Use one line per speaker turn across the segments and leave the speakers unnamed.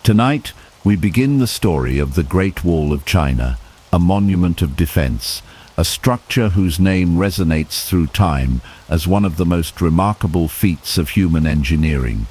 Tonight, we begin the story of the Great Wall of China, a monument of defense, a structure whose name resonates through time as one of the most remarkable feats of human engineering.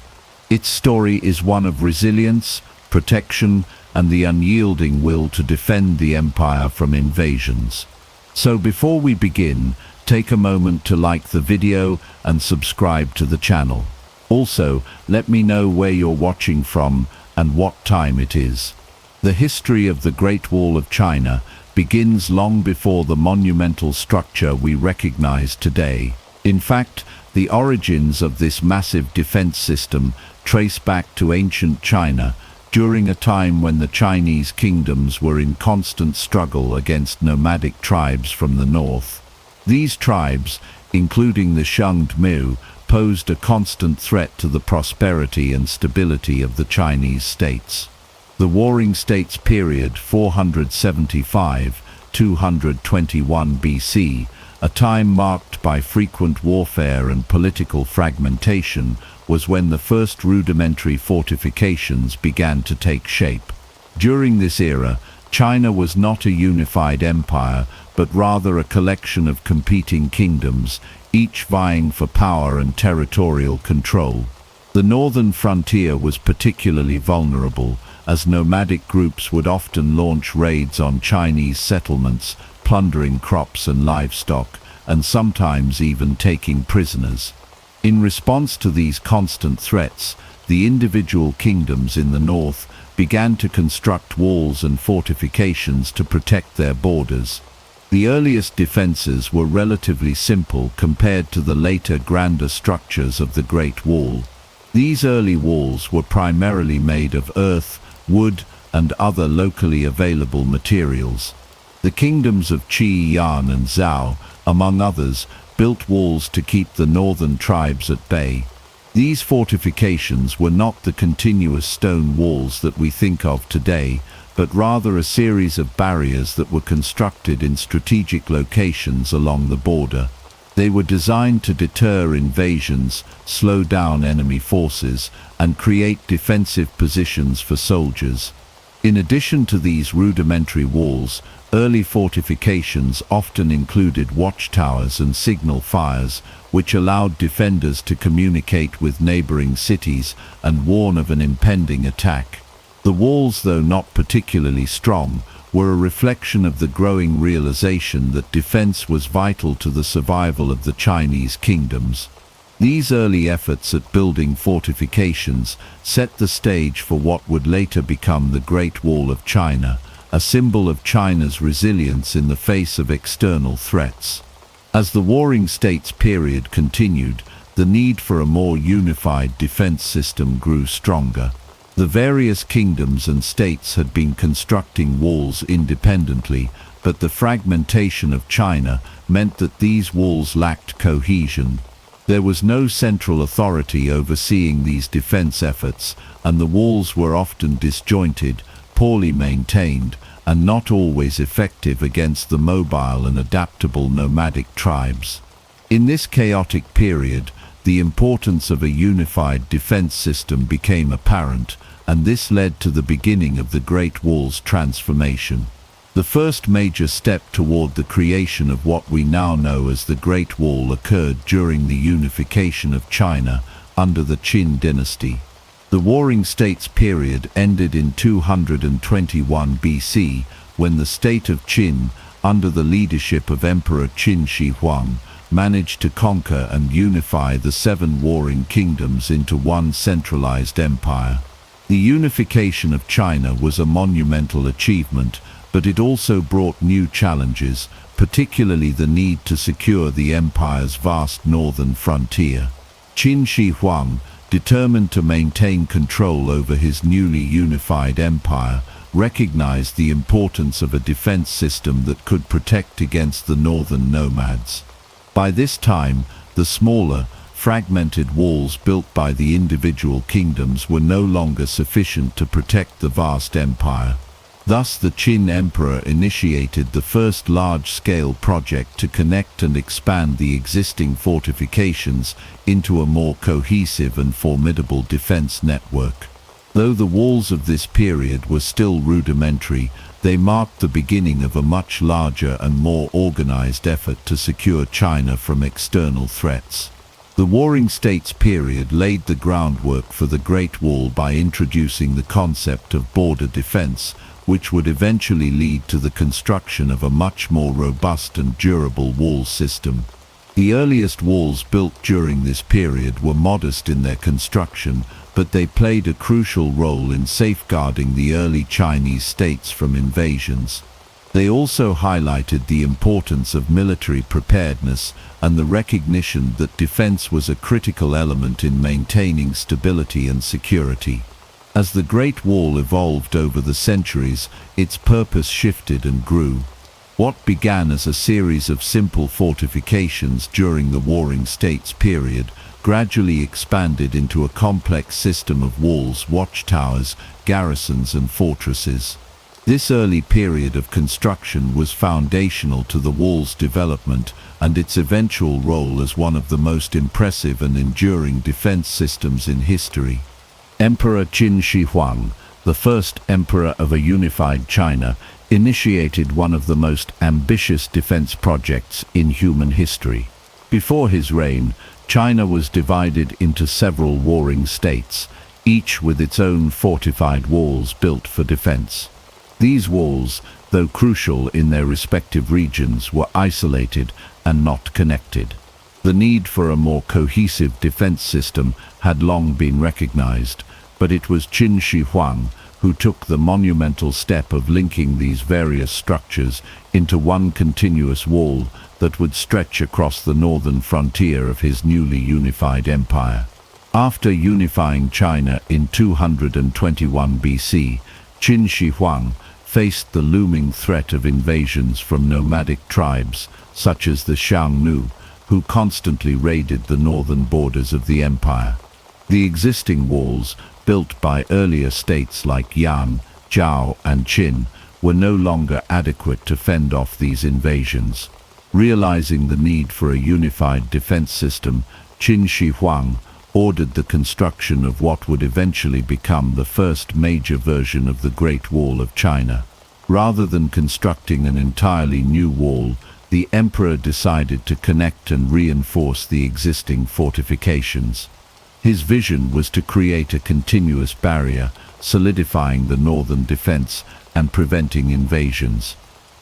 Its story is one of resilience, protection, and the unyielding will to defend the empire from invasions. So before we begin, take a moment to like the video and subscribe to the channel. Also, let me know where you're watching from and what time it is. The history of the Great Wall of China begins long before the monumental structure we recognize today. In fact, the origins of this massive defense system trace back to ancient China, during a time when the Chinese kingdoms were in constant struggle against nomadic tribes from the north. These tribes, including the Xiongnu, posed a constant threat to the prosperity and stability of the Chinese states. The Warring States period 475–221 BC, a time marked by frequent warfare and political fragmentation, was when the first rudimentary fortifications began to take shape. During this era, China was not a unified empire, but rather a collection of competing kingdoms, each vying for power and territorial control. The northern frontier was particularly vulnerable, as nomadic groups would often launch raids on Chinese settlements, plundering crops and livestock, and sometimes even taking prisoners. In response to these constant threats, the individual kingdoms in the north began to construct walls and fortifications to protect their borders. The earliest defenses were relatively simple compared to the later grander structures of the Great Wall. These early walls were primarily made of earth, wood, and other locally available materials. The kingdoms of Qi, Yan, and Zhao, among others, built walls to keep the northern tribes at bay. These fortifications were not the continuous stone walls that we think of today, but rather a series of barriers that were constructed in strategic locations along the border. They were designed to deter invasions, slow down enemy forces, and create defensive positions for soldiers. In addition to these rudimentary walls, early fortifications often included watchtowers and signal fires, which allowed defenders to communicate with neighboring cities and warn of an impending attack. The walls, though not particularly strong, were a reflection of the growing realization that defense was vital to the survival of the Chinese kingdoms. These early efforts at building fortifications set the stage for what would later become the Great Wall of China, a symbol of China's resilience in the face of external threats. As the Warring States period continued, the need for a more unified defense system grew stronger. The various kingdoms and states had been constructing walls independently, but the fragmentation of China meant that these walls lacked cohesion. There was no central authority overseeing these defense efforts, and the walls were often disjointed, poorly maintained, and not always effective against the mobile and adaptable nomadic tribes. In this chaotic period, the importance of a unified defense system became apparent, and this led to the beginning of the Great Wall's transformation. The first major step toward the creation of what we now know as the Great Wall occurred during the unification of China under the Qin dynasty. The Warring States period ended in 221 BC, when the state of Qin, under the leadership of Emperor Qin Shi Huang, managed to conquer and unify the 7 warring kingdoms into one centralized empire. The unification of China was a monumental achievement, but it also brought new challenges, particularly the need to secure the empire's vast northern frontier. Qin Shi Huang, determined to maintain control over his newly unified empire, recognized the importance of a defense system that could protect against the northern nomads. By this time, the smaller, fragmented walls built by the individual kingdoms were no longer sufficient to protect the vast empire. Thus, the Qin emperor initiated the first large-scale project to connect and expand the existing fortifications into a more cohesive and formidable defense network. Though the walls of this period were still rudimentary, they marked the beginning of a much larger and more organized effort to secure China from external threats. The Warring States period laid the groundwork for the Great Wall by introducing the concept of border defense, which would eventually lead to the construction of a much more robust and durable wall system. The earliest walls built during this period were modest in their construction, but they played a crucial role in safeguarding the early Chinese states from invasions. They also highlighted the importance of military preparedness and the recognition that defense was a critical element in maintaining stability and security. As the Great Wall evolved over the centuries, its purpose shifted and grew. What began as a series of simple fortifications during the Warring States period gradually expanded into a complex system of walls, watchtowers, garrisons, and fortresses. This early period of construction was foundational to the wall's development and its eventual role as one of the most impressive and enduring defense systems in history. Emperor Qin Shi Huang, the first emperor of a unified China, initiated one of the most ambitious defense projects in human history. Before his reign, China was divided into several warring states, each with its own fortified walls built for defense. These walls, though crucial in their respective regions, were isolated and not connected. The need for a more cohesive defense system had long been recognized, but it was Qin Shi Huang who took the monumental step of linking these various structures into one continuous wall that would stretch across the northern frontier of his newly unified empire. After unifying China in 221 BC, Qin Shi Huang faced the looming threat of invasions from nomadic tribes, such as the Xiongnu, who constantly raided the northern borders of the empire. The existing walls, built by earlier states like Yan, Zhao, and Qin, were no longer adequate to fend off these invasions. Realizing the need for a unified defense system, Qin Shi Huang ordered the construction of what would eventually become the first major version of the Great Wall of China. Rather than constructing an entirely new wall, the emperor decided to connect and reinforce the existing fortifications. His vision was to create a continuous barrier, solidifying the northern defense and preventing invasions.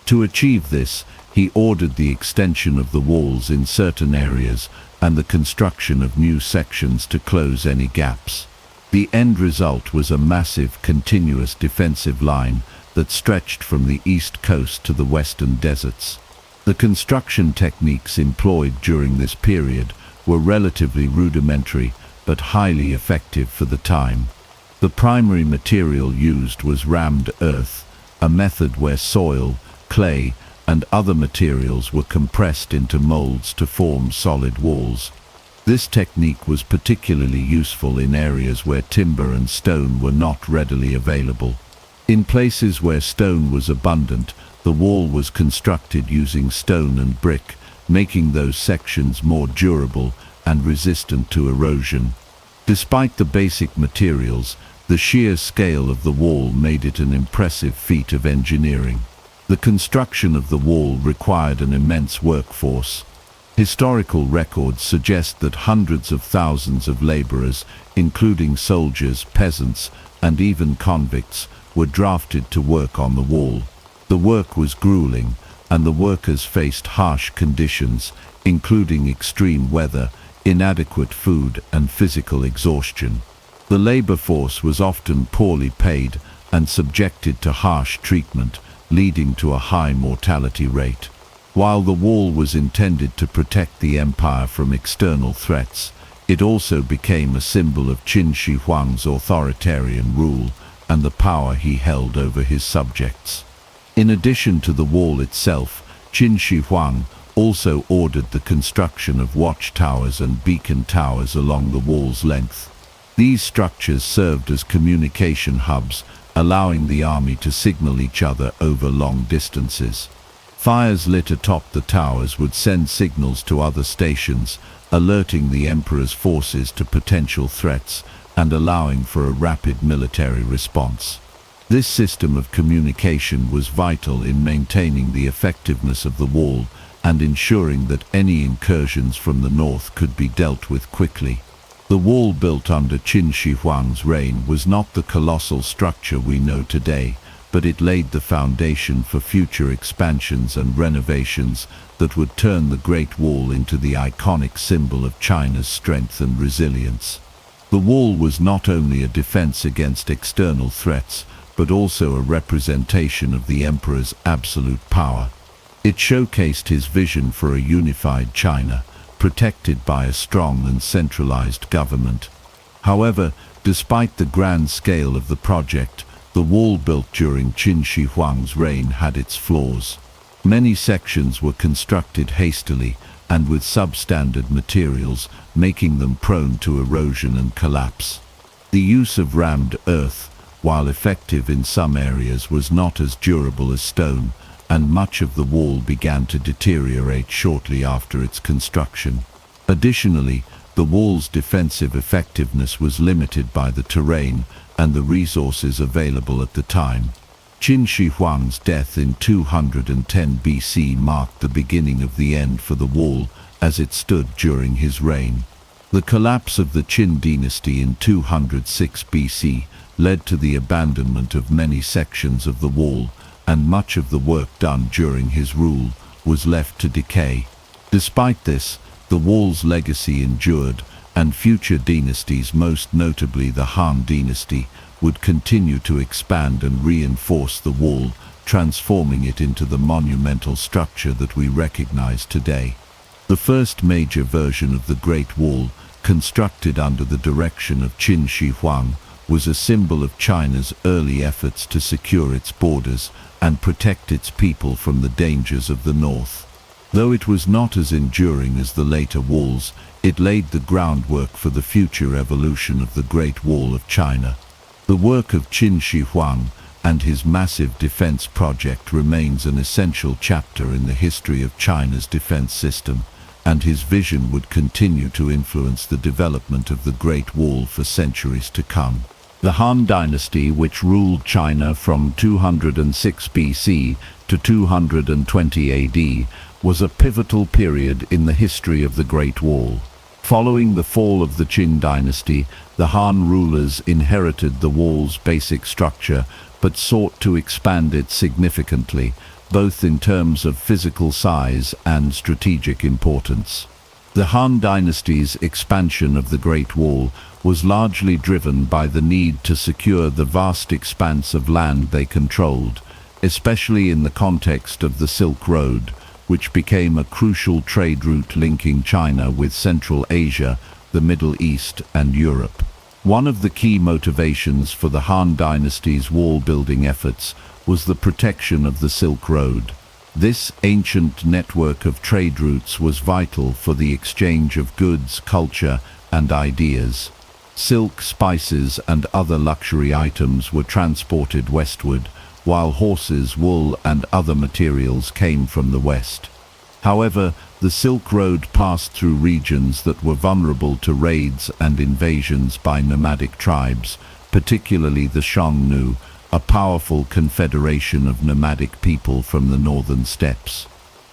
To achieve this, he ordered the extension of the walls in certain areas and the construction of new sections to close any gaps. The end result was a massive, continuous defensive line that stretched from the east coast to the western deserts. The construction techniques employed during this period were relatively rudimentary but highly effective for the time. The primary material used was rammed earth, a method where soil, clay, and other materials were compressed into molds to form solid walls. This technique was particularly useful in areas where timber and stone were not readily available. In places where stone was abundant, the wall was constructed using stone and brick, making those sections more durable and resistant to erosion. Despite the basic materials, the sheer scale of the wall made it an impressive feat of engineering. The construction of the wall required an immense workforce. Historical records suggest that hundreds of thousands of laborers, including soldiers, peasants, and even convicts, were drafted to work on the wall. The work was grueling, and the workers faced harsh conditions, including extreme weather, inadequate food, and physical exhaustion. The labor force was often poorly paid and subjected to harsh treatment, leading to a high mortality rate. While the wall was intended to protect the empire from external threats, it also became a symbol of Qin Shi Huang's authoritarian rule and the power he held over his subjects. In addition to the wall itself, Qin Shi Huang also ordered the construction of watchtowers and beacon towers along the wall's length. These structures served as communication hubs, allowing the army to signal each other over long distances. Fires lit atop the towers would send signals to other stations, alerting the emperor's forces to potential threats, and allowing for a rapid military response. This system of communication was vital in maintaining the effectiveness of the wall and ensuring that any incursions from the north could be dealt with quickly. The wall built under Qin Shi Huang's reign was not the colossal structure we know today, but it laid the foundation for future expansions and renovations that would turn the Great Wall into the iconic symbol of China's strength and resilience. The wall was not only a defense against external threats, but also a representation of the emperor's absolute power. It showcased his vision for a unified China, protected by a strong and centralized government. However, despite the grand scale of the project, the wall built during Qin Shi Huang's reign had its flaws. Many sections were constructed hastily and with substandard materials, making them prone to erosion and collapse. The use of rammed earth, while effective in some areas, was not as durable as stone, and much of the wall began to deteriorate shortly after its construction. Additionally, the wall's defensive effectiveness was limited by the terrain and the resources available at the time. Qin Shi Huang's death in 210 BC marked the beginning of the end for the wall as it stood during his reign. The collapse of the Qin dynasty in 206 BC led to the abandonment of many sections of the wall, and much of the work done during his rule was left to decay. Despite this, the wall's legacy endured, and future dynasties, most notably the Han dynasty, would continue to expand and reinforce the wall, transforming it into the monumental structure that we recognize today. The first major version of the Great Wall, constructed under the direction of Qin Shi Huang, was a symbol of China's early efforts to secure its borders and protect its people from the dangers of the north. Though it was not as enduring as the later walls, it laid the groundwork for the future evolution of the Great Wall of China. The work of Qin Shi Huang and his massive defense project remains an essential chapter in the history of China's defense system, and his vision would continue to influence the development of the Great Wall for centuries to come. The Han dynasty, which ruled China from 206 BC to 220 AD, was a pivotal period in the history of the Great Wall. Following the fall of the Qin dynasty, the Han rulers inherited the wall's basic structure, but sought to expand it significantly, both in terms of physical size and strategic importance. The Han dynasty's expansion of the Great Wall was largely driven by the need to secure the vast expanse of land they controlled, especially in the context of the Silk Road, which became a crucial trade route linking China with Central Asia, the Middle East, and Europe. One of the key motivations for the Han dynasty's wall-building efforts was the protection of the Silk Road. This ancient network of trade routes was vital for the exchange of goods, culture, and ideas. Silk, spices, and other luxury items were transported westward, while horses, wool, and other materials came from the west. However, the Silk Road passed through regions that were vulnerable to raids and invasions by nomadic tribes, particularly the Xiongnu, a powerful confederation of nomadic people from the northern steppes.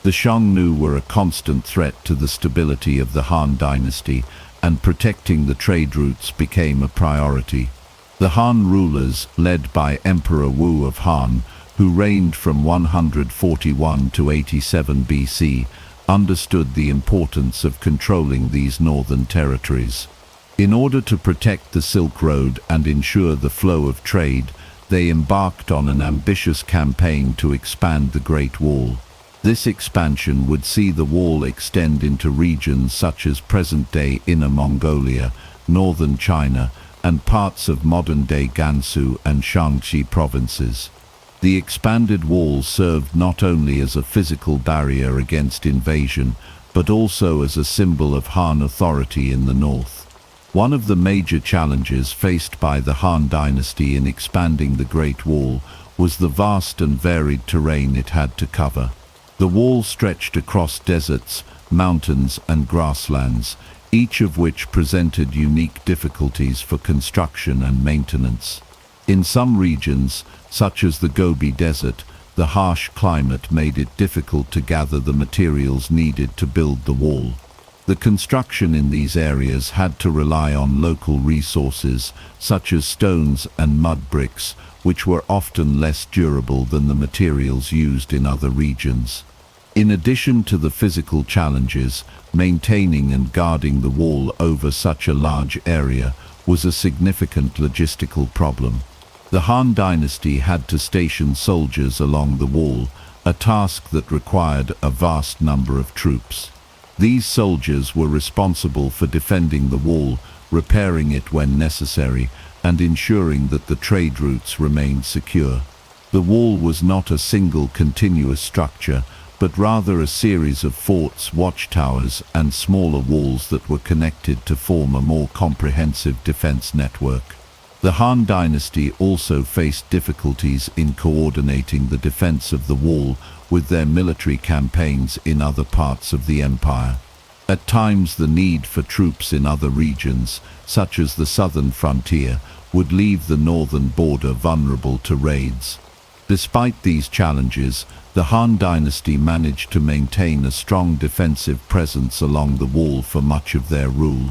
The Xiongnu were a constant threat to the stability of the Han dynasty, and protecting the trade routes became a priority. The Han rulers, led by Emperor Wu of Han, who reigned from 141 to 87 BC, understood the importance of controlling these northern territories. In order to protect the Silk Road and ensure the flow of trade, they embarked on an ambitious campaign to expand the Great Wall. This expansion would see the wall extend into regions such as present-day Inner Mongolia, northern China, and parts of modern-day Gansu and Shaanxi provinces. The expanded wall served not only as a physical barrier against invasion, but also as a symbol of Han authority in the north. One of the major challenges faced by the Han dynasty in expanding the Great Wall was the vast and varied terrain it had to cover. The wall stretched across deserts, mountains, and grasslands, each of which presented unique difficulties for construction and maintenance. In some regions, such as the Gobi Desert, the harsh climate made it difficult to gather the materials needed to build the wall. The construction in these areas had to rely on local resources, such as stones and mud bricks, which were often less durable than the materials used in other regions. In addition to the physical challenges, maintaining and guarding the wall over such a large area was a significant logistical problem. The Han Dynasty had to station soldiers along the wall, a task that required a vast number of troops. These soldiers were responsible for defending the wall, repairing it when necessary, and ensuring that the trade routes remained secure. The wall was not a single continuous structure, but rather a series of forts, watchtowers, and smaller walls that were connected to form a more comprehensive defense network. The Han Dynasty also faced difficulties in coordinating the defense of the wall with their military campaigns in other parts of the empire. At times, the need for troops in other regions, such as the southern frontier, would leave the northern border vulnerable to raids. Despite these challenges, the Han Dynasty managed to maintain a strong defensive presence along the wall for much of their rule.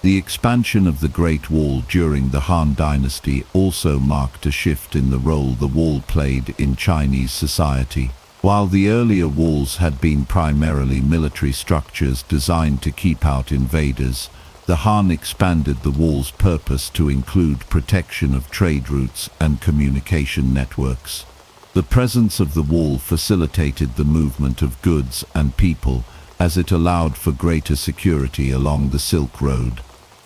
The expansion of the Great Wall during the Han Dynasty also marked a shift in the role the wall played in Chinese society. While the earlier walls had been primarily military structures designed to keep out invaders, the Han expanded the wall's purpose to include protection of trade routes and communication networks. The presence of the wall facilitated the movement of goods and people, as it allowed for greater security along the Silk Road.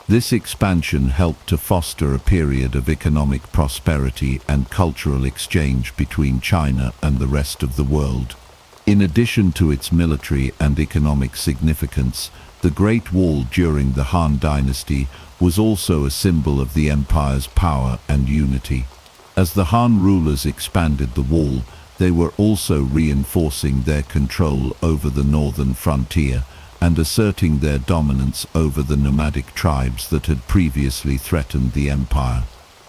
This expansion helped to foster a period of economic prosperity and cultural exchange between China and the rest of the world. In addition to its military and economic significance, the Great Wall during the Han Dynasty was also a symbol of the empire's power and unity. As the Han rulers expanded the wall, they were also reinforcing their control over the northern frontier and asserting their dominance over the nomadic tribes that had previously threatened the empire.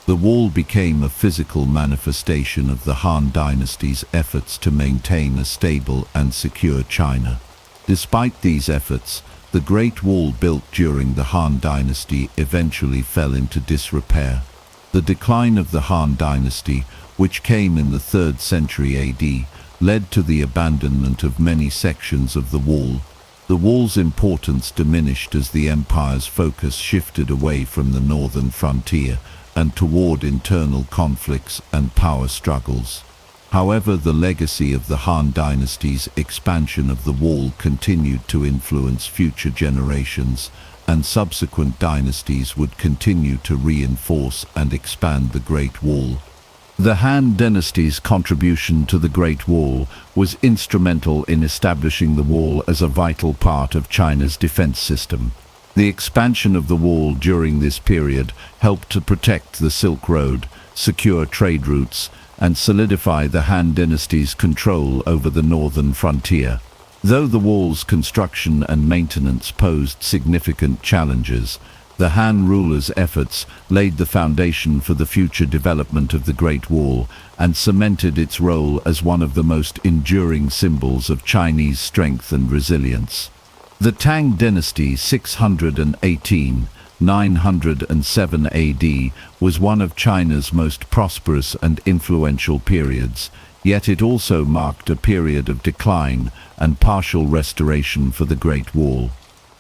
The wall became a physical manifestation of the Han Dynasty's efforts to maintain a stable and secure China. Despite these efforts, the Great Wall built during the Han Dynasty eventually fell into disrepair. The decline of the Han Dynasty, which came in the 3rd century AD, led to the abandonment of many sections of the wall. The wall's importance diminished as the empire's focus shifted away from the northern frontier and toward internal conflicts and power struggles. However, the legacy of the Han Dynasty's expansion of the wall continued to influence future generations, and subsequent dynasties would continue to reinforce and expand the Great Wall. The Han Dynasty's contribution to the Great Wall was instrumental in establishing the wall as a vital part of China's defense system. The expansion of the wall during this period helped to protect the Silk Road, secure trade routes, and solidify the Han Dynasty's control over the northern frontier. Though the wall's construction and maintenance posed significant challenges, the Han rulers' efforts laid the foundation for the future development of the Great Wall and cemented its role as one of the most enduring symbols of Chinese strength and resilience. The Tang Dynasty 618–907 AD was one of China's most prosperous and influential periods, yet it also marked a period of decline and partial restoration for the Great Wall.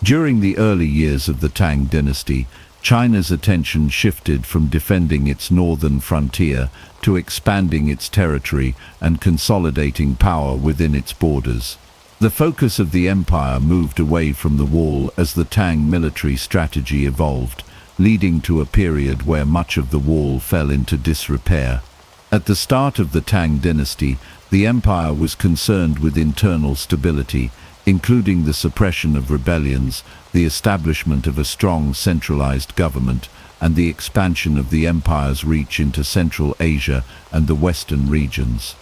During the early years of the Tang Dynasty, China's attention shifted from defending its northern frontier to expanding its territory and consolidating power within its borders. The focus of the empire moved away from the wall as the Tang military strategy evolved, leading to a period where much of the wall fell into disrepair. At the start of the Tang Dynasty, the empire was concerned with internal stability, including the suppression of rebellions, the establishment of a strong centralized government, and the expansion of the empire's reach into Central Asia and the Western regions.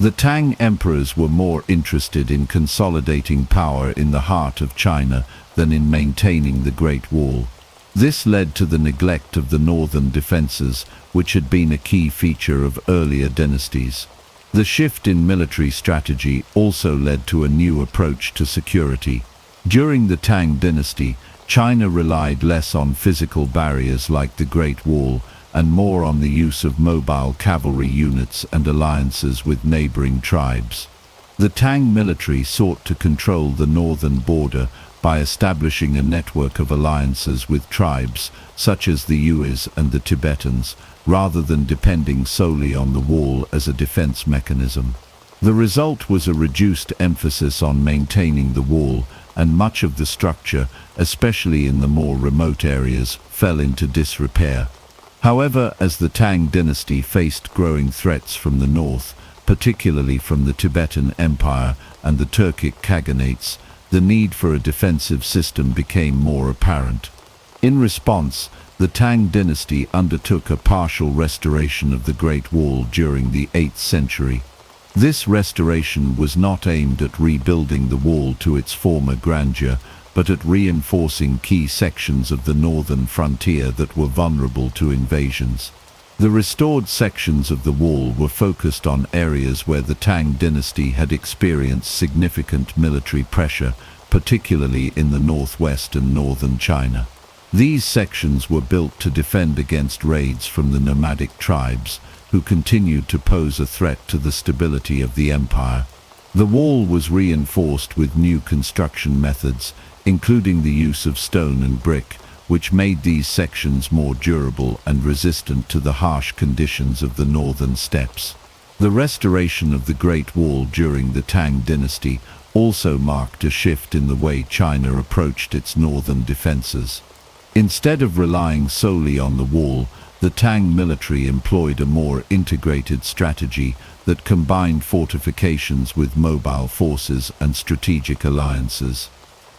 The Tang emperors were more interested in consolidating power in the heart of China than in maintaining the Great Wall. This led to the neglect of the northern defenses, which had been a key feature of earlier dynasties. The shift in military strategy also led to a new approach to security. During the Tang dynasty, China relied less on physical barriers like the Great Wall and more on the use of mobile cavalry units and alliances with neighboring tribes. The Tang military sought to control the northern border by establishing a network of alliances with tribes such as the Yuis and the Tibetans, rather than depending solely on the wall as a defense mechanism. The result was a reduced emphasis on maintaining the wall, and much of the structure, especially in the more remote areas, fell into disrepair. However, as the Tang dynasty faced growing threats from the north, particularly from the Tibetan Empire and the Turkic Khaganates, the need for a defensive system became more apparent. In response, the Tang dynasty undertook a partial restoration of the Great Wall during the 8th century. This restoration was not aimed at rebuilding the wall to its former grandeur, but at reinforcing key sections of the northern frontier that were vulnerable to invasions. The restored sections of the wall were focused on areas where the Tang dynasty had experienced significant military pressure, particularly in the northwest and northern China. These sections were built to defend against raids from the nomadic tribes, who continued to pose a threat to the stability of the empire. The wall was reinforced with new construction methods, including the use of stone and brick, which made these sections more durable and resistant to the harsh conditions of the northern steppes. The restoration of the Great Wall during the Tang dynasty also marked a shift in the way China approached its northern defenses. Instead of relying solely on the wall, the Tang military employed a more integrated strategy that combined fortifications with mobile forces and strategic alliances.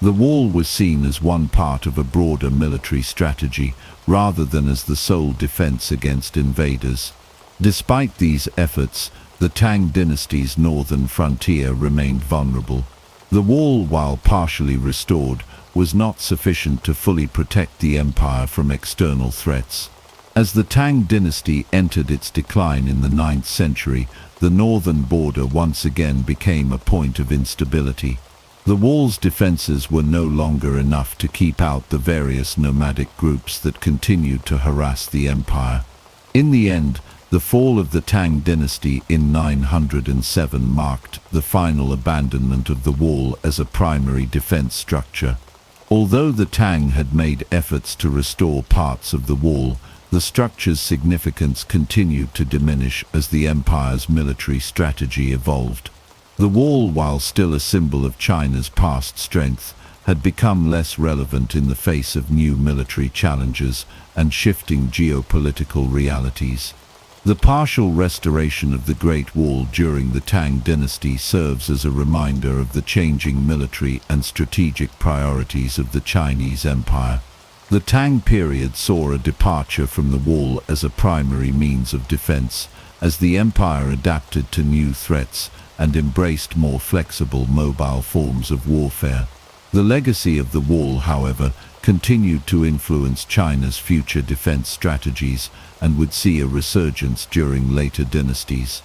The wall was seen as one part of a broader military strategy, rather than as the sole defense against invaders. Despite these efforts, the Tang dynasty's northern frontier remained vulnerable. The wall, while partially restored, was not sufficient to fully protect the empire from external threats. As the Tang dynasty entered its decline in the 9th century, the northern border once again became a point of instability. The wall's defenses were no longer enough to keep out the various nomadic groups that continued to harass the empire. In the end, the fall of the Tang dynasty in 907 marked the final abandonment of the wall as a primary defense structure. Although the Tang had made efforts to restore parts of the wall, the structure's significance continued to diminish as the empire's military strategy evolved. The wall, while still a symbol of China's past strength, had become less relevant in the face of new military challenges and shifting geopolitical realities. The partial restoration of the Great Wall during the Tang dynasty serves as a reminder of the changing military and strategic priorities of the Chinese empire. The Tang period saw a departure from the wall as a primary means of defense, as the empire adapted to new threats and embraced more flexible mobile forms of warfare. The legacy of the wall, however, continued to influence China's future defense strategies and would see a resurgence during later dynasties.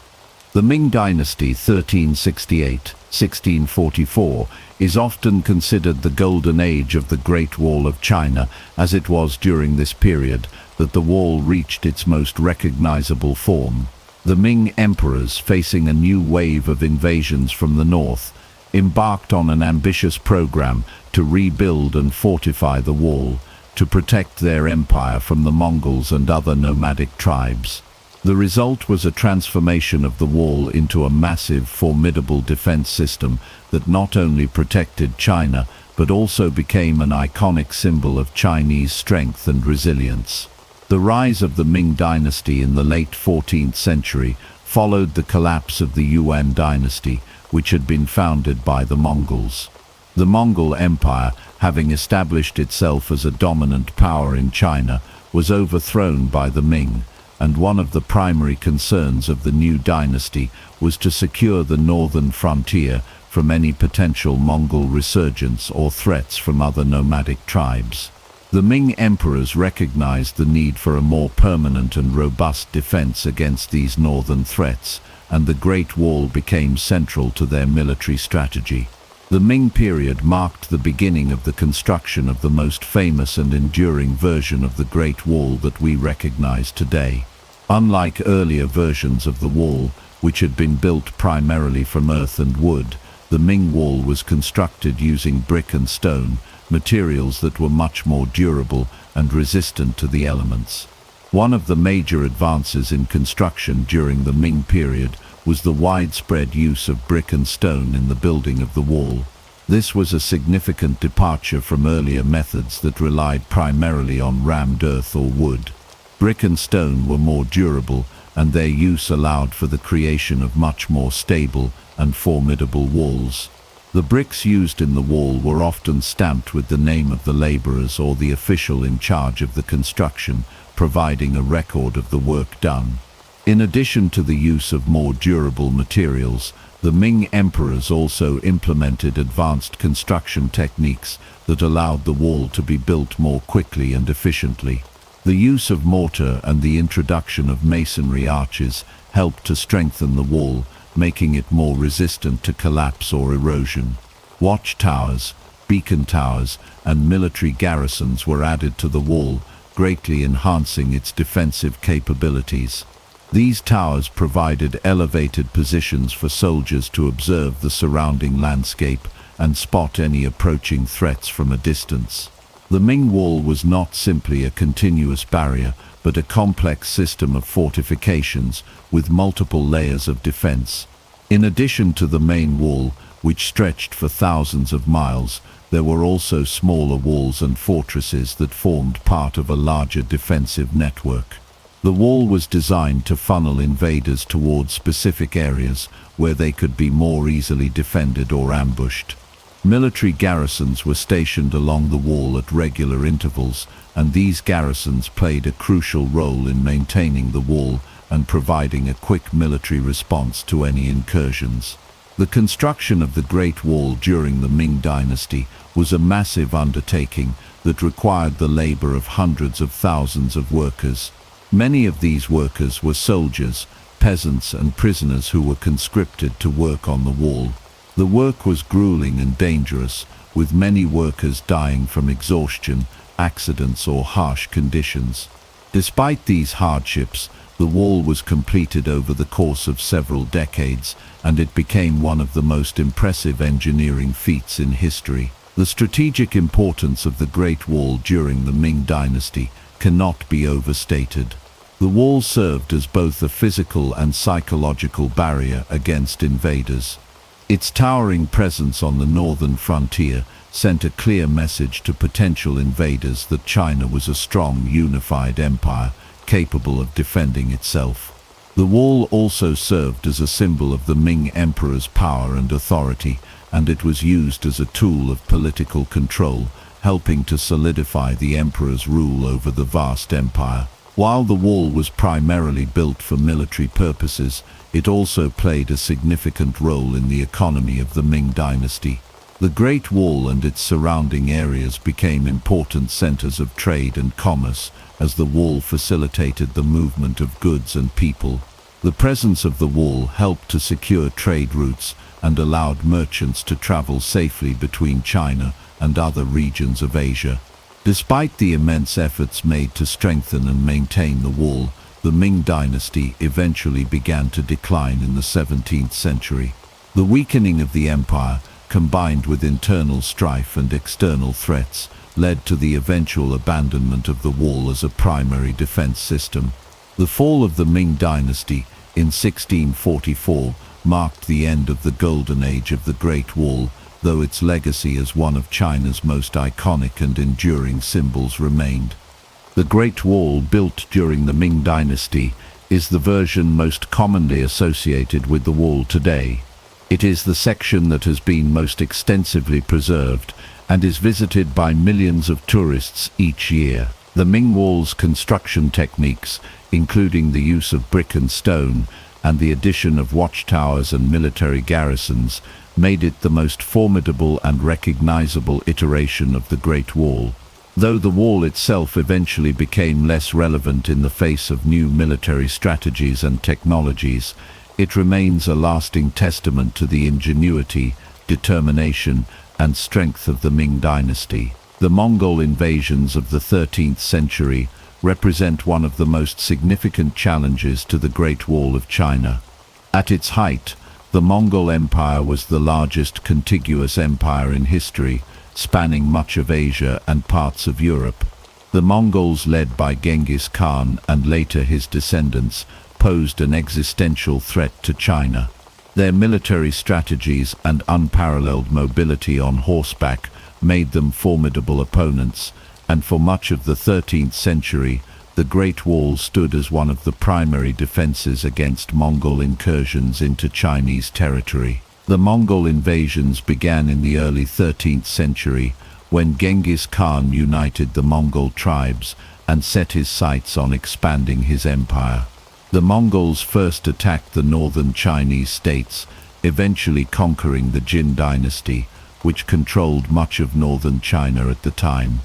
The Ming Dynasty 1368-1644 is often considered the golden age of the Great Wall of China, as it was during this period that the wall reached its most recognizable form. The Ming emperors, facing a new wave of invasions from the north, embarked on an ambitious program to rebuild and fortify the wall, to protect their empire from the Mongols and other nomadic tribes. The result was a transformation of the wall into a massive, formidable defense system that not only protected China, but also became an iconic symbol of Chinese strength and resilience. The rise of the Ming dynasty in the late 14th century followed the collapse of the Yuan dynasty, which had been founded by the Mongols. The Mongol Empire, having established itself as a dominant power in China, was overthrown by the Ming, and one of the primary concerns of the new dynasty was to secure the northern frontier from any potential Mongol resurgence or threats from other nomadic tribes. The Ming emperors recognized the need for a more permanent and robust defense against these northern threats, and the Great Wall became central to their military strategy. The Ming period marked the beginning of the construction of the most famous and enduring version of the Great Wall that we recognize today. Unlike earlier versions of the wall, which had been built primarily from earth and wood, the Ming Wall was constructed using brick and stone, materials that were much more durable and resistant to the elements. One of the major advances in construction during the Ming period was the widespread use of brick and stone in the building of the wall. This was a significant departure from earlier methods that relied primarily on rammed earth or wood. Brick and stone were more durable, and their use allowed for the creation of much more stable and formidable walls. The bricks used in the wall were often stamped with the name of the laborers or the official in charge of the construction, providing a record of the work done. In addition to the use of more durable materials, the Ming emperors also implemented advanced construction techniques that allowed the wall to be built more quickly and efficiently. The use of mortar and the introduction of masonry arches helped to strengthen the wall, making it more resistant to collapse or erosion. Watchtowers, beacon towers, and military garrisons were added to the wall, greatly enhancing its defensive capabilities. These towers provided elevated positions for soldiers to observe the surrounding landscape and spot any approaching threats from a distance. The Ming Wall was not simply a continuous barrier, but a complex system of fortifications with multiple layers of defense. In addition to the main wall, which stretched for thousands of miles, there were also smaller walls and fortresses that formed part of a larger defensive network. The wall was designed to funnel invaders towards specific areas where they could be more easily defended or ambushed. Military garrisons were stationed along the wall at regular intervals, and these garrisons played a crucial role in maintaining the wall and providing a quick military response to any incursions. The construction of the Great Wall during the Ming Dynasty was a massive undertaking that required the labor of hundreds of thousands of workers. Many of these workers were soldiers, peasants, and prisoners who were conscripted to work on the wall. The work was grueling and dangerous, with many workers dying from exhaustion, accidents, or harsh conditions. Despite these hardships, the wall was completed over the course of several decades, and it became one of the most impressive engineering feats in history. The strategic importance of the Great Wall during the Ming Dynasty cannot be overstated. The wall served as both a physical and psychological barrier against invaders. Its towering presence on the northern frontier sent a clear message to potential invaders that China was a strong, unified empire capable of defending itself. The wall also served as a symbol of the Ming Emperor's power and authority, and it was used as a tool of political control, helping to solidify the emperor's rule over the vast empire. While the wall was primarily built for military purposes, it also played a significant role in the economy of the Ming Dynasty. The Great Wall and its surrounding areas became important centers of trade and commerce, as the wall facilitated the movement of goods and people. The presence of the wall helped to secure trade routes and allowed merchants to travel safely between China and other regions of Asia. Despite the immense efforts made to strengthen and maintain the wall, the Ming Dynasty eventually began to decline in the 17th century. The weakening of the empire, combined with internal strife and external threats, led to the eventual abandonment of the wall as a primary defense system. The fall of the Ming Dynasty in 1644 marked the end of the golden age of the Great Wall, though its legacy as one of China's most iconic and enduring symbols remained. The Great Wall, built during the Ming Dynasty, is the version most commonly associated with the wall today. It is the section that has been most extensively preserved and is visited by millions of tourists each year. The Ming Wall's construction techniques, including the use of brick and stone, and the addition of watchtowers and military garrisons, made it the most formidable and recognizable iteration of the Great Wall. Though the wall itself eventually became less relevant in the face of new military strategies and technologies, it remains a lasting testament to the ingenuity, determination, and strength of the Ming dynasty. The Mongol invasions of the 13th century represent one of the most significant challenges to the Great Wall of China. At its height, the Mongol Empire was the largest contiguous empire in history, spanning much of Asia and parts of Europe. The Mongols, led by Genghis Khan and later his descendants, posed an existential threat to China. Their military strategies and unparalleled mobility on horseback made them formidable opponents, and for much of the 13th century, the Great Wall stood as one of the primary defenses against Mongol incursions into Chinese territory. The Mongol invasions began in the early 13th century, when Genghis Khan united the Mongol tribes and set his sights on expanding his empire. The Mongols first attacked the northern Chinese states, eventually conquering the Jin dynasty, which controlled much of northern China at the time.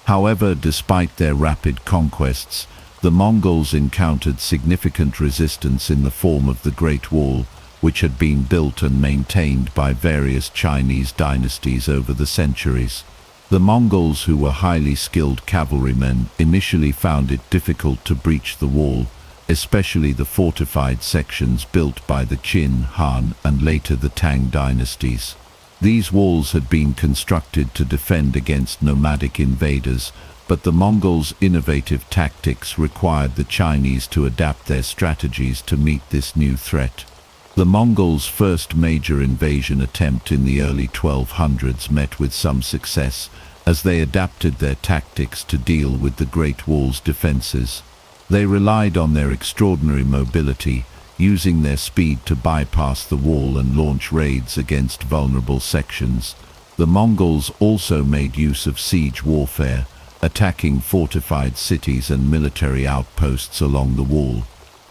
However, despite their rapid conquests, the Mongols encountered significant resistance in the form of the Great Wall, which had been built and maintained by various Chinese dynasties over the centuries. The Mongols, who were highly skilled cavalrymen, initially found it difficult to breach the wall, especially the fortified sections built by the Qin, Han, and later the Tang dynasties. These walls had been constructed to defend against nomadic invaders, but the Mongols' innovative tactics required the Chinese to adapt their strategies to meet this new threat. The Mongols' first major invasion attempt in the early 1200s met with some success, as they adapted their tactics to deal with the Great Wall's defenses. They relied on their extraordinary mobility, using their speed to bypass the wall and launch raids against vulnerable sections. The Mongols also made use of siege warfare, attacking fortified cities and military outposts along the wall.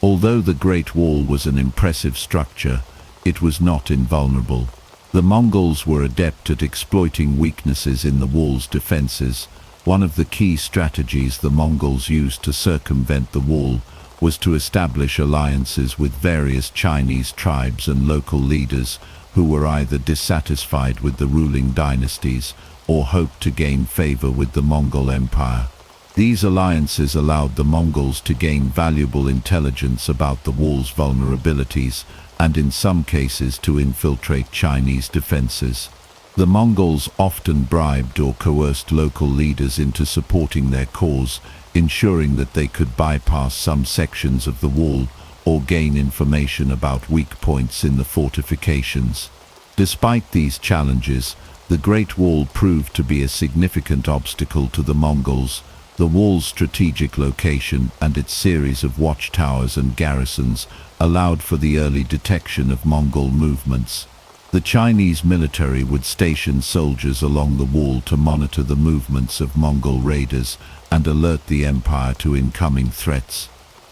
Although the Great Wall was an impressive structure, it was not invulnerable. The Mongols were adept at exploiting weaknesses in the wall's defenses. One of the key strategies the Mongols used to circumvent the wall was to establish alliances with various Chinese tribes and local leaders who were either dissatisfied with the ruling dynasties or hoped to gain favor with the Mongol Empire. These alliances allowed the Mongols to gain valuable intelligence about the wall's vulnerabilities and in some cases to infiltrate Chinese defenses. The Mongols often bribed or coerced local leaders into supporting their cause, ensuring that they could bypass some sections of the wall or gain information about weak points in the fortifications. Despite these challenges, the Great Wall proved to be a significant obstacle to the Mongols. The wall's strategic location and its series of watchtowers and garrisons allowed for the early detection of Mongol movements. The Chinese military would station soldiers along the wall to monitor the movements of Mongol raiders and alert the empire to incoming threats.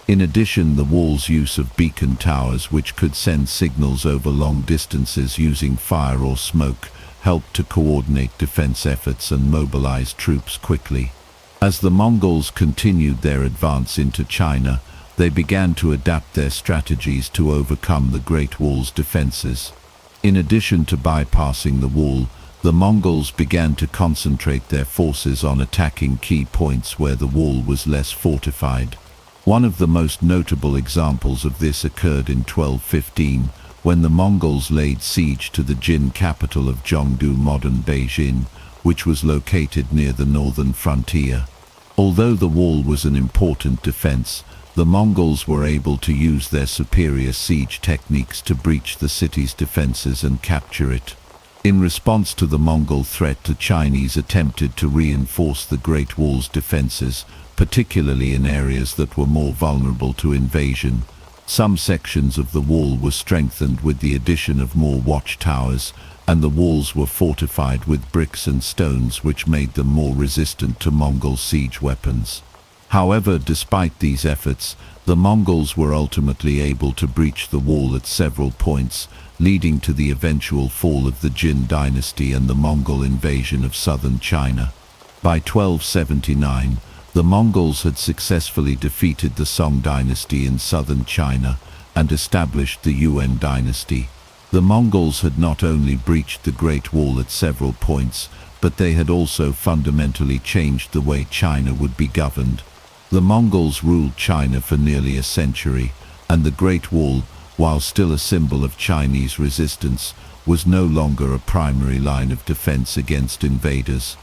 In addition, the wall's use of beacon towers, which could send signals over long distances using fire or smoke, helped to coordinate defense efforts and mobilize troops quickly. As the Mongols continued their advance into China, they began to adapt their strategies to overcome the Great Wall's defenses. In addition to bypassing the wall, the Mongols began to concentrate their forces on attacking key points where the wall was less fortified. One of the most notable examples of this occurred in 1215, when the Mongols laid siege to the Jin capital of Zhongdu, modern Beijing, which was located near the northern frontier. Although the wall was an important defense, the Mongols were able to use their superior siege techniques to breach the city's defenses and capture it. In response to the Mongol threat, the Chinese attempted to reinforce the Great Wall's defenses, particularly in areas that were more vulnerable to invasion. Some sections of the wall were strengthened with the addition of more watchtowers, and the walls were fortified with bricks and stones, which made them more resistant to Mongol siege weapons. However, despite these efforts, the Mongols were ultimately able to breach the wall at several points, leading to the eventual fall of the Jin dynasty and the Mongol invasion of southern China. By 1279, the Mongols had successfully defeated the Song dynasty in southern China and established the Yuan dynasty. The Mongols had not only breached the Great Wall at several points, but they had also fundamentally changed the way China would be governed. The Mongols ruled China for nearly a century, and the Great Wall, while still a symbol of Chinese resistance, was no longer a primary line of defense against invaders.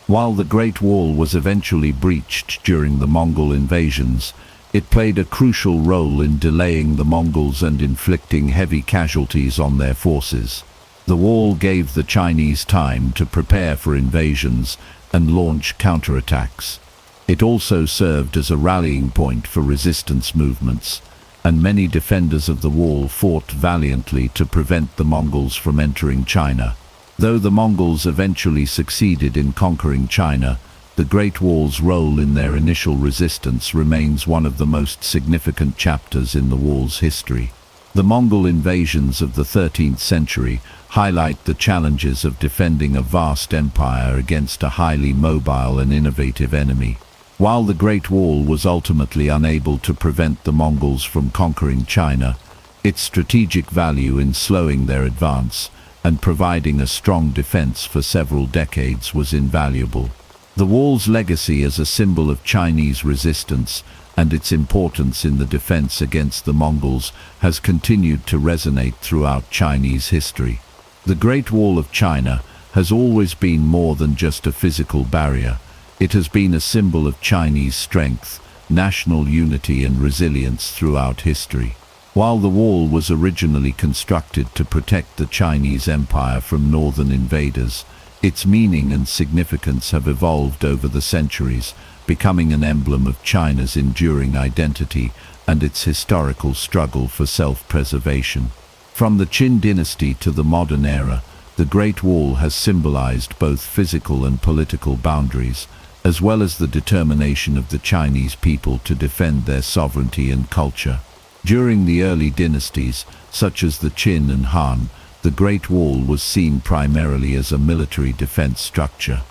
While the Great Wall was eventually breached during the Mongol invasions, it played a crucial role in delaying the Mongols and inflicting heavy casualties on their forces. The wall gave the Chinese time to prepare for invasions and launch counterattacks. It also served as a rallying point for resistance movements, and many defenders of the wall fought valiantly to prevent the Mongols from entering China. Though the Mongols eventually succeeded in conquering China, the Great Wall's role in their initial resistance remains one of the most significant chapters in the wall's history. The Mongol invasions of the 13th century highlight the challenges of defending a vast empire against a highly mobile and innovative enemy. While the Great Wall was ultimately unable to prevent the Mongols from conquering China, its strategic value in slowing their advance and providing a strong defense for several decades was invaluable. The wall's legacy as a symbol of Chinese resistance and its importance in the defense against the Mongols has continued to resonate throughout Chinese history. The Great Wall of China has always been more than just a physical barrier. It has been a symbol of Chinese strength, national unity and resilience throughout history. While the wall was originally constructed to protect the Chinese Empire from northern invaders, its meaning and significance have evolved over the centuries, becoming an emblem of China's enduring identity and its historical struggle for self-preservation. From the Qin dynasty to the modern era, the Great Wall has symbolized both physical and political boundaries, as well as the determination of the Chinese people to defend their sovereignty and culture. During the early dynasties, such as the Qin and Han, the Great Wall was seen primarily as a military defense structure.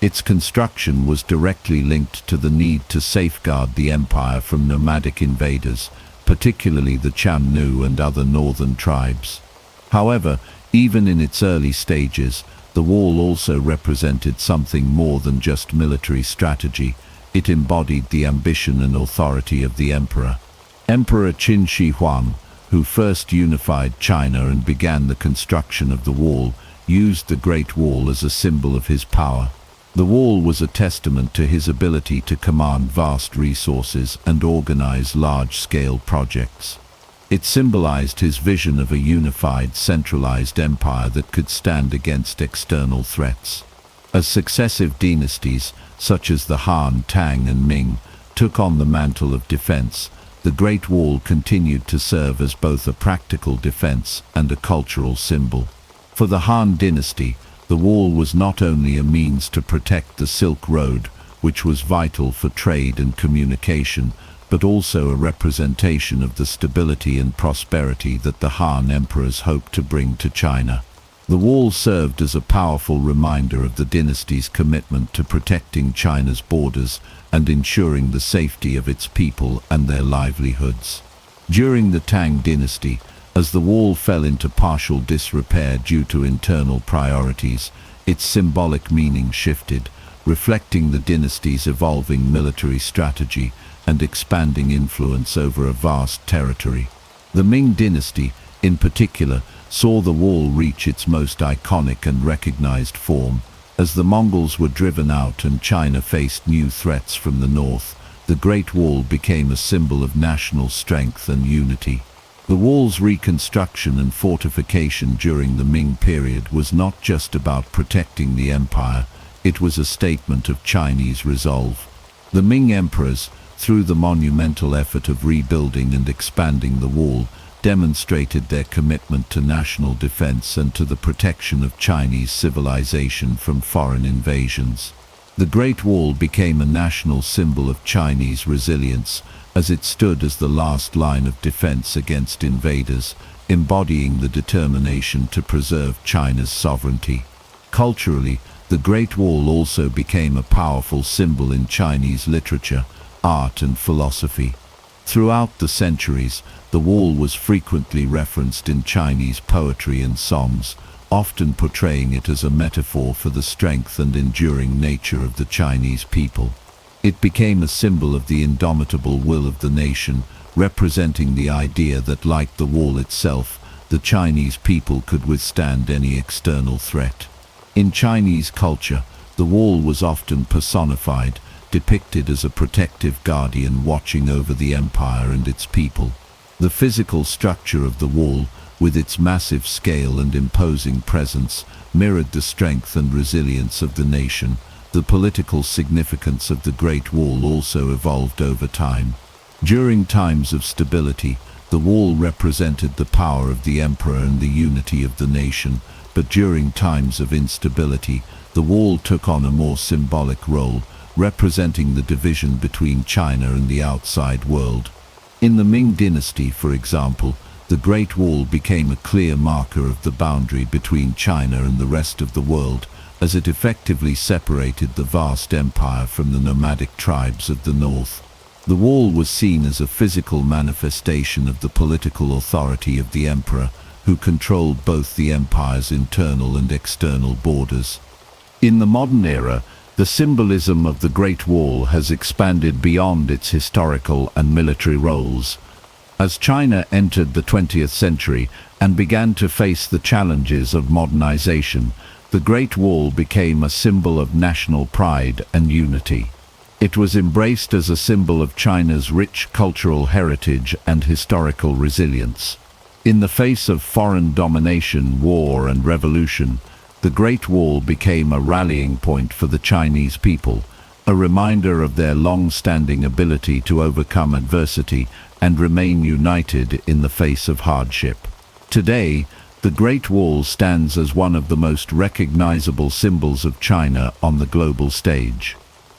Its construction was directly linked to the need to safeguard the empire from nomadic invaders, particularly the Qiannu and other northern tribes. However, even in its early stages, the wall also represented something more than just military strategy. It embodied the ambition and authority of the emperor. Emperor Qin Shi Huang, who first unified China and began the construction of the wall, used the Great Wall as a symbol of his power. The wall was a testament to his ability to command vast resources and organize large-scale projects. It symbolized his vision of a unified, centralized empire that could stand against external threats. As successive dynasties, such as the Han, Tang, and Ming, took on the mantle of defense, the Great Wall continued to serve as both a practical defense and a cultural symbol. For the Han dynasty, the wall was not only a means to protect the Silk Road, which was vital for trade and communication, but also a representation of the stability and prosperity that the Han emperors hoped to bring to China. The wall served as a powerful reminder of the dynasty's commitment to protecting China's borders and ensuring the safety of its people and their livelihoods. During the Tang dynasty, as the wall fell into partial disrepair due to internal priorities, its symbolic meaning shifted, reflecting the dynasty's evolving military strategy and expanding influence over a vast territory. The Ming dynasty, in particular, saw the wall reach its most iconic and recognized form. As the Mongols were driven out and China faced new threats from the north, the Great Wall became a symbol of national strength and unity. The wall's reconstruction and fortification during the Ming period was not just about protecting the empire, it was a statement of Chinese resolve. The Ming emperors, through the monumental effort of rebuilding and expanding the wall, demonstrated their commitment to national defense and to the protection of Chinese civilization from foreign invasions. The Great Wall became a national symbol of Chinese resilience, as it stood as the last line of defense against invaders, embodying the determination to preserve China's sovereignty. Culturally, the Great Wall also became a powerful symbol in Chinese literature, art and philosophy. Throughout the centuries, the wall was frequently referenced in Chinese poetry and songs, often portraying it as a metaphor for the strength and enduring nature of the Chinese people. It became a symbol of the indomitable will of the nation, representing the idea that, like the wall itself, the Chinese people could withstand any external threat. In Chinese culture, the wall was often personified, depicted as a protective guardian watching over the empire and its people. The physical structure of the wall, with its massive scale and imposing presence, mirrored the strength and resilience of the nation. The political significance of the Great Wall also evolved over time. During times of stability, the wall represented the power of the emperor and the unity of the nation, but during times of instability, the wall took on a more symbolic role, representing the division between China and the outside world. In the Ming dynasty, for example, the Great Wall became a clear marker of the boundary between China and the rest of the world, as it effectively separated the vast empire from the nomadic tribes of the north. The wall was seen as a physical manifestation of the political authority of the emperor, who controlled both the empire's internal and external borders. In the modern era, the symbolism of the Great Wall has expanded beyond its historical and military roles. As China entered the 20th century and began to face the challenges of modernization, the Great Wall became a symbol of national pride and unity. It was embraced as a symbol of China's rich cultural heritage and historical resilience. In the face of foreign domination, war, and revolution, the Great Wall became a rallying point for the Chinese people, a reminder of their long-standing ability to overcome adversity and remain united in the face of hardship. Today, the Great Wall stands as one of the most recognizable symbols of China on the global stage.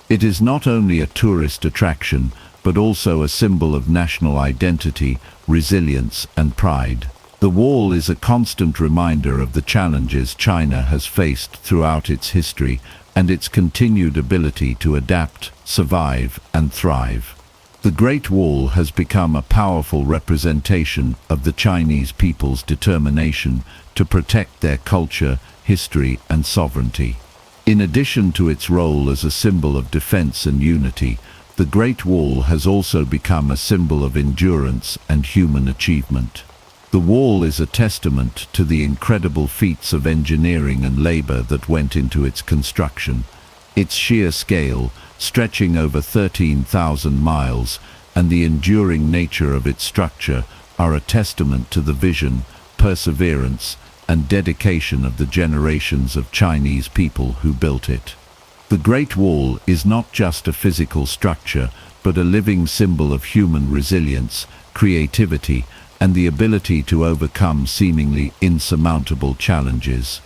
It is not only a tourist attraction, but also a symbol of national identity, resilience, and pride. The wall is a constant reminder of the challenges China has faced throughout its history and its continued ability to adapt, survive, and thrive. The Great Wall has become a powerful representation of the Chinese people's determination to protect their culture, history, and sovereignty. In addition to its role as a symbol of defense and unity, the Great Wall has also become a symbol of endurance and human achievement. The wall is a testament to the incredible feats of engineering and labor that went into its construction. Its sheer scale, stretching over 13,000 miles, and the enduring nature of its structure are a testament to the vision, perseverance, and dedication of the generations of Chinese people who built it. The Great Wall is not just a physical structure, but a living symbol of human resilience, creativity, and the ability to overcome seemingly insurmountable challenges.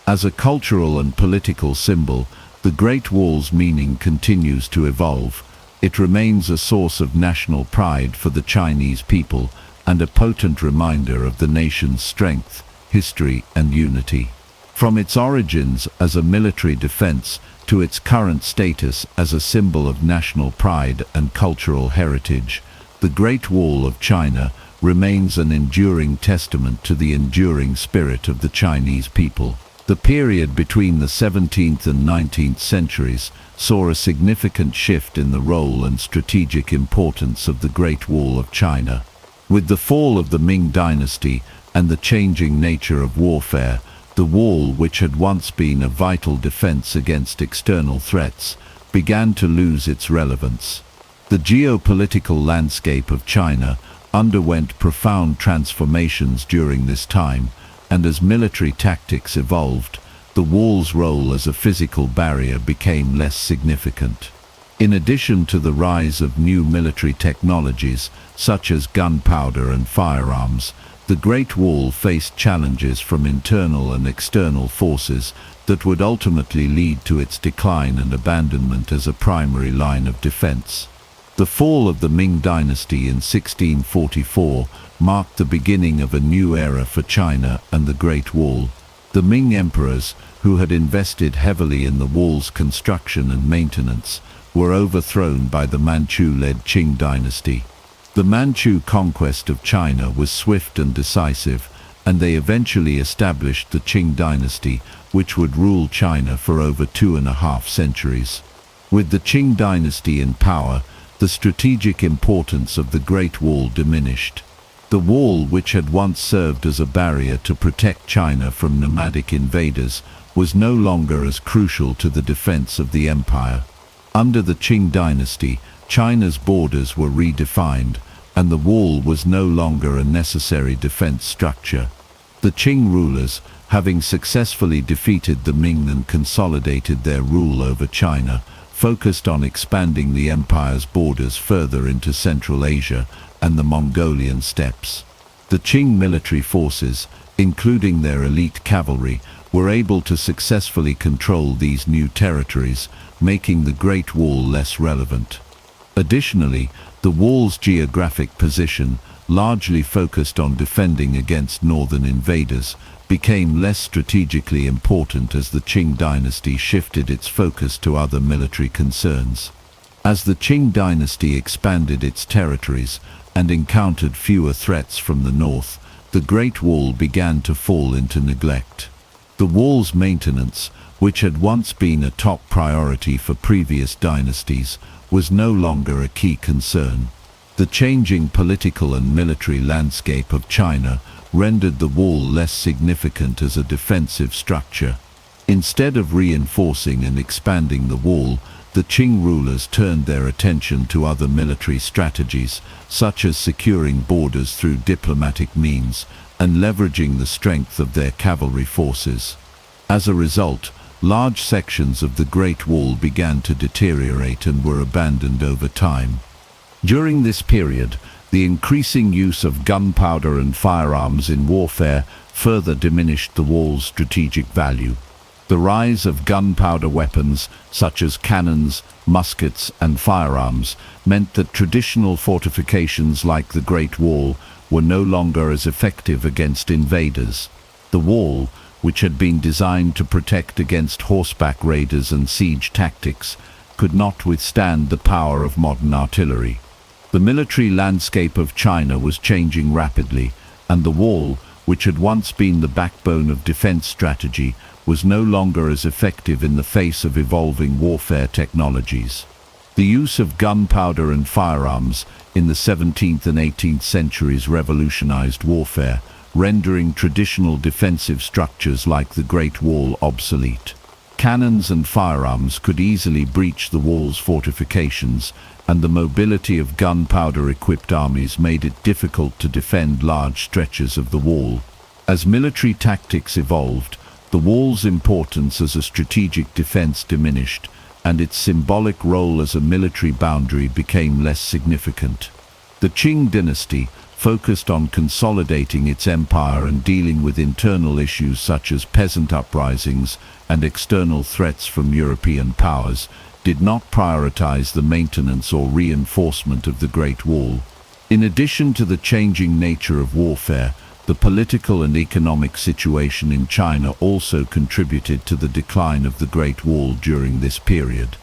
As a cultural and political symbol, the Great Wall's meaning continues to evolve. It remains a source of national pride for the Chinese people and a potent reminder of the nation's strength, history, and unity. From its origins as a military defense to its current status as a symbol of national pride and cultural heritage, the Great Wall of China remains an enduring testament to the enduring spirit of the Chinese people. The period between the 17th and 19th centuries saw a significant shift in the role and strategic importance of the Great Wall of China. With the fall of the Ming dynasty and the changing nature of warfare, the wall, which had once been a vital defense against external threats, began to lose its relevance. The geopolitical landscape of China underwent profound transformations during this time, and as military tactics evolved, the wall's role as a physical barrier became less significant. In addition to the rise of new military technologies, such as gunpowder and firearms, The Great Wall faced challenges from internal and external forces that would ultimately lead to its decline and abandonment as a primary line of defense. The fall of the Ming dynasty in 1644 marked the beginning of a new era for China and the Great Wall. The Ming emperors, who had invested heavily in the wall's construction and maintenance, were overthrown by the Manchu-led Qing dynasty. The Manchu conquest of China was swift and decisive, and they eventually established the Qing dynasty, which would rule China for over 2.5 centuries. With the Qing dynasty in power, the strategic importance of the Great Wall diminished. The wall, which had once served as a barrier to protect China from nomadic invaders, was no longer as crucial to the defense of the empire. Under the Qing dynasty, China's borders were redefined, and the wall was no longer a necessary defense structure. The Qing rulers, having successfully defeated the Ming and consolidated their rule over China, focused on expanding the empire's borders further into Central Asia and the Mongolian steppes. The Qing military forces, including their elite cavalry, were able to successfully control these new territories, making the Great Wall less relevant. Additionally, the wall's geographic position, largely focused on defending against northern invaders, became less strategically important as the Qing dynasty shifted its focus to other military concerns. As the Qing dynasty expanded its territories and encountered fewer threats from the north, the Great Wall began to fall into neglect. The wall's maintenance, which had once been a top priority for previous dynasties, was no longer a key concern. The changing political and military landscape of China rendered the wall less significant as a defensive structure. Instead of reinforcing and expanding the wall, the Qing rulers turned their attention to other military strategies, such as securing borders through diplomatic means and leveraging the strength of their cavalry forces. As a result, large sections of the Great Wall began to deteriorate and were abandoned over time. During this period, the increasing use of gunpowder and firearms in warfare further diminished the wall's strategic value. The rise of gunpowder weapons, such as cannons, muskets, and firearms, meant that traditional fortifications like the Great Wall were no longer as effective against invaders. The wall, which had been designed to protect against horseback raiders and siege tactics, could not withstand the power of modern artillery. The military landscape of China was changing rapidly, and the wall, which had once been the backbone of defense strategy, was no longer as effective in the face of evolving warfare technologies. The use of gunpowder and firearms in the 17th and 18th centuries revolutionized warfare, rendering traditional defensive structures like the Great Wall obsolete. Cannons and firearms could easily breach the wall's fortifications, and the mobility of gunpowder-equipped armies made it difficult to defend large stretches of the wall. As military tactics evolved, the wall's importance as a strategic defense diminished, and its symbolic role as a military boundary became less significant. The Qing dynasty, focused on consolidating its empire and dealing with internal issues such as peasant uprisings and external threats from European powers, did not prioritize the maintenance or reinforcement of the Great Wall. In addition to the changing nature of warfare, the political and economic situation in China also contributed to the decline of the Great Wall during this period.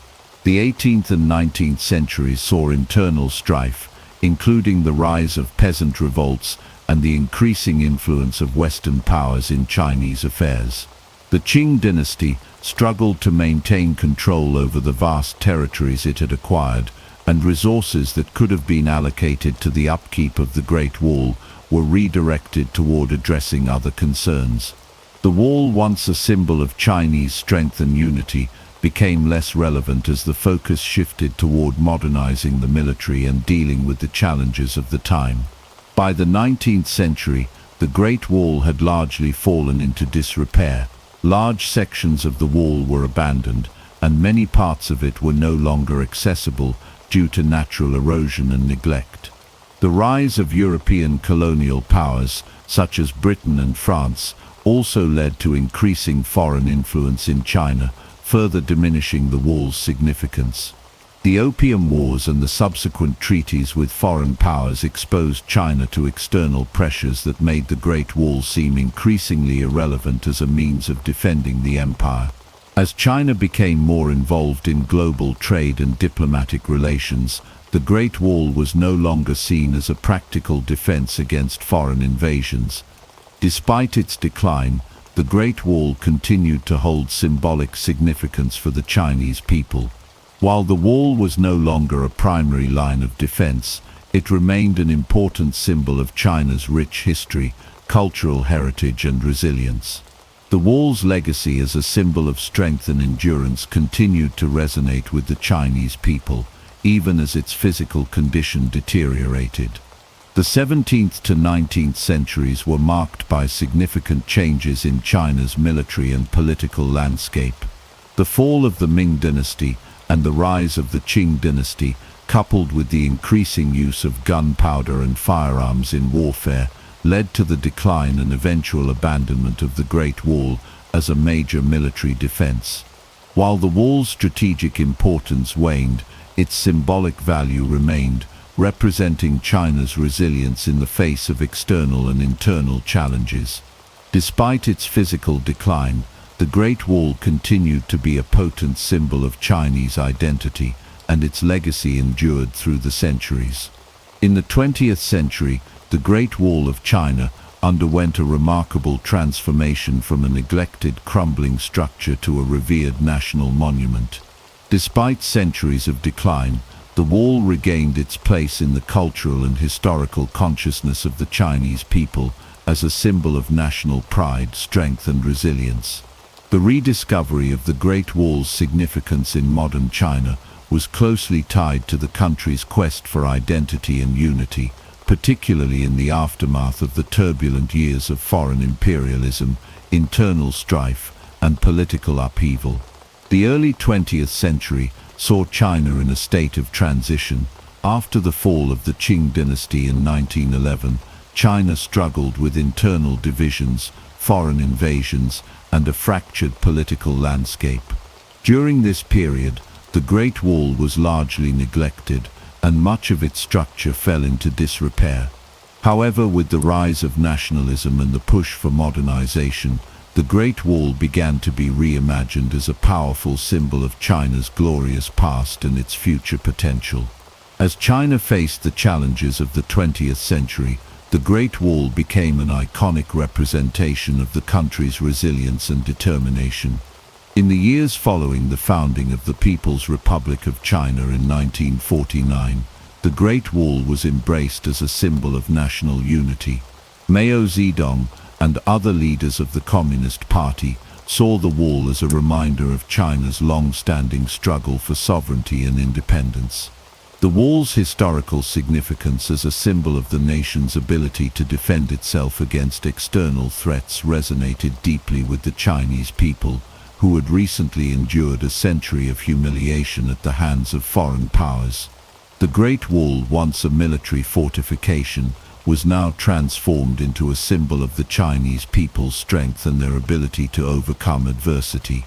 The 18th and 19th centuries saw internal strife, including the rise of peasant revolts and the increasing influence of Western powers in Chinese affairs. The Qing dynasty struggled to maintain control over the vast territories it had acquired, and resources that could have been allocated to the upkeep of the Great Wall were redirected toward addressing other concerns. The wall, once a symbol of Chinese strength and unity, became less relevant as the focus shifted toward modernizing the military and dealing with the challenges of the time. By the 19th century, the Great Wall had largely fallen into disrepair. Large sections of the wall were abandoned, and many parts of it were no longer accessible due to natural erosion and neglect. The rise of European colonial powers, such as Britain and France, also led to increasing foreign influence in China, further diminishing the wall's significance. The Opium Wars and the subsequent treaties with foreign powers exposed China to external pressures that made the Great Wall seem increasingly irrelevant as a means of defending the empire. As China became more involved in global trade and diplomatic relations, the Great Wall was no longer seen as a practical defense against foreign invasions. Despite its decline, the Great Wall continued to hold symbolic significance for the Chinese people. While the wall was no longer a primary line of defense, it remained an important symbol of China's rich history, cultural heritage and resilience. The wall's legacy as a symbol of strength and endurance continued to resonate with the Chinese people, even as its physical condition deteriorated. The 17th to 19th centuries were marked by significant changes in China's military and political landscape. The fall of the Ming dynasty and the rise of the Qing dynasty, coupled with the increasing use of gunpowder and firearms in warfare, led to the decline and eventual abandonment of the Great Wall as a major military defense. While the wall's strategic importance waned, its symbolic value remained, representing China's resilience in the face of external and internal challenges. Despite its physical decline, the Great Wall continued to be a potent symbol of Chinese identity, and its legacy endured through the centuries. In the 20th century, the Great Wall of China underwent a remarkable transformation from a neglected, crumbling structure to a revered national monument. Despite centuries of decline, the wall regained its place in the cultural and historical consciousness of the Chinese people as a symbol of national pride, strength and resilience. The rediscovery of the Great Wall's significance in modern China was closely tied to the country's quest for identity and unity, particularly in the aftermath of the turbulent years of foreign imperialism, internal strife, and political upheaval. The early 20th century saw China in a state of transition. After the fall of the Qing dynasty in 1911, China struggled with internal divisions, foreign invasions, and a fractured political landscape. During this period, the Great Wall was largely neglected, and much of its structure fell into disrepair. However, with the rise of nationalism and the push for modernization, the Great Wall began to be reimagined as a powerful symbol of China's glorious past and its future potential. As China faced the challenges of the 20th century, the Great Wall became an iconic representation of the country's resilience and determination. In the years following the founding of the People's Republic of China in 1949, the Great Wall was embraced as a symbol of national unity. Mao Zedong and other leaders of the Communist Party saw the wall as a reminder of China's long-standing struggle for sovereignty and independence. The wall's historical significance as a symbol of the nation's ability to defend itself against external threats resonated deeply with the Chinese people, who had recently endured a century of humiliation at the hands of foreign powers. The Great Wall, once a military fortification, was now transformed into a symbol of the Chinese people's strength and their ability to overcome adversity.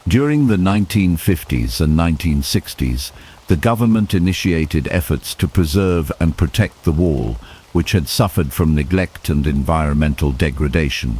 During the 1950s and 1960s, the government initiated efforts to preserve and protect the wall, which had suffered from neglect and environmental degradation.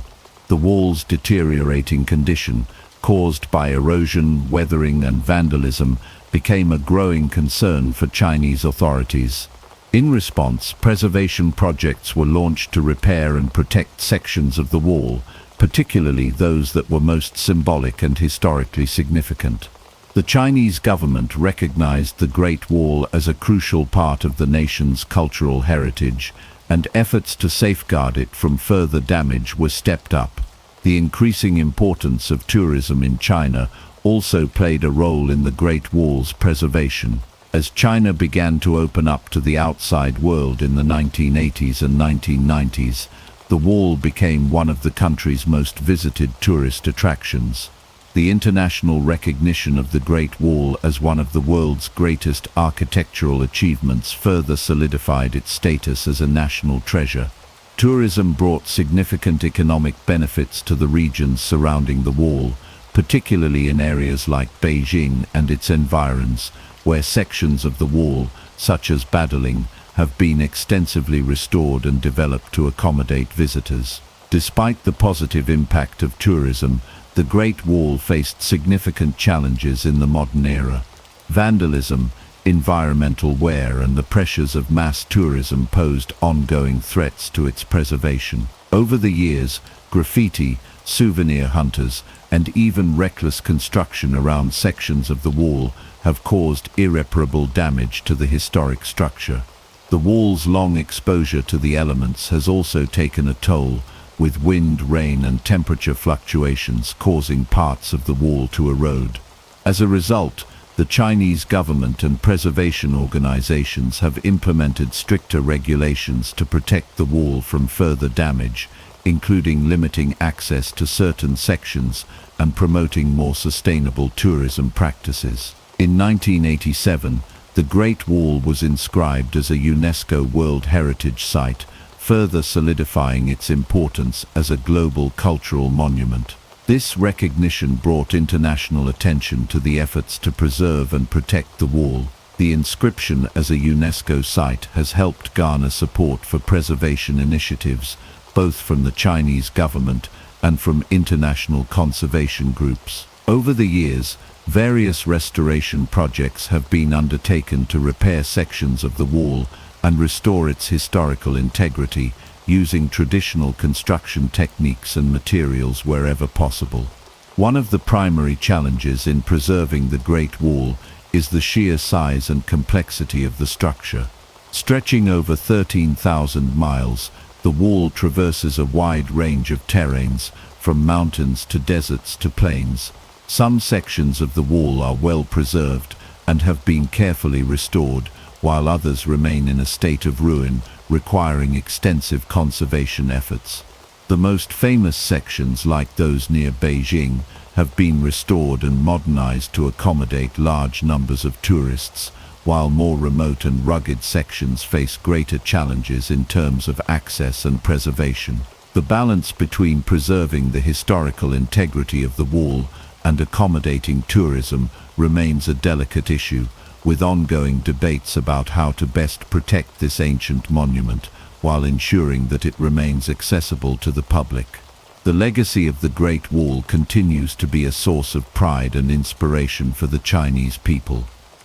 The wall's deteriorating condition, caused by erosion, weathering and vandalism, became a growing concern for Chinese authorities. In response, preservation projects were launched to repair and protect sections of the wall, particularly those that were most symbolic and historically significant. The Chinese government recognized the Great Wall as a crucial part of the nation's cultural heritage, and efforts to safeguard it from further damage were stepped up. The increasing importance of tourism in China also played a role in the Great Wall's preservation. As China began to open up to the outside world in the 1980s and 1990s, the wall became one of the country's most visited tourist attractions. The international recognition of the Great Wall as one of the world's greatest architectural achievements further solidified its status as a national treasure. Tourism brought significant economic benefits to the regions surrounding the wall, particularly in areas like Beijing and its environs, where sections of the wall, such as Badaling, have been extensively restored and developed to accommodate visitors. Despite the positive impact of tourism, the Great Wall faced significant challenges in the modern era. Vandalism, environmental wear, and the pressures of mass tourism posed ongoing threats to its preservation. Over the years, graffiti, souvenir hunters, and even reckless construction around sections of the wall have caused irreparable damage to the historic structure. The wall's long exposure to the elements has also taken a toll, with wind, rain, and temperature fluctuations causing parts of the wall to erode. As a result, the Chinese government and preservation organizations have implemented stricter regulations to protect the wall from further damage, including limiting access to certain sections and promoting more sustainable tourism practices. In 1987, the Great Wall was inscribed as a UNESCO World Heritage Site, further solidifying its importance as a global cultural monument. This recognition brought international attention to the efforts to preserve and protect the wall. The inscription as a UNESCO site has helped garner support for preservation initiatives, both from the Chinese government and from international conservation groups. Over the years, various restoration projects have been undertaken to repair sections of the wall and restore its historical integrity, using traditional construction techniques and materials wherever possible. One of the primary challenges in preserving the Great Wall is the sheer size and complexity of the structure. Stretching over 13,000 miles, the wall traverses a wide range of terrains, from mountains to deserts to plains. Some sections of the wall are well preserved and have been carefully restored, while others remain in a state of ruin, requiring extensive conservation efforts. The most famous sections, like those near Beijing, have been restored and modernized to accommodate large numbers of tourists, while more remote and rugged sections face greater challenges in terms of access and preservation. The balance between preserving the historical integrity of the wall and accommodating tourism remains a delicate issue, with ongoing debates about how to best protect this ancient monument while ensuring that it remains accessible to the public. The legacy of the Great Wall continues to be a source of pride and inspiration for the Chinese people.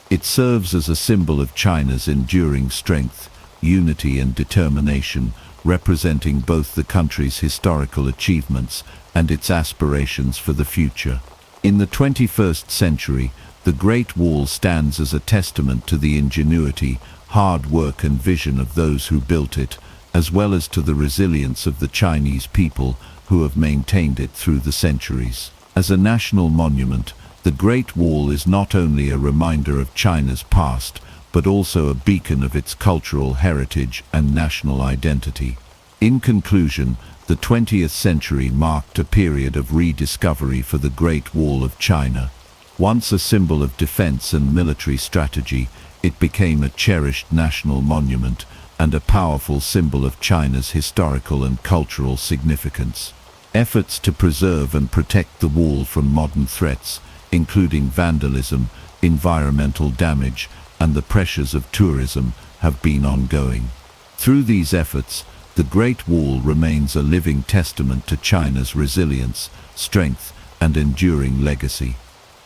It serves as a symbol of China's enduring strength, unity, and determination, representing both the country's historical achievements and its aspirations for the future. In the 21st century, the Great Wall stands as a testament to the ingenuity, hard work, and vision of those who built it, as well as to the resilience of the Chinese people who have maintained it through the centuries. As a national monument, the Great Wall is not only a reminder of China's past, but also a beacon of its cultural heritage and national identity. In conclusion, the 20th century marked a period of rediscovery for the Great Wall of China. Once a symbol of defense and military strategy, it became a cherished national monument and a powerful symbol of China's historical and cultural significance. Efforts to preserve and protect the wall from modern threats, including vandalism, environmental damage, and the pressures of tourism, have been ongoing. Through these efforts, the Great Wall remains a living testament to China's resilience, strength, and enduring legacy.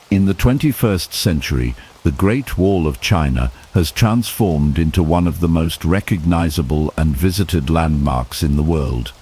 In the 21st century, the Great Wall of China has transformed into one of the most recognizable and visited landmarks in the world.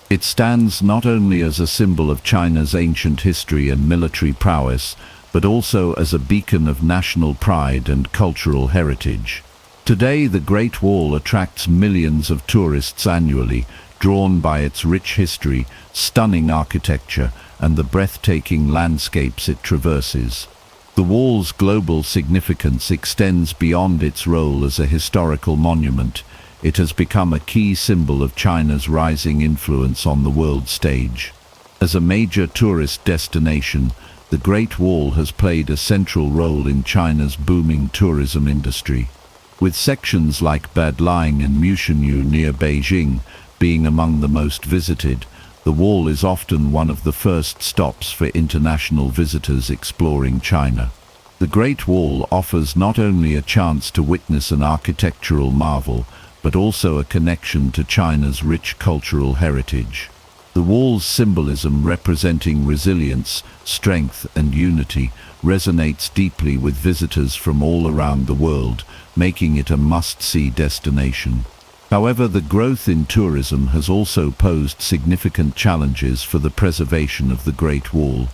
It stands not only as a symbol of China's ancient history and military prowess, but also as a beacon of national pride and cultural heritage. Today, the Great Wall attracts millions of tourists annually, drawn by its rich history, stunning architecture, and the breathtaking landscapes it traverses. The wall's global significance extends beyond its role as a historical monument. It has become a key symbol of China's rising influence on the world stage. As a major tourist destination, The Great Wall has played a central role in China's booming tourism industry, with sections like Badlang and Mushenyu near Beijing being among the most visited. The wall is often one of the first stops for international visitors exploring China. The Great Wall offers not only a chance to witness an architectural marvel, but also a connection to China's rich cultural heritage. The wall's symbolism, representing resilience, strength, and unity, resonates deeply with visitors from all around the world, making it a must-see destination. However, the growth in tourism has also posed significant challenges for the preservation of the Great Wall.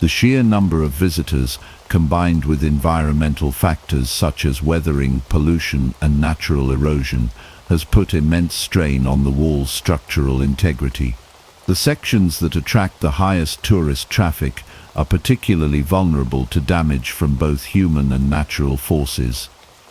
The sheer number of visitors, combined with environmental factors such as weathering, pollution, and natural erosion, has put immense strain on the wall's structural integrity. The sections that attract the highest tourist traffic are particularly vulnerable to damage from both human and natural forces.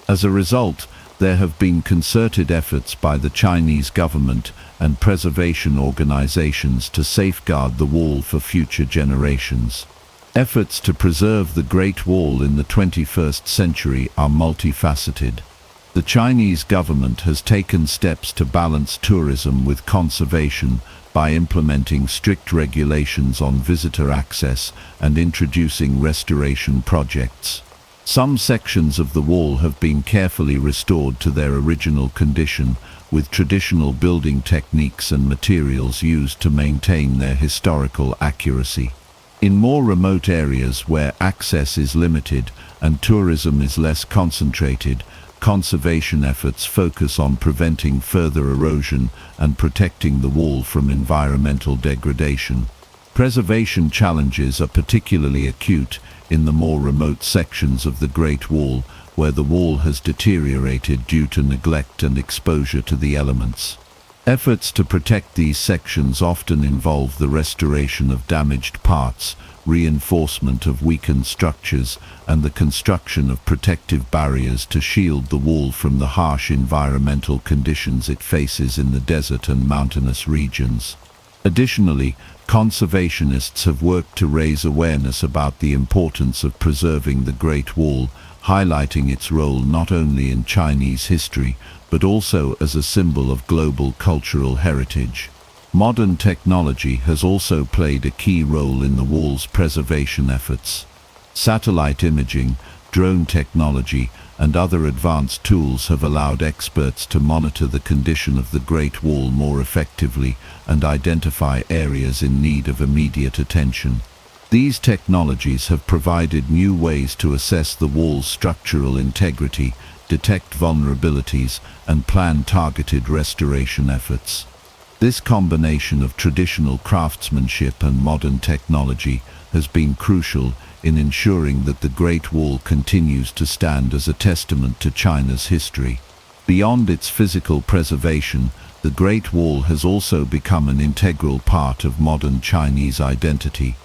As a result, there have been concerted efforts by the Chinese government and preservation organizations to safeguard the wall for future generations. Efforts to preserve the Great Wall in the 21st century are multifaceted. The Chinese government has taken steps to balance tourism with conservation by implementing strict regulations on visitor access and introducing restoration projects. Some sections of the wall have been carefully restored to their original condition, with traditional building techniques and materials used to maintain their historical accuracy. In more remote areas where access is limited and tourism is less concentrated, conservation efforts focus on preventing further erosion and protecting the wall from environmental degradation. Preservation challenges are particularly acute in the more remote sections of the Great Wall, where the wall has deteriorated due to neglect and exposure to the elements. Efforts to protect these sections often involve the restoration of damaged parts, reinforcement of weakened structures, and the construction of protective barriers to shield the wall from the harsh environmental conditions it faces in the desert and mountainous regions. Additionally, conservationists have worked to raise awareness about the importance of preserving the Great Wall, highlighting its role not only in Chinese history, but also as a symbol of global cultural heritage. Modern technology has also played a key role in the wall's preservation efforts. Satellite imaging, drone technology, and other advanced tools have allowed experts to monitor the condition of the Great Wall more effectively and identify areas in need of immediate attention. These technologies have provided new ways to assess the wall's structural integrity, detect vulnerabilities, and plan targeted restoration efforts. This combination of traditional craftsmanship and modern technology has been crucial in ensuring that the Great Wall continues to stand as a testament to China's history. Beyond its physical preservation, the Great Wall has also become an integral part of modern Chinese identity.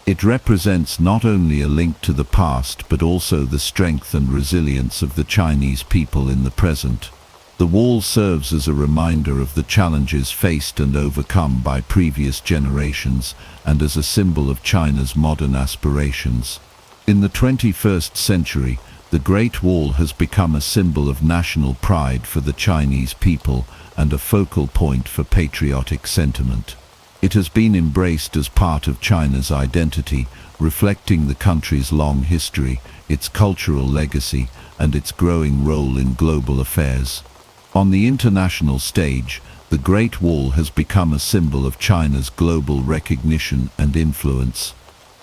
It represents not only a link to the past but also the strength and resilience of the Chinese people in the present. The wall serves as a reminder of the challenges faced and overcome by previous generations and as a symbol of China's modern aspirations. In the 21st century, the Great Wall has become a symbol of national pride for the Chinese people and a focal point for patriotic sentiment. It has been embraced as part of China's identity, reflecting the country's long history, its cultural legacy, and its growing role in global affairs. On the international stage, the Great Wall has become a symbol of China's global recognition and influence.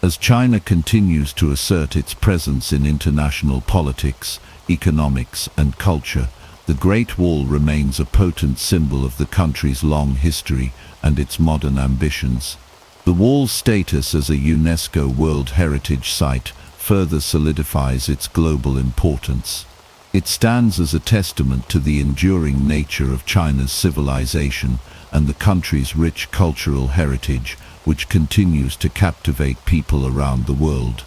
As China continues to assert its presence in international politics, economics, and culture, the Great Wall remains a potent symbol of the country's long history and its modern ambitions. The wall's status as a UNESCO World Heritage Site further solidifies its global importance. It stands as a testament to the enduring nature of China's civilization and the country's rich cultural heritage, which continues to captivate people around the world.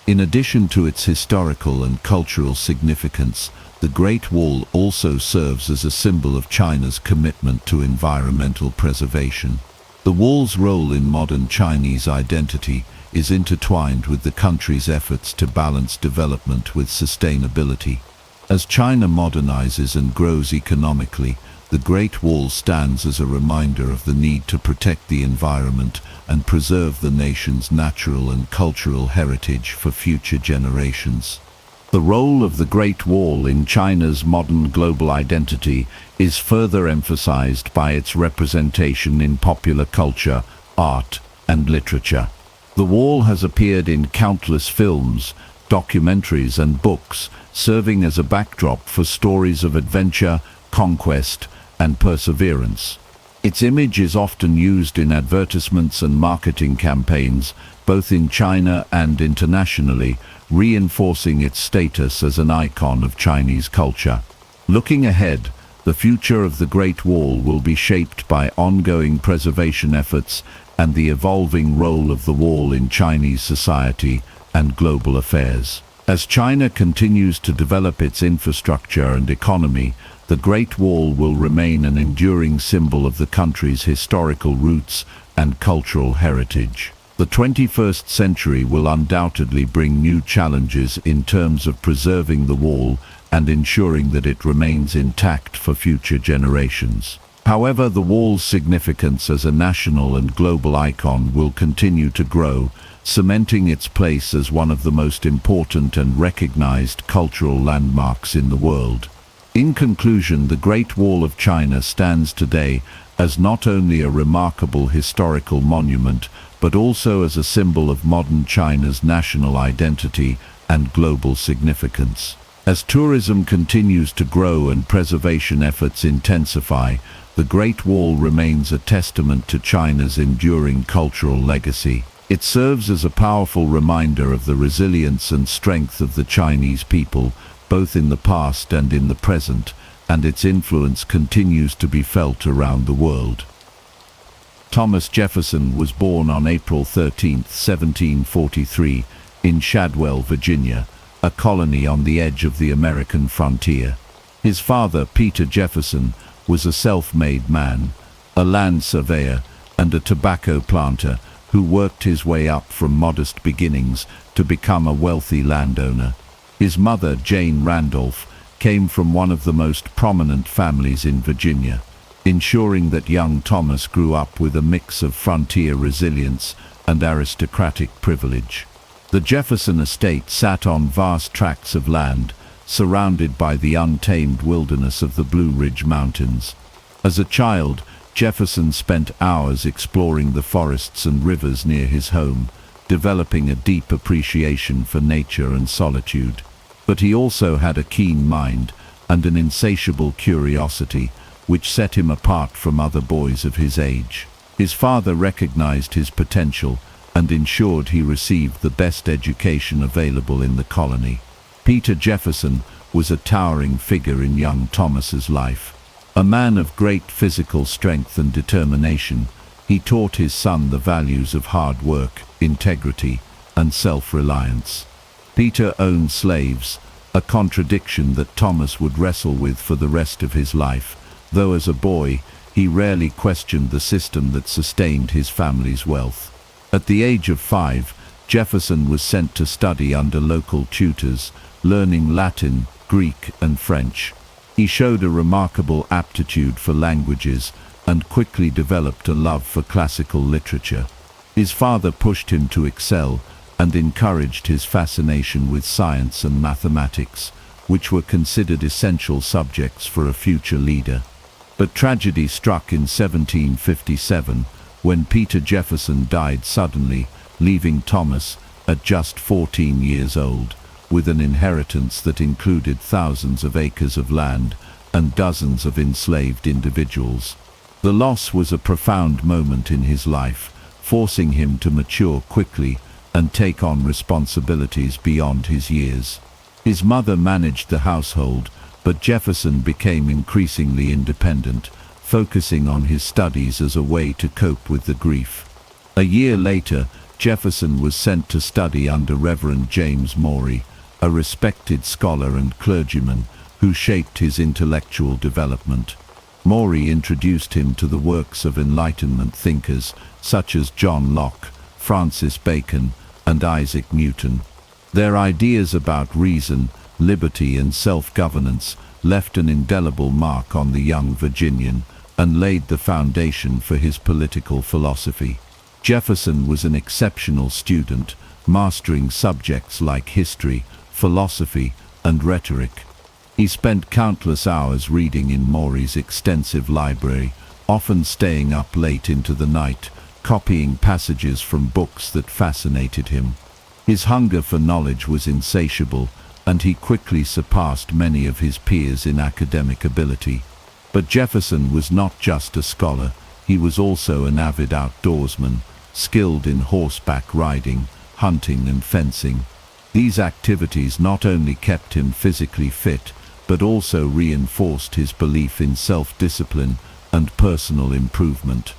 In addition to its historical and cultural significance, the Great Wall also serves as a symbol of China's commitment to environmental preservation. The wall's role in modern Chinese identity is intertwined with the country's efforts to balance development with sustainability. As China modernizes and grows economically, the Great Wall stands as a reminder of the need to protect the environment and preserve the nation's natural and cultural heritage for future generations. The role of the Great Wall in China's modern global identity is further emphasized by its representation in popular culture, art, and literature. The wall has appeared in countless films, documentaries, and books, serving as a backdrop for stories of adventure, conquest, and perseverance. Its image is often used in advertisements and marketing campaigns, both in China and internationally, reinforcing its status as an icon of Chinese culture. Looking ahead, the future of the Great Wall will be shaped by ongoing preservation efforts and the evolving role of the wall in Chinese society and global affairs. As China continues to develop its infrastructure and economy, the Great Wall will remain an enduring symbol of the country's historical roots and cultural heritage. The 21st century will undoubtedly bring new challenges in terms of preserving the wall and ensuring that it remains intact for future generations. However, the wall's significance as a national and global icon will continue to grow, cementing its place as one of the most important and recognized cultural landmarks in the world. In conclusion, the Great Wall of China stands today as not only a remarkable historical monument, but also as a symbol of modern China's national identity and global significance. As tourism continues to grow and preservation efforts intensify, the Great Wall remains a testament to China's enduring cultural legacy. It serves as a powerful reminder of the resilience and strength of the Chinese people, both in the past and in the present, and its influence continues to be felt around the world. Thomas Jefferson was born on April 13, 1743, in Shadwell, Virginia, a colony on the edge of the American frontier. His father, Peter Jefferson, was a self-made man, a land surveyor and a tobacco planter who worked his way up from modest beginnings to become a wealthy landowner. His mother, Jane Randolph, came from one of the most prominent families in Virginia, ensuring that young Thomas grew up with a mix of frontier resilience and aristocratic privilege. The Jefferson estate sat on vast tracts of land, surrounded by the untamed wilderness of the Blue Ridge Mountains. As a child, Jefferson spent hours exploring the forests and rivers near his home, developing a deep appreciation for nature and solitude. But he also had a keen mind and an insatiable curiosity, which set him apart from other boys of his age. His father recognized his potential and ensured he received the best education available in the colony. Peter Jefferson was a towering figure in young Thomas's life. A man of great physical strength and determination, he taught his son the values of hard work, integrity, and self-reliance. Peter owned slaves, a contradiction that Thomas would wrestle with for the rest of his life, though as a boy, he rarely questioned the system that sustained his family's wealth. At the age of 5, Jefferson was sent to study under local tutors, learning Latin, Greek, and French. He showed a remarkable aptitude for languages and quickly developed a love for classical literature. His father pushed him to excel and encouraged his fascination with science and mathematics, which were considered essential subjects for a future leader. But tragedy struck in 1757 when Peter Jefferson died suddenly, leaving Thomas, at just 14 years old, with an inheritance that included thousands of acres of land and dozens of enslaved individuals. The loss was a profound moment in his life, forcing him to mature quickly and take on responsibilities beyond his years. His mother managed the household, but Jefferson became increasingly independent, focusing on his studies as a way to cope with the grief. A year later, Jefferson was sent to study under Reverend James Morey, a respected scholar and clergyman who shaped his intellectual development. Maury introduced him to the works of Enlightenment thinkers such as John Locke, Francis Bacon, and Isaac Newton. Their ideas about reason, liberty, and self-governance left an indelible mark on the young Virginian and laid the foundation for his political philosophy. Jefferson was an exceptional student, mastering subjects like history, philosophy, and rhetoric. He spent countless hours reading in Maury's extensive library, often staying up late into the night, copying passages from books that fascinated him. His hunger for knowledge was insatiable, and he quickly surpassed many of his peers in academic ability. But Jefferson was not just a scholar, he was also an avid outdoorsman, skilled in horseback riding, hunting, and fencing. These activities not only kept him physically fit, but also reinforced his belief in self-discipline and personal improvement.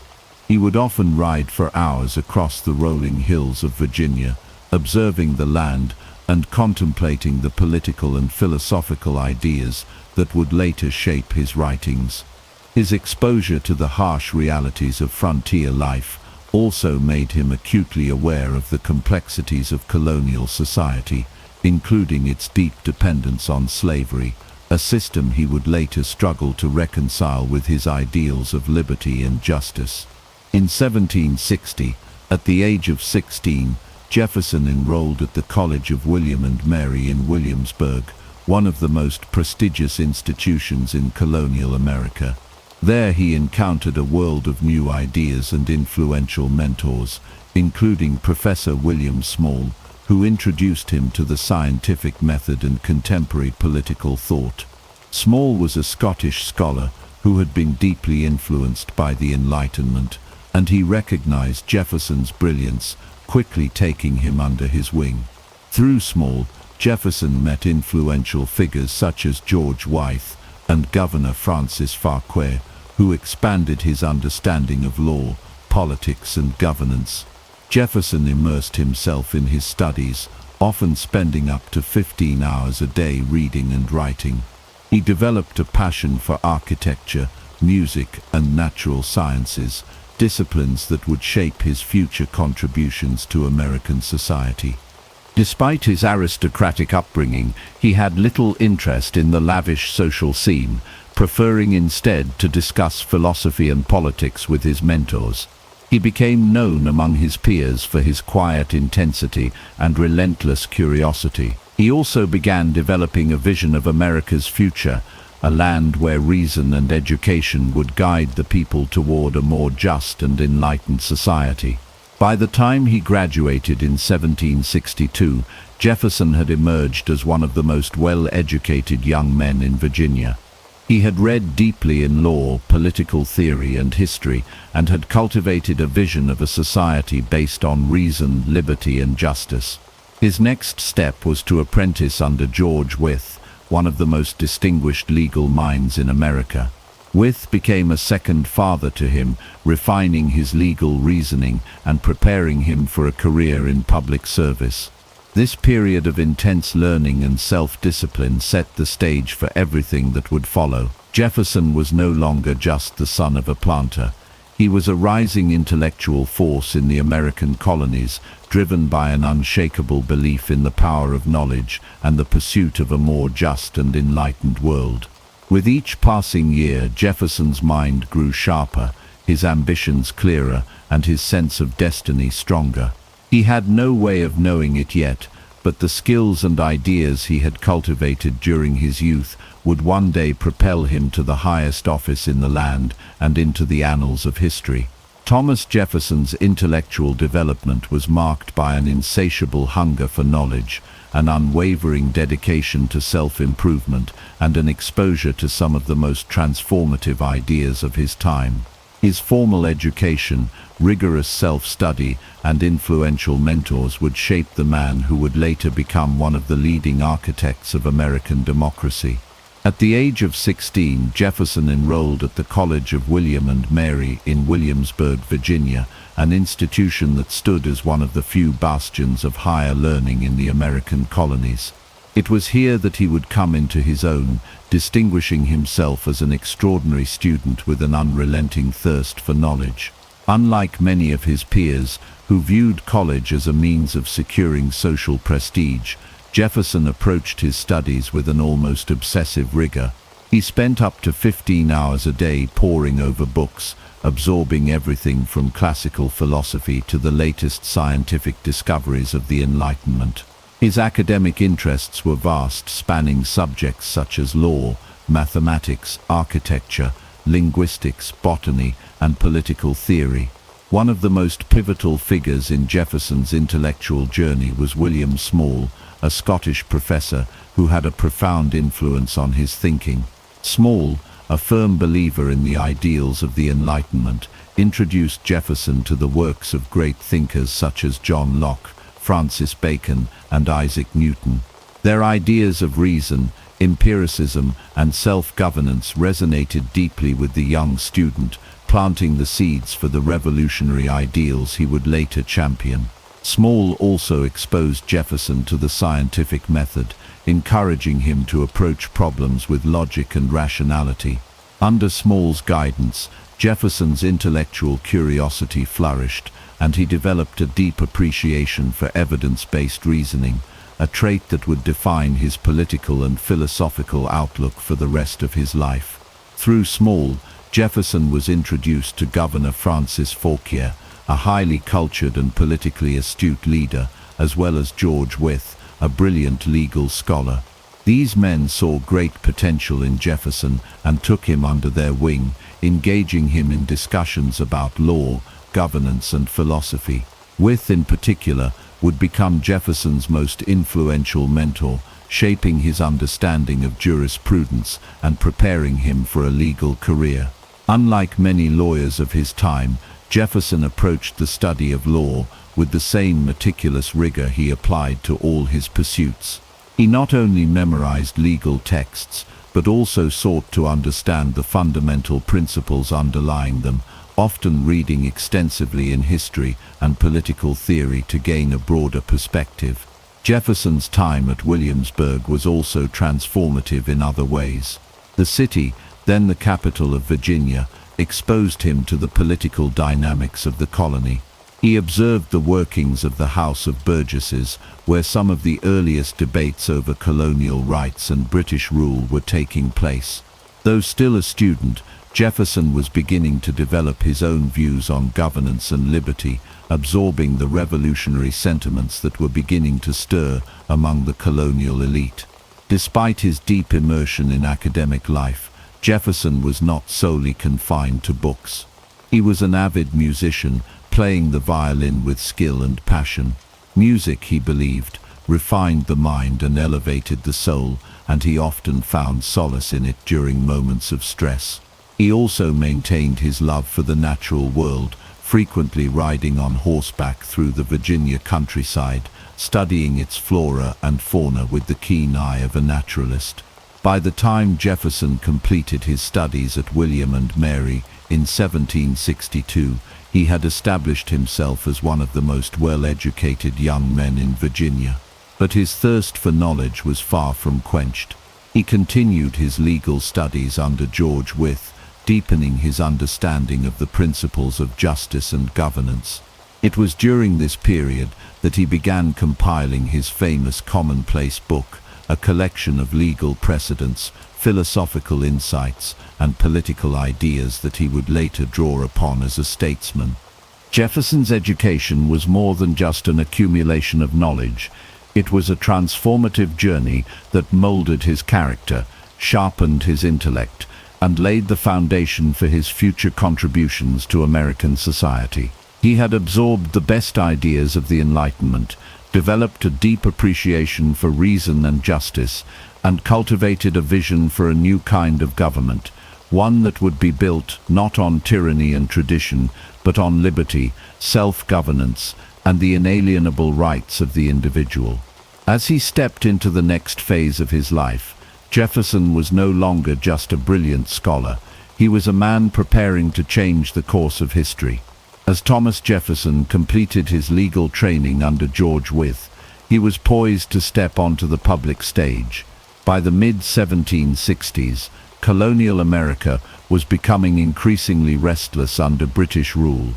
He would often ride for hours across the rolling hills of Virginia, observing the land and contemplating the political and philosophical ideas that would later shape his writings. His exposure to the harsh realities of frontier life also made him acutely aware of the complexities of colonial society, including its deep dependence on slavery, a system he would later struggle to reconcile with his ideals of liberty and justice. In 1760, at the age of 16, Jefferson enrolled at the College of William and Mary in Williamsburg, one of the most prestigious institutions in colonial America. There he encountered a world of new ideas and influential mentors, including Professor William Small, who introduced him to the scientific method and contemporary political thought. Small was a Scottish scholar who had been deeply influenced by the Enlightenment, and he recognized Jefferson's brilliance, quickly taking him under his wing. Through Small, Jefferson met influential figures such as George Wythe and Governor Francis Farquhar, who expanded his understanding of law, politics, and governance. Jefferson immersed himself in his studies, often spending up to 15 hours a day reading and writing. He developed a passion for architecture, music, and natural sciences, disciplines that would shape his future contributions to American society. Despite his aristocratic upbringing, he had little interest in the lavish social scene, preferring instead to discuss philosophy and politics with his mentors. He became known among his peers for his quiet intensity and relentless curiosity. He also began developing a vision of America's future, a land where reason and education would guide the people toward a more just and enlightened society. By the time he graduated in 1762, Jefferson had emerged as one of the most well-educated young men in Virginia. He had read deeply in law, political theory, and history, and had cultivated a vision of a society based on reason, liberty, and justice. His next step was to apprentice under George Wythe, one of the most distinguished legal minds in America. Wythe became a second father to him, refining his legal reasoning and preparing him for a career in public service. This period of intense learning and self-discipline set the stage for everything that would follow. Jefferson was no longer just the son of a planter. He was a rising intellectual force in the American colonies, driven by an unshakable belief in the power of knowledge and the pursuit of a more just and enlightened world. With each passing year, Jefferson's mind grew sharper, his ambitions clearer, and his sense of destiny stronger. He had no way of knowing it yet, but the skills and ideas he had cultivated during his youth would one day propel him to the highest office in the land and into the annals of history. Thomas Jefferson's intellectual development was marked by an insatiable hunger for knowledge, an unwavering dedication to self-improvement, and an exposure to some of the most transformative ideas of his time. His formal education, rigorous self-study, and influential mentors would shape the man who would later become one of the leading architects of American democracy. At the age of 16, Jefferson enrolled at the College of William and Mary in Williamsburg, Virginia, an institution that stood as one of the few bastions of higher learning in the American colonies. It was here that he would come into his own, distinguishing himself as an extraordinary student with an unrelenting thirst for knowledge. Unlike many of his peers, who viewed college as a means of securing social prestige, Jefferson approached his studies with an almost obsessive rigor. He spent up to 15 hours a day poring over books, absorbing everything from classical philosophy to the latest scientific discoveries of the Enlightenment. His academic interests were vast, spanning subjects such as law, mathematics, architecture, linguistics, botany, and political theory. One of the most pivotal figures in Jefferson's intellectual journey was William Small, a Scottish professor who had a profound influence on his thinking. Small, a firm believer in the ideals of the Enlightenment, introduced Jefferson to the works of great thinkers such as John Locke, Francis Bacon, and Isaac Newton. Their ideas of reason, empiricism, and self-governance resonated deeply with the young student, planting the seeds for the revolutionary ideals he would later champion. Small also exposed Jefferson to the scientific method, encouraging him to approach problems with logic and rationality. Under Small's guidance, Jefferson's intellectual curiosity flourished, and he developed a deep appreciation for evidence-based reasoning, a trait that would define his political and philosophical outlook for the rest of his life. Through Small, Jefferson was introduced to Governor Francis Fauquier, a highly cultured and politically astute leader, as well as George Wythe, a brilliant legal scholar. These men saw great potential in Jefferson and took him under their wing, engaging him in discussions about law, governance, and philosophy. Wythe, in particular, would become Jefferson's most influential mentor, shaping his understanding of jurisprudence and preparing him for a legal career. Unlike many lawyers of his time, Jefferson approached the study of law with the same meticulous rigor he applied to all his pursuits. He not only memorized legal texts, but also sought to understand the fundamental principles underlying them, often reading extensively in history and political theory to gain a broader perspective. Jefferson's time at Williamsburg was also transformative in other ways. The city, then the capital of Virginia, exposed him to the political dynamics of the colony. He observed the workings of the House of Burgesses, where some of the earliest debates over colonial rights and British rule were taking place. Though still a student, Jefferson was beginning to develop his own views on governance and liberty, absorbing the revolutionary sentiments that were beginning to stir among the colonial elite. Despite his deep immersion in academic life, Jefferson was not solely confined to books. He was an avid musician, playing the violin with skill and passion. Music, he believed, refined the mind and elevated the soul, and he often found solace in it during moments of stress. He also maintained his love for the natural world, frequently riding on horseback through the Virginia countryside, studying its flora and fauna with the keen eye of a naturalist. By the time Jefferson completed his studies at William and Mary in 1762, he had established himself as one of the most well-educated young men in Virginia. But his thirst for knowledge was far from quenched. He continued his legal studies under George Wythe, deepening his understanding of the principles of justice and governance. It was during this period that he began compiling his famous commonplace book, a collection of legal precedents, philosophical insights, and political ideas that he would later draw upon as a statesman. Jefferson's education was more than just an accumulation of knowledge. It was a transformative journey that molded his character, sharpened his intellect, and laid the foundation for his future contributions to American society. He had absorbed the best ideas of the Enlightenment, developed a deep appreciation for reason and justice, and cultivated a vision for a new kind of government, one that would be built not on tyranny and tradition, but on liberty, self-governance, and the inalienable rights of the individual. As he stepped into the next phase of his life, Jefferson was no longer just a brilliant scholar. He was a man preparing to change the course of history. As Thomas Jefferson completed his legal training under George Wythe, He was poised to step onto the public stage. By the mid-1760s, colonial America was becoming increasingly restless under British rule.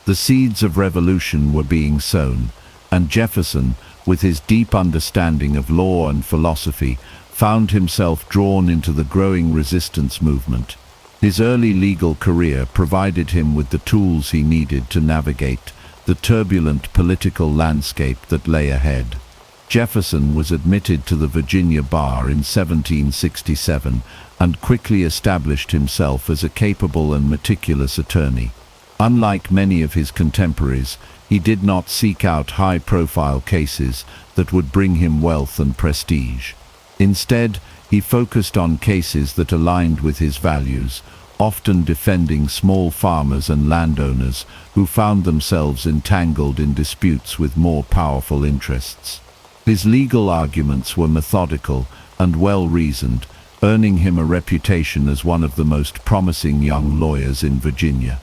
The seeds of revolution were being sown, and Jefferson, with his deep understanding of law and philosophy, found himself drawn into the growing resistance movement. His early legal career provided him with the tools he needed to navigate the turbulent political landscape that lay ahead. Jefferson was admitted to the Virginia bar in 1767 and quickly established himself as a capable and meticulous attorney. Unlike many of his contemporaries, he did not seek out high-profile cases that would bring him wealth and prestige. Instead, he focused on cases that aligned with his values, often defending small farmers and landowners who found themselves entangled in disputes with more powerful interests. His legal arguments were methodical and well-reasoned, earning him a reputation as one of the most promising young lawyers in Virginia.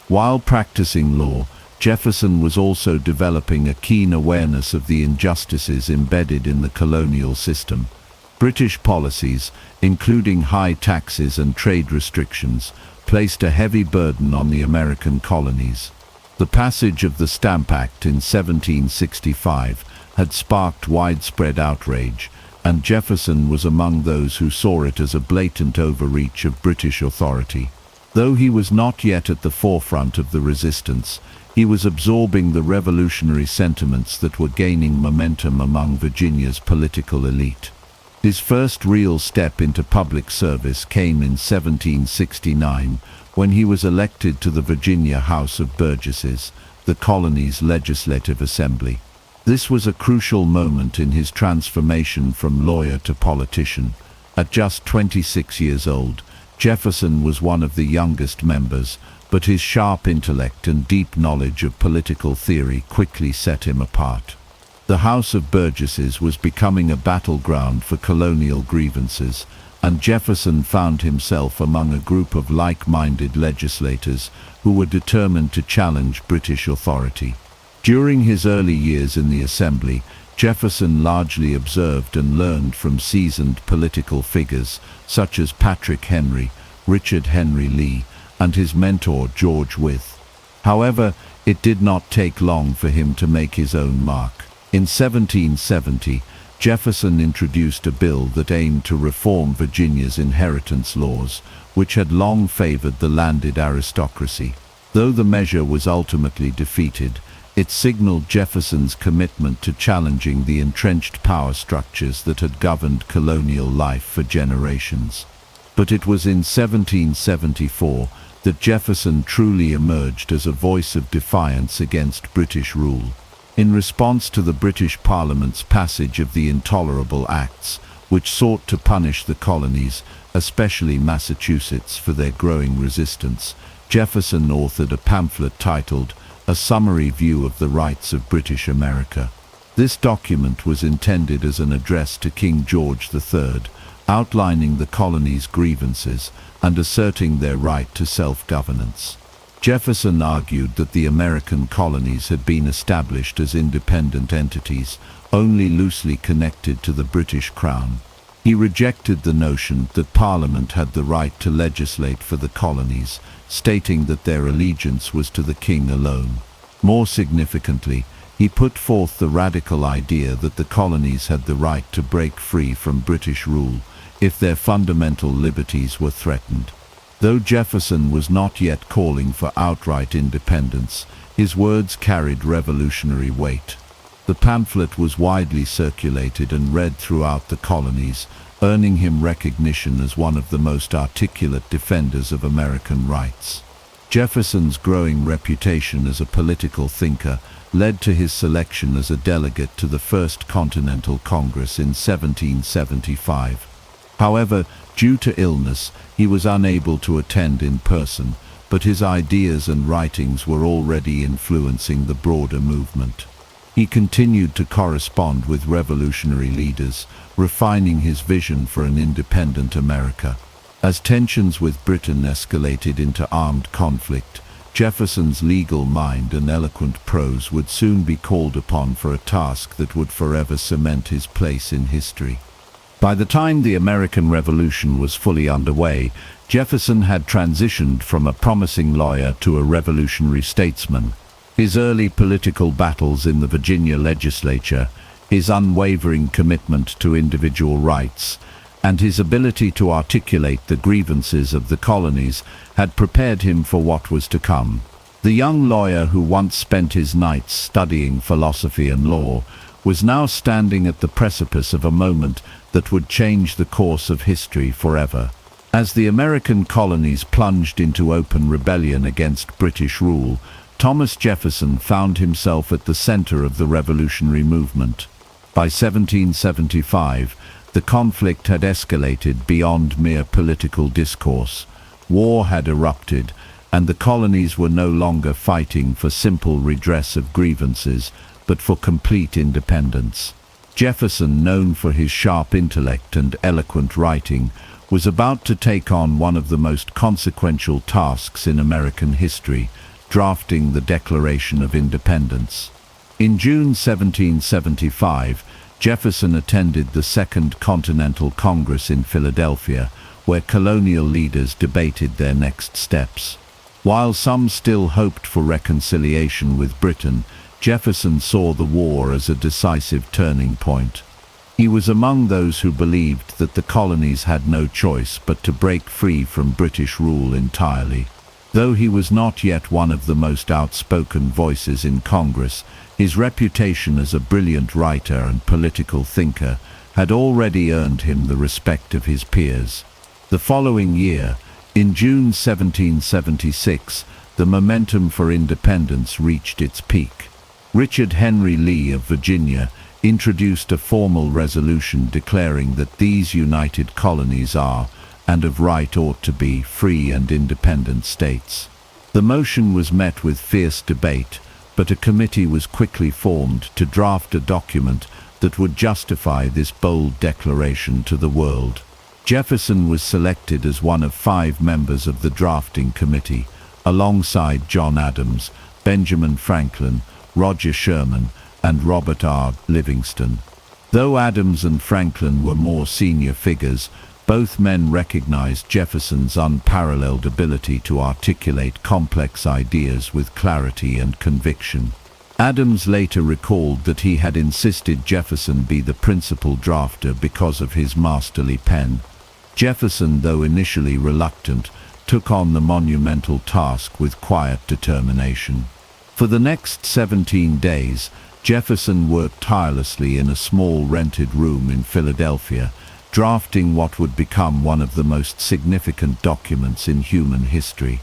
While practicing law, Jefferson was also developing a keen awareness of the injustices embedded in the colonial system. British policies, including high taxes and trade restrictions, placed a heavy burden on the American colonies. The passage of the Stamp Act in 1765 had sparked widespread outrage, and Jefferson was among those who saw it as a blatant overreach of British authority. Though he was not yet at the forefront of the resistance, he was absorbing the revolutionary sentiments that were gaining momentum among Virginia's political elite. His first real step into public service came in 1769, when he was elected to the Virginia House of Burgesses, the colony's legislative assembly. This was a crucial moment in his transformation from lawyer to politician. At just 26 years old, Jefferson was one of the youngest members, but his sharp intellect and deep knowledge of political theory quickly set him apart. The House of Burgesses was becoming a battleground for colonial grievances, and Jefferson found himself among a group of like-minded legislators who were determined to challenge British authority. During his early years in the Assembly, Jefferson largely observed and learned from seasoned political figures such as Patrick Henry, Richard Henry Lee, and his mentor George Wythe. However, it did not take long for him to make his own mark. In 1770, Jefferson introduced a bill that aimed to reform Virginia's inheritance laws, which had long favored the landed aristocracy. Though the measure was ultimately defeated, it signaled Jefferson's commitment to challenging the entrenched power structures that had governed colonial life for generations. But it was in 1774 that Jefferson truly emerged as a voice of defiance against British rule. In response to the British Parliament's passage of the Intolerable Acts, which sought to punish the colonies, especially Massachusetts, for their growing resistance, Jefferson authored a pamphlet titled A Summary View of the Rights of British America. This document was intended as an address to King George III, outlining the colonies' grievances and asserting their right to self-governance. Jefferson argued that the American colonies had been established as independent entities, only loosely connected to the British Crown. He rejected the notion that Parliament had the right to legislate for the colonies, stating that their allegiance was to the king alone. More significantly, he put forth the radical idea that the colonies had the right to break free from British rule if their fundamental liberties were threatened. Though Jefferson was not yet calling for outright independence, his words carried revolutionary weight. The pamphlet was widely circulated and read throughout the colonies, earning him recognition as one of the most articulate defenders of American rights. Jefferson's growing reputation as a political thinker led to his selection as a delegate to the First Continental Congress in 1775. However, due to illness, he was unable to attend in person, but his ideas and writings were already influencing the broader movement. He continued to correspond with revolutionary leaders, refining his vision for an independent America. As tensions with Britain escalated into armed conflict, Jefferson's legal mind and eloquent prose would soon be called upon for a task that would forever cement his place in history. By the time the American Revolution was fully underway, Jefferson had transitioned from a promising lawyer to a revolutionary statesman. His early political battles in the Virginia legislature, his unwavering commitment to individual rights, and his ability to articulate the grievances of the colonies had prepared him for what was to come. The young lawyer who once spent his nights studying philosophy and law was now standing at the precipice of a moment that would change the course of history forever. As the American colonies plunged into open rebellion against British rule, Thomas Jefferson found himself at the center of the revolutionary movement. By 1775, the conflict had escalated beyond mere political discourse. War had erupted, and the colonies were no longer fighting for simple redress of grievances, but for complete independence. Jefferson, known for his sharp intellect and eloquent writing, was about to take on one of the most consequential tasks in American history, drafting the Declaration of Independence. In June 1775, Jefferson attended the Second Continental Congress in Philadelphia, where colonial leaders debated their next steps. While some still hoped for reconciliation with Britain, Jefferson saw the war as a decisive turning point. He was among those who believed that the colonies had no choice but to break free from British rule entirely. Though he was not yet one of the most outspoken voices in Congress, his reputation as a brilliant writer and political thinker had already earned him the respect of his peers. The following year, in June 1776, the momentum for independence reached its peak. Richard Henry Lee of Virginia introduced a formal resolution declaring that these united colonies are, and of right ought to be, free and independent states. The motion was met with fierce debate, but a committee was quickly formed to draft a document that would justify this bold declaration to the world. Jefferson was selected as one of 5 members of the drafting committee, alongside John Adams, Benjamin Franklin, Roger Sherman, and Robert R. Livingston. Though Adams and Franklin were more senior figures, both men recognized Jefferson's unparalleled ability to articulate complex ideas with clarity and conviction. Adams later recalled that he had insisted Jefferson be the principal drafter because of his masterly pen. Jefferson, though initially reluctant, took on the monumental task with quiet determination. For the next 17 days, Jefferson worked tirelessly in a small rented room in Philadelphia, drafting what would become one of the most significant documents in human history.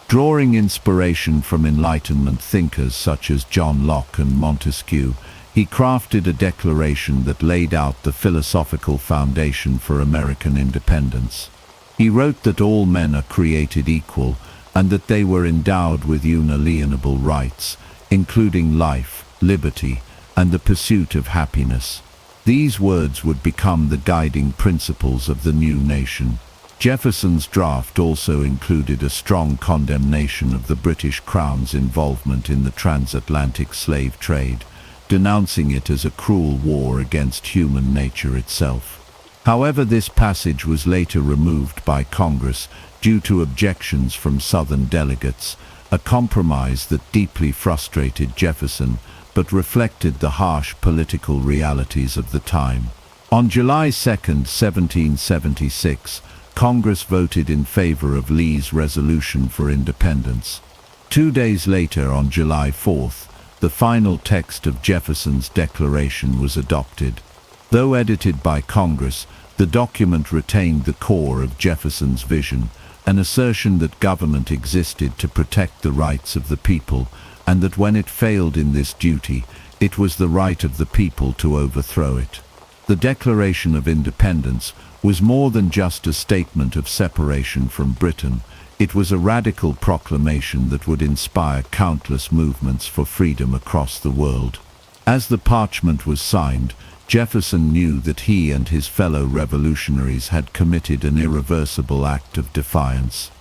Drawing inspiration from Enlightenment thinkers such as John Locke and Montesquieu, he crafted a declaration that laid out the philosophical foundation for American independence. He wrote that all men are created equal and that they were endowed with inalienable rights, including life, liberty, and the pursuit of happiness. These words would become the guiding principles of the new nation. Jefferson's draft also included a strong condemnation of the British Crown's involvement in the transatlantic slave trade, denouncing it as a cruel war against human nature itself. However, this passage was later removed by Congress due to objections from Southern delegates, a compromise that deeply frustrated Jefferson but reflected the harsh political realities of the time. On July 2, 1776, Congress voted in favor of Lee's resolution for independence. 2 days later, on July 4th, the final text of Jefferson's declaration was adopted. Though edited by Congress, the document retained the core of Jefferson's vision, an assertion that government existed to protect the rights of the people, and that when it failed in this duty, it was the right of the people to overthrow it. The Declaration of Independence was more than just a statement of separation from Britain. It was a radical proclamation that would inspire countless movements for freedom across the world. As the parchment was signed, Jefferson knew that he and his fellow revolutionaries had committed an irreversible act of defiance.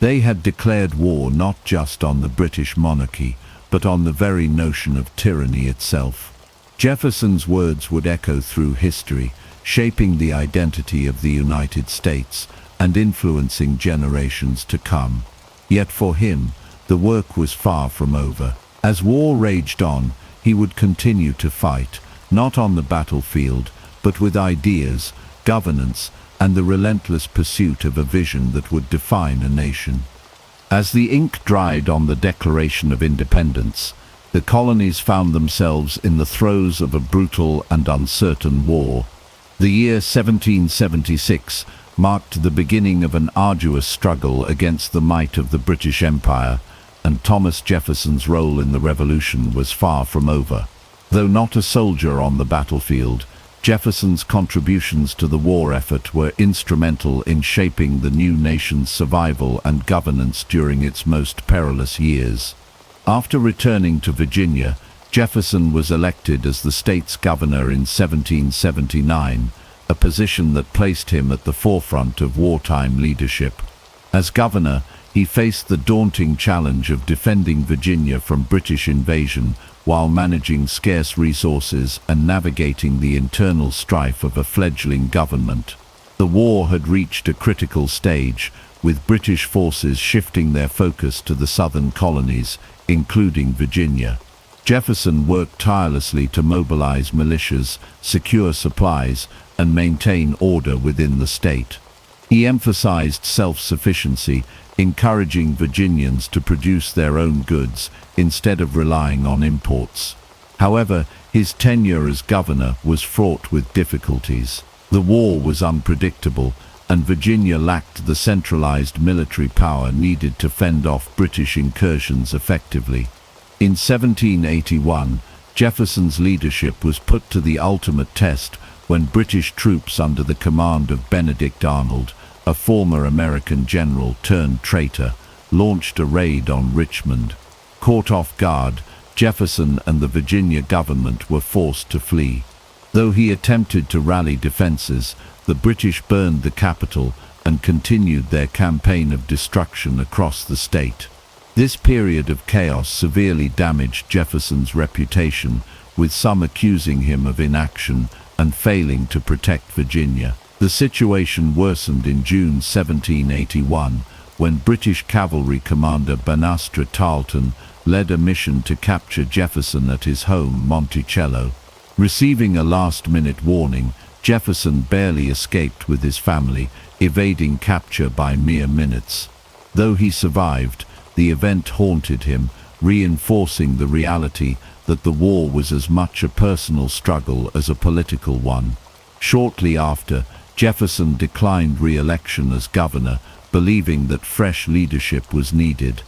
They had declared war not just on the British monarchy, but on the very notion of tyranny itself. Jefferson's words would echo through history, shaping the identity of the United States and influencing generations to come. Yet for him, the work was far from over. As war raged on, he would continue to fight, not on the battlefield, but with ideas, governance, and the relentless pursuit of a vision that would define a nation. As the ink dried on the Declaration of Independence, the colonies found themselves in the throes of a brutal and uncertain war. The year 1776 marked the beginning of an arduous struggle against the might of the British Empire, and Thomas Jefferson's role in the Revolution was far from over. Though not a soldier on the battlefield, Jefferson's contributions to the war effort were instrumental in shaping the new nation's survival and governance during its most perilous years. After returning to Virginia, Jefferson was elected as the state's governor in 1779, a position that placed him at the forefront of wartime leadership. As governor, he faced the daunting challenge of defending Virginia from British invasion while managing scarce resources and navigating the internal strife of a fledgling government. The war had reached a critical stage, with British forces shifting their focus to the southern colonies, including Virginia. Jefferson worked tirelessly to mobilize militias, secure supplies, and maintain order within the state. He emphasized self-sufficiency, encouraging Virginians to produce their own goods instead of relying on imports. However, his tenure as governor was fraught with difficulties. The war was unpredictable, and Virginia lacked the centralized military power needed to fend off British incursions effectively. In 1781, Jefferson's leadership was put to the ultimate test when British troops under the command of Benedict Arnold, a former American general turned traitor, launched a raid on Richmond. Caught off guard, Jefferson and the Virginia government were forced to flee. Though he attempted to rally defenses, the British burned the capital and continued their campaign of destruction across the state. This period of chaos severely damaged Jefferson's reputation, with some accusing him of inaction and failing to protect Virginia. The situation worsened in June 1781, when British cavalry commander Banastra Tarleton led a mission to capture Jefferson at his home, Monticello. Receiving a last-minute warning, Jefferson barely escaped with his family, evading capture by mere minutes. Though he survived, the event haunted him, reinforcing the reality that the war was as much a personal struggle as a political one. Shortly after, Jefferson declined re-election as governor, believing that fresh leadership was needed.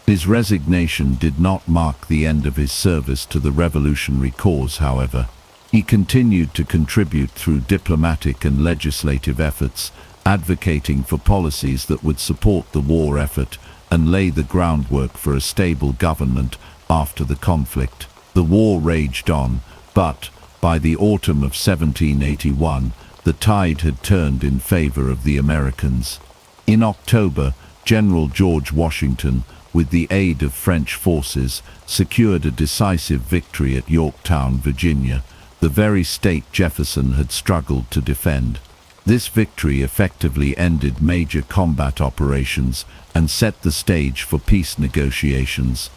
His resignation did not mark the end of his service to the revolutionary cause, however. He continued to contribute through diplomatic and legislative efforts, advocating for policies that would support the war effort and lay the groundwork for a stable government after the conflict. The war raged on, but by the autumn of 1781, the tide had turned in favor of the Americans. In October, General George Washington, with the aid of French forces, secured a decisive victory at Yorktown, Virginia, the very state Jefferson had struggled to defend. This victory effectively ended major combat operations and set the stage for peace negotiations.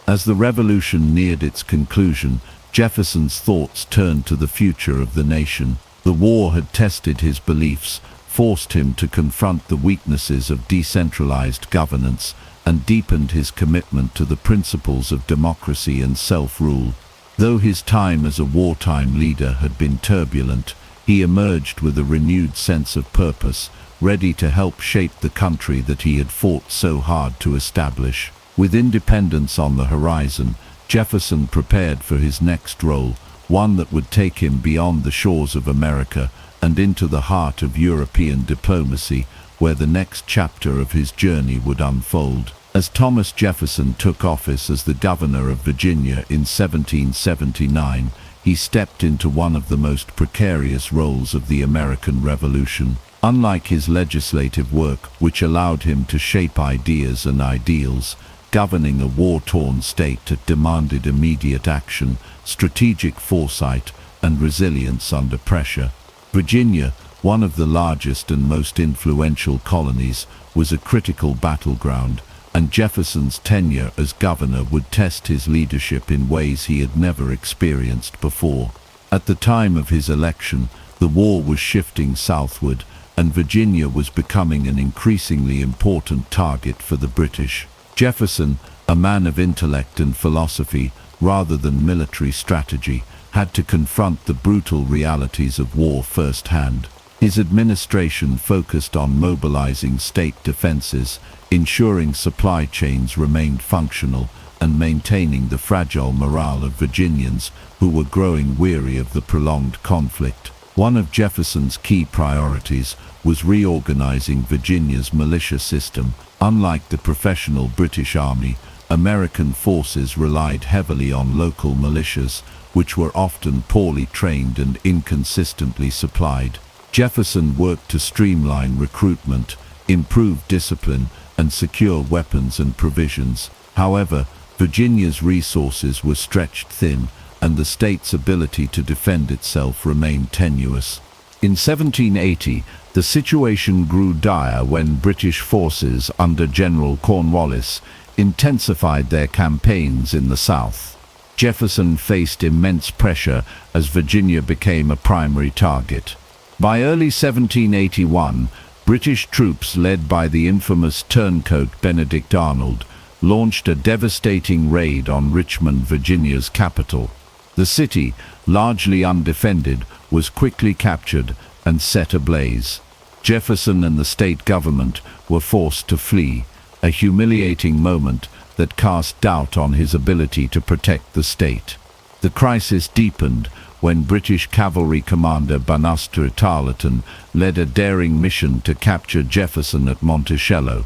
As the revolution neared its conclusion, Jefferson's thoughts turned to the future of the nation. The war had tested his beliefs, forced him to confront the weaknesses of decentralized governance, and deepened his commitment to the principles of democracy and self-rule. Though his time as a wartime leader had been turbulent, he emerged with a renewed sense of purpose, ready to help shape the country that he had fought so hard to establish. With independence on the horizon, Jefferson prepared for his next role, one that would take him beyond the shores of America and into the heart of European diplomacy, where the next chapter of his journey would unfold. As Thomas Jefferson took office as the governor of Virginia in 1779, he stepped into one of the most precarious roles of the American Revolution. Unlike his legislative work, which allowed him to shape ideas and ideals, governing a war-torn state that demanded immediate action, strategic foresight, and resilience under pressure. Virginia, one of the largest and most influential colonies, was a critical battleground, and Jefferson's tenure as governor would test his leadership in ways he had never experienced before. At the time of his election, the war was shifting southward, and Virginia was becoming an increasingly important target for the British. Jefferson, a man of intellect and philosophy rather than military strategy, had to confront the brutal realities of war firsthand. His administration focused on mobilizing state defenses, ensuring supply chains remained functional, and maintaining the fragile morale of Virginians who were growing weary of the prolonged conflict. One of Jefferson's key priorities was reorganizing Virginia's militia system. Unlike the professional British Army, American forces relied heavily on local militias, which were often poorly trained and inconsistently supplied. Jefferson worked to streamline recruitment, improve discipline, and secure weapons and provisions. However, Virginia's resources were stretched thin, and the state's ability to defend itself remained tenuous. In 1780, the situation grew dire when British forces under General Cornwallis intensified their campaigns in the South. Jefferson faced immense pressure as Virginia became a primary target. By early 1781, British troops led by the infamous turncoat Benedict Arnold launched a devastating raid on Richmond, Virginia's capital. The city, largely undefended, was quickly captured and set ablaze. Jefferson and the state government were forced to flee, a humiliating moment that cast doubt on his ability to protect the state. The crisis deepened when British cavalry commander Banastre Tarleton led a daring mission to capture Jefferson at Monticello.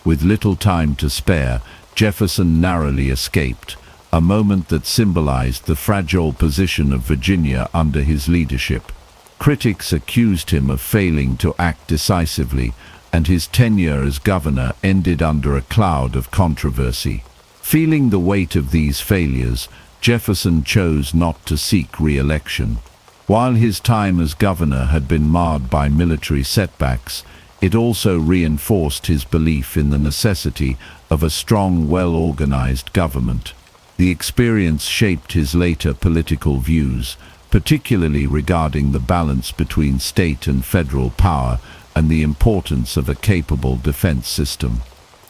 With little time to spare, Jefferson narrowly escaped, a moment that symbolized the fragile position of Virginia under his leadership. Critics accused him of failing to act decisively, and his tenure as governor ended under a cloud of controversy. Feeling the weight of these failures, Jefferson chose not to seek re-election. While his time as governor had been marred by military setbacks, it also reinforced his belief in the necessity of a strong, well-organized government. The experience shaped his later political views, particularly regarding the balance between state and federal power and the importance of a capable defense system.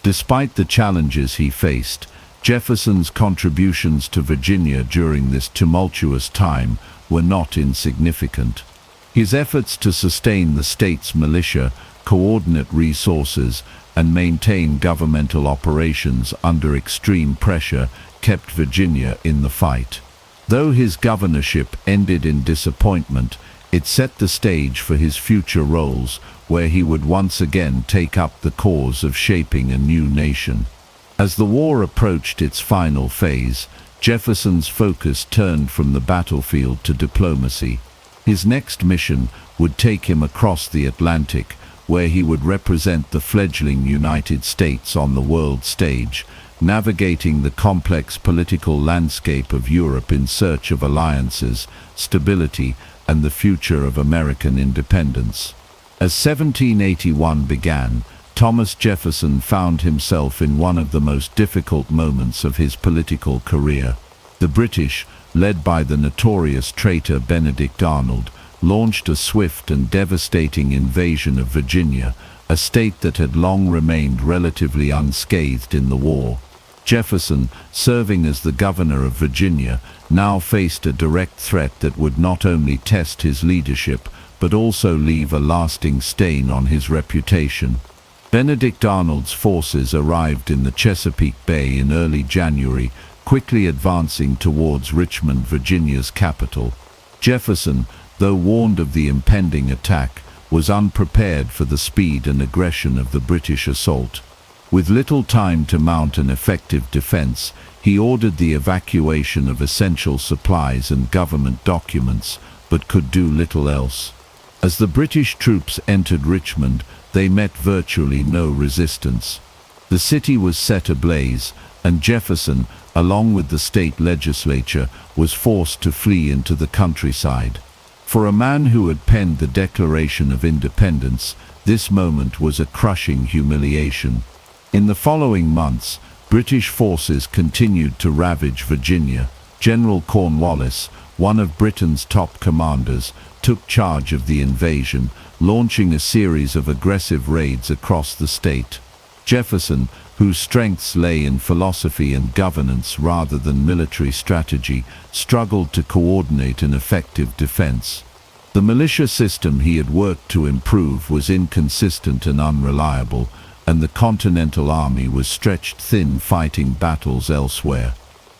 Despite the challenges he faced, Jefferson's contributions to Virginia during this tumultuous time were not insignificant. His efforts to sustain the state's militia, coordinate resources, and maintain governmental operations under extreme pressure kept Virginia in the fight. Though his governorship ended in disappointment, it set the stage for his future roles, where he would once again take up the cause of shaping a new nation. As the war approached its final phase, Jefferson's focus turned from the battlefield to diplomacy. His next mission would take him across the Atlantic, where he would represent the fledgling United States on the world stage, navigating the complex political landscape of Europe in search of alliances, stability, and the future of American independence. As 1781 began, Thomas Jefferson found himself in one of the most difficult moments of his political career. The British, led by the notorious traitor Benedict Arnold, launched a swift and devastating invasion of Virginia, a state that had long remained relatively unscathed in the war. Jefferson, serving as the governor of Virginia, now faced a direct threat that would not only test his leadership, but also leave a lasting stain on his reputation. Benedict Arnold's forces arrived in the Chesapeake Bay in early January, quickly advancing towards Richmond, Virginia's capital. Jefferson, though warned of the impending attack, was unprepared for the speed and aggression of the British assault. With little time to mount an effective defense, he ordered the evacuation of essential supplies and government documents, but could do little else. As the British troops entered Richmond, they met virtually no resistance. The city was set ablaze, and Jefferson, along with the state legislature, was forced to flee into the countryside. For a man who had penned the Declaration of Independence, this moment was a crushing humiliation. In the following months, British forces continued to ravage Virginia. General Cornwallis, one of Britain's top commanders, took charge of the invasion, launching a series of aggressive raids across the state. Jefferson, whose strengths lay in philosophy and governance rather than military strategy, struggled to coordinate an effective defense. The militia system he had worked to improve was inconsistent and unreliable, and the Continental Army was stretched thin fighting battles elsewhere.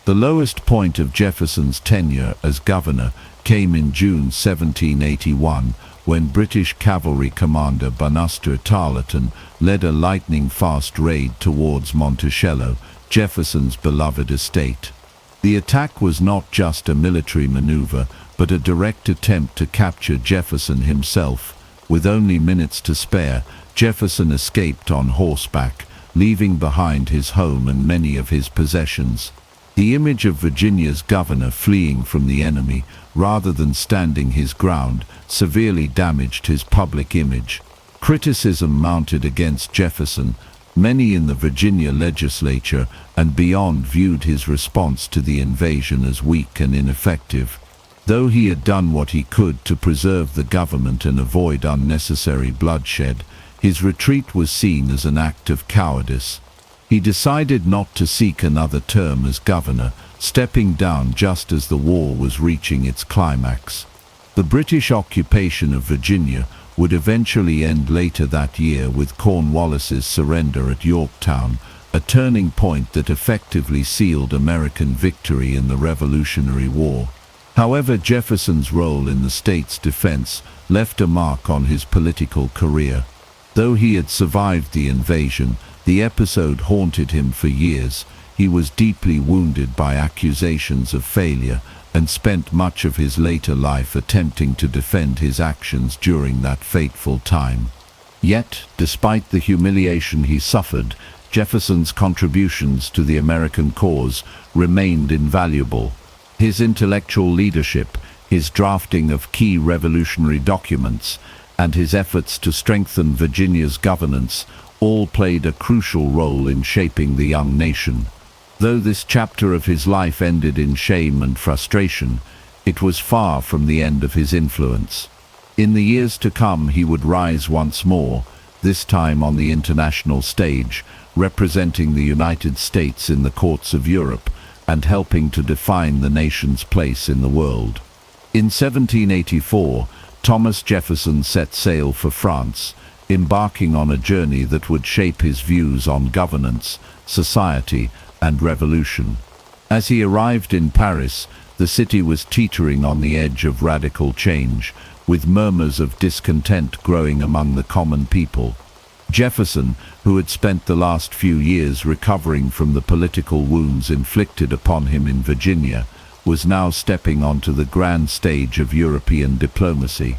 The lowest point of Jefferson's tenure as governor came in June 1781, when British cavalry commander Buster Tarleton led a lightning-fast raid towards Monticello, Jefferson's beloved estate. The attack was not just a military maneuver, but a direct attempt to capture Jefferson himself. With only minutes to spare, Jefferson escaped on horseback, leaving behind his home and many of his possessions. The image of Virginia's governor fleeing from the enemy, rather than standing his ground, severely damaged his public image. Criticism mounted against Jefferson. Many in the Virginia legislature and beyond viewed his response to the invasion as weak and ineffective. Though he had done what he could to preserve the government and avoid unnecessary bloodshed, his retreat was seen as an act of cowardice. He decided not to seek another term as governor, stepping down just as the war was reaching its climax. The British occupation of Virginia would eventually end later that year with Cornwallis's surrender at Yorktown, a turning point that effectively sealed American victory in the Revolutionary War. However, Jefferson's role in the state's defense left a mark on his political career. Though he had survived the invasion, the episode haunted him for years. He was deeply wounded by accusations of failure and spent much of his later life attempting to defend his actions during that fateful time. Yet, despite the humiliation he suffered, Jefferson's contributions to the American cause remained invaluable. His intellectual leadership, his drafting of key revolutionary documents, and his efforts to strengthen Virginia's governance all played a crucial role in shaping the young nation. Though this chapter of his life ended in shame and frustration, it was far from the end of his influence. In the years to come he would rise once more, this time on the international stage, representing the United States in the courts of Europe and helping to define the nation's place in the world. In 1784, Thomas Jefferson set sail for France, embarking on a journey that would shape his views on governance, society, and revolution. As he arrived in Paris, the city was teetering on the edge of radical change, with murmurs of discontent growing among the common people. Jefferson, who had spent the last few years recovering from the political wounds inflicted upon him in Virginia, was now stepping onto the grand stage of European diplomacy.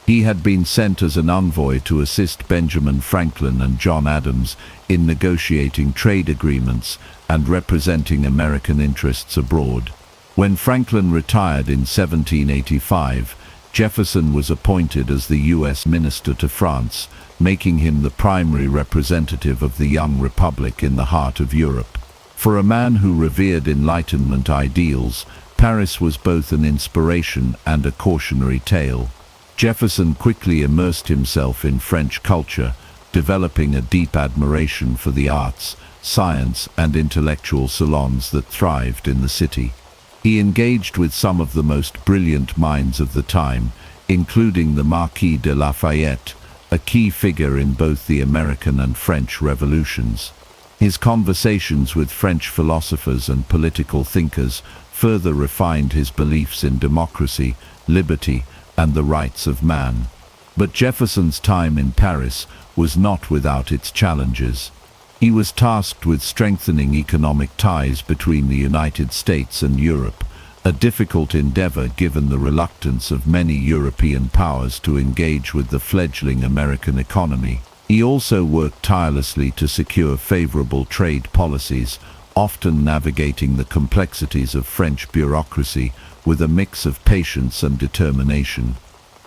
He had been sent as an envoy to assist Benjamin Franklin and John Adams in negotiating trade agreements and representing American interests abroad. When Franklin retired in 1785, Jefferson was appointed as the U.S. Minister to France, making him the primary representative of the young republic in the heart of Europe. For a man who revered Enlightenment ideals, Paris was both an inspiration and a cautionary tale. Jefferson quickly immersed himself in French culture, developing a deep admiration for the arts, science, and intellectual salons that thrived in the city. He engaged with some of the most brilliant minds of the time, including the Marquis de Lafayette, a key figure in both the American and French revolutions. His conversations with French philosophers and political thinkers further refined his beliefs in democracy, liberty, and the rights of man. But Jefferson's time in Paris was not without its challenges. He was tasked with strengthening economic ties between the United States and Europe, a difficult endeavor given the reluctance of many European powers to engage with the fledgling American economy. He also worked tirelessly to secure favorable trade policies, often navigating the complexities of French bureaucracy with a mix of patience and determination.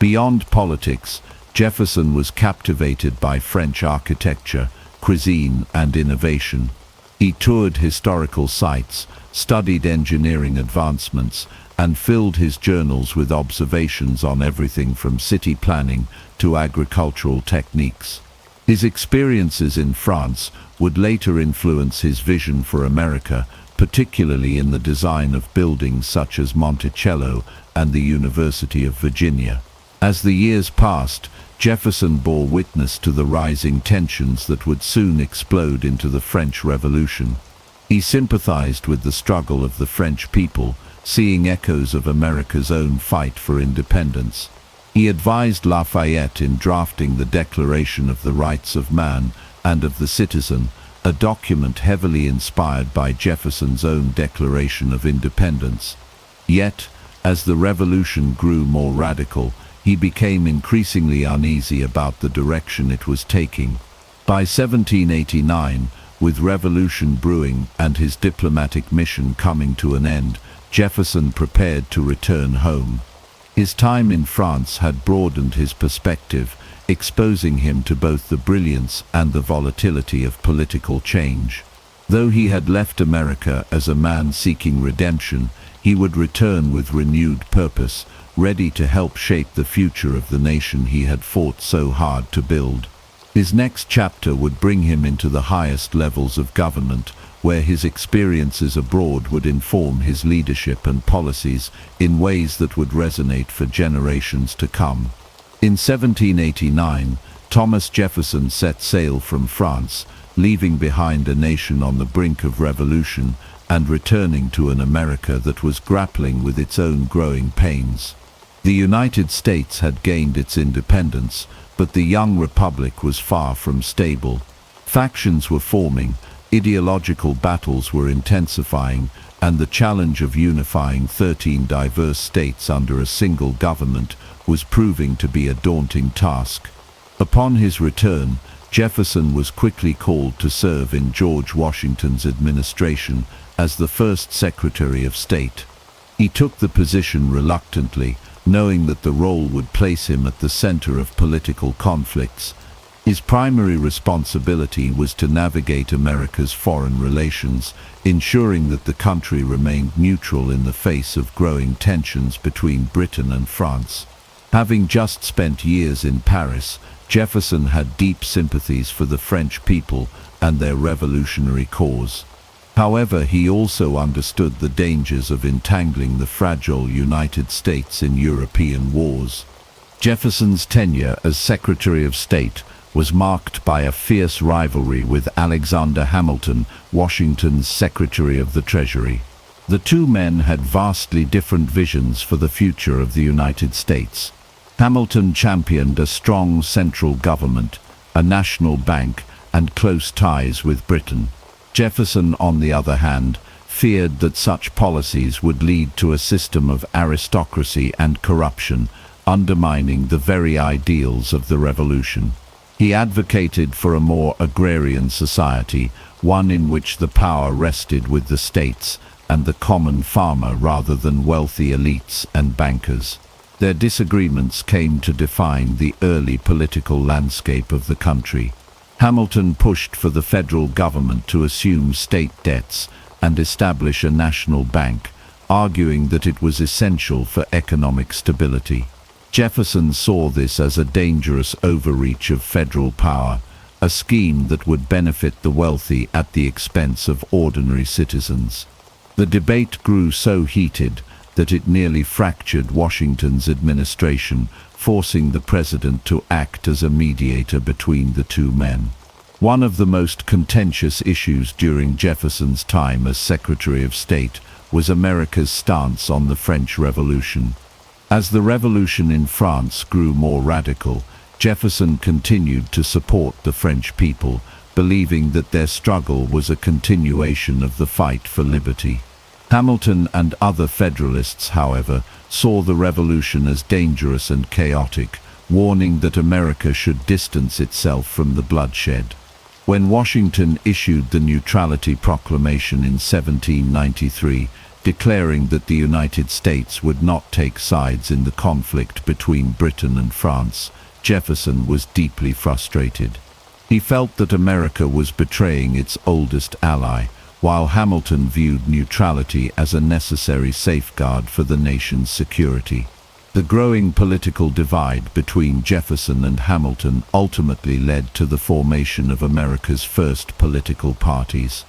Beyond politics, Jefferson was captivated by French architecture, cuisine, and innovation. He toured historical sites, studied engineering advancements, and filled his journals with observations on everything from city planning to agricultural techniques. His experiences in France would later influence his vision for America, particularly in the design of buildings such as Monticello and the University of Virginia. As the years passed, Jefferson bore witness to the rising tensions that would soon explode into the French Revolution. He sympathized with the struggle of the French people, seeing echoes of America's own fight for independence. He advised Lafayette in drafting the Declaration of the Rights of Man and of the Citizen, a document heavily inspired by Jefferson's own Declaration of Independence. Yet, as the revolution grew more radical, he became increasingly uneasy about the direction it was taking. By 1789, with revolution brewing and his diplomatic mission coming to an end, Jefferson prepared to return home. His time in France had broadened his perspective, exposing him to both the brilliance and the volatility of political change. Though he had left America as a man seeking redemption, he would return with renewed purpose, ready to help shape the future of the nation he had fought so hard to build. His next chapter would bring him into the highest levels of government, where his experiences abroad would inform his leadership and policies in ways that would resonate for generations to come. In 1789, Thomas Jefferson set sail from France, leaving behind a nation on the brink of revolution and returning to an America that was grappling with its own growing pains. The United States had gained its independence, but the young republic was far from stable. Factions were forming, ideological battles were intensifying, and the challenge of unifying 13 diverse states under a single government was proving to be a daunting task. Upon his return, Jefferson was quickly called to serve in George Washington's administration as the first Secretary of State. He took the position reluctantly, knowing that the role would place him at the center of political conflicts. His primary responsibility was to navigate America's foreign relations, ensuring that the country remained neutral in the face of growing tensions between Britain and France. Having just spent years in Paris, Jefferson had deep sympathies for the French people and their revolutionary cause. However, he also understood the dangers of entangling the fragile United States in European wars. Jefferson's tenure as Secretary of State was marked by a fierce rivalry with Alexander Hamilton, Washington's Secretary of the Treasury. The two men had vastly different visions for the future of the United States. Hamilton championed a strong central government, a national bank, and close ties with Britain. Jefferson, on the other hand, feared that such policies would lead to a system of aristocracy and corruption, undermining the very ideals of the Revolution. He advocated for a more agrarian society, one in which the power rested with the states and the common farmer rather than wealthy elites and bankers. Their disagreements came to define the early political landscape of the country. Hamilton pushed for the federal government to assume state debts and establish a national bank, arguing that it was essential for economic stability. Jefferson saw this as a dangerous overreach of federal power, a scheme that would benefit the wealthy at the expense of ordinary citizens. The debate grew so heated that it nearly fractured Washington's administration, forcing the president to act as a mediator between the two men. One of the most contentious issues during Jefferson's time as Secretary of State was America's stance on the French Revolution. As the revolution in France grew more radical, Jefferson continued to support the French people, believing that their struggle was a continuation of the fight for liberty. Hamilton and other Federalists, however, saw the revolution as dangerous and chaotic, warning that America should distance itself from the bloodshed. When Washington issued the Neutrality Proclamation in 1793, declaring that the United States would not take sides in the conflict between Britain and France, Jefferson was deeply frustrated. He felt that America was betraying its oldest ally, while Hamilton viewed neutrality as a necessary safeguard for the nation's security. The growing political divide between Jefferson and Hamilton ultimately led to the formation of America's first political parties.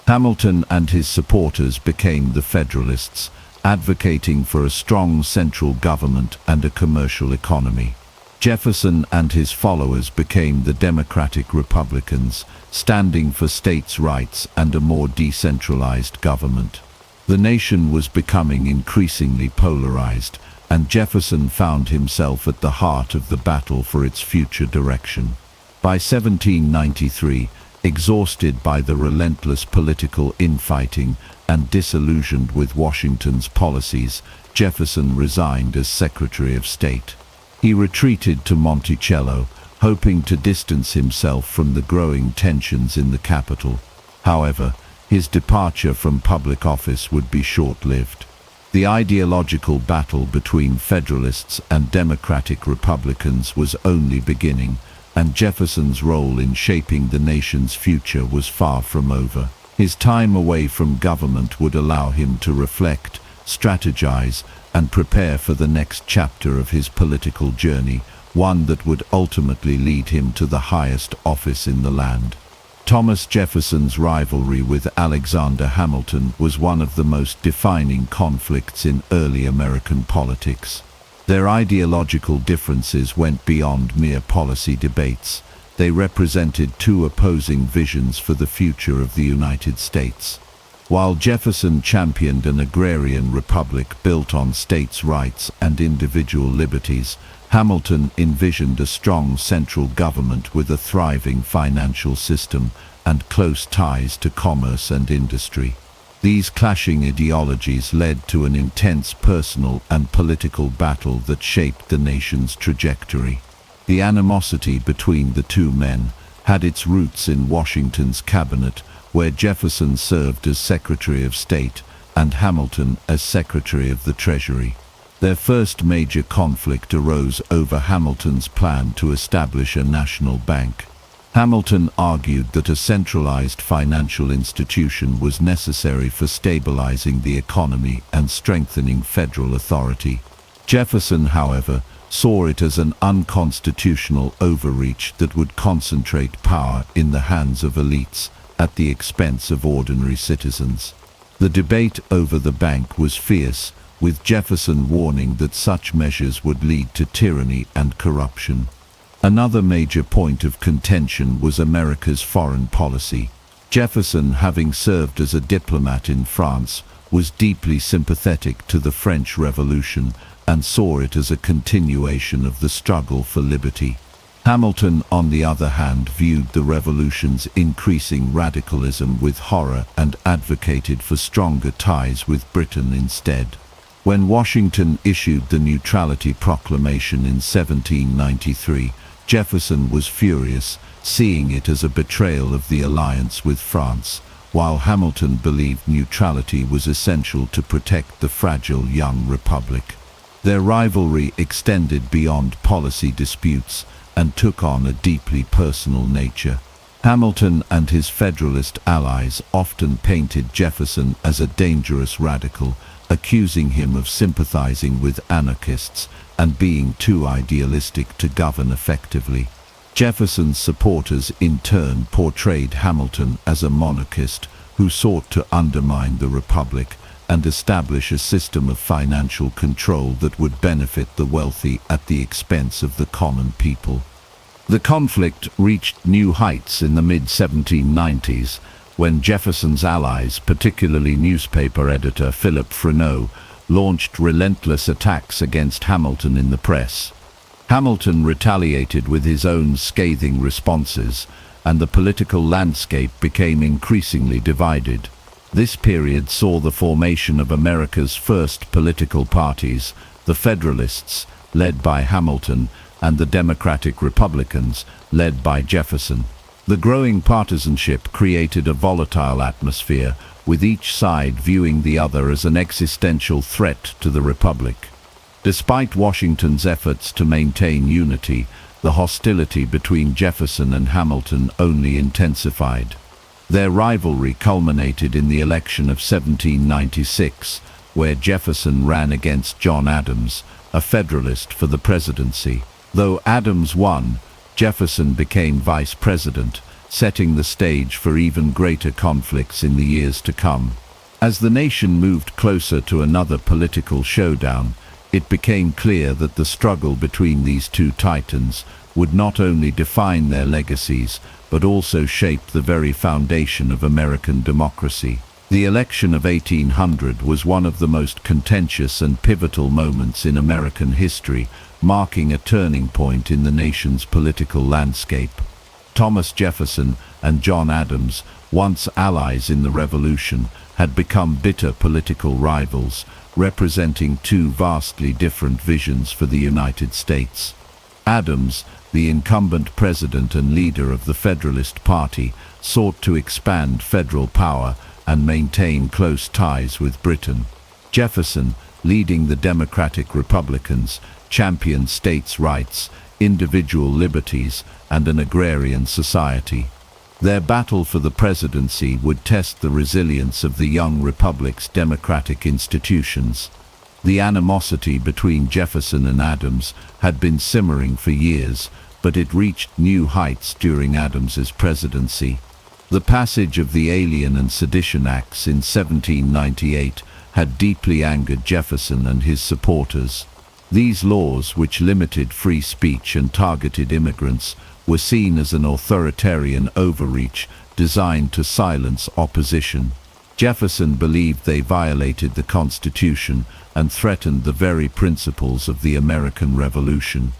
Hamilton and his supporters became the Federalists, advocating for a strong central government and a commercial economy. Jefferson and his followers became the Democratic Republicans, standing for states' rights and a more decentralized government. The nation was becoming increasingly polarized, and Jefferson found himself at the heart of the battle for its future direction. By 1793, exhausted by the relentless political infighting and disillusioned with Washington's policies, Jefferson resigned as Secretary of State. He retreated to Monticello, hoping to distance himself from the growing tensions in the capital. However, his departure from public office would be short-lived. The ideological battle between Federalists and Democratic Republicans was only beginning, and Jefferson's role in shaping the nation's future was far from over. His time away from government would allow him to reflect, strategize, and prepare for the next chapter of his political journey, one that would ultimately lead him to the highest office in the land. Thomas Jefferson's rivalry with Alexander Hamilton was one of the most defining conflicts in early American politics. Their ideological differences went beyond mere policy debates. They represented two opposing visions for the future of the United States. While Jefferson championed an agrarian republic built on states' rights and individual liberties, Hamilton envisioned a strong central government with a thriving financial system and close ties to commerce and industry. These clashing ideologies led to an intense personal and political battle that shaped the nation's trajectory. The animosity between the two men had its roots in Washington's cabinet, where Jefferson served as Secretary of State and Hamilton as Secretary of the Treasury. Their first major conflict arose over Hamilton's plan to establish a national bank. Hamilton argued that a centralized financial institution was necessary for stabilizing the economy and strengthening federal authority. Jefferson, however, saw it as an unconstitutional overreach that would concentrate power in the hands of elites at the expense of ordinary citizens. The debate over the bank was fierce, with Jefferson warning that such measures would lead to tyranny and corruption. Another major point of contention was America's foreign policy. Jefferson, having served as a diplomat in France, was deeply sympathetic to the French Revolution and saw it as a continuation of the struggle for liberty. Hamilton, on the other hand, viewed the revolution's increasing radicalism with horror and advocated for stronger ties with Britain instead. When Washington issued the Neutrality Proclamation in 1793, Jefferson was furious, seeing it as a betrayal of the alliance with France, while Hamilton believed neutrality was essential to protect the fragile young republic. Their rivalry extended beyond policy disputes and took on a deeply personal nature. Hamilton and his Federalist allies often painted Jefferson as a dangerous radical, accusing him of sympathizing with anarchists and being too idealistic to govern effectively. Jefferson's supporters in turn portrayed Hamilton as a monarchist who sought to undermine the republic and establish a system of financial control that would benefit the wealthy at the expense of the common people. The conflict reached new heights in the mid-1790s, when Jefferson's allies, particularly newspaper editor Philip Freneau, launched relentless attacks against Hamilton in the press. Hamilton retaliated with his own scathing responses, and the political landscape became increasingly divided. This period saw the formation of America's first political parties, the Federalists, led by Hamilton, and the Democratic Republicans, led by Jefferson. The growing partisanship created a volatile atmosphere, with each side viewing the other as an existential threat to the Republic. Despite Washington's efforts to maintain unity, the hostility between Jefferson and Hamilton only intensified. Their rivalry culminated in the election of 1796, where Jefferson ran against John Adams, a Federalist, for the presidency. Though Adams won, Jefferson became vice president, setting the stage for even greater conflicts in the years to come. As the nation moved closer to another political showdown, it became clear that the struggle between these two titans would not only define their legacies, but also shape the very foundation of American democracy. The election of 1800 was one of the most contentious and pivotal moments in American history, marking a turning point in the nation's political landscape. Thomas Jefferson and John Adams, once allies in the Revolution, had become bitter political rivals, representing two vastly different visions for the United States. Adams, the incumbent president and leader of the Federalist Party, sought to expand federal power and maintain close ties with Britain. Jefferson, leading the Democratic Republicans, championed states' rights, individual liberties, and an agrarian society. Their battle for the presidency would test the resilience of the young republic's democratic institutions. The animosity between Jefferson and Adams had been simmering for years, but it reached new heights during Adams's presidency. The passage of the Alien and Sedition Acts in 1798 had deeply angered Jefferson and his supporters. These laws, which limited free speech and targeted immigrants, were seen as an authoritarian overreach designed to silence opposition. Jefferson believed they violated the Constitution and threatened the very principles of the American Revolution.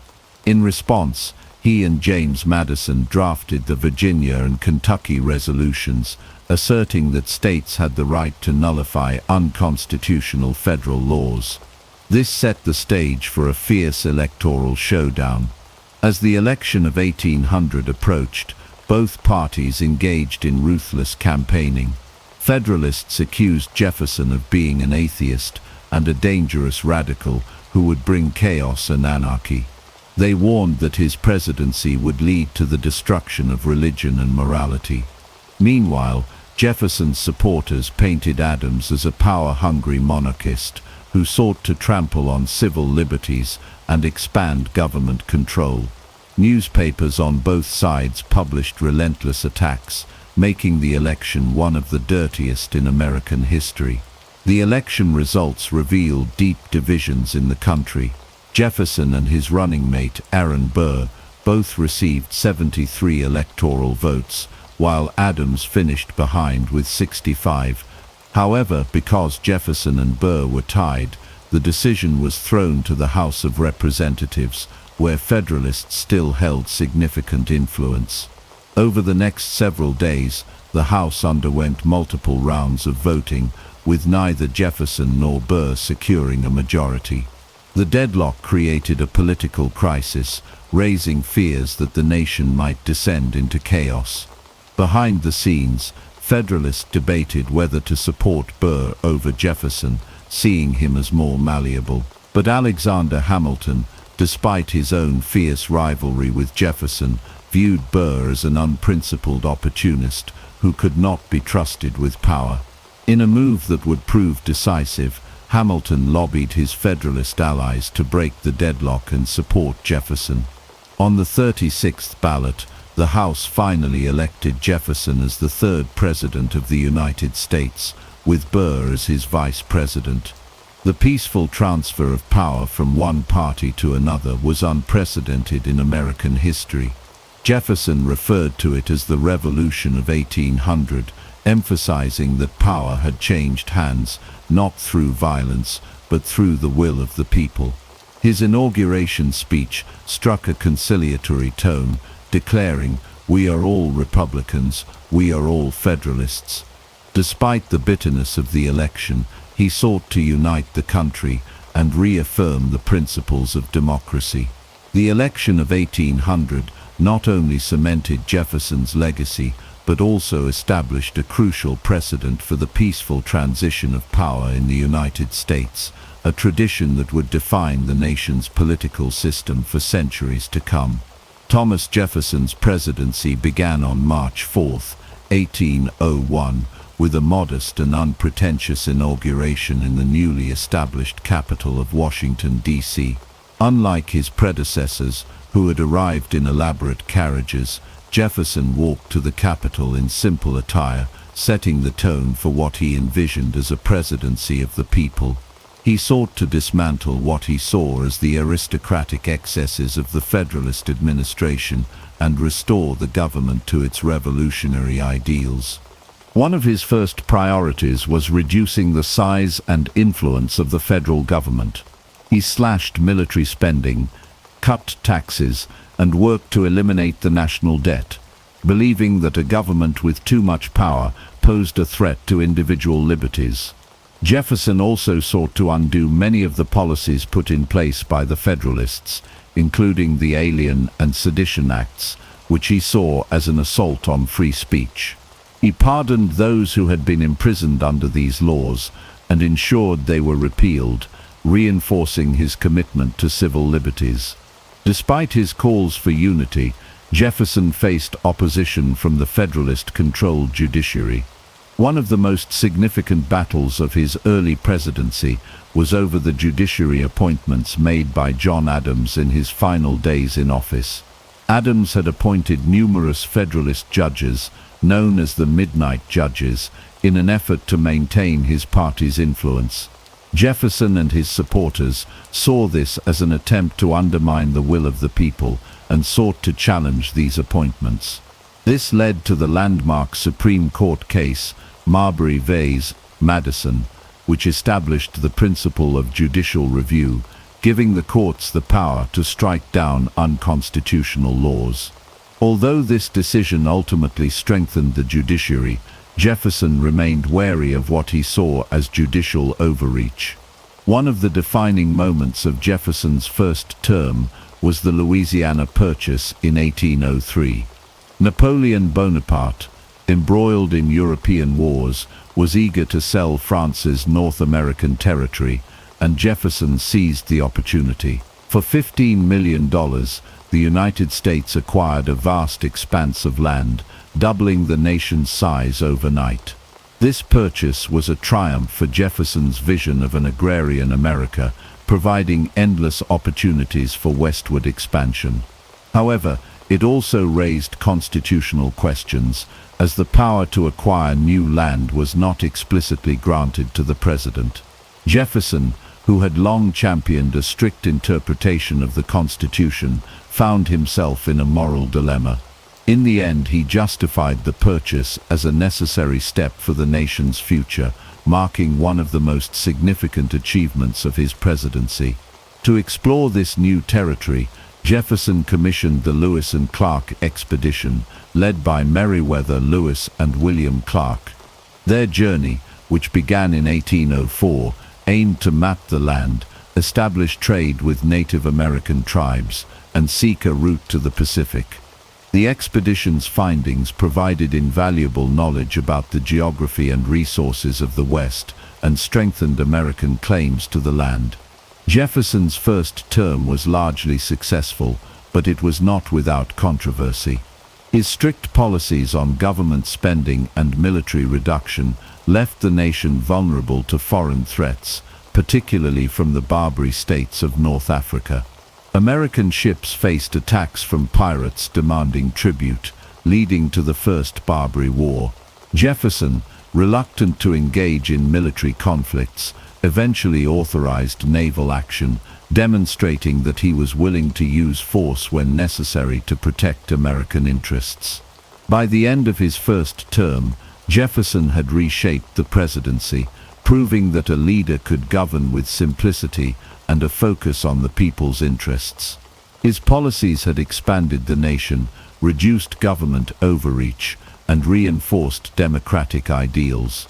In response, he and James Madison drafted the Virginia and Kentucky resolutions, asserting that states had the right to nullify unconstitutional federal laws. This set the stage for a fierce electoral showdown. As the election of 1800 approached, both parties engaged in ruthless campaigning. Federalists accused Jefferson of being an atheist and a dangerous radical who would bring chaos and anarchy. They warned that his presidency would lead to the destruction of religion and morality. Meanwhile, Jefferson's supporters painted Adams as a power-hungry monarchist who sought to trample on civil liberties and expand government control. Newspapers on both sides published relentless attacks, making the election one of the dirtiest in American history. The election results revealed deep divisions in the country. Jefferson and his running mate, Aaron Burr, both received 73 electoral votes, while Adams finished behind with 65. However, because Jefferson and Burr were tied, the decision was thrown to the House of Representatives, where Federalists still held significant influence. Over the next several days, the House underwent multiple rounds of voting, with neither Jefferson nor Burr securing a majority. The deadlock created a political crisis, raising fears that the nation might descend into chaos. Behind the scenes, Federalists debated whether to support Burr over Jefferson, seeing him as more malleable. But Alexander Hamilton, despite his own fierce rivalry with Jefferson, viewed Burr as an unprincipled opportunist who could not be trusted with power. In a move that would prove decisive, Hamilton lobbied his Federalist allies to break the deadlock and support Jefferson. On the 36th ballot, the House finally elected Jefferson as the third President of the United States, with Burr as his Vice President. The peaceful transfer of power from one party to another was unprecedented in American history. Jefferson referred to it as the Revolution of 1800, emphasizing that power had changed hands, not through violence, but through the will of the people. His inauguration speech struck a conciliatory tone, declaring, "We are all Republicans, we are all Federalists." Despite the bitterness of the election, he sought to unite the country and reaffirm the principles of democracy. The election of 1800 not only cemented Jefferson's legacy, but also established a crucial precedent for the peaceful transition of power in the United States, a tradition that would define the nation's political system for centuries to come. Thomas Jefferson's presidency began on March 4, 1801, with a modest and unpretentious inauguration in the newly established capital of Washington, D.C. Unlike his predecessors, who had arrived in elaborate carriages, Jefferson walked to the Capitol in simple attire, setting the tone for what he envisioned as a presidency of the people. He sought to dismantle what he saw as the aristocratic excesses of the Federalist administration and restore the government to its revolutionary ideals. One of his first priorities was reducing the size and influence of the federal government. He slashed military spending, cut taxes, and worked to eliminate the national debt, believing that a government with too much power posed a threat to individual liberties. Jefferson also sought to undo many of the policies put in place by the Federalists, including the Alien and Sedition Acts, which he saw as an assault on free speech. He pardoned those who had been imprisoned under these laws and ensured they were repealed, reinforcing his commitment to civil liberties. Despite his calls for unity, Jefferson faced opposition from the Federalist-controlled judiciary. One of the most significant battles of his early presidency was over the judiciary appointments made by John Adams in his final days in office. Adams had appointed numerous Federalist judges, known as the Midnight Judges, in an effort to maintain his party's influence. Jefferson and his supporters saw this as an attempt to undermine the will of the people and sought to challenge these appointments. This led to the landmark Supreme Court case, Marbury vs. Madison, which established the principle of judicial review, giving the courts the power to strike down unconstitutional laws. Although this decision ultimately strengthened the judiciary, Jefferson remained wary of what he saw as judicial overreach. One of the defining moments of Jefferson's first term was the Louisiana Purchase in 1803. Napoleon Bonaparte, embroiled in European wars, was eager to sell France's North American territory, and Jefferson seized the opportunity. For $15 million, the United States acquired a vast expanse of land, doubling the nation's size overnight. This purchase was a triumph for Jefferson's vision of an agrarian America, providing endless opportunities for westward expansion. However, it also raised constitutional questions, as the power to acquire new land was not explicitly granted to the president. Jefferson, who had long championed a strict interpretation of the Constitution, found himself in a moral dilemma. In the end, he justified the purchase as a necessary step for the nation's future, marking one of the most significant achievements of his presidency. To explore this new territory, Jefferson commissioned the Lewis and Clark expedition, led by Meriwether Lewis and William Clark. Their journey, which began in 1804, aimed to map the land, establish trade with Native American tribes, and seek a route to the Pacific. The expedition's findings provided invaluable knowledge about the geography and resources of the West and strengthened American claims to the land. Jefferson's first term was largely successful, but it was not without controversy. His strict policies on government spending and military reduction left the nation vulnerable to foreign threats, particularly from the Barbary states of North Africa. American ships faced attacks from pirates demanding tribute, leading to the First Barbary War. Jefferson, reluctant to engage in military conflicts, eventually authorized naval action, demonstrating that he was willing to use force when necessary to protect American interests. By the end of his first term, Jefferson had reshaped the presidency, proving that a leader could govern with simplicity and a focus on the people's interests. His policies had expanded the nation, reduced government overreach, and reinforced democratic ideals.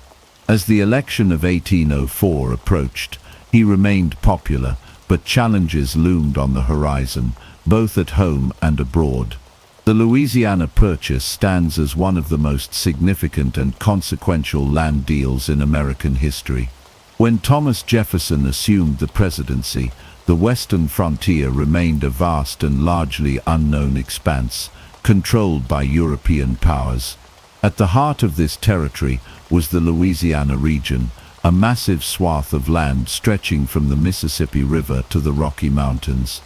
As the election of 1804 approached, he remained popular, but challenges loomed on the horizon, both at home and abroad. The Louisiana Purchase stands as one of the most significant and consequential land deals in American history. When Thomas Jefferson assumed the presidency, the western frontier remained a vast and largely unknown expanse, controlled by European powers. At the heart of this territory was the Louisiana region, a massive swath of land stretching from the Mississippi River to the Rocky Mountains.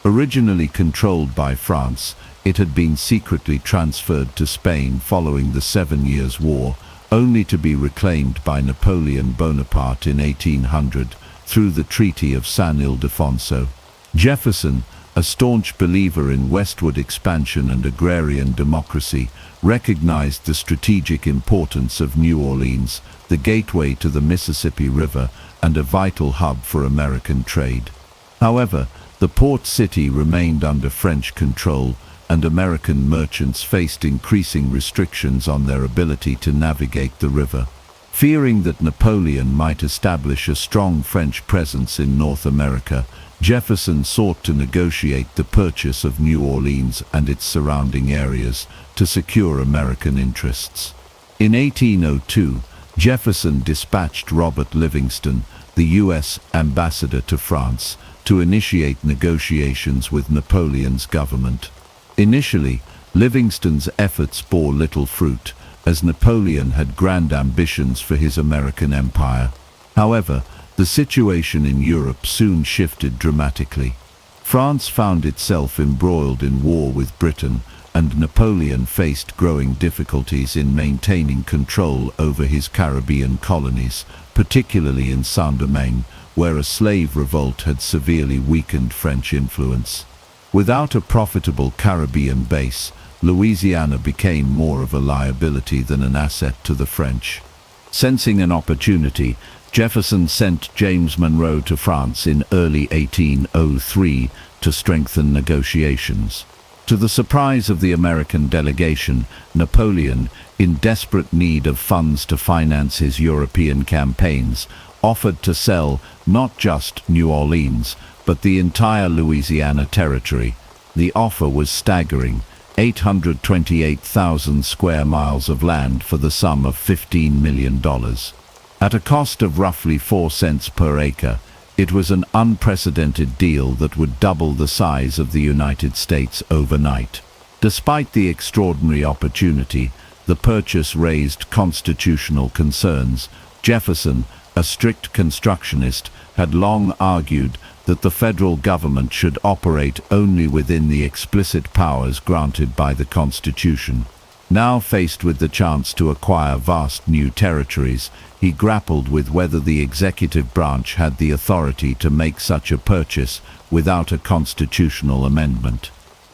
Originally controlled by France, it had been secretly transferred to Spain following the 7 Years' War, only to be reclaimed by Napoleon Bonaparte in 1800 through the Treaty of San Ildefonso. Jefferson, a staunch believer in westward expansion and agrarian democracy, recognized the strategic importance of New Orleans, the gateway to the Mississippi River and a vital hub for American trade. However, the port city remained under French control, and American merchants faced increasing restrictions on their ability to navigate the river. Fearing that Napoleon might establish a strong French presence in North America, Jefferson sought to negotiate the purchase of New Orleans and its surrounding areas to secure American interests. In 1802, Jefferson dispatched Robert Livingston, the U.S. ambassador to France, to initiate negotiations with Napoleon's government. Initially, Livingston's efforts bore little fruit, as Napoleon had grand ambitions for his American empire. However, the situation in Europe soon shifted dramatically. France found itself embroiled in war with Britain, and Napoleon faced growing difficulties in maintaining control over his Caribbean colonies, particularly in Saint-Domingue, where a slave revolt had severely weakened French influence. Without a profitable Caribbean base, Louisiana became more of a liability than an asset to the French. Sensing an opportunity, Jefferson sent James Monroe to France in early 1803 to strengthen negotiations. To the surprise of the American delegation, Napoleon, in desperate need of funds to finance his European campaigns, offered to sell not just New Orleans, but the entire Louisiana territory. The offer was staggering: 828,000 square miles of land for the sum of $15 million. At a cost of roughly 4 cents per acre, it was an unprecedented deal that would double the size of the United States overnight. Despite the extraordinary opportunity, the purchase raised constitutional concerns. Jefferson, a strict constructionist, had long argued that the federal government should operate only within the explicit powers granted by the Constitution. Now faced with the chance to acquire vast new territories, he grappled with whether the executive branch had the authority to make such a purchase without a constitutional amendment.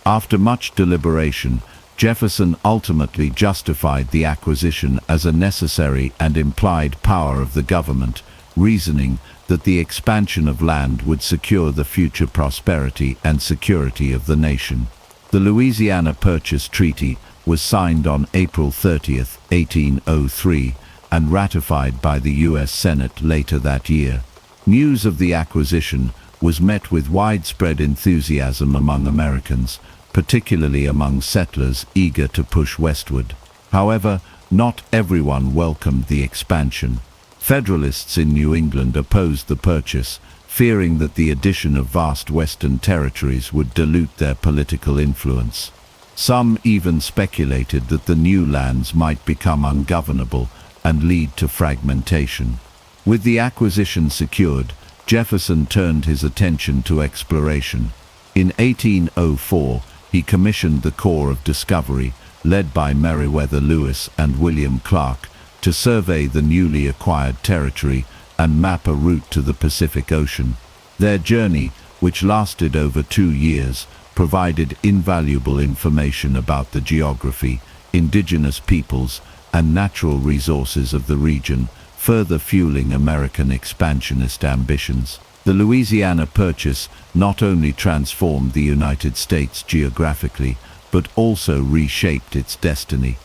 After much deliberation, Jefferson ultimately justified the acquisition as a necessary and implied power of the government, reasoning that the expansion of land would secure the future prosperity and security of the nation. The Louisiana Purchase Treaty was signed on April 30, 1803, and ratified by the U.S. Senate later that year. News of the acquisition was met with widespread enthusiasm among Americans, particularly among settlers eager to push westward. However, not everyone welcomed the expansion. Federalists in New England opposed the purchase, fearing that the addition of vast western territories would dilute their political influence. Some even speculated that the new lands might become ungovernable and lead to fragmentation. With the acquisition secured, Jefferson turned his attention to exploration. In 1804, he commissioned the Corps of Discovery, led by Meriwether Lewis and William Clark, to survey the newly acquired territory and map a route to the Pacific Ocean. Their journey, which lasted over 2 years, provided invaluable information about the geography, indigenous peoples, and natural resources of the region, further fueling American expansionist ambitions. The Louisiana Purchase not only transformed the United States geographically, but also reshaped its destiny.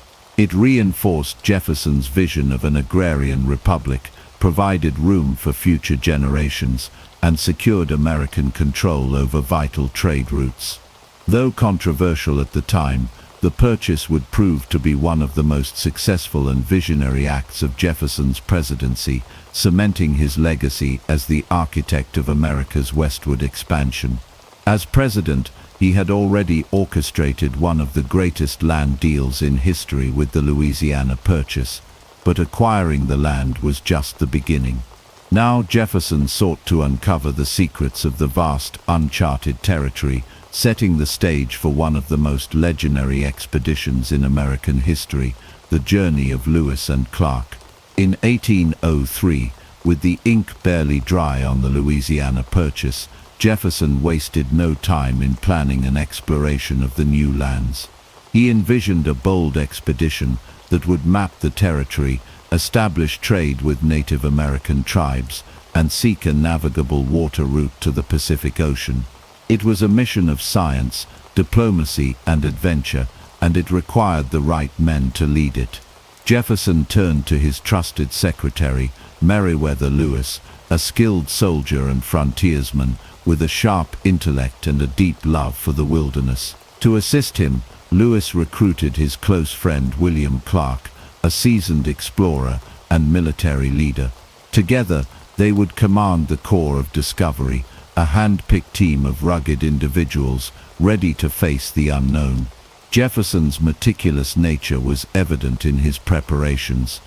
It reinforced Jefferson's vision of an agrarian republic, provided room for future generations, and secured American control over vital trade routes. Though controversial at the time, the purchase would prove to be one of the most successful and visionary acts of Jefferson's presidency, cementing his legacy as the architect of America's westward expansion. As president, he had already orchestrated one of the greatest land deals in history with the Louisiana Purchase, but acquiring the land was just the beginning. Now Jefferson sought to uncover the secrets of the vast, uncharted territory, setting the stage for one of the most legendary expeditions in American history, the journey of Lewis and Clark. In 1803, with the ink barely dry on the Louisiana Purchase, Jefferson wasted no time in planning an exploration of the new lands. He envisioned a bold expedition that would map the territory, establish trade with Native American tribes, and seek a navigable water route to the Pacific Ocean. It was a mission of science, diplomacy, and adventure, and it required the right men to lead it. Jefferson turned to his trusted secretary, Meriwether Lewis, a skilled soldier and frontiersman with a sharp intellect and a deep love for the wilderness. To assist him, Lewis recruited his close friend William Clark, a seasoned explorer and military leader. Together, they would command the Corps of Discovery, a hand-picked team of rugged individuals ready to face the unknown. Jefferson's meticulous nature was evident in his preparations.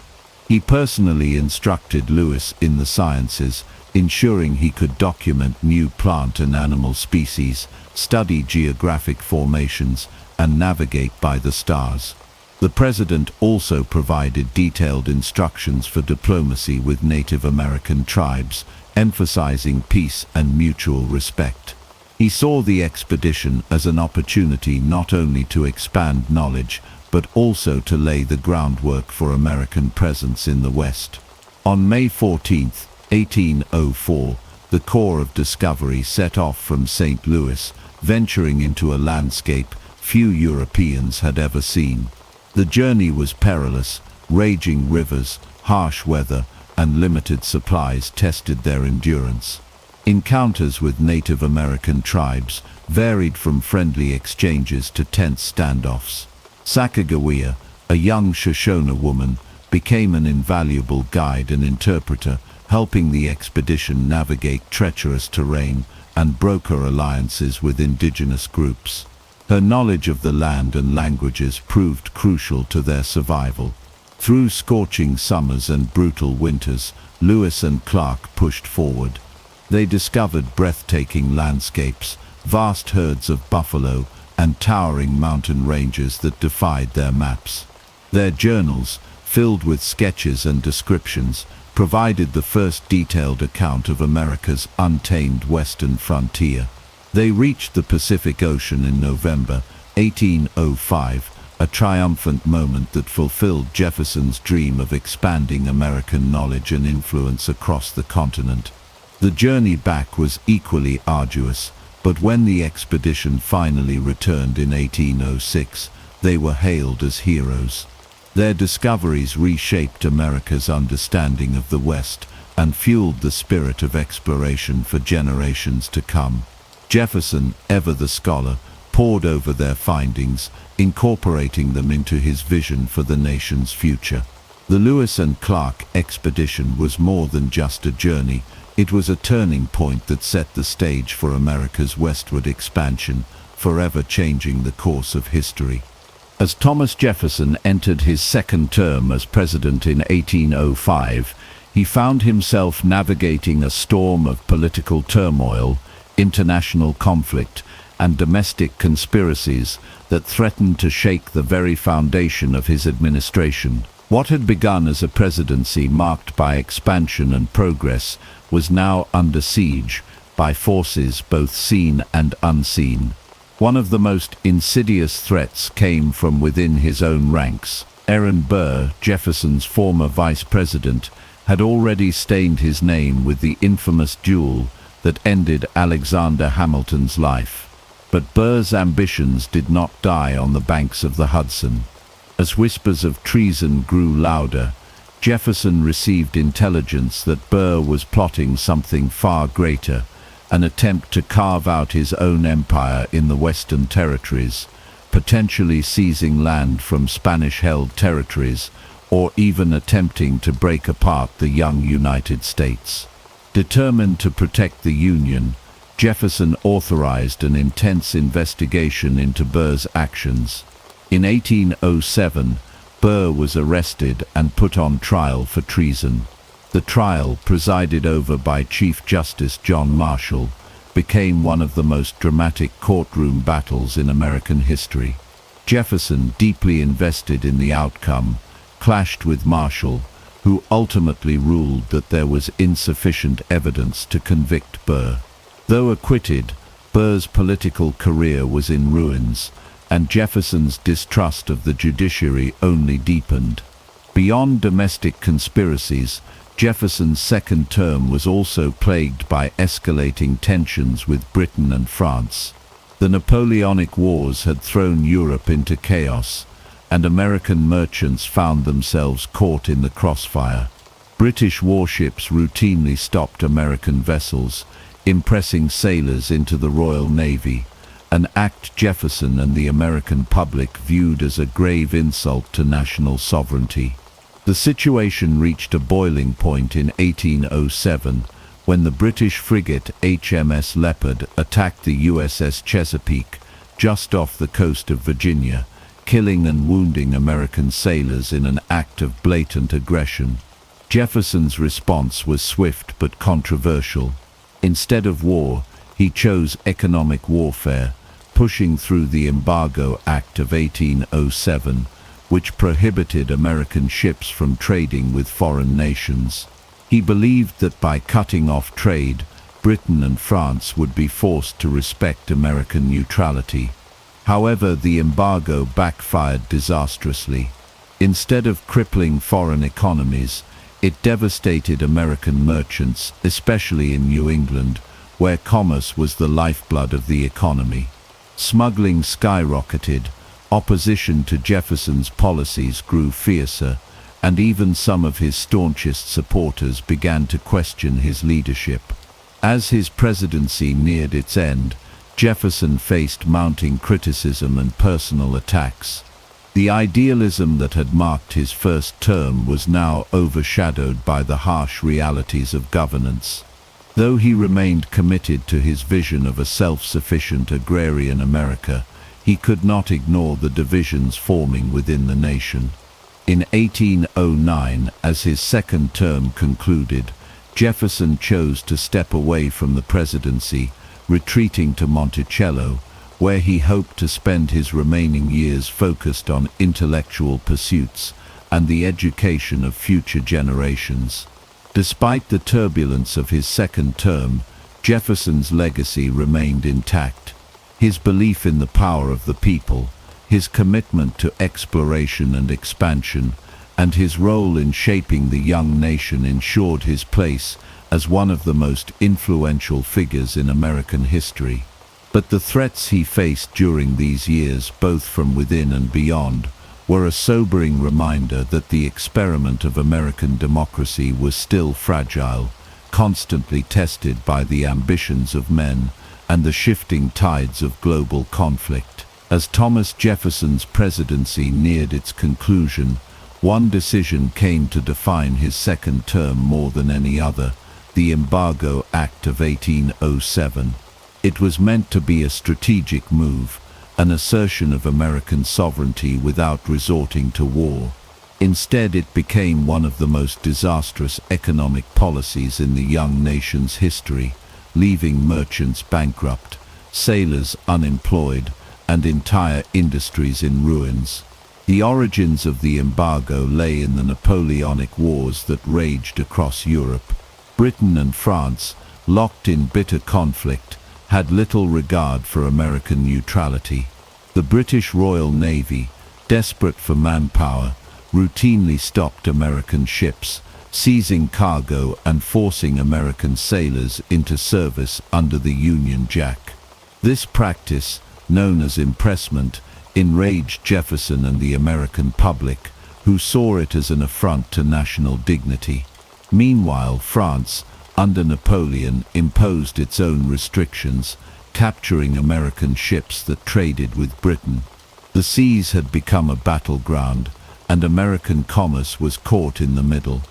He personally instructed Lewis in the sciences, ensuring he could document new plant and animal species, study geographic formations, and navigate by the stars. The president also provided detailed instructions for diplomacy with Native American tribes, emphasizing peace and mutual respect. He saw the expedition as an opportunity not only to expand knowledge, but also to lay the groundwork for American presence in the West. On May 14, 1804, the Corps of Discovery set off from St. Louis, venturing into a landscape few Europeans had ever seen. The journey was perilous. Raging rivers, harsh weather, and limited supplies tested their endurance. Encounters with Native American tribes varied from friendly exchanges to tense standoffs. Sacagawea, a young Shoshone woman, became an invaluable guide and interpreter, helping the expedition navigate treacherous terrain and broker alliances with indigenous groups. Her knowledge of the land and languages proved crucial to their survival. Through scorching summers and brutal winters, Lewis and Clark pushed forward. They discovered breathtaking landscapes, vast herds of buffalo, and towering mountain ranges that defied their maps. Their journals, filled with sketches and descriptions, provided the first detailed account of America's untamed western frontier. They reached the Pacific Ocean in November 1805, a triumphant moment that fulfilled Jefferson's dream of expanding American knowledge and influence across the continent. The journey back was equally arduous, but when the expedition finally returned in 1806, they were hailed as heroes. Their discoveries reshaped America's understanding of the West and fueled the spirit of exploration for generations to come. Jefferson, ever the scholar, pored over their findings, incorporating them into his vision for the nation's future. The Lewis and Clark expedition was more than just a journey. It was a turning point that set the stage for America's westward expansion, forever changing the course of history. As Thomas Jefferson entered his second term as president in 1805, he found himself navigating a storm of political turmoil, international conflict, and domestic conspiracies that threatened to shake the very foundation of his administration. What had begun as a presidency marked by expansion and progress was now under siege by forces both seen and unseen. One of the most insidious threats came from within his own ranks. Aaron Burr, Jefferson's former vice president, had already stained his name with the infamous duel that ended Alexander Hamilton's life. But Burr's ambitions did not die on the banks of the Hudson. As whispers of treason grew louder, Jefferson received intelligence that Burr was plotting something far greater, an attempt to carve out his own empire in the Western Territories, potentially seizing land from Spanish-held territories, or even attempting to break apart the young United States. Determined to protect the Union, Jefferson authorized an intense investigation into Burr's actions. In 1807, Burr was arrested and put on trial for treason. The trial, presided over by Chief Justice John Marshall, became one of the most dramatic courtroom battles in American history. Jefferson, deeply invested in the outcome, clashed with Marshall, who ultimately ruled that there was insufficient evidence to convict Burr. Though acquitted, Burr's political career was in ruins, and Jefferson's distrust of the judiciary only deepened. Beyond domestic conspiracies, Jefferson's second term was also plagued by escalating tensions with Britain and France. The Napoleonic Wars had thrown Europe into chaos, and American merchants found themselves caught in the crossfire. British warships routinely stopped American vessels, impressing sailors into the Royal Navy, an act Jefferson and the American public viewed as a grave insult to national sovereignty. The situation reached a boiling point in 1807, when the British frigate HMS Leopard attacked the USS Chesapeake, just off the coast of Virginia, killing and wounding American sailors in an act of blatant aggression. Jefferson's response was swift but controversial. Instead of war, he chose economic warfare, pushing through the Embargo Act of 1807, which prohibited American ships from trading with foreign nations. He believed that by cutting off trade, Britain and France would be forced to respect American neutrality. However, the embargo backfired disastrously. Instead of crippling foreign economies, it devastated American merchants, especially in New England, where commerce was the lifeblood of the economy. Smuggling skyrocketed, opposition to Jefferson's policies grew fiercer, and even some of his staunchest supporters began to question his leadership. As his presidency neared its end, Jefferson faced mounting criticism and personal attacks. The idealism that had marked his first term was now overshadowed by the harsh realities of governance. Though he remained committed to his vision of a self-sufficient agrarian America, he could not ignore the divisions forming within the nation. In 1809, as his second term concluded, Jefferson chose to step away from the presidency, retreating to Monticello, where he hoped to spend his remaining years focused on intellectual pursuits and the education of future generations. Despite the turbulence of his second term, Jefferson's legacy remained intact. His belief in the power of the people, his commitment to exploration and expansion, and his role in shaping the young nation ensured his place as one of the most influential figures in American history. But the threats he faced during these years, both from within and beyond, were a sobering reminder that the experiment of American democracy was still fragile, constantly tested by the ambitions of men and the shifting tides of global conflict. As Thomas Jefferson's presidency neared its conclusion, one decision came to define his second term more than any other: the Embargo Act of 1807. It was meant to be a strategic move, an assertion of American sovereignty without resorting to war. Instead, it became one of the most disastrous economic policies in the young nation's history, leaving merchants bankrupt, sailors unemployed, and entire industries in ruins. The origins of the embargo lay in the Napoleonic Wars that raged across Europe. Britain and France, locked in bitter conflict, had little regard for American neutrality. The British Royal Navy, desperate for manpower, routinely stopped American ships, seizing cargo and forcing American sailors into service under the Union Jack. This practice, known as impressment, enraged Jefferson and the American public, who saw it as an affront to national dignity. Meanwhile, France, under Napoleon, imposed its own restrictions, capturing American ships that traded with Britain. The seas had become a battleground, and American commerce was caught in the middle.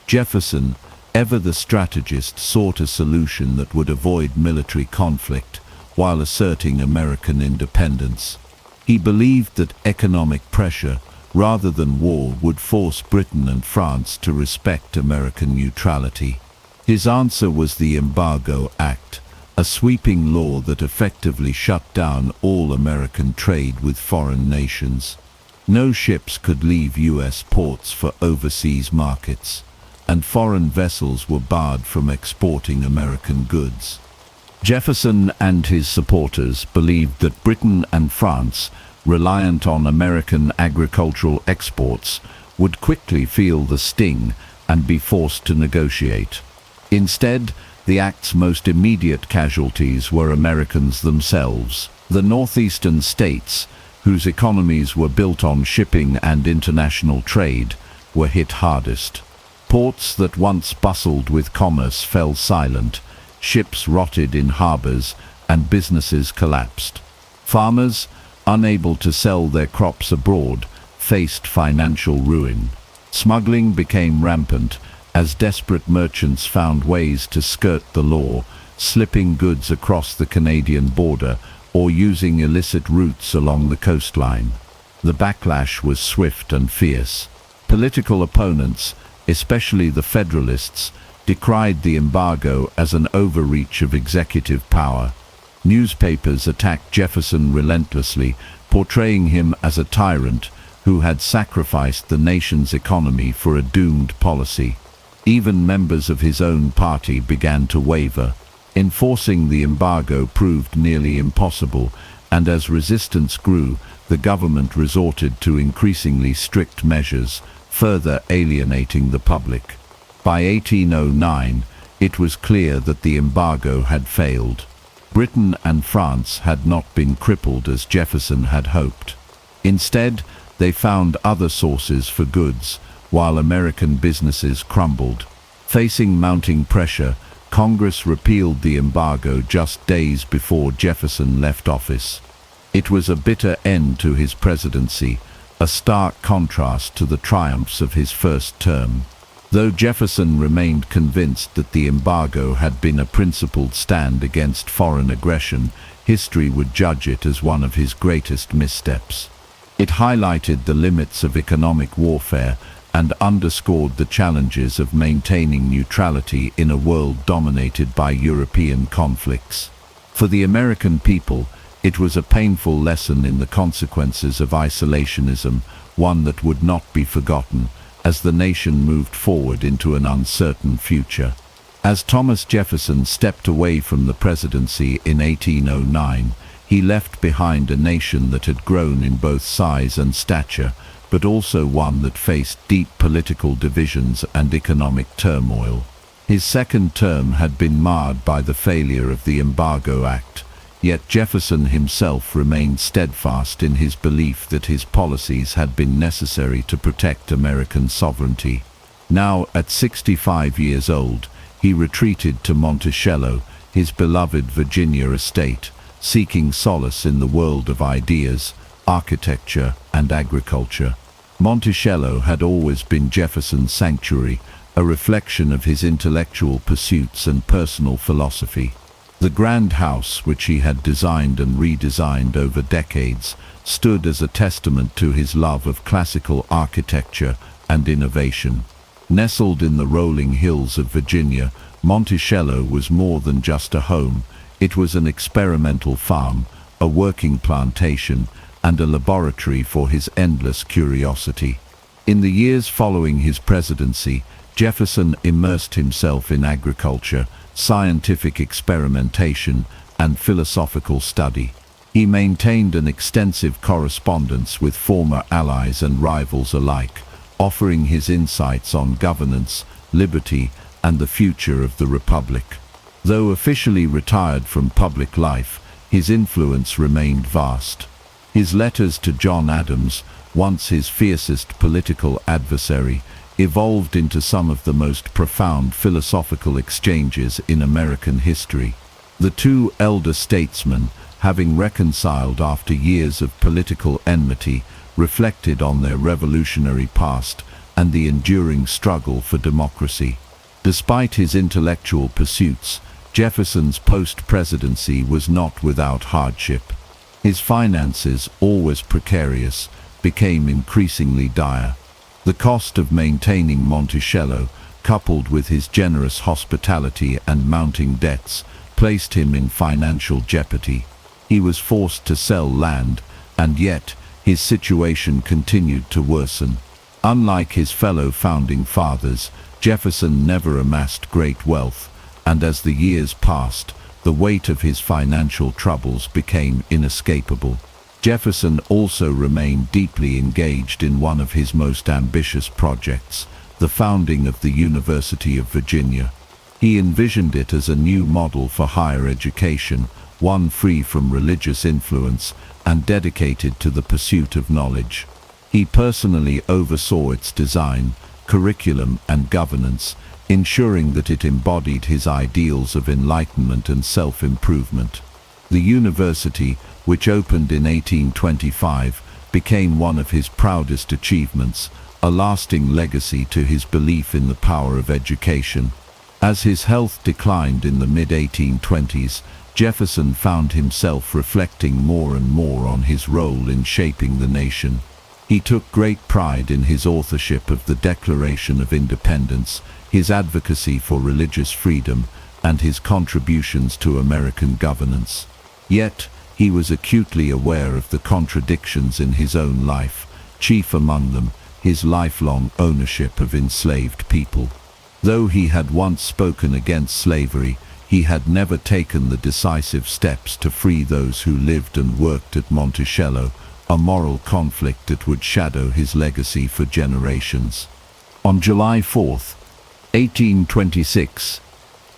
Jefferson, ever the strategist, sought a solution that would avoid military conflict while asserting American independence. He believed that economic pressure, rather than war, would force Britain and France to respect American neutrality. His answer was the Embargo Act, a sweeping law that effectively shut down all American trade with foreign nations. No ships could leave U.S. ports for overseas markets, and foreign vessels were barred from exporting American goods. Jefferson and his supporters believed that Britain and France, reliant on American agricultural exports, would quickly feel the sting and be forced to negotiate. Instead, the act's most immediate casualties were Americans themselves. The northeastern states, whose economies were built on shipping and international trade, were hit hardest. Ports that once bustled with commerce fell silent, ships rotted in harbors, and businesses collapsed. Farmers, unable to sell their crops abroad, faced financial ruin. Smuggling became rampant as desperate merchants found ways to skirt the law, slipping goods across the Canadian border or using illicit routes along the coastline. The backlash was swift and fierce. Political opponents, especially the Federalists, decried the embargo as an overreach of executive power. Newspapers attacked Jefferson relentlessly, portraying him as a tyrant who had sacrificed the nation's economy for a doomed policy. Even members of his own party began to waver. Enforcing the embargo proved nearly impossible, and as resistance grew, the government resorted to increasingly strict measures, further alienating the public. By 1809, it was clear that the embargo had failed. Britain and France had not been crippled as Jefferson had hoped. Instead, they found other sources for goods, while American businesses crumbled. Facing mounting pressure, Congress repealed the embargo just days before Jefferson left office. It was a bitter end to his presidency, a stark contrast to the triumphs of his first term. Though Jefferson remained convinced that the embargo had been a principled stand against foreign aggression, history would judge it as one of his greatest missteps. It highlighted the limits of economic warfare and underscored the challenges of maintaining neutrality in a world dominated by European conflicts. For the American people, it was a painful lesson in the consequences of isolationism, one that would not be forgotten as the nation moved forward into an uncertain future. As Thomas Jefferson stepped away from the presidency in 1809, he left behind a nation that had grown in both size and stature, but also one that faced deep political divisions and economic turmoil. His second term had been marred by the failure of the Embargo Act, yet Jefferson himself remained steadfast in his belief that his policies had been necessary to protect American sovereignty. Now, at 65 years old, he retreated to Monticello, his beloved Virginia estate, seeking solace in the world of ideas, architecture, and agriculture. Monticello had always been Jefferson's sanctuary, a reflection of his intellectual pursuits and personal philosophy. The grand house, which he had designed and redesigned over decades, stood as a testament to his love of classical architecture and innovation. Nestled in the rolling hills of Virginia, Monticello was more than just a home. It was an experimental farm, a working plantation, and a laboratory for his endless curiosity. In the years following his presidency, Jefferson immersed himself in agriculture, scientific experimentation, and philosophical study. He maintained an extensive correspondence with former allies and rivals alike, offering his insights on governance, liberty, and the future of the Republic. Though officially retired from public life, his influence remained vast. His letters to John Adams, once his fiercest political adversary, evolved into some of the most profound philosophical exchanges in American history. The two elder statesmen, having reconciled after years of political enmity, reflected on their revolutionary past and the enduring struggle for democracy. Despite his intellectual pursuits, Jefferson's post-presidency was not without hardship. His finances, always precarious, became increasingly dire. The cost of maintaining Monticello, coupled with his generous hospitality and mounting debts, placed him in financial jeopardy. He was forced to sell land, and yet his situation continued to worsen. Unlike his fellow founding fathers, Jefferson never amassed great wealth, and as the years passed, the weight of his financial troubles became inescapable. Jefferson also remained deeply engaged in one of his most ambitious projects, the founding of the University of Virginia. He envisioned it as a new model for higher education, one free from religious influence and dedicated to the pursuit of knowledge. He personally oversaw its design, curriculum, and governance, ensuring that it embodied his ideals of enlightenment and self-improvement. The university, which opened in 1825, became one of his proudest achievements, a lasting legacy to his belief in the power of education. As his health declined in the mid-1820s, Jefferson found himself reflecting more and more on his role in shaping the nation. He took great pride in his authorship of the Declaration of Independence, his advocacy for religious freedom, and his contributions to American governance. Yet, he was acutely aware of the contradictions in his own life, chief among them, his lifelong ownership of enslaved people. Though he had once spoken against slavery, he had never taken the decisive steps to free those who lived and worked at Monticello, a moral conflict that would shadow his legacy for generations. On July 4, 1826,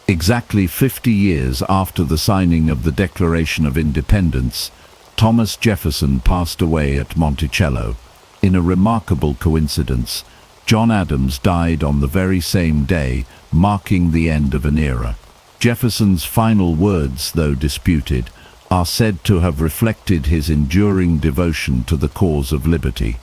exactly 50 years after the signing of the Declaration of Independence, Thomas Jefferson passed away at Monticello. In a remarkable coincidence, John Adams died on the very same day, marking the end of an era. Jefferson's final words, though disputed, are said to have reflected his enduring devotion to the cause of liberty.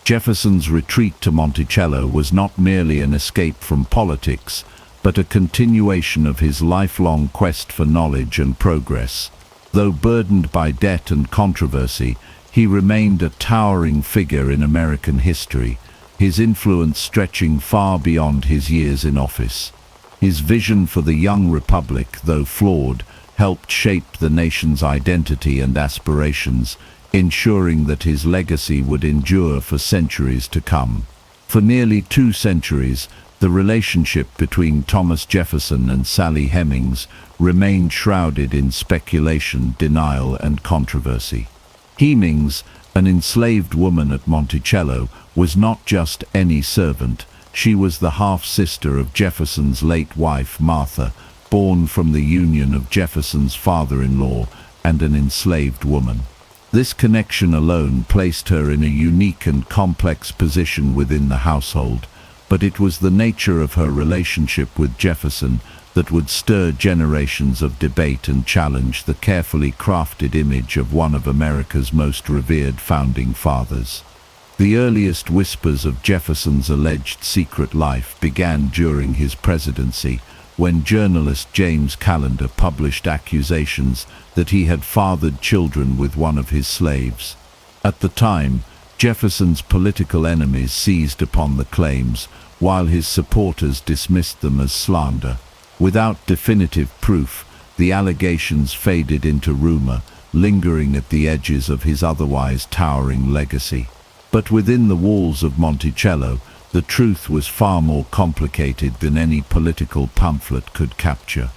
Jefferson's retreat to Monticello was not merely an escape from politics, but a continuation of his lifelong quest for knowledge and progress. Though burdened by debt and controversy, he remained a towering figure in American history, his influence stretching far beyond his years in office. His vision for the young republic, though flawed, helped shape the nation's identity and aspirations, ensuring that his legacy would endure for centuries to come. For nearly 2 centuries, the relationship between Thomas Jefferson and Sally Hemings remained shrouded in speculation, denial, and controversy. Hemings, an enslaved woman at Monticello, was not just any servant. She was the half-sister of Jefferson's late wife, Martha, born from the union of Jefferson's father-in-law and an enslaved woman. This connection alone placed her in a unique and complex position within the household, but it was the nature of her relationship with Jefferson that would stir generations of debate and challenge the carefully crafted image of one of America's most revered founding fathers. The earliest whispers of Jefferson's alleged secret life began during his presidency, when journalist James Callender published accusations that he had fathered children with one of his slaves. At the time, Jefferson's political enemies seized upon the claims, while his supporters dismissed them as slander. Without definitive proof, the allegations faded into rumor, lingering at the edges of his otherwise towering legacy. But within the walls of Monticello, the truth was far more complicated than any political pamphlet could capture.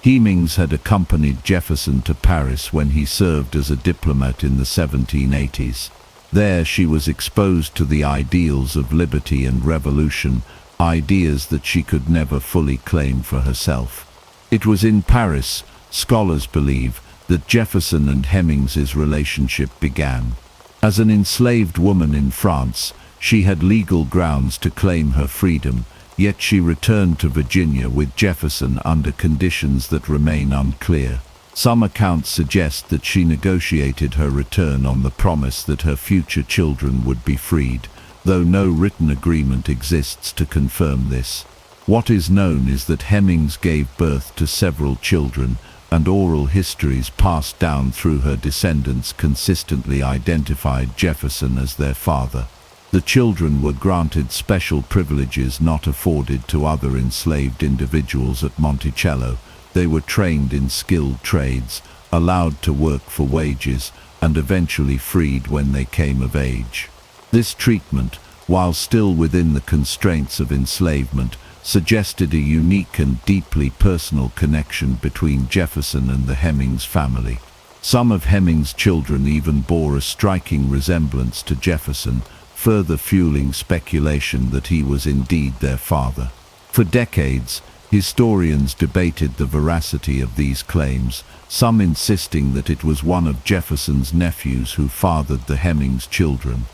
Hemings had accompanied Jefferson to Paris when he served as a diplomat in the 1780s. There she was exposed to the ideals of liberty and revolution, ideas that she could never fully claim for herself. It was in Paris, scholars believe, that Jefferson and Hemings's relationship began. As an enslaved woman in France, she had legal grounds to claim her freedom, yet she returned to Virginia with Jefferson under conditions that remain unclear. Some accounts suggest that she negotiated her return on the promise that her future children would be freed, though no written agreement exists to confirm this. What is known is that Hemings gave birth to several children, and oral histories passed down through her descendants consistently identified Jefferson as their father. The children were granted special privileges not afforded to other enslaved individuals at Monticello. They were trained in skilled trades, allowed to work for wages, and eventually freed when they came of age. This treatment, while still within the constraints of enslavement, suggested a unique and deeply personal connection between Jefferson and the Hemings family. Some of Hemings' children even bore a striking resemblance to Jefferson, further fueling speculation that he was indeed their father. For decades, historians debated the veracity of these claims, some insisting that it was one of Jefferson's nephews who fathered the Hemings' children.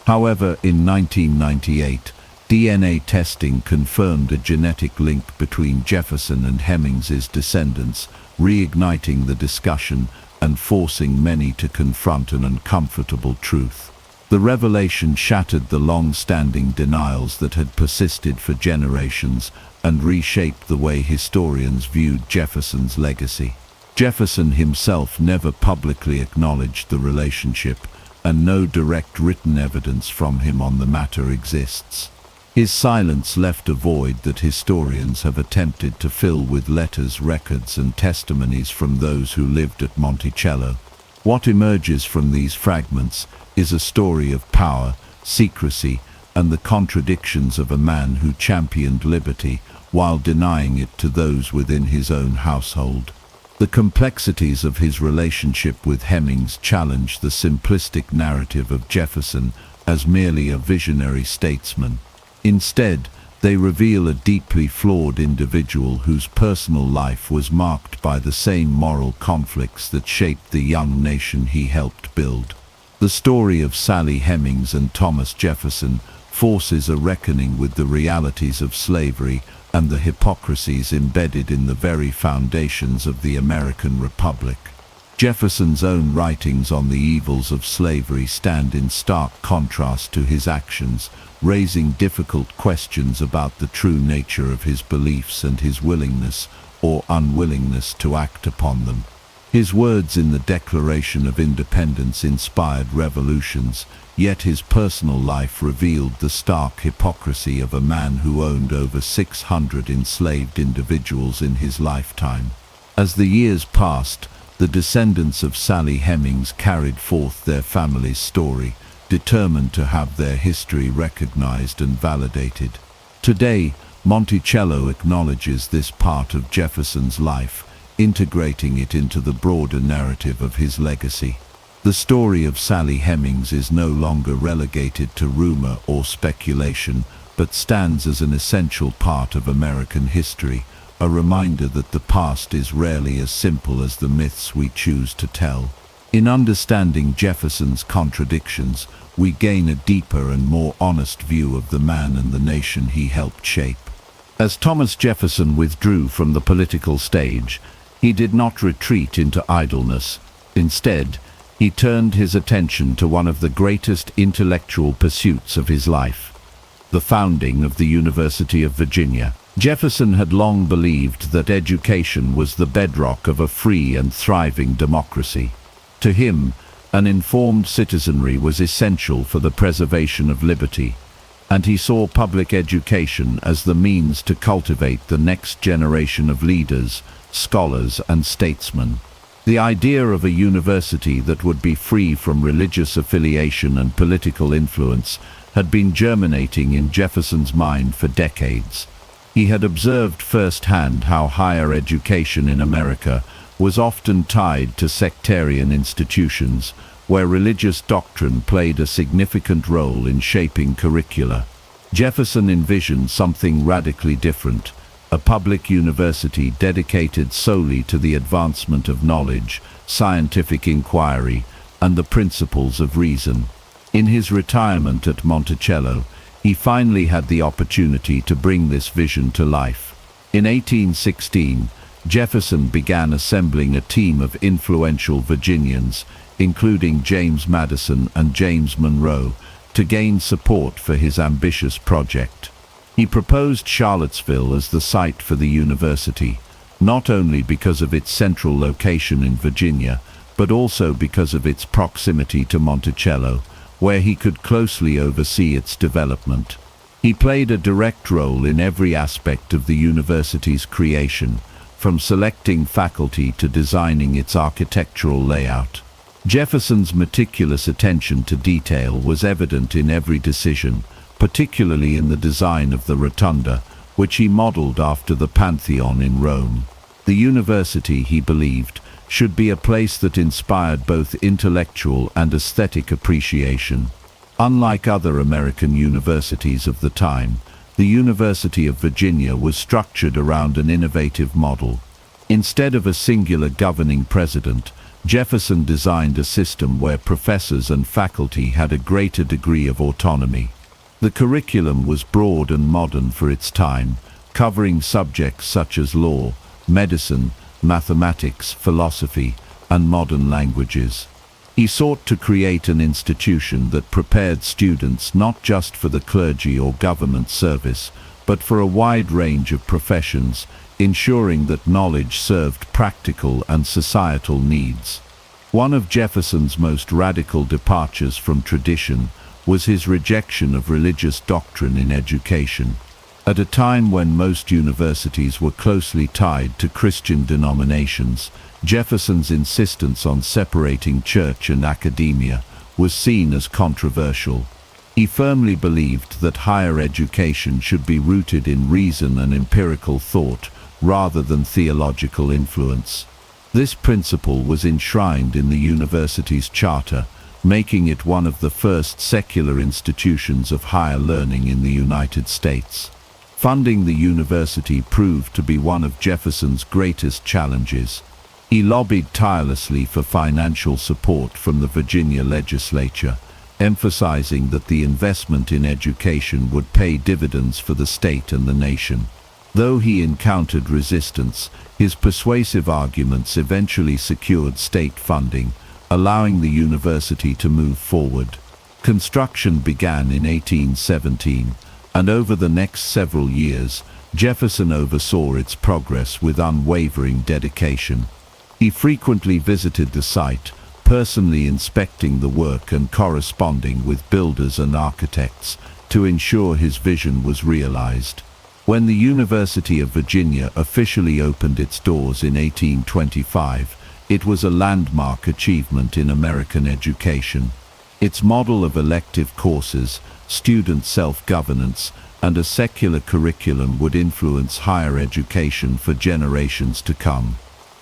However, in 1998, DNA testing confirmed a genetic link between Jefferson and Hemings' descendants, reigniting the discussion and forcing many to confront an uncomfortable truth. The revelation shattered the long-standing denials that had persisted for generations and reshaped the way historians viewed Jefferson's legacy. Jefferson himself never publicly acknowledged the relationship, and no direct written evidence from him on the matter exists. His silence left a void that historians have attempted to fill with letters, records, and testimonies from those who lived at Monticello. What emerges from these fragments is a story of power, secrecy, and the contradictions of a man who championed liberty while denying it to those within his own household. The complexities of his relationship with Hemings challenge the simplistic narrative of Jefferson as merely a visionary statesman. Instead, they reveal a deeply flawed individual whose personal life was marked by the same moral conflicts that shaped the young nation he helped build. The story of Sally Hemings and Thomas Jefferson forces a reckoning with the realities of slavery and the hypocrisies embedded in the very foundations of the American Republic. Jefferson's own writings on the evils of slavery stand in stark contrast to his actions, raising difficult questions about the true nature of his beliefs and his willingness or unwillingness to act upon them. His words in the Declaration of Independence inspired revolutions, yet his personal life revealed the stark hypocrisy of a man who owned over 600 enslaved individuals in his lifetime. As the years passed, the descendants of Sally Hemings carried forth their family's story, determined to have their history recognized and validated. Today, Monticello acknowledges this part of Jefferson's life, integrating it into the broader narrative of his legacy. The story of Sally Hemings is no longer relegated to rumor or speculation, but stands as an essential part of American history, a reminder that the past is rarely as simple as the myths we choose to tell. In understanding Jefferson's contradictions, we gain a deeper and more honest view of the man and the nation he helped shape. As Thomas Jefferson withdrew from the political stage, he did not retreat into idleness. Instead, he turned his attention to one of the greatest intellectual pursuits of his life, the founding of the University of Virginia. Jefferson had long believed that education was the bedrock of a free and thriving democracy. To him, an informed citizenry was essential for the preservation of liberty, and he saw public education as the means to cultivate the next generation of leaders, scholars, and statesmen. The idea of a university that would be free from religious affiliation and political influence had been germinating in Jefferson's mind for decades. He had observed firsthand how higher education in America was often tied to sectarian institutions, where religious doctrine played a significant role in shaping curricula. Jefferson envisioned something radically different, a public university dedicated solely to the advancement of knowledge, scientific inquiry, and the principles of reason. In his retirement at Monticello, he finally had the opportunity to bring this vision to life. In 1816, Jefferson began assembling a team of influential Virginians, including James Madison and James Monroe, to gain support for his ambitious project. He proposed Charlottesville as the site for the university, not only because of its central location in Virginia, but also because of its proximity to Monticello, where he could closely oversee its development. He played a direct role in every aspect of the university's creation, from selecting faculty to designing its architectural layout. Jefferson's meticulous attention to detail was evident in every decision, particularly in the design of the rotunda, which he modeled after the Pantheon in Rome. The university, he believed, should be a place that inspired both intellectual and aesthetic appreciation. Unlike other American universities of the time, the University of Virginia was structured around an innovative model. Instead of a singular governing president, Jefferson designed a system where professors and faculty had a greater degree of autonomy. The curriculum was broad and modern for its time, covering subjects such as law, medicine, mathematics, philosophy, and modern languages. He sought to create an institution that prepared students not just for the clergy or government service, but for a wide range of professions, ensuring that knowledge served practical and societal needs. One of Jefferson's most radical departures from tradition was his rejection of religious doctrine in education. At a time when most universities were closely tied to Christian denominations, Jefferson's insistence on separating church and academia was seen as controversial. He firmly believed that higher education should be rooted in reason and empirical thought, rather than theological influence. This principle was enshrined in the university's charter, making it one of the first secular institutions of higher learning in the United States. Funding the university proved to be one of Jefferson's greatest challenges. He lobbied tirelessly for financial support from the Virginia legislature, emphasizing that the investment in education would pay dividends for the state and the nation. Though he encountered resistance, his persuasive arguments eventually secured state funding, allowing the university to move forward. Construction began in 1817, and over the next several years, Jefferson oversaw its progress with unwavering dedication. He frequently visited the site, personally inspecting the work and corresponding with builders and architects to ensure his vision was realized. When the University of Virginia officially opened its doors in 1825, it was a landmark achievement in American education. Its model of elective courses, student self-governance, and a secular curriculum would influence higher education for generations to come.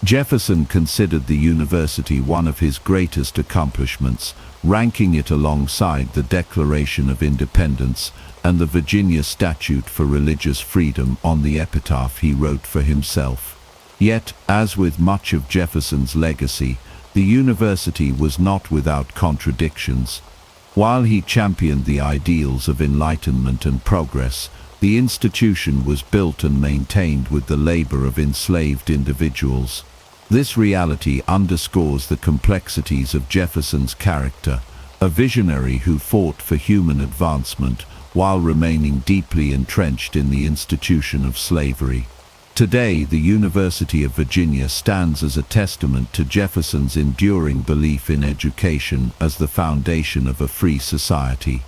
Jefferson considered the university one of his greatest accomplishments, ranking it alongside the Declaration of Independence and the Virginia Statute for Religious Freedom on the epitaph he wrote for himself. Yet, as with much of Jefferson's legacy, the university was not without contradictions. While he championed the ideals of enlightenment and progress, the institution was built and maintained with the labor of enslaved individuals. This reality underscores the complexities of Jefferson's character, a visionary who fought for human advancement while remaining deeply entrenched in the institution of slavery. Today, the University of Virginia stands as a testament to Jefferson's enduring belief in education as the foundation of a free society.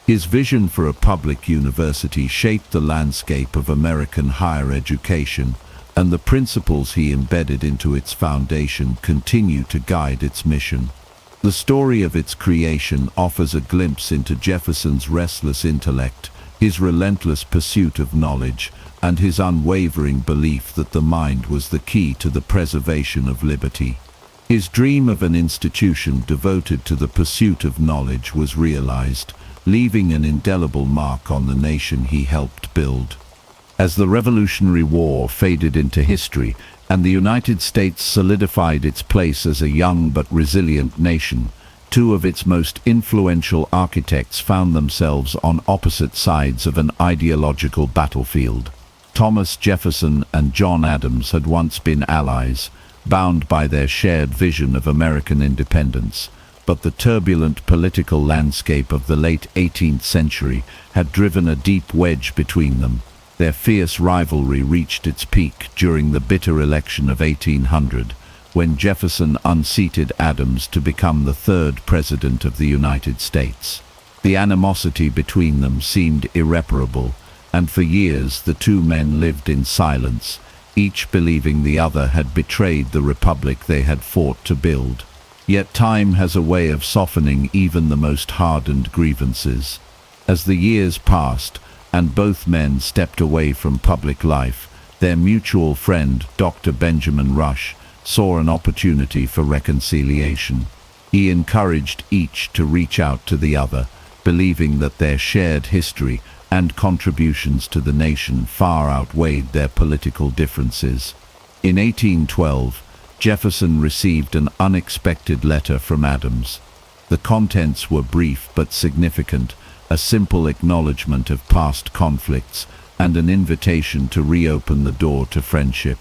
His vision for a public university shaped the landscape of American higher education, and the principles he embedded into its foundation continue to guide its mission. The story of its creation offers a glimpse into Jefferson's restless intellect, his relentless pursuit of knowledge, and his unwavering belief that the mind was the key to the preservation of liberty. His dream of an institution devoted to the pursuit of knowledge was realized, leaving an indelible mark on the nation he helped build. As the Revolutionary War faded into history and the United States solidified its place as a young but resilient nation, Two of its most influential architects found themselves on opposite sides of an ideological battlefield. Thomas Jefferson and John Adams had once been allies, bound by their shared vision of American independence, but the turbulent political landscape of the late 18th century had driven a deep wedge between them. Their fierce rivalry reached its peak during the bitter election of 1800, when Jefferson unseated Adams to become the third president of the United States. The animosity between them seemed irreparable, and for years the two men lived in silence, each believing the other had betrayed the republic they had fought to build. Yet time has a way of softening even the most hardened grievances. As the years passed, and both men stepped away from public life, their mutual friend, Dr. Benjamin Rush, saw an opportunity for reconciliation. He encouraged each to reach out to the other, believing that their shared history and contributions to the nation far outweighed their political differences. In 1812, Jefferson received an unexpected letter from Adams. The contents were brief but significant, a simple acknowledgement of past conflicts and an invitation to reopen the door to friendship.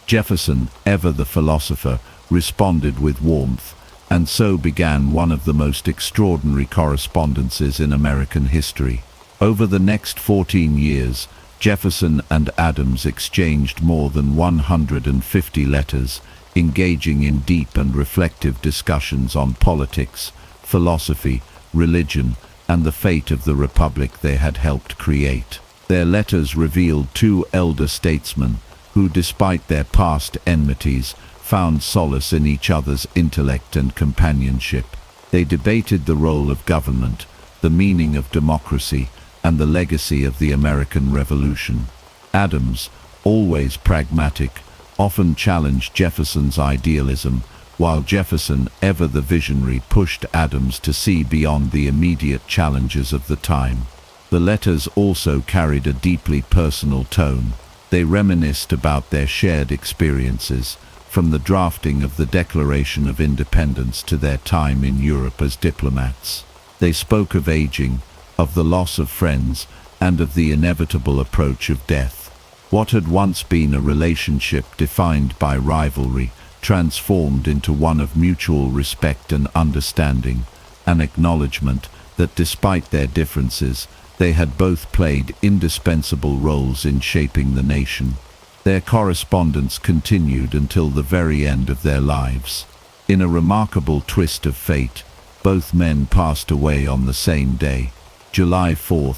Jefferson, ever the philosopher, responded with warmth, and so began one of the most extraordinary correspondences in American history. Over the next 14 years, Jefferson and Adams exchanged more than 150 letters, engaging in deep and reflective discussions on politics, philosophy, religion, and the fate of the republic they had helped create. Their letters revealed two elder statesmen who, despite their past enmities, found solace in each other's intellect and companionship. They debated the role of government, the meaning of democracy, and the legacy of the American Revolution. Adams, always pragmatic, often challenged Jefferson's idealism, while Jefferson, ever the visionary, pushed Adams to see beyond the immediate challenges of the time. The letters also carried a deeply personal tone. They reminisced about their shared experiences, from the drafting of the Declaration of Independence to their time in Europe as diplomats. They spoke of aging, of the loss of friends, and of the inevitable approach of death. What had once been a relationship defined by rivalry transformed into one of mutual respect and understanding, an acknowledgement that despite their differences, they had both played indispensable roles in shaping the nation. Their correspondence continued until the very end of their lives. In a remarkable twist of fate, both men passed away on the same day, July 4,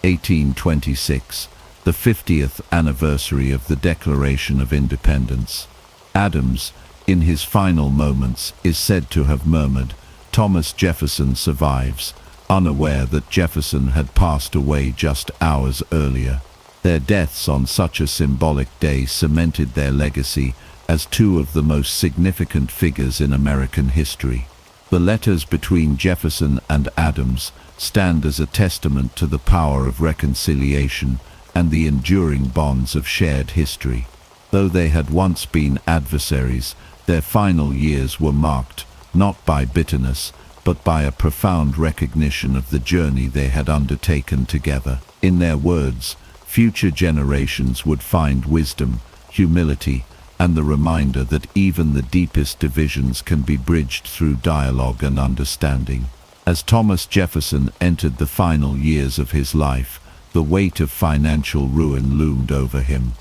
1826, the 50th anniversary of the Declaration of Independence. Adams, in his final moments, is said to have murmured, "Thomas Jefferson survives," unaware that Jefferson had passed away just hours earlier. Their deaths on such a symbolic day cemented their legacy as two of the most significant figures in American history. The letters between Jefferson and Adams stand as a testament to the power of reconciliation and the enduring bonds of shared history. Though they had once been adversaries, their final years were marked, not by bitterness, but by a profound recognition of the journey they had undertaken together. In their words, future generations would find wisdom, humility, and the reminder that even the deepest divisions can be bridged through dialogue and understanding. As Thomas Jefferson entered the final years of his life, the weight of financial ruin loomed over him.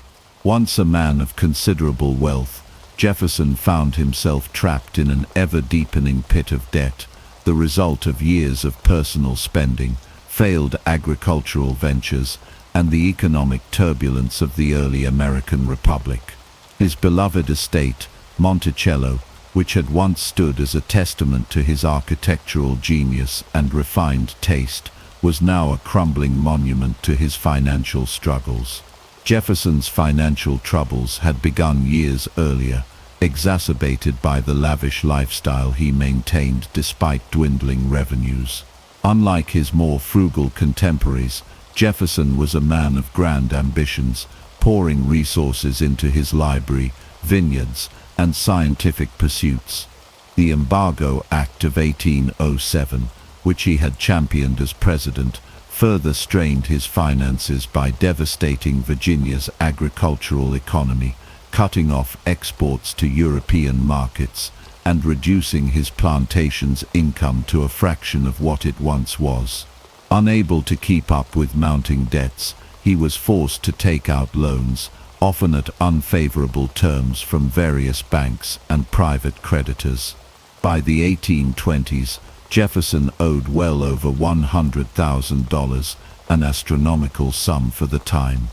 Once a man of considerable wealth, Jefferson found himself trapped in an ever-deepening pit of debt, the result of years of personal spending, failed agricultural ventures, and the economic turbulence of the early American Republic. His beloved estate, Monticello, which had once stood as a testament to his architectural genius and refined taste, was now a crumbling monument to his financial struggles. Jefferson's financial troubles had begun years earlier, exacerbated by the lavish lifestyle he maintained despite dwindling revenues. Unlike his more frugal contemporaries, Jefferson was a man of grand ambitions, pouring resources into his library, vineyards, and scientific pursuits. The Embargo Act of 1807, which he had championed as president, further strained his finances by devastating Virginia's agricultural economy, cutting off exports to European markets, and reducing his plantation's income to a fraction of what it once was. Unable to keep up with mounting debts, he was forced to take out loans, often at unfavorable terms from various banks and private creditors. By the 1820s, Jefferson owed well over $100,000, an astronomical sum for the time.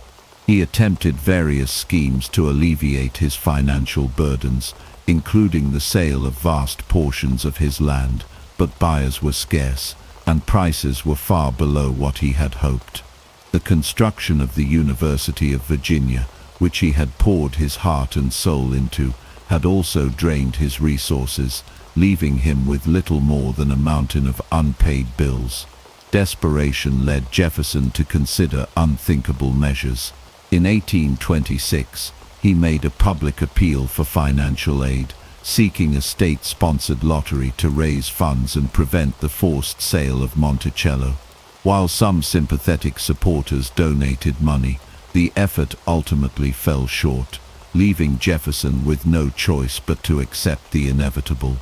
He attempted various schemes to alleviate his financial burdens, including the sale of vast portions of his land, but buyers were scarce, and prices were far below what he had hoped. The construction of the University of Virginia, which he had poured his heart and soul into, had also drained his resources, leaving him with little more than a mountain of unpaid bills. Desperation led Jefferson to consider unthinkable measures. In 1826, he made a public appeal for financial aid, seeking a state-sponsored lottery to raise funds and prevent the forced sale of Monticello. While some sympathetic supporters donated money, the effort ultimately fell short, leaving Jefferson with no choice but to accept the inevitable.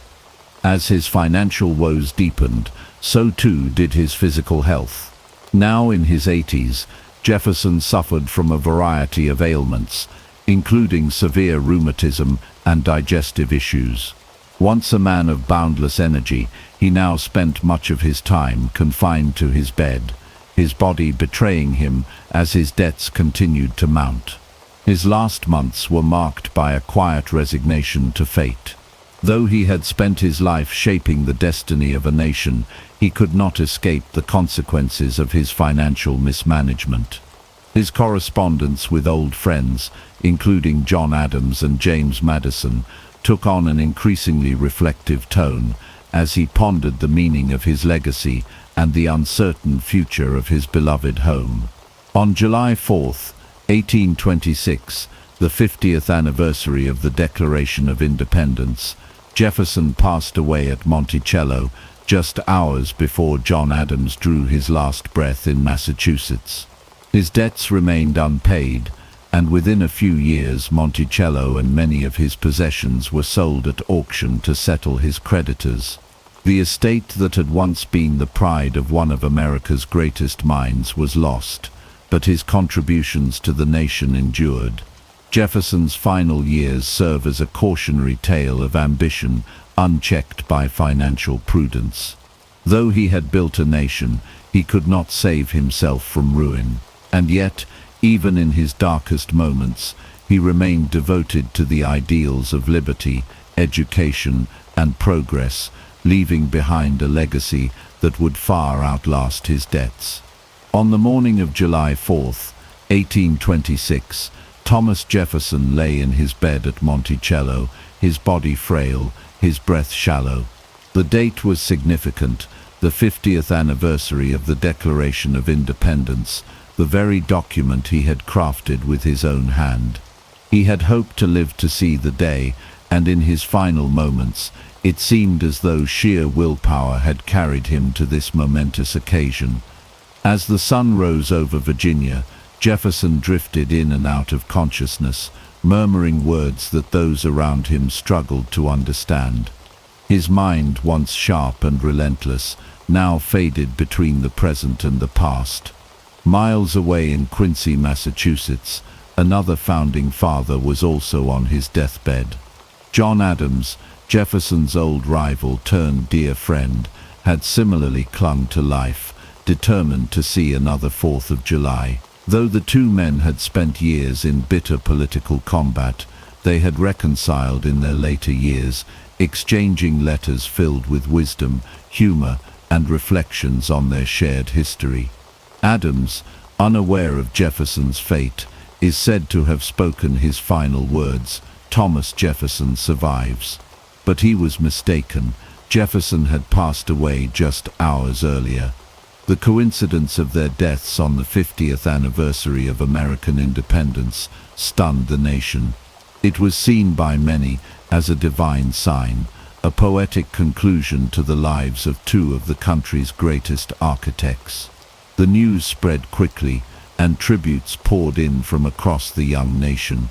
As his financial woes deepened, so too did his physical health. Now in his 80s, Jefferson suffered from a variety of ailments, including severe rheumatism and digestive issues. Once a man of boundless energy, he now spent much of his time confined to his bed, his body betraying him as his debts continued to mount. His last months were marked by a quiet resignation to fate. Though he had spent his life shaping the destiny of a nation, he could not escape the consequences of his financial mismanagement. His correspondence with old friends, including John Adams and James Madison, took on an increasingly reflective tone as he pondered the meaning of his legacy and the uncertain future of his beloved home. On July 4, 1826, the 50th anniversary of the Declaration of Independence, Jefferson passed away at Monticello just hours before John Adams drew his last breath in Massachusetts. His debts remained unpaid, and within a few years Monticello and many of his possessions were sold at auction to settle his creditors. The estate that had once been the pride of one of America's greatest minds was lost, but his contributions to the nation endured. Jefferson's final years serve as a cautionary tale of ambition unchecked by financial prudence. Though he had built a nation, he could not save himself from ruin. And yet, even in his darkest moments, he remained devoted to the ideals of liberty, education, and progress, leaving behind a legacy that would far outlast his debts. On the morning of July 4, 1826, Thomas Jefferson lay in his bed at Monticello, his body frail, his breath shallow. The date was significant, the 50th anniversary of the Declaration of Independence, the very document he had crafted with his own hand. He had hoped to live to see the day, and in his final moments, it seemed as though sheer willpower had carried him to this momentous occasion. As the sun rose over Virginia, Jefferson drifted in and out of consciousness, murmuring words that those around him struggled to understand. His mind, once sharp and relentless, now faded between the present and the past. Miles away in Quincy, Massachusetts, another founding father was also on his deathbed. John Adams, Jefferson's old rival turned dear friend, had similarly clung to life, determined to see another 4th of July. Though the two men had spent years in bitter political combat, they had reconciled in their later years, exchanging letters filled with wisdom, humor, and reflections on their shared history. Adams, unaware of Jefferson's fate, is said to have spoken his final words, "Thomas Jefferson survives." But he was mistaken. Jefferson had passed away just hours earlier. The coincidence of their deaths on the 50th anniversary of American independence stunned the nation. It was seen by many as a divine sign, a poetic conclusion to the lives of two of the country's greatest architects. The news spread quickly, and tributes poured in from across the young nation.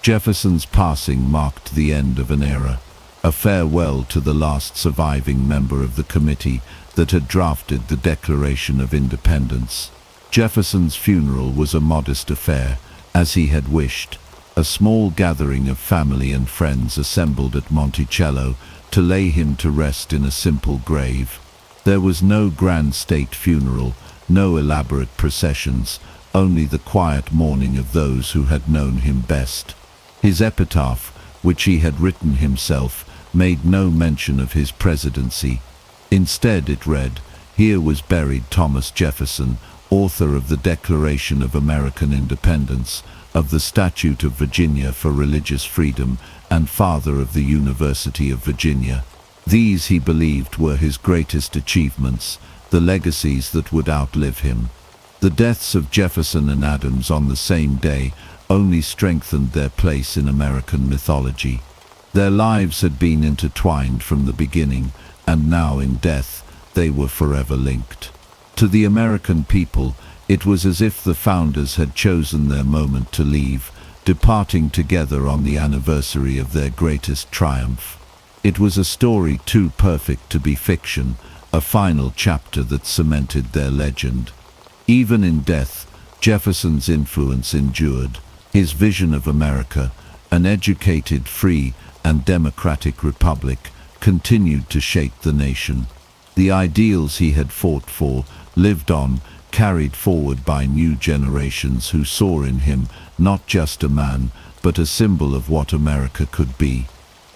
Jefferson's passing marked the end of an era, a farewell to the last surviving member of the committee that had drafted the Declaration of Independence. Jefferson's funeral was a modest affair, as he had wished. A small gathering of family and friends assembled at Monticello to lay him to rest in a simple grave. There was no grand state funeral, no elaborate processions, only the quiet mourning of those who had known him best. His epitaph, which he had written himself, made no mention of his presidency. Instead it read, "Here was buried Thomas Jefferson, author of the Declaration of American Independence, of the Statute of Virginia for Religious Freedom, and father of the University of Virginia." These, he believed, were his greatest achievements, the legacies that would outlive him. The deaths of Jefferson and Adams on the same day only strengthened their place in American mythology. Their lives had been intertwined from the beginning, and now in death they were forever linked. To the American people, it was as if the founders had chosen their moment to leave, departing together on the anniversary of their greatest triumph. It was a story too perfect to be fiction, a final chapter that cemented their legend. Even in death, Jefferson's influence endured. His vision of America, an educated, free, and democratic republic, continued to shape the nation. The ideals he had fought for lived on, carried forward by new generations who saw in him not just a man, but a symbol of what America could be.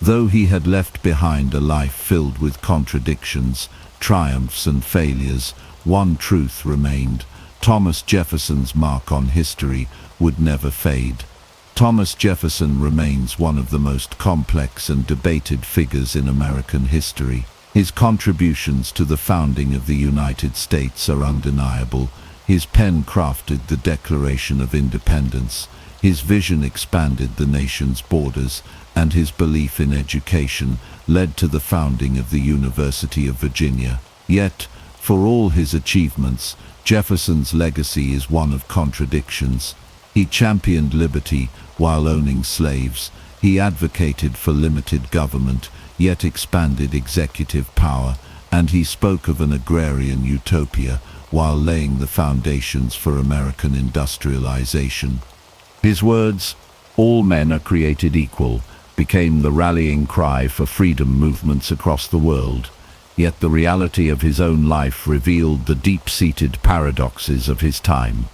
Though he had left behind a life filled with contradictions, triumphs and failures, one truth remained: Thomas Jefferson's mark on history would never fade. Thomas Jefferson remains one of the most complex and debated figures in American history. His contributions to the founding of the United States are undeniable. His pen crafted the Declaration of Independence. His vision expanded the nation's borders, and his belief in education led to the founding of the University of Virginia. Yet, for all his achievements, Jefferson's legacy is one of contradictions. He championed liberty while owning slaves. He advocated for limited government, yet expanded executive power, and he spoke of an agrarian utopia while laying the foundations for American industrialization. His words, "All men are created equal," became the rallying cry for freedom movements across the world. Yet the reality of his own life revealed the deep-seated paradoxes of his time.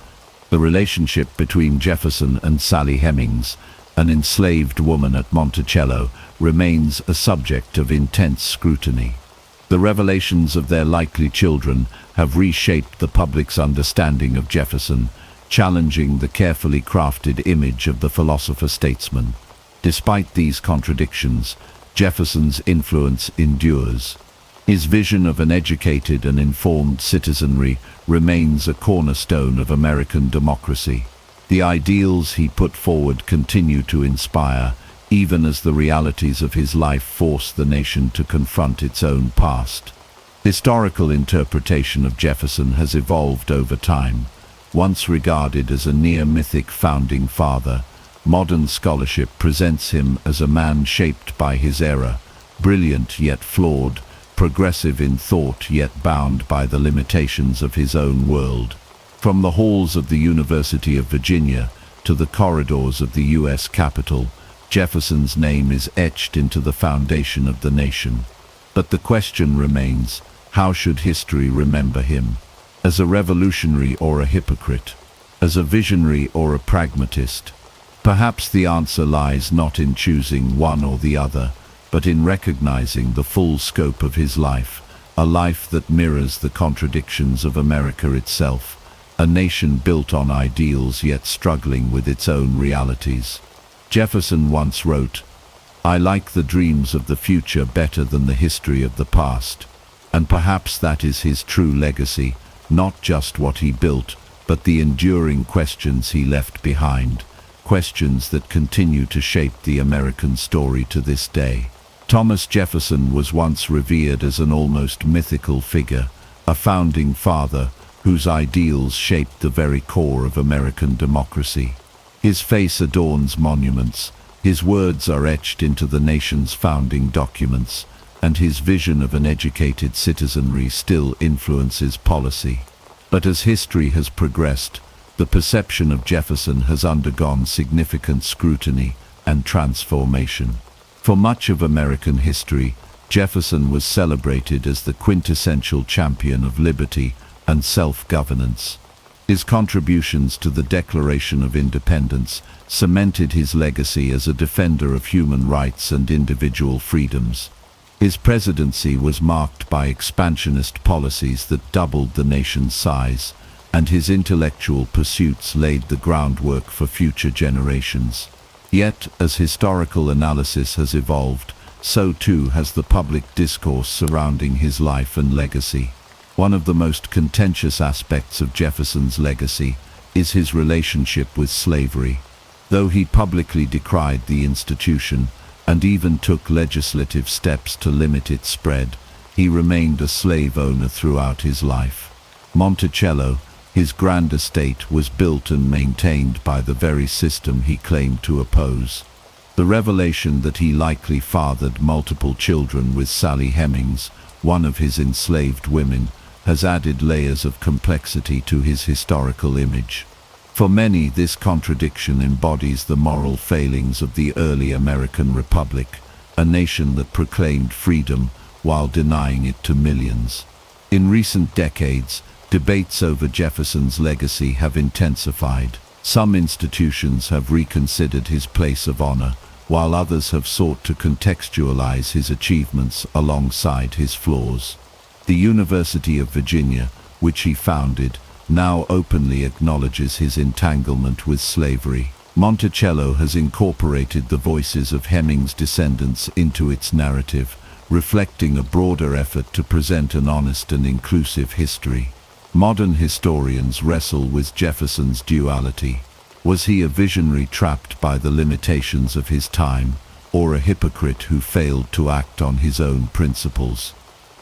The relationship between Jefferson and Sally Hemings, an enslaved woman at Monticello, remains a subject of intense scrutiny. The revelations of their likely children have reshaped the public's understanding of Jefferson, challenging the carefully crafted image of the philosopher-statesman. Despite these contradictions, Jefferson's influence endures. His vision of an educated and informed citizenry remains a cornerstone of American democracy. The ideals he put forward continue to inspire, even as the realities of his life force the nation to confront its own past. Historical interpretation of Jefferson has evolved over time. Once regarded as a near-mythic founding father, modern scholarship presents him as a man shaped by his era, brilliant yet flawed, progressive in thought yet bound by the limitations of his own world. From the halls of the University of Virginia to the corridors of the U.S. Capitol, Jefferson's name is etched into the foundation of the nation. But the question remains, how should history remember him? As a revolutionary or a hypocrite? As a visionary or a pragmatist? Perhaps the answer lies not in choosing one or the other, but in recognizing the full scope of his life, a life that mirrors the contradictions of America itself, a nation built on ideals yet struggling with its own realities. Jefferson once wrote, "I like the dreams of the future better than the history of the past." And perhaps that is his true legacy, not just what he built, but the enduring questions he left behind, questions that continue to shape the American story to this day. Thomas Jefferson was once revered as an almost mythical figure, a founding father whose ideals shaped the very core of American democracy. His face adorns monuments, his words are etched into the nation's founding documents, and his vision of an educated citizenry still influences policy. But as history has progressed, the perception of Jefferson has undergone significant scrutiny and transformation. For much of American history, Jefferson was celebrated as the quintessential champion of liberty and self-governance. His contributions to the Declaration of Independence cemented his legacy as a defender of human rights and individual freedoms. His presidency was marked by expansionist policies that doubled the nation's size, and his intellectual pursuits laid the groundwork for future generations. Yet, as historical analysis has evolved, so too has the public discourse surrounding his life and legacy. One of the most contentious aspects of Jefferson's legacy is his relationship with slavery. Though he publicly decried the institution and even took legislative steps to limit its spread, he remained a slave owner throughout his life. Monticello, his grand estate, was built and maintained by the very system he claimed to oppose. The revelation that he likely fathered multiple children with Sally Hemings, one of his enslaved women, has added layers of complexity to his historical image. For many, this contradiction embodies the moral failings of the early American Republic, a nation that proclaimed freedom while denying it to millions. In recent decades, debates over Jefferson's legacy have intensified. Some institutions have reconsidered his place of honor, while others have sought to contextualize his achievements alongside his flaws. The University of Virginia, which he founded, now openly acknowledges his entanglement with slavery. Monticello has incorporated the voices of Hemings' descendants into its narrative, reflecting a broader effort to present an honest and inclusive history. Modern historians wrestle with Jefferson's duality. Was he a visionary trapped by the limitations of his time, or a hypocrite who failed to act on his own principles?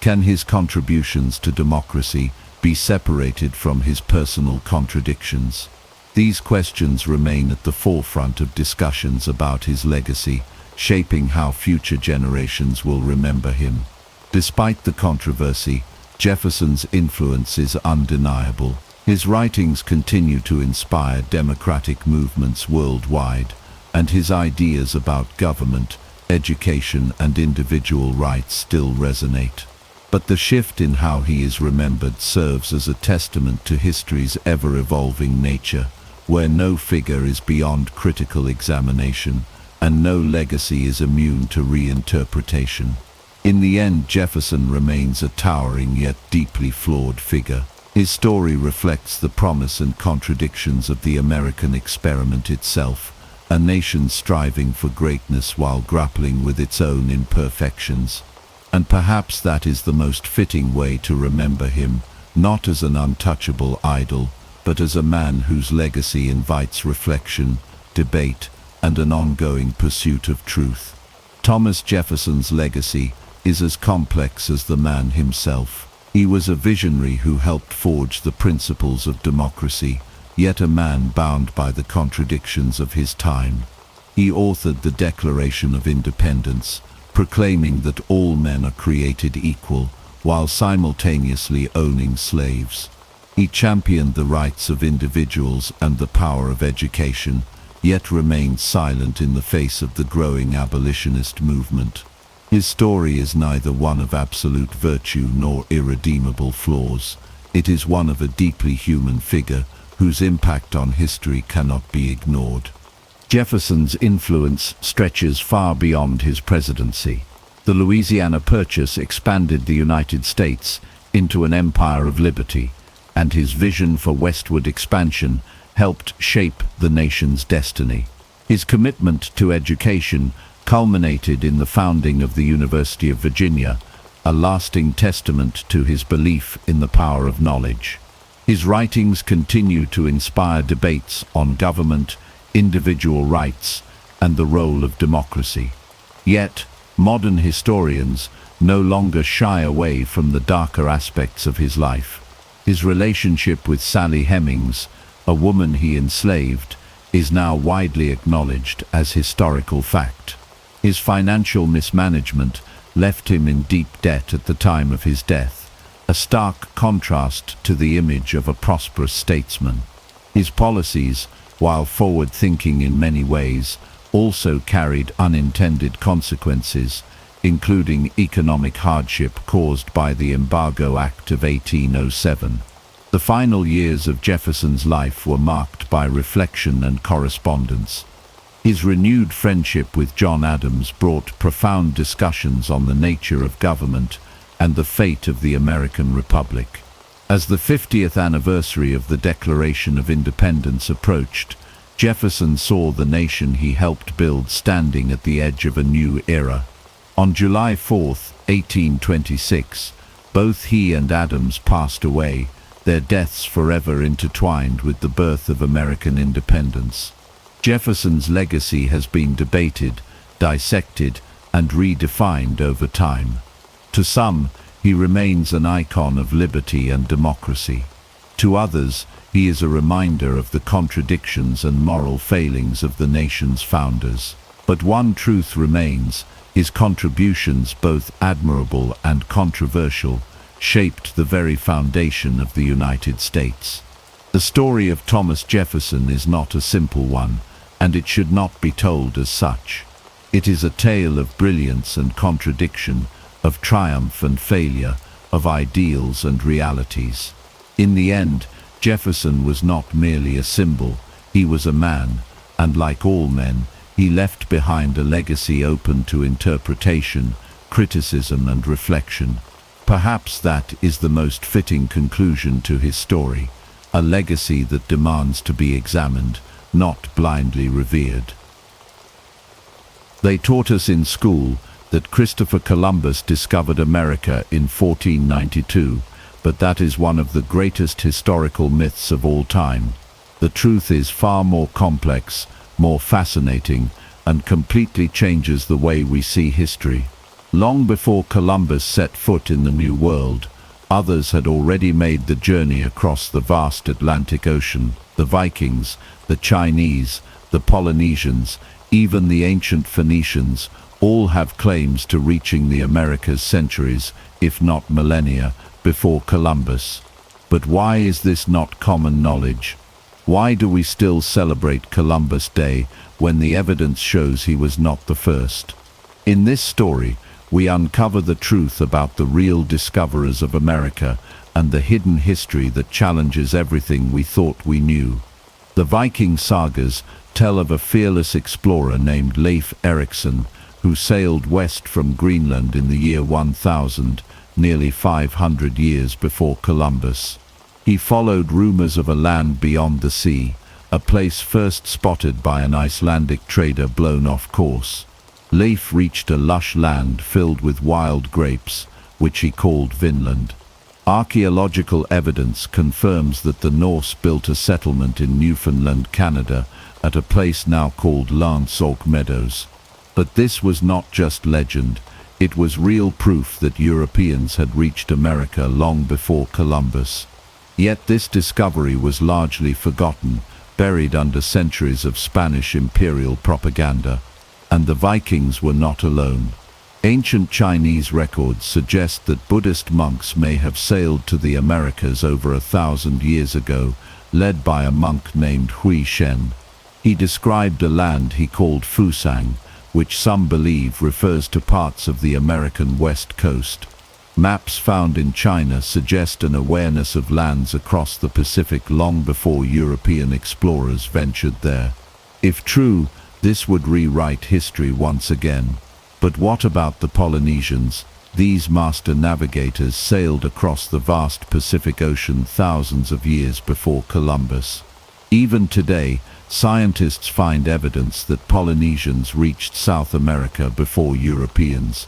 Can his contributions to democracy be separated from his personal contradictions? These questions remain at the forefront of discussions about his legacy, shaping how future generations will remember him. Despite the controversy, Jefferson's influence is undeniable. His writings continue to inspire democratic movements worldwide, and his ideas about government, education, and individual rights still resonate. But the shift in how he is remembered serves as a testament to history's ever-evolving nature, where no figure is beyond critical examination, and no legacy is immune to reinterpretation. In the end, Jefferson remains a towering yet deeply flawed figure. His story reflects the promise and contradictions of the American experiment itself, a nation striving for greatness while grappling with its own imperfections. And perhaps that is the most fitting way to remember him, not as an untouchable idol, but as a man whose legacy invites reflection, debate, and an ongoing pursuit of truth. Thomas Jefferson's legacy is as complex as the man himself. He was a visionary who helped forge the principles of democracy, yet a man bound by the contradictions of his time. He authored the Declaration of Independence, proclaiming that all men are created equal, while simultaneously owning slaves. He championed the rights of individuals and the power of education, yet remained silent in the face of the growing abolitionist movement. His story is neither one of absolute virtue nor irredeemable flaws. It is one of a deeply human figure whose impact on history cannot be ignored. Jefferson's influence stretches far beyond his presidency. The Louisiana Purchase expanded the United States into an empire of liberty, and his vision for westward expansion helped shape the nation's destiny. His commitment to education culminated in the founding of the University of Virginia, a lasting testament to his belief in the power of knowledge. His writings continue to inspire debates on government, individual rights, and the role of democracy. Yet, Modern historians no longer shy away from the darker aspects of his life. His relationship with Sally Hemings, a woman he enslaved, is now widely acknowledged as historical fact. His financial mismanagement left him in deep debt at the time of his death, a stark contrast to the image of a prosperous statesman. His policies, while forward-thinking in many ways, also carried unintended consequences, including economic hardship caused by the Embargo Act of 1807. The final years of Jefferson's life were marked by reflection and correspondence. His renewed friendship with John Adams brought profound discussions on the nature of government and the fate of the American Republic. As the 50th anniversary of the Declaration of Independence approached, Jefferson saw the nation he helped build standing at the edge of a new era. On July 4, 1826, both he and Adams passed away, their deaths forever intertwined with the birth of American independence. Jefferson's legacy has been debated, dissected, and redefined over time. To some, he remains an icon of liberty and democracy. To others, he is a reminder of the contradictions and moral failings of the nation's founders. But one truth remains: his contributions, both admirable and controversial, shaped the very foundation of the United States. The story of Thomas Jefferson is not a simple one, and it should not be told as such. It is a tale of brilliance and contradiction, of triumph and failure, of ideals and realities. In the end, Jefferson was not merely a symbol, he was a man, and like all men, he left behind a legacy open to interpretation, criticism, and reflection. Perhaps that is the most fitting conclusion to his story, a legacy that demands to be examined, not blindly revered. They taught us in school that Christopher Columbus discovered America in 1492, but that is one of the greatest historical myths of all time. The truth is far more complex, more fascinating, and completely changes the way we see history. Long before Columbus set foot in the New World, others had already made the journey across the vast Atlantic Ocean. The Vikings, the Chinese, the Polynesians, even the ancient Phoenicians, all have claims to reaching the Americas centuries, if not millennia, before Columbus. But why is this not common knowledge? Why do we still celebrate Columbus Day when the evidence shows he was not the first? In this story, we uncover the truth about the real discoverers of America and the hidden history that challenges everything we thought we knew. The Viking sagas tell of a fearless explorer named Leif Erikson, who sailed west from Greenland in the year 1000, nearly 500 years before Columbus. He followed rumors of a land beyond the sea, a place first spotted by an Icelandic trader blown off course. Leif reached a lush land filled with wild grapes, which he called Vinland. Archaeological evidence confirms that the Norse built a settlement in Newfoundland, Canada, at a place now called Landsort Meadows. But this was not just legend, it was real proof that Europeans had reached America long before Columbus. Yet this discovery was largely forgotten, buried under centuries of Spanish imperial propaganda. And the Vikings were not alone. Ancient Chinese records suggest that Buddhist monks may have sailed to the Americas over 1,000 years ago, led by a monk named Hui Shen. He described a land he called Fusang, which some believe refers to parts of the American West Coast. Maps found in China suggest an awareness of lands across the Pacific long before European explorers ventured there. If true, this would rewrite history once again. But what about the Polynesians? These master navigators sailed across the vast Pacific Ocean thousands of years before Columbus. Even today, scientists find evidence that Polynesians reached South America before Europeans.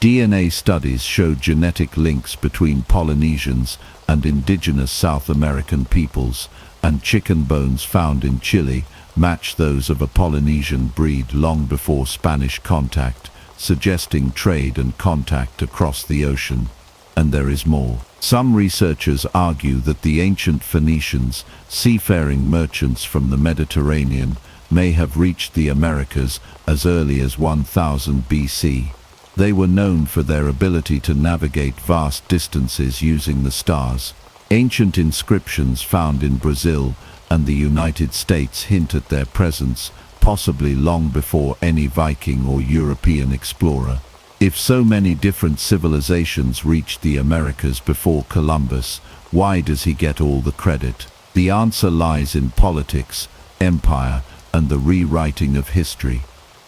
DNA studies show genetic links between Polynesians and indigenous South American peoples, and chicken bones found in Chile match those of a Polynesian breed long before Spanish contact, suggesting trade and contact across the ocean. And there is more. Some researchers argue that the ancient Phoenicians, seafaring merchants from the Mediterranean, may have reached the Americas as early as 1000 BC. They were known for their ability to navigate vast distances using the stars. Ancient inscriptions found in Brazil and the United States hint at their presence, possibly long before any Viking or European explorer. If so many different civilizations reached the Americas before Columbus, why does he get all the credit? The answer lies in politics, empire, and the rewriting of history.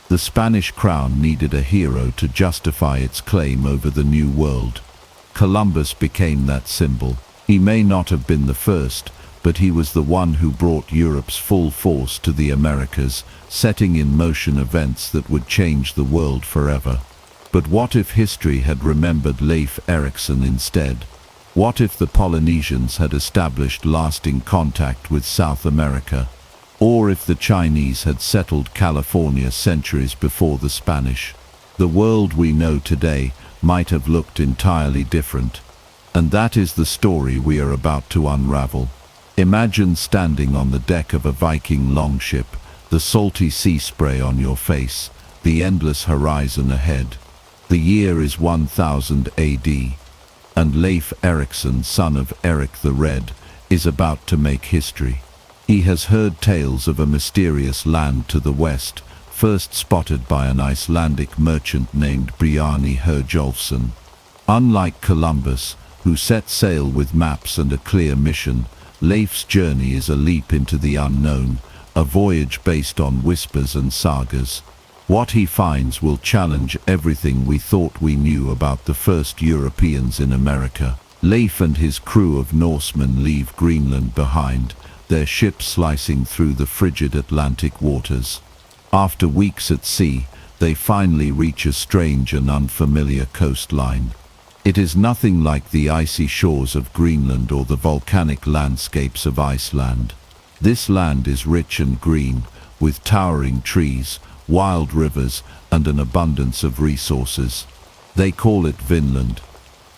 The Spanish crown needed a hero to justify its claim over the New World. Columbus became that symbol. He may not have been the first, but he was the one who brought Europe's full force to the Americas, setting in motion events that would change the world forever. But what if history had remembered Leif Erikson instead? What if the Polynesians had established lasting contact with South America? Or if the Chinese had settled California centuries before the Spanish? The world we know today might have looked entirely different. And that is the story we are about to unravel. Imagine standing on the deck of a Viking longship, the salty sea spray on your face, the endless horizon ahead. The year is 1000 AD, and Leif Erikson, son of Eric the Red, is about to make history. He has heard tales of a mysterious land to the west, first spotted by an Icelandic merchant named Bjarni Herjolfsson. Unlike Columbus, who set sail with maps and a clear mission, Leif's journey is a leap into the unknown, a voyage based on whispers and sagas. What he finds will challenge everything we thought we knew about the first Europeans in America. Leif and his crew of Norsemen leave Greenland behind, their ship slicing through the frigid Atlantic waters. After weeks at sea, they finally reach a strange and unfamiliar coastline. It is nothing like the icy shores of Greenland or the volcanic landscapes of Iceland. This land is rich and green, with towering trees, wild rivers, and an abundance of resources. They call it Vinland,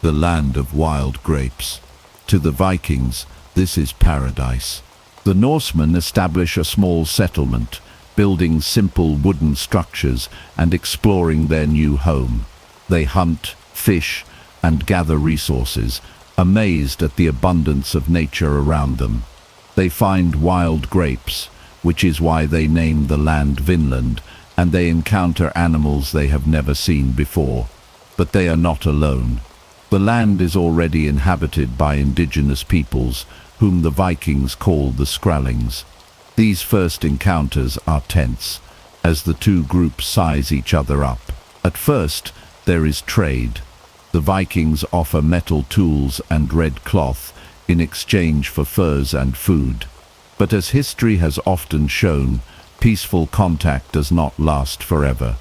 the land of wild grapes. To the Vikings, this is paradise. The Norsemen establish a small settlement, building simple wooden structures and exploring their new home. They hunt, fish, and gather resources, amazed at the abundance of nature around them. They find wild grapes, which is why they name the land Vinland, and they encounter animals they have never seen before. But they are not alone. The land is already inhabited by indigenous peoples, whom the Vikings called the Skrallings. These first encounters are tense, as the two groups size each other up. At first, there is trade. The Vikings offer metal tools and red cloth in exchange for furs and food. But as history has often shown, peaceful contact does not last forever.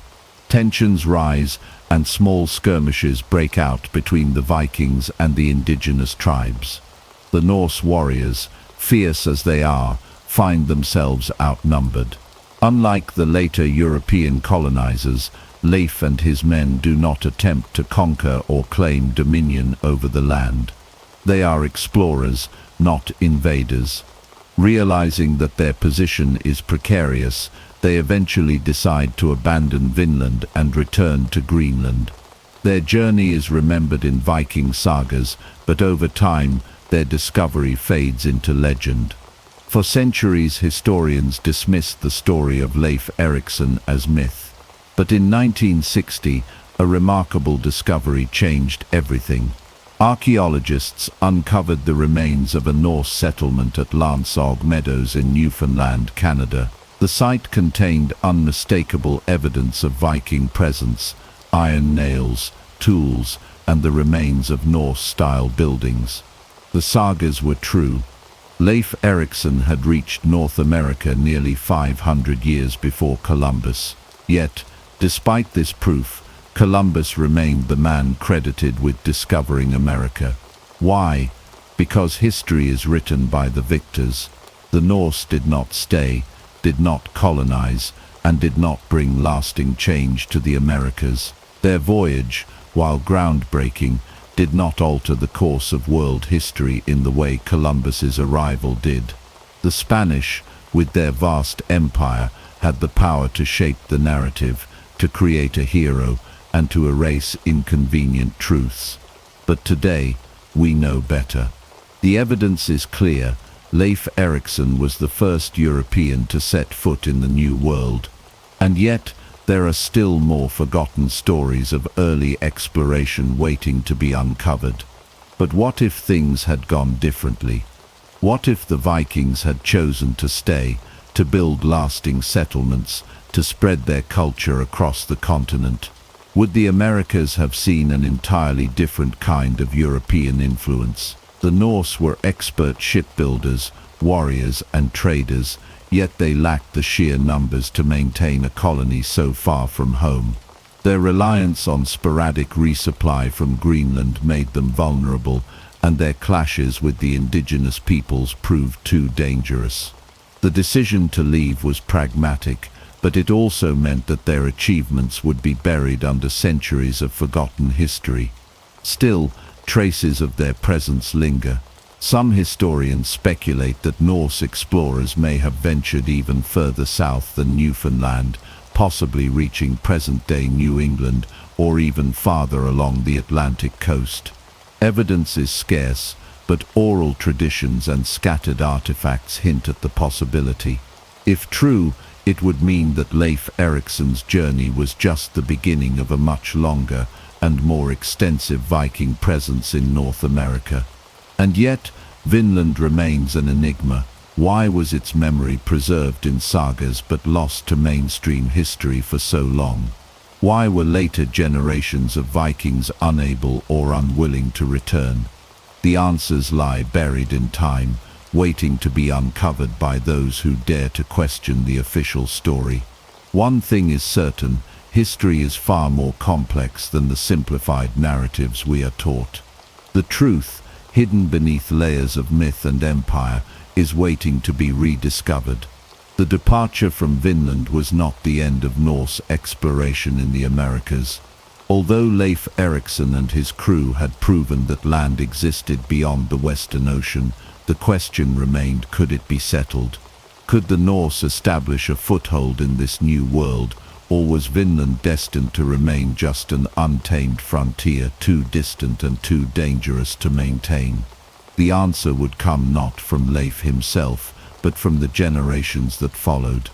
Tensions rise and small skirmishes break out between the Vikings and the indigenous tribes. The Norse warriors, fierce as they are, find themselves outnumbered. Unlike the later European colonizers, Leif and his men do not attempt to conquer or claim dominion over the land. They are explorers, not invaders. Realizing that their position is precarious, they eventually decide to abandon Vinland and return to Greenland. Their journey is remembered in Viking sagas, but over time, their discovery fades into legend. For centuries, historians dismissed the story of Leif Erikson as myth. But in 1960, a remarkable discovery changed everything. Archaeologists uncovered the remains of a Norse settlement at Lansog Meadows in Newfoundland, Canada. The site contained unmistakable evidence of Viking presence, iron nails, tools, and the remains of Norse-style buildings. The sagas were true. Leif Erikson had reached North America nearly 500 years before Columbus. Yet, despite this proof, Columbus remained the man credited with discovering America. Why? Because history is written by the victors. The Norse did not stay, did not colonize, and did not bring lasting change to the Americas. Their voyage, while groundbreaking, did not alter the course of world history in the way Columbus's arrival did. The Spanish, with their vast empire, had the power to shape the narrative, to create a hero, and to erase inconvenient truths. But today, we know better. The evidence is clear. Leif Erikson was the first European to set foot in the New World. And yet, there are still more forgotten stories of early exploration waiting to be uncovered. But what if things had gone differently? What if the Vikings had chosen to stay, to build lasting settlements, to spread their culture across the continent? Would the Americas have seen an entirely different kind of European influence? The Norse were expert shipbuilders, warriors, and traders, yet they lacked the sheer numbers to maintain a colony so far from home. Their reliance on sporadic resupply from Greenland made them vulnerable, and their clashes with the indigenous peoples proved too dangerous. The decision to leave was pragmatic, but it also meant that their achievements would be buried under centuries of forgotten history. Still, traces of their presence linger. Some historians speculate that Norse explorers may have ventured even further south than Newfoundland, possibly reaching present-day New England or even farther along the Atlantic coast. Evidence is scarce, but oral traditions and scattered artifacts hint at the possibility. If true, it would mean that Leif Erikson's journey was just the beginning of a much longer and more extensive Viking presence in North America. And yet, Vinland remains an enigma. Why was its memory preserved in sagas but lost to mainstream history for so long? Why were later generations of Vikings unable or unwilling to return? The answers lie buried in time, waiting to be uncovered by those who dare to question the official story. One thing is certain: history is far more complex than the simplified narratives we are taught. The truth, hidden beneath layers of myth and empire, is waiting to be rediscovered. The departure from Vinland was not the end of Norse exploration in the Americas. Although Leif Erikson and his crew had proven that land existed beyond the Western Ocean, the question remained: could it be settled? Could the Norse establish a foothold in this new world, or was Vinland destined to remain just an untamed frontier, too distant and too dangerous to maintain? The answer would come not from Leif himself, but from the generations that followed.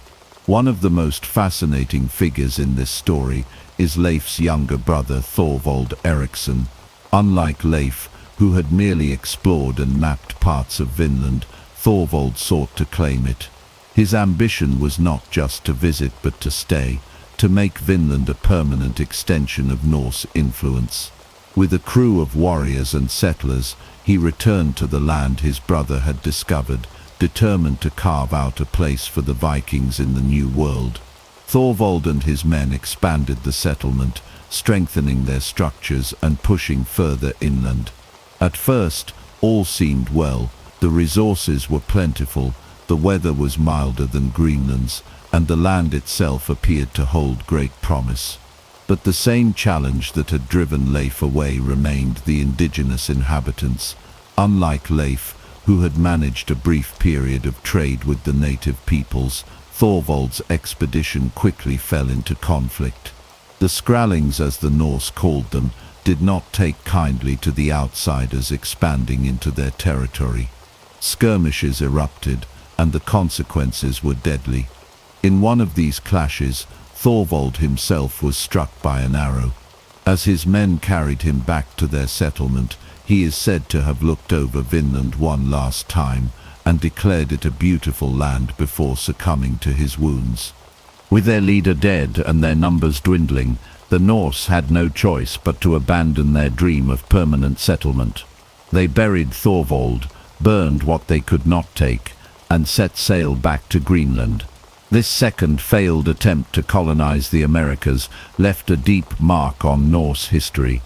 One of the most fascinating figures in this story is Leif's younger brother Thorvald Eriksson. Unlike Leif, who had merely explored and mapped parts of Vinland, Thorvald sought to claim it. His ambition was not just to visit but to stay, to make Vinland a permanent extension of Norse influence. With a crew of warriors and settlers, he returned to the land his brother had discovered, determined to carve out a place for the Vikings in the New World. Thorvald and his men expanded the settlement, strengthening their structures and pushing further inland. At first, all seemed well. The resources were plentiful, the weather was milder than Greenland's, and the land itself appeared to hold great promise. But the same challenge that had driven Leif away remained: the indigenous inhabitants. Unlike Leif, who had managed a brief period of trade with the native peoples, Thorvald's expedition quickly fell into conflict. The Skrallings, as the Norse called them, did not take kindly to the outsiders expanding into their territory. Skirmishes erupted, and the consequences were deadly. In one of these clashes, Thorvald himself was struck by an arrow. As his men carried him back to their settlement, he is said to have looked over Vinland one last time and declared it a beautiful land before succumbing to his wounds. With their leader dead and their numbers dwindling, the Norse had no choice but to abandon their dream of permanent settlement. They buried Thorvald, burned what they could not take, and set sail back to Greenland. This second failed attempt to colonize the Americas left a deep mark on Norse history.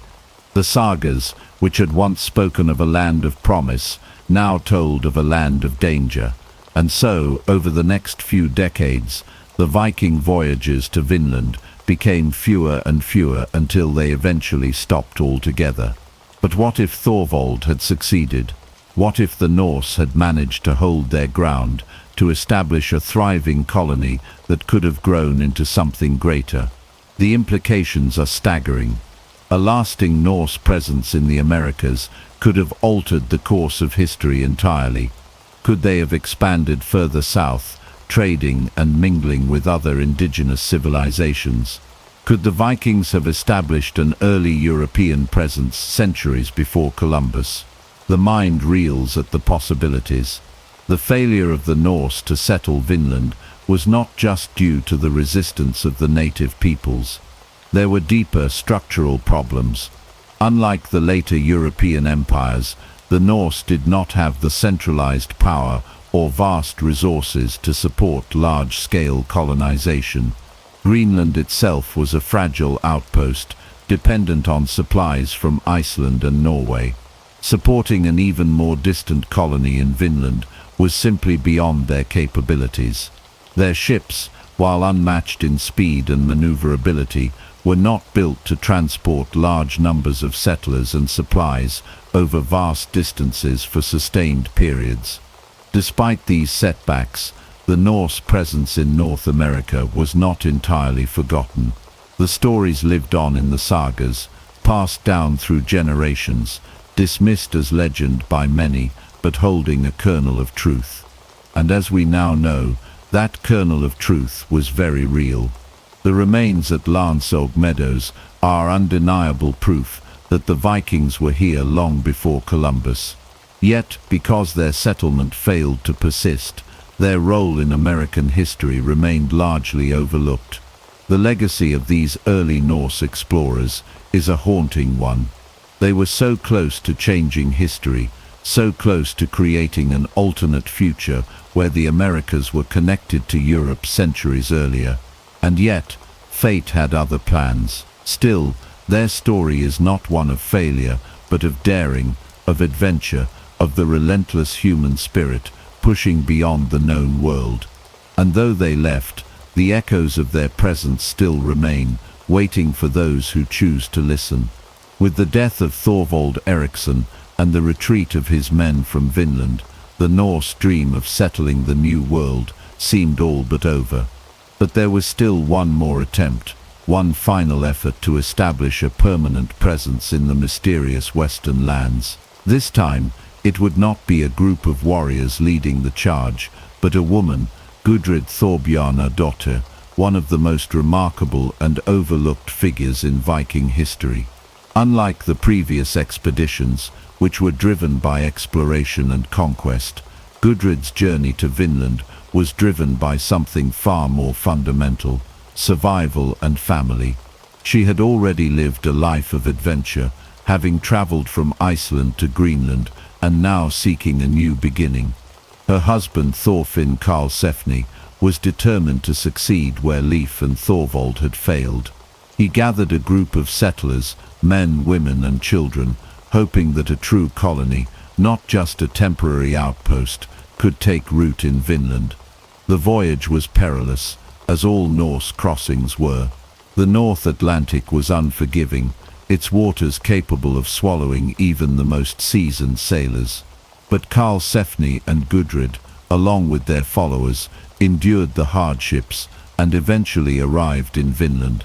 The sagas, which had once spoken of a land of promise, now told of a land of danger. And so, over the next few decades, the Viking voyages to Vinland became fewer and fewer until they eventually stopped altogether. But what if Thorvald had succeeded? What if the Norse had managed to hold their ground, to establish a thriving colony that could have grown into something greater? The implications are staggering. A lasting Norse presence in the Americas could have altered the course of history entirely. Could they have expanded further south, trading and mingling with other indigenous civilizations? Could the Vikings have established an early European presence centuries before Columbus? The mind reels at the possibilities. The failure of the Norse to settle Vinland was not just due to the resistance of the native peoples. There were deeper structural problems. Unlike the later European empires, the Norse did not have the centralized power or vast resources to support large-scale colonization. Greenland itself was a fragile outpost, dependent on supplies from Iceland and Norway. Supporting an even more distant colony in Vinland was simply beyond their capabilities. Their ships, while unmatched in speed and maneuverability, were not built to transport large numbers of settlers and supplies over vast distances for sustained periods. Despite these setbacks, the Norse presence in North America was not entirely forgotten. The stories lived on in the sagas, passed down through generations, dismissed as legend by many, but holding a kernel of truth. And as we now know, that kernel of truth was very real. The remains at Landsog Meadows are undeniable proof that the Vikings were here long before Columbus. Yet, because their settlement failed to persist, their role in American history remained largely overlooked. The legacy of these early Norse explorers is a haunting one. They were so close to changing history, so close to creating an alternate future where the Americas were connected to Europe centuries earlier. And yet, fate had other plans. Still, their story is not one of failure, but of daring, of adventure, of the relentless human spirit, pushing beyond the known world. And though they left, the echoes of their presence still remain, waiting for those who choose to listen. With the death of Thorvald Eriksson and the retreat of his men from Vinland, the Norse dream of settling the New World seemed all but over. But there was still one more attempt, one final effort to establish a permanent presence in the mysterious western lands. This time, it would not be a group of warriors leading the charge, but a woman, Gudrid Thorbjarnardóttir, one of the most remarkable and overlooked figures in Viking history. Unlike the previous expeditions, which were driven by exploration and conquest, Gudrid's journey to Vinland was driven by something far more fundamental: survival and family. She had already lived a life of adventure, having traveled from Iceland to Greenland, and now seeking a new beginning. Her husband Thorfinn Karlsefni was determined to succeed where Leif and Thorvald had failed. He gathered a group of settlers, men, women and children, hoping that a true colony, not just a temporary outpost, could take root in Vinland. The voyage was perilous, as all Norse crossings were. The North Atlantic was unforgiving, its waters capable of swallowing even the most seasoned sailors. But Karlsefni and Gudrid, along with their followers, endured the hardships and eventually arrived in Vinland.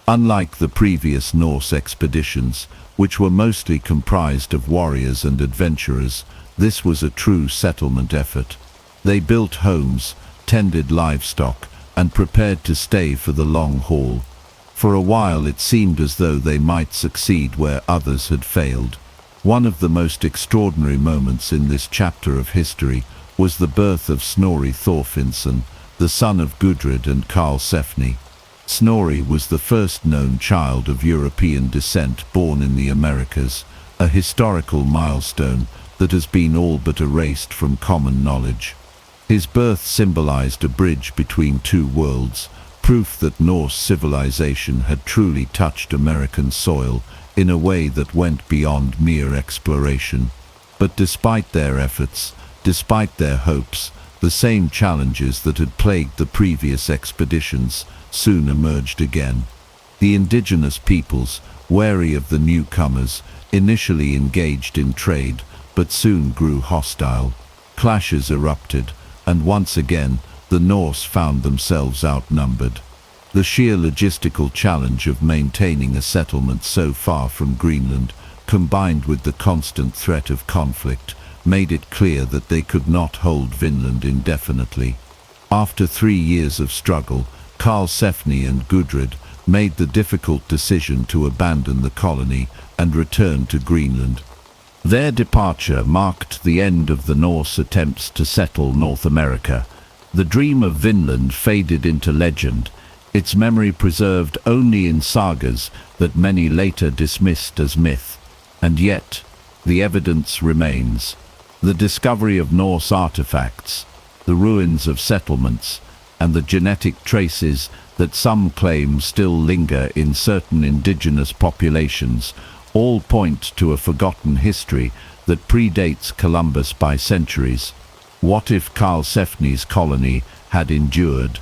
Unlike the previous Norse expeditions, which were mostly comprised of warriors and adventurers, this was a true settlement effort. They built homes, tended livestock, and prepared to stay for the long haul. For a while it seemed as though they might succeed where others had failed. One of the most extraordinary moments in this chapter of history was the birth of Snorri Thorfinnsson, the son of Gudrid and Karlsefni. Snorri was the first known child of European descent born in the Americas, a historical milestone that has been all but erased from common knowledge. His birth symbolized a bridge between two worlds, proof that Norse civilization had truly touched American soil in a way that went beyond mere exploration. But despite their efforts, despite their hopes, the same challenges that had plagued the previous expeditions soon emerged again. The indigenous peoples, wary of the newcomers, initially engaged in trade, but soon grew hostile. Clashes erupted, and once again, the Norse found themselves outnumbered. The sheer logistical challenge of maintaining a settlement so far from Greenland, combined with the constant threat of conflict, made it clear that they could not hold Vinland indefinitely. After 3 years of struggle, Karlsefni and Gudrid made the difficult decision to abandon the colony and return to Greenland. Their departure marked the end of the Norse attempts to settle North America. The dream of Vinland faded into legend, its memory preserved only in sagas that many later dismissed as myth. And yet, the evidence remains. The discovery of Norse artifacts, the ruins of settlements, and the genetic traces that some claim still linger in certain indigenous populations all point to a forgotten history that predates Columbus by centuries. What if Karlsefni's colony had endured?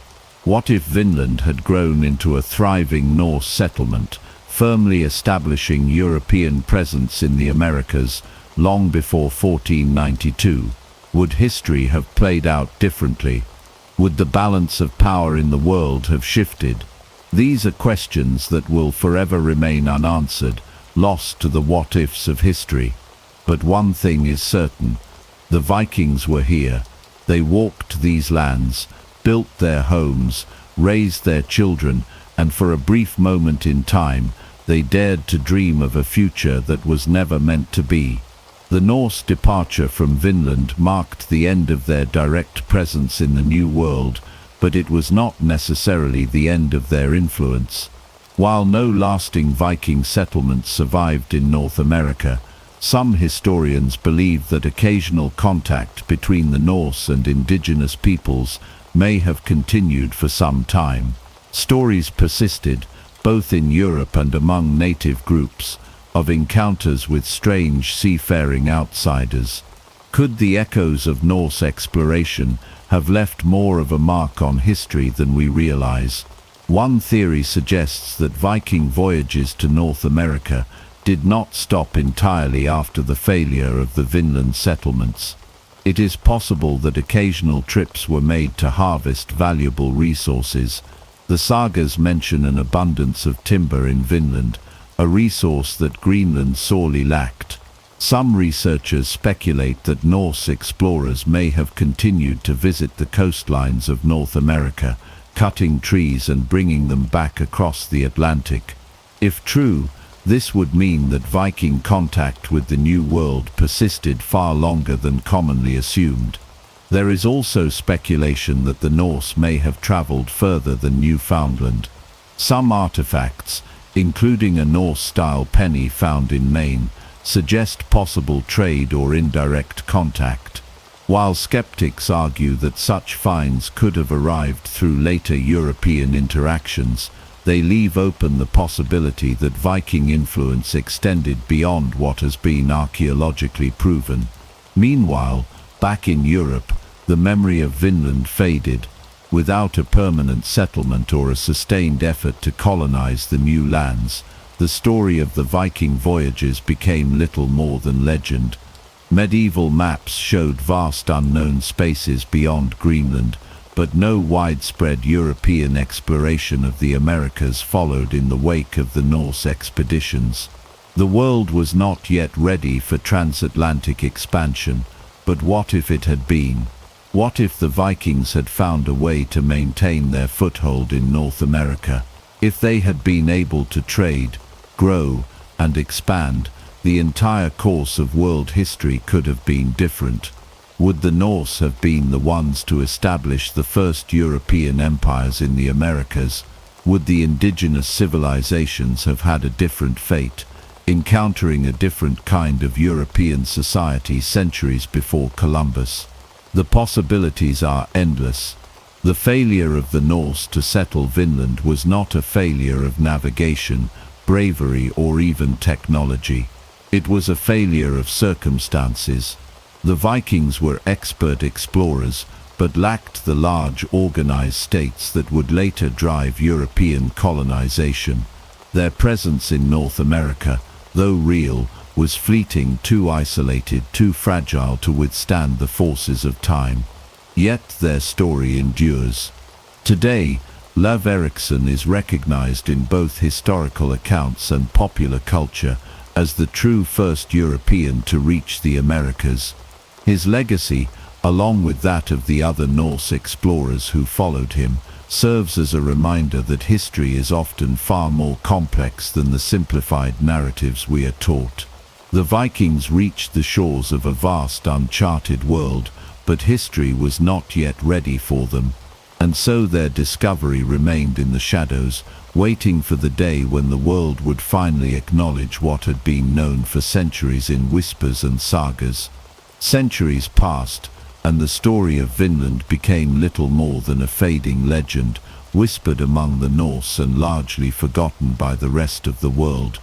What if Vinland had grown into a thriving Norse settlement, firmly establishing European presence in the Americas long before 1492? Would history have played out differently? Would the balance of power in the world have shifted? These are questions that will forever remain unanswered, lost to the what-ifs of history. But one thing is certain: the Vikings were here. They walked these lands, built their homes, raised their children, and for a brief moment in time, they dared to dream of a future that was never meant to be. The Norse departure from Vinland marked the end of their direct presence in the New World, but it was not necessarily the end of their influence. While no lasting Viking settlements survived in North America, some historians believe that occasional contact between the Norse and indigenous peoples may have continued for some time. Stories persisted, both in Europe and among native groups, of encounters with strange seafaring outsiders. Could the echoes of Norse exploration have left more of a mark on history than we realize? One theory suggests that Viking voyages to North America did not stop entirely after the failure of the Vinland settlements. It is possible that occasional trips were made to harvest valuable resources. The sagas mention an abundance of timber in Vinland, a resource that Greenland sorely lacked. Some researchers speculate that Norse explorers may have continued to visit the coastlines of North America, cutting trees and bringing them back across the Atlantic. If true, this would mean that Viking contact with the New World persisted far longer than commonly assumed. There is also speculation that the Norse may have traveled further than Newfoundland. Some artifacts, including a Norse-style penny found in Maine, suggest possible trade or indirect contact. While skeptics argue that such finds could have arrived through later European interactions, they leave open the possibility that Viking influence extended beyond what has been archaeologically proven. Meanwhile, back in Europe, the memory of Vinland faded. Without a permanent settlement or a sustained effort to colonize the new lands, the story of the Viking voyages became little more than legend. Medieval maps showed vast unknown spaces beyond Greenland, but no widespread European exploration of the Americas followed in the wake of the Norse expeditions. The world was not yet ready for transatlantic expansion, but what if it had been? What if the Vikings had found a way to maintain their foothold in North America? If they had been able to trade, grow, and expand, the entire course of world history could have been different. Would the Norse have been the ones to establish the first European empires in the Americas? Would the indigenous civilizations have had a different fate, encountering a different kind of European society centuries before Columbus? The possibilities are endless. The failure of the Norse to settle Vinland was not a failure of navigation, bravery, or even technology. It was a failure of circumstances. The Vikings were expert explorers, but lacked the large organized states that would later drive European colonization. Their presence in North America, though real, was fleeting, too isolated, too fragile to withstand the forces of time. Yet their story endures. Today, Lev Erikson is recognized in both historical accounts and popular culture as the true first European to reach the Americas. His legacy, along with that of the other Norse explorers who followed him, serves as a reminder that history is often far more complex than the simplified narratives we are taught. The Vikings reached the shores of a vast uncharted world, but history was not yet ready for them, and so their discovery remained in the shadows, waiting for the day when the world would finally acknowledge what had been known for centuries in whispers and sagas. Centuries passed, and the story of Vinland became little more than a fading legend, whispered among the Norse and largely forgotten by the rest of the world.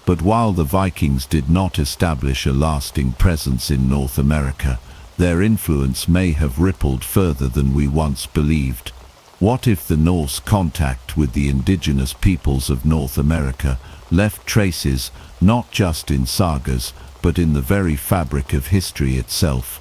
But while the Vikings did not establish a lasting presence in North America, their influence may have rippled further than we once believed. What if the Norse contact with the indigenous peoples of North America left traces not just in sagas, but in the very fabric of history itself?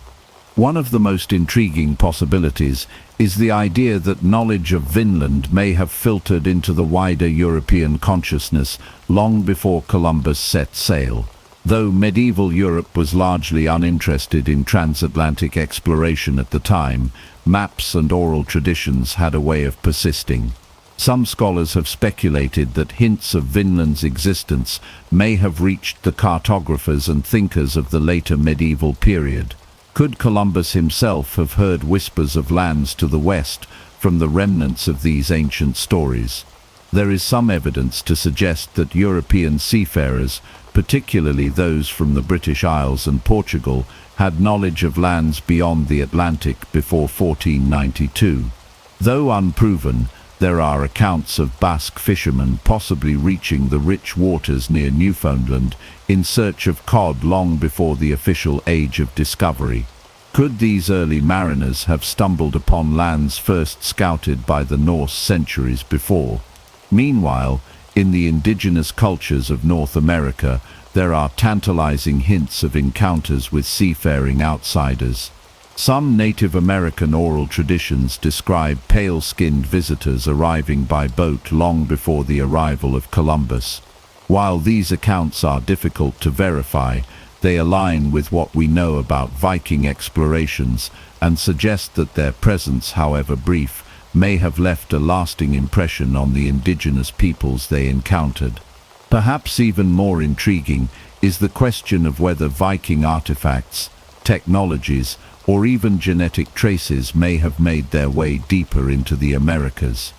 One of the most intriguing possibilities is the idea that knowledge of Vinland may have filtered into the wider European consciousness long before Columbus set sail. Though medieval Europe was largely uninterested in transatlantic exploration at the time, maps and oral traditions had a way of persisting. Some scholars have speculated that hints of Vinland's existence may have reached the cartographers and thinkers of the later medieval period. Could Columbus himself have heard whispers of lands to the west from the remnants of these ancient stories? There is some evidence to suggest that European seafarers, particularly those from the British Isles and Portugal, had knowledge of lands beyond the Atlantic before 1492. Though unproven, there are accounts of Basque fishermen possibly reaching the rich waters near Newfoundland in search of cod long before the official age of discovery. Could these early mariners have stumbled upon lands first scouted by the Norse centuries before? Meanwhile, in the indigenous cultures of North America, there are tantalizing hints of encounters with seafaring outsiders. Some Native American oral traditions describe pale-skinned visitors arriving by boat long before the arrival of Columbus. While these accounts are difficult to verify, they align with what we know about Viking explorations and suggest that their presence, however brief, may have left a lasting impression on the indigenous peoples they encountered. Perhaps even more intriguing is the question of whether Viking artifacts, technologies, or even genetic traces may have made their way deeper into the Americas.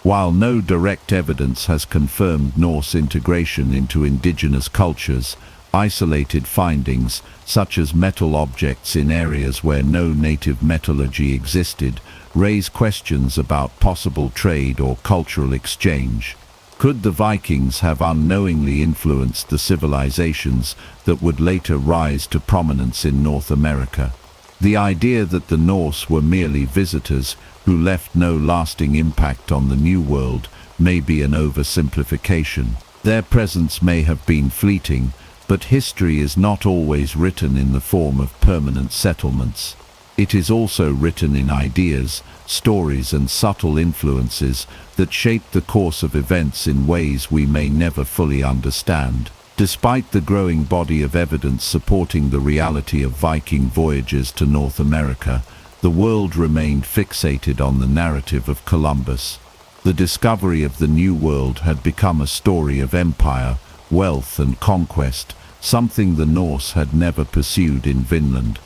While no direct evidence has confirmed Norse integration into indigenous cultures, isolated findings, such as metal objects in areas where no native metallurgy existed, raise questions about possible trade or cultural exchange. Could the Vikings have unknowingly influenced the civilizations that would later rise to prominence in North America? The idea that the Norse were merely visitors who left no lasting impact on the New World may be an oversimplification. Their presence may have been fleeting, but history is not always written in the form of permanent settlements. It is also written in ideas, stories, and subtle influences that shape the course of events in ways we may never fully understand. Despite the growing body of evidence supporting the reality of Viking voyages to North America, the world remained fixated on the narrative of Columbus. The discovery of the New World had become a story of empire, wealth, and conquest, something the Norse had never pursued in Vinland.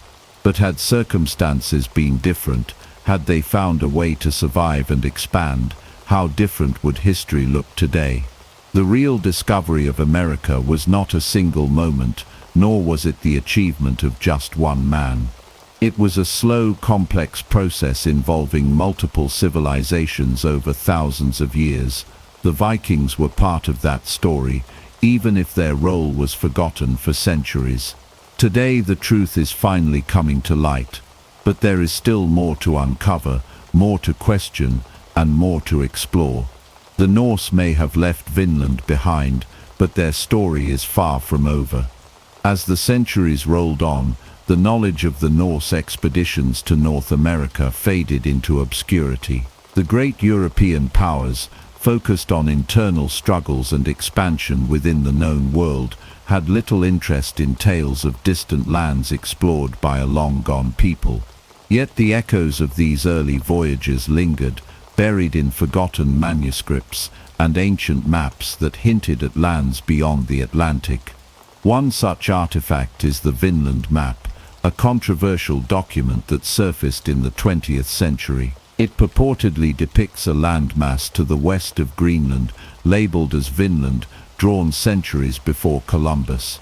But had circumstances been different, had they found a way to survive and expand, how different would history look today? The real discovery of America was not a single moment, nor was it the achievement of just one man. It was a slow, complex process involving multiple civilizations over thousands of years. The Vikings were part of that story, even if their role was forgotten for centuries. Today the truth is finally coming to light, but there is still more to uncover, more to question, and more to explore. The Norse may have left Vinland behind, but their story is far from over. As the centuries rolled on, the knowledge of the Norse expeditions to North America faded into obscurity. The great European powers, focused on internal struggles and expansion within the known world, had little interest in tales of distant lands explored by a long-gone people. Yet the echoes of these early voyages lingered, buried in forgotten manuscripts and ancient maps that hinted at lands beyond the Atlantic. One such artifact is the Vinland map, a controversial document that surfaced in the 20th century. It purportedly depicts a landmass to the west of Greenland, labeled as Vinland, drawn centuries before Columbus.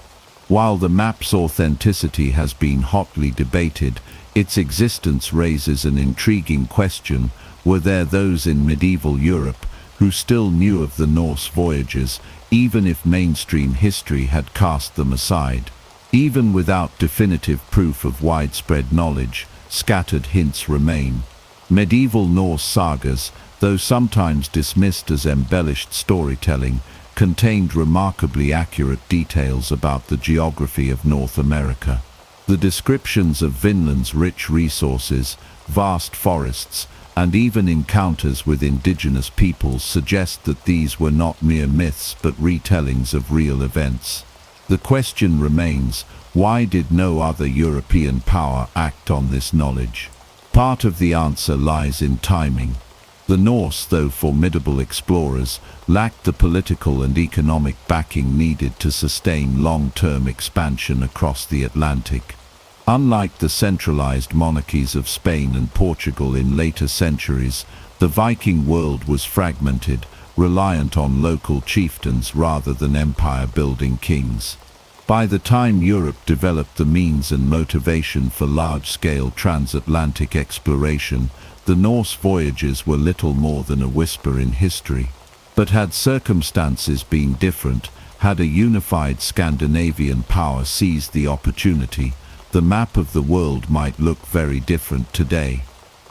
While the map's authenticity has been hotly debated, its existence raises an intriguing question: were there those in medieval Europe who still knew of the Norse voyages, even if mainstream history had cast them aside? Even without definitive proof of widespread knowledge, scattered hints remain. Medieval Norse sagas, though sometimes dismissed as embellished storytelling, contained remarkably accurate details about the geography of North America. The descriptions of Vinland's rich resources, vast forests, and even encounters with indigenous peoples suggest that these were not mere myths but retellings of real events. The question remains, why did no other European power act on this knowledge? Part of the answer lies in timing. The Norse, though formidable explorers, lacked the political and economic backing needed to sustain long-term expansion across the Atlantic. Unlike the centralized monarchies of Spain and Portugal in later centuries, the Viking world was fragmented, reliant on local chieftains rather than empire-building kings. By the time Europe developed the means and motivation for large-scale transatlantic exploration, the Norse voyages were little more than a whisper in history. But had circumstances been different, had a unified Scandinavian power seized the opportunity, the map of the world might look very different today.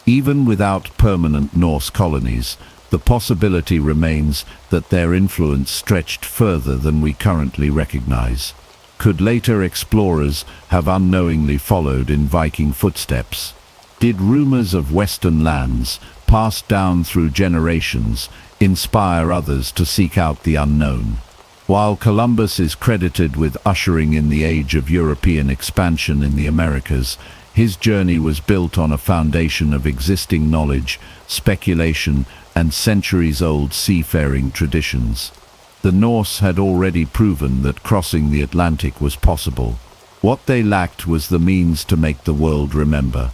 Even without permanent Norse colonies, the possibility remains that their influence stretched further than we currently recognize. Could later explorers have unknowingly followed in Viking footsteps? Did rumors of Western lands, passed down through generations, inspire others to seek out the unknown? While Columbus is credited with ushering in the age of European expansion in the Americas, his journey was built on a foundation of existing knowledge, speculation, and centuries-old seafaring traditions. The Norse had already proven that crossing the Atlantic was possible. What they lacked was the means to make the world remember.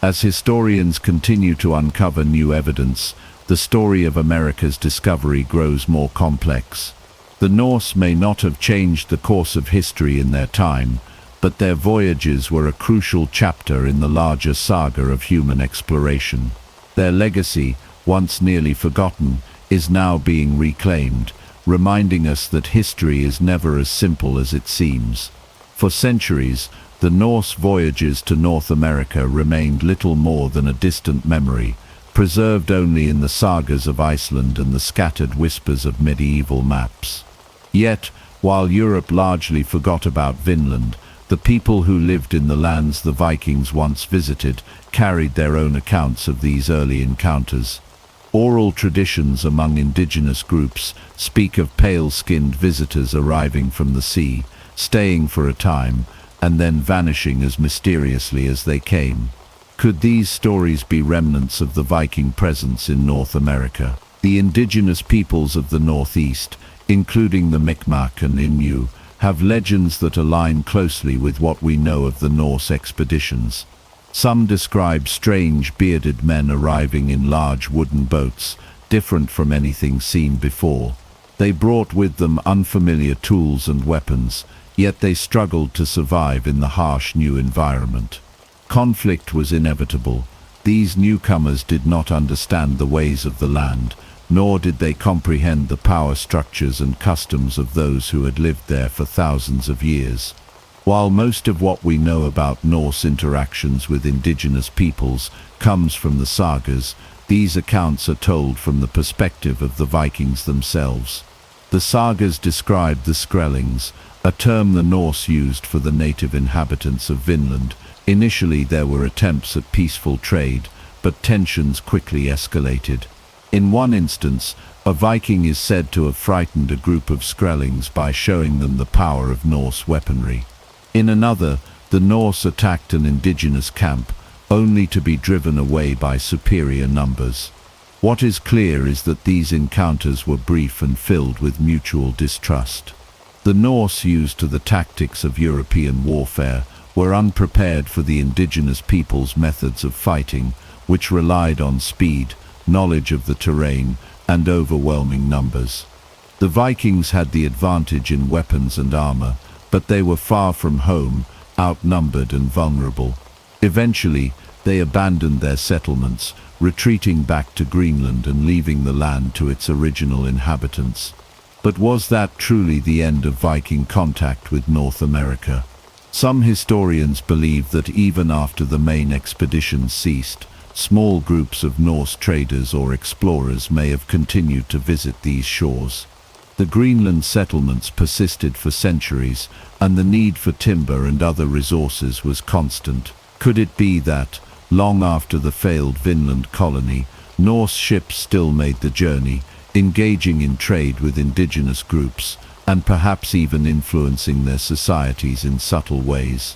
As historians continue to uncover new evidence, the story of America's discovery grows more complex. The Norse may not have changed the course of history in their time, but their voyages were a crucial chapter in the larger saga of human exploration. Their legacy, once nearly forgotten, is now being reclaimed, reminding us that history is never as simple as it seems. For centuries, the Norse voyages to North America remained little more than a distant memory, preserved only in the sagas of Iceland and the scattered whispers of medieval maps. Yet, while Europe largely forgot about Vinland, the people who lived in the lands the Vikings once visited carried their own accounts of these early encounters. Oral traditions among indigenous groups speak of pale-skinned visitors arriving from the sea, staying for a time, and then vanishing as mysteriously as they came. Could these stories be remnants of the Viking presence in North America? The indigenous peoples of the Northeast, including the Mi'kmaq and Innu, have legends that align closely with what we know of the Norse expeditions. Some describe strange bearded men arriving in large wooden boats, different from anything seen before. They brought with them unfamiliar tools and weapons, yet they struggled to survive in the harsh new environment. Conflict was inevitable. These newcomers did not understand the ways of the land, nor did they comprehend the power structures and customs of those who had lived there for thousands of years. While most of what we know about Norse interactions with indigenous peoples comes from the sagas, these accounts are told from the perspective of the Vikings themselves. The sagas describe the Skrellings, a term the Norse used for the native inhabitants of Vinland. Initially there were attempts at peaceful trade, but tensions quickly escalated. In one instance, a Viking is said to have frightened a group of Skrellings by showing them the power of Norse weaponry. In another, the Norse attacked an indigenous camp, only to be driven away by superior numbers. What is clear is that these encounters were brief and filled with mutual distrust. The Norse, used to the tactics of European warfare, were unprepared for the indigenous people's methods of fighting, which relied on speed, knowledge of the terrain, and overwhelming numbers. The Vikings had the advantage in weapons and armor, but they were far from home, outnumbered and vulnerable. Eventually, they abandoned their settlements, retreating back to Greenland and leaving the land to its original inhabitants. But was that truly the end of Viking contact with North America? Some historians believe that even after the main expeditions ceased, small groups of Norse traders or explorers may have continued to visit these shores. The Greenland settlements persisted for centuries, and the need for timber and other resources was constant. Could it be that, long after the failed Vinland colony, Norse ships still made the journey, engaging in trade with indigenous groups, and perhaps even influencing their societies in subtle ways?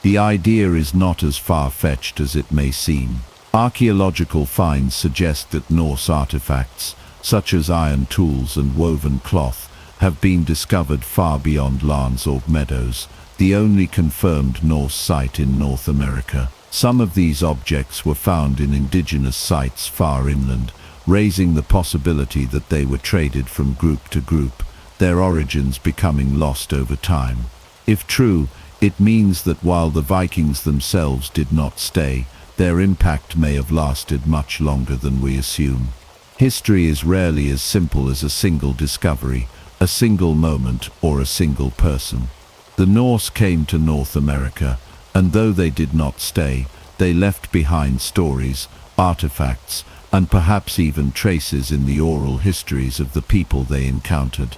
The idea is not as far-fetched as it may seem. Archaeological finds suggest that Norse artifacts, such as iron tools and woven cloth, have been discovered far beyond Landsorg Meadows, the only confirmed Norse site in North America. Some of these objects were found in indigenous sites far inland, raising the possibility that they were traded from group to group, their origins becoming lost over time. If true, it means that while the Vikings themselves did not stay, their impact may have lasted much longer than we assume. History is rarely as simple as a single discovery, a single moment, or a single person. The Norse came to North America, and though they did not stay, they left behind stories, artifacts, and perhaps even traces in the oral histories of the people they encountered.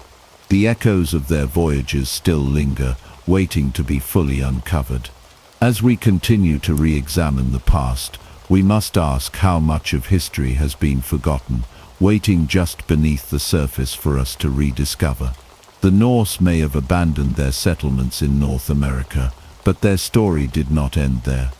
The echoes of their voyages still linger, waiting to be fully uncovered. As we continue to re-examine the past, we must ask how much of history has been forgotten, waiting just beneath the surface for us to rediscover. The Norse may have abandoned their settlements in North America, but their story did not end there.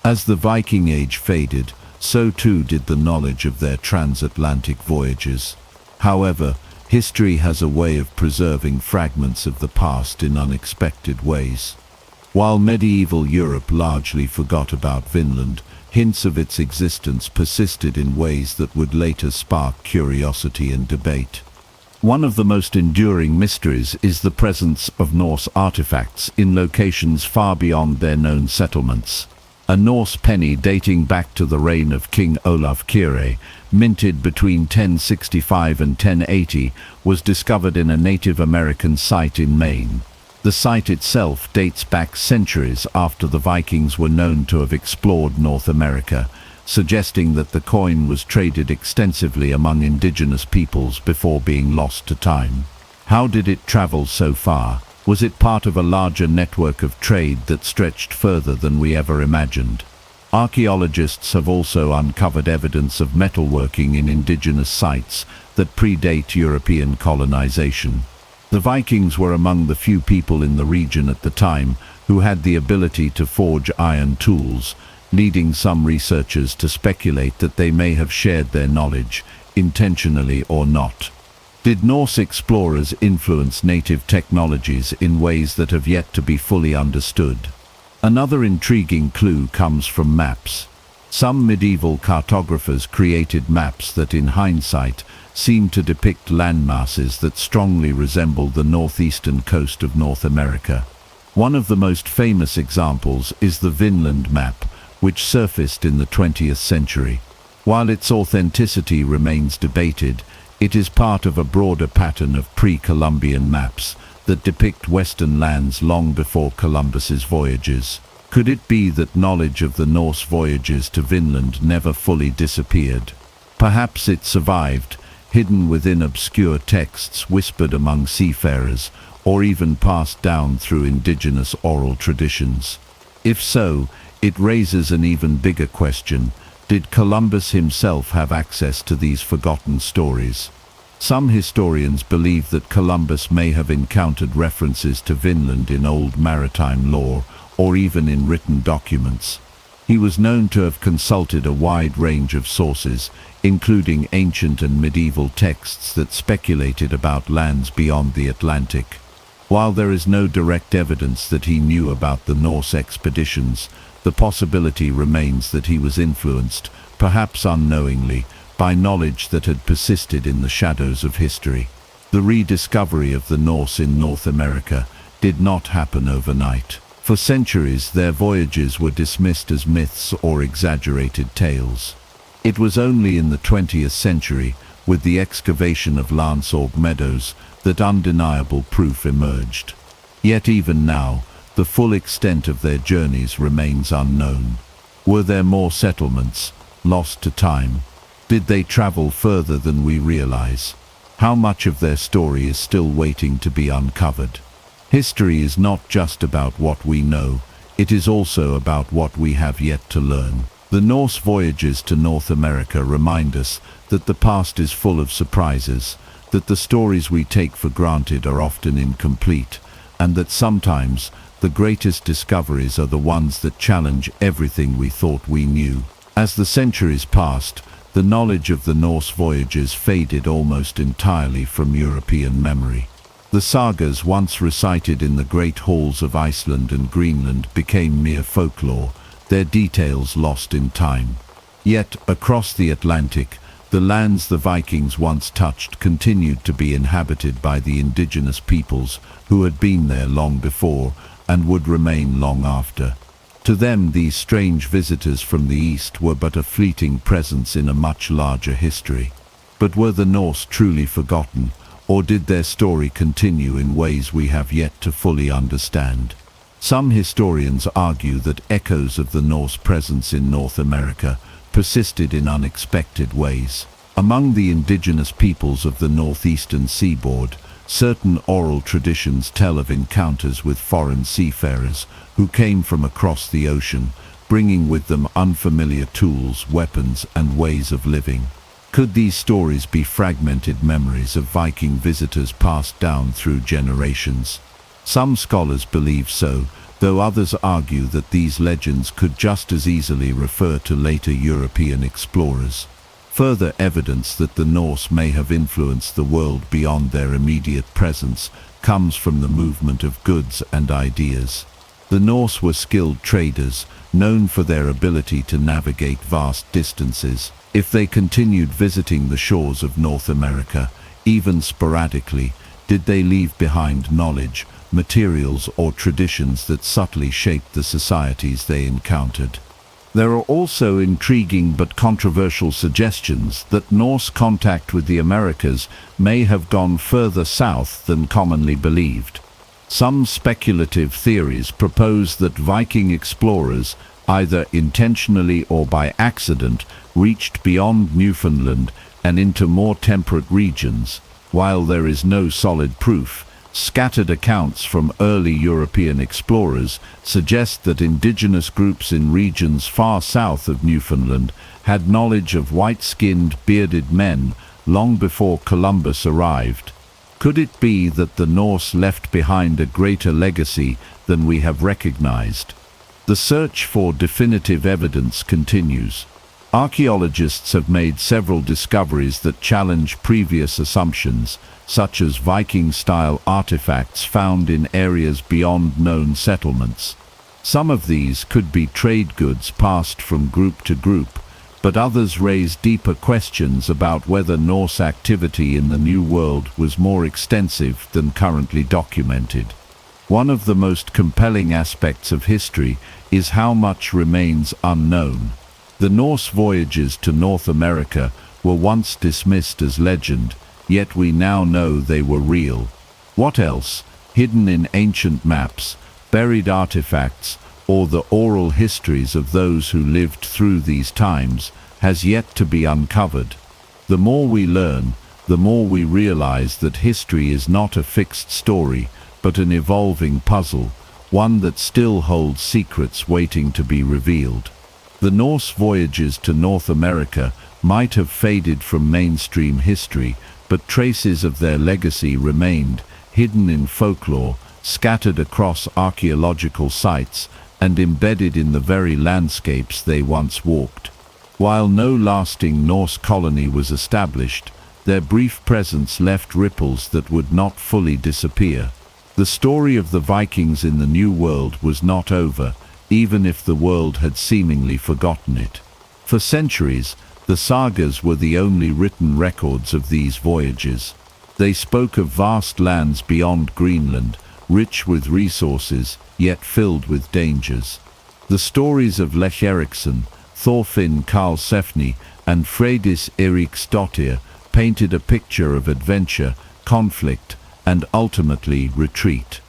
As the Viking Age faded, so too did the knowledge of their transatlantic voyages. However, history has a way of preserving fragments of the past in unexpected ways. While medieval Europe largely forgot about Vinland, hints of its existence persisted in ways that would later spark curiosity and debate. One of the most enduring mysteries is the presence of Norse artifacts in locations far beyond their known settlements. A Norse penny dating back to the reign of King Olaf Kyrre, minted between 1065 and 1080, was discovered in a Native American site in Maine. The site itself dates back centuries after the Vikings were known to have explored North America, suggesting that the coin was traded extensively among indigenous peoples before being lost to time. How did it travel so far? Was it part of a larger network of trade that stretched further than we ever imagined? Archaeologists have also uncovered evidence of metalworking in indigenous sites that predate European colonization. The Vikings were among the few people in the region at the time who had the ability to forge iron tools, leading some researchers to speculate that they may have shared their knowledge, intentionally or not. Did Norse explorers influence native technologies in ways that have yet to be fully understood? Another intriguing clue comes from maps. Some medieval cartographers created maps that, in hindsight, seem to depict landmasses that strongly resemble the northeastern coast of North America. One of the most famous examples is the Vinland map, which surfaced in the 20th century. While its authenticity remains debated, it is part of a broader pattern of pre-Columbian maps that depict western lands long before Columbus's voyages? Could it be that knowledge of the Norse voyages to Vinland never fully disappeared? Perhaps it survived, hidden within obscure texts whispered among seafarers, or even passed down through indigenous oral traditions. If so, it raises an even bigger question: did Columbus himself have access to these forgotten stories? Some historians believe that Columbus may have encountered references to Vinland in old maritime lore, or even in written documents. He was known to have consulted a wide range of sources, including ancient and medieval texts that speculated about lands beyond the Atlantic. While there is no direct evidence that he knew about the Norse expeditions, the possibility remains that he was influenced, perhaps unknowingly, by knowledge that had persisted in the shadows of history. The rediscovery of the Norse in North America did not happen overnight. For centuries, their voyages were dismissed as myths or exaggerated tales. It was only in the 20th century, with the excavation of Lansorg Meadows, that undeniable proof emerged. Yet even now, the full extent of their journeys remains unknown. Were there more settlements, lost to time? Did they travel further than we realize? How much of their story is still waiting to be uncovered? History is not just about what we know, it is also about what we have yet to learn. The Norse voyages to North America remind us that the past is full of surprises, that the stories we take for granted are often incomplete, and that sometimes the greatest discoveries are the ones that challenge everything we thought we knew. As the centuries passed, the knowledge of the Norse voyages faded almost entirely from European memory. The sagas once recited in the great halls of Iceland and Greenland became mere folklore, their details lost in time. Yet, across the Atlantic, the lands the Vikings once touched continued to be inhabited by the indigenous peoples who had been there long before and would remain long after. To them, these strange visitors from the east were but a fleeting presence in a much larger history. But were the Norse truly forgotten, or did their story continue in ways we have yet to fully understand? Some historians argue that echoes of the Norse presence in North America persisted in unexpected ways. Among the indigenous peoples of the northeastern seaboard, certain oral traditions tell of encounters with foreign seafarers who came from across the ocean, bringing with them unfamiliar tools, weapons, and ways of living. Could these stories be fragmented memories of Viking visitors passed down through generations? Some scholars believe so, though others argue that these legends could just as easily refer to later European explorers. Further evidence that the Norse may have influenced the world beyond their immediate presence comes from the movement of goods and ideas. The Norse were skilled traders, known for their ability to navigate vast distances. If they continued visiting the shores of North America, even sporadically, did they leave behind knowledge, materials, or traditions that subtly shaped the societies they encountered? There are also intriguing but controversial suggestions that Norse contact with the Americas may have gone further south than commonly believed. Some speculative theories propose that Viking explorers, either intentionally or by accident, reached beyond Newfoundland and into more temperate regions. While there is no solid proof, scattered accounts from early European explorers suggest that indigenous groups in regions far south of Newfoundland had knowledge of white-skinned, bearded men long before Columbus arrived. Could it be that the Norse left behind a greater legacy than we have recognized? The search for definitive evidence continues. Archaeologists have made several discoveries that challenge previous assumptions, such as Viking-style artifacts found in areas beyond known settlements. Some of these could be trade goods passed from group to group, but others raise deeper questions about whether Norse activity in the New World was more extensive than currently documented. One of the most compelling aspects of history is how much remains unknown. The Norse voyages to North America were once dismissed as legend, yet we now know they were real. What else, hidden in ancient maps, buried artifacts, or the oral histories of those who lived through these times, has yet to be uncovered. The more we learn, the more we realize that history is not a fixed story, but an evolving puzzle, one that still holds secrets waiting to be revealed. The Norse voyages to North America might have faded from mainstream history, but traces of their legacy remained, hidden in folklore, scattered across archaeological sites, and embedded in the very landscapes they once walked. While no lasting Norse colony was established, their brief presence left ripples that would not fully disappear. The story of the Vikings in the New World was not over, even if the world had seemingly forgotten it. For centuries, the sagas were the only written records of these voyages. They spoke of vast lands beyond Greenland, rich with resources, yet filled with dangers. The stories of Lech Eriksson, Thorfinn Karlsefni, and Freydis Eriksdottir painted a picture of adventure, conflict, and ultimately retreat.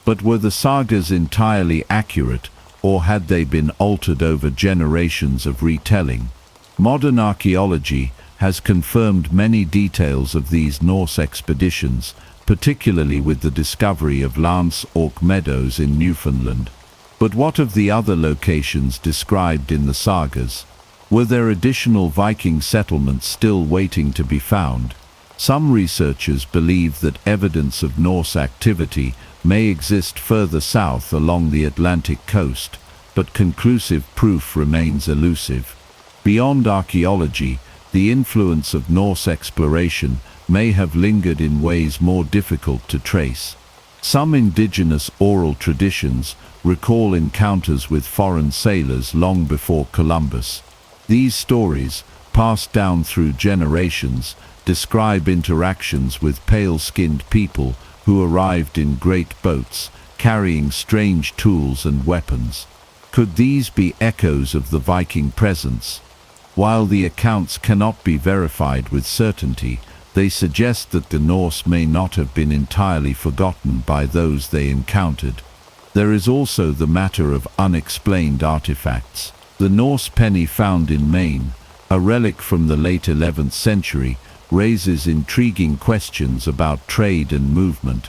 But were the sagas entirely accurate, or had they been altered over generations of retelling? Modern archaeology has confirmed many details of these Norse expeditions, particularly with the discovery of Lance Ork Meadows in Newfoundland. But what of the other locations described in the sagas? Were there additional Viking settlements still waiting to be found? Some researchers believe that evidence of Norse activity may exist further south along the Atlantic coast, but conclusive proof remains elusive. Beyond archaeology, the influence of Norse exploration may have lingered in ways more difficult to trace. Some indigenous oral traditions recall encounters with foreign sailors long before Columbus. These stories, passed down through generations, describe interactions with pale-skinned people who arrived in great boats, carrying strange tools and weapons. Could these be echoes of the Viking presence? While the accounts cannot be verified with certainty, they suggest that the Norse may not have been entirely forgotten by those they encountered. There is also the matter of unexplained artifacts. The Norse penny found in Maine, a relic from the late 11th century, raises intriguing questions about trade and movement.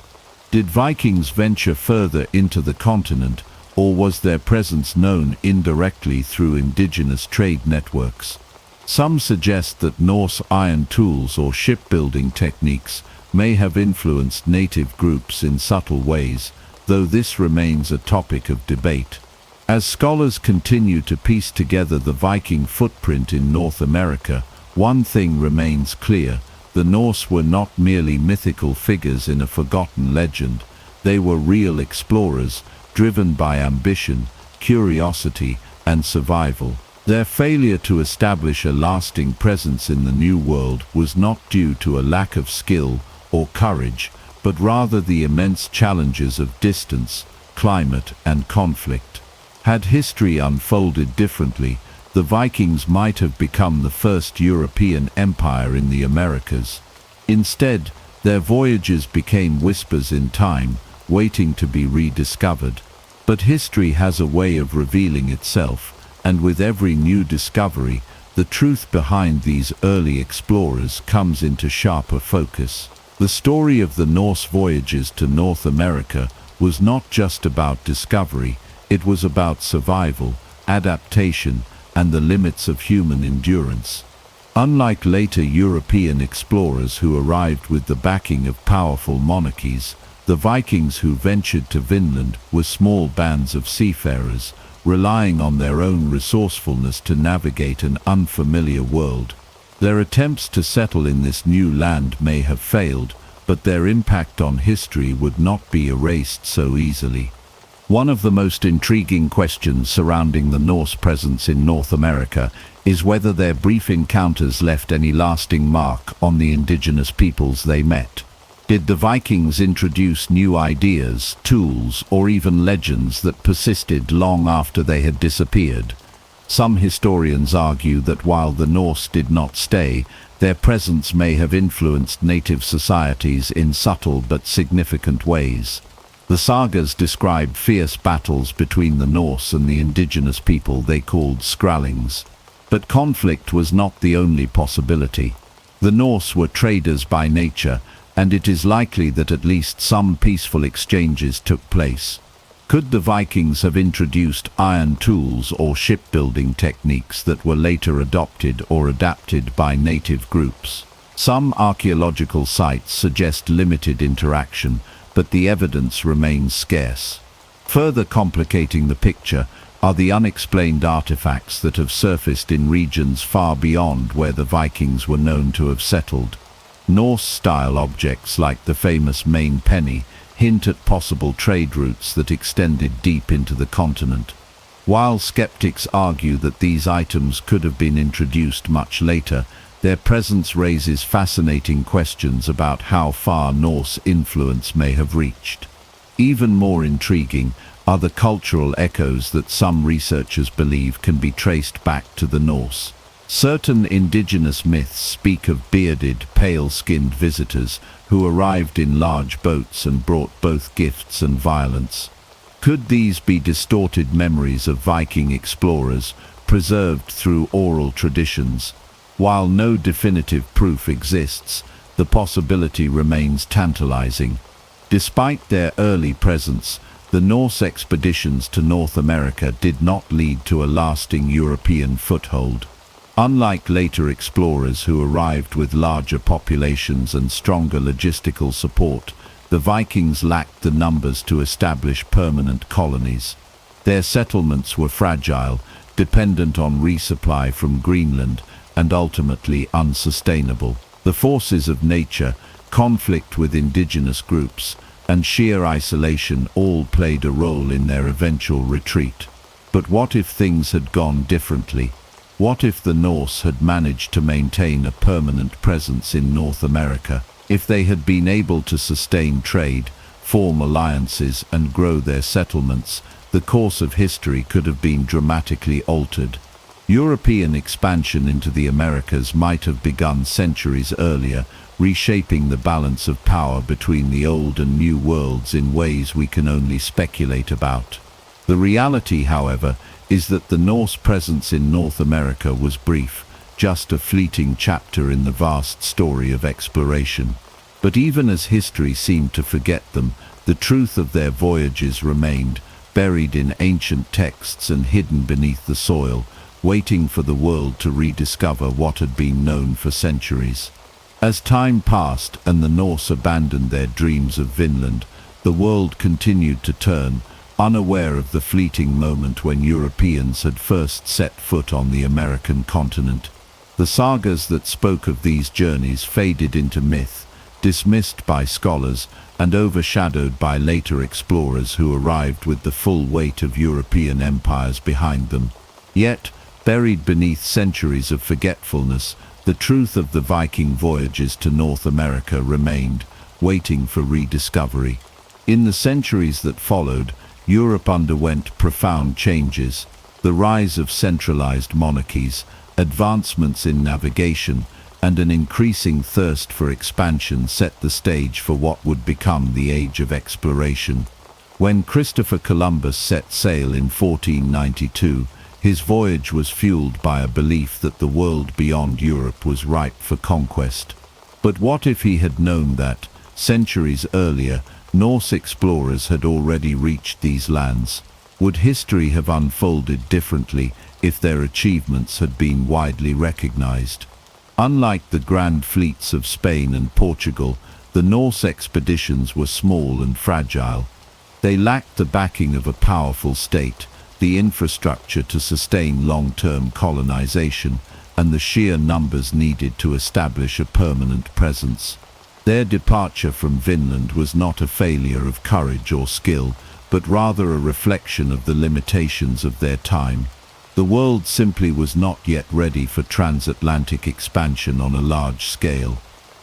Did Vikings venture further into the continent, or was their presence known indirectly through indigenous trade networks? Some suggest that Norse iron tools or shipbuilding techniques may have influenced native groups in subtle ways, though this remains a topic of debate. As scholars continue to piece together the Viking footprint in North America, one thing remains clear: the Norse were not merely mythical figures in a forgotten legend. They were real explorers, driven by ambition, curiosity, and survival. Their failure to establish a lasting presence in the New World was not due to a lack of skill or courage, but rather the immense challenges of distance, climate, and conflict. Had history unfolded differently, the Vikings might have become the first European empire in the Americas. Instead, their voyages became whispers in time, waiting to be rediscovered. But history has a way of revealing itself, and with every new discovery, the truth behind these early explorers comes into sharper focus. The story of the Norse voyages to North America was not just about discovery, it was about survival, adaptation, and the limits of human endurance. Unlike later European explorers who arrived with the backing of powerful monarchies, the Vikings who ventured to Vinland were small bands of seafarers, relying on their own resourcefulness to navigate an unfamiliar world. Their attempts to settle in this new land may have failed, but their impact on history would not be erased so easily. One of the most intriguing questions surrounding the Norse presence in North America is whether their brief encounters left any lasting mark on the indigenous peoples they met. Did the Vikings introduce new ideas, tools, or even legends that persisted long after they had disappeared? Some historians argue that while the Norse did not stay, their presence may have influenced native societies in subtle but significant ways. The sagas describe fierce battles between the Norse and the indigenous people they called Skrallings. But conflict was not the only possibility. The Norse were traders by nature, and it is likely that at least some peaceful exchanges took place. Could the Vikings have introduced iron tools or shipbuilding techniques that were later adopted or adapted by native groups? Some archaeological sites suggest limited interaction, but the evidence remains scarce. Further complicating the picture are the unexplained artifacts that have surfaced in regions far beyond where the Vikings were known to have settled. Norse-style objects like the famous Main Penny hint at possible trade routes that extended deep into the continent. While skeptics argue that these items could have been introduced much later, their presence raises fascinating questions about how far Norse influence may have reached. Even more intriguing are the cultural echoes that some researchers believe can be traced back to the Norse. Certain indigenous myths speak of bearded, pale-skinned visitors who arrived in large boats and brought both gifts and violence. Could these be distorted memories of Viking explorers, preserved through oral traditions? While no definitive proof exists, the possibility remains tantalizing. Despite their early presence, the Norse expeditions to North America did not lead to a lasting European foothold. Unlike later explorers who arrived with larger populations and stronger logistical support, the Vikings lacked the numbers to establish permanent colonies. Their settlements were fragile, dependent on resupply from Greenland, and ultimately unsustainable. The forces of nature, conflict with indigenous groups, and sheer isolation all played a role in their eventual retreat. But what if things had gone differently? What if the Norse had managed to maintain a permanent presence in North America? If they had been able to sustain trade, form alliances, and grow their settlements, the course of history could have been dramatically altered. European expansion into the Americas might have begun centuries earlier, reshaping the balance of power between the old and new worlds in ways we can only speculate about. The reality, however, is that the Norse presence in North America was brief, just a fleeting chapter in the vast story of exploration. But even as history seemed to forget them, the truth of their voyages remained, buried in ancient texts and hidden beneath the soil, waiting for the world to rediscover what had been known for centuries. As time passed and the Norse abandoned their dreams of Vinland, the world continued to turn, unaware of the fleeting moment when Europeans had first set foot on the American continent. The sagas that spoke of these journeys faded into myth, dismissed by scholars and overshadowed by later explorers who arrived with the full weight of European empires behind them. Yet, buried beneath centuries of forgetfulness, the truth of the Viking voyages to North America remained, waiting for rediscovery. In the centuries that followed, Europe underwent profound changes. The rise of centralized monarchies, advancements in navigation, and an increasing thirst for expansion set the stage for what would become the Age of Exploration. When Christopher Columbus set sail in 1492, his voyage was fueled by a belief that the world beyond Europe was ripe for conquest. But what if he had known that, centuries earlier, Norse explorers had already reached these lands? Would history have unfolded differently if their achievements had been widely recognized? Unlike the grand fleets of Spain and Portugal, the Norse expeditions were small and fragile. They lacked the backing of a powerful state, the infrastructure to sustain long-term colonization, and the sheer numbers needed to establish a permanent presence. Their departure from Vinland was not a failure of courage or skill, but rather a reflection of the limitations of their time. The world simply was not yet ready for transatlantic expansion on a large scale.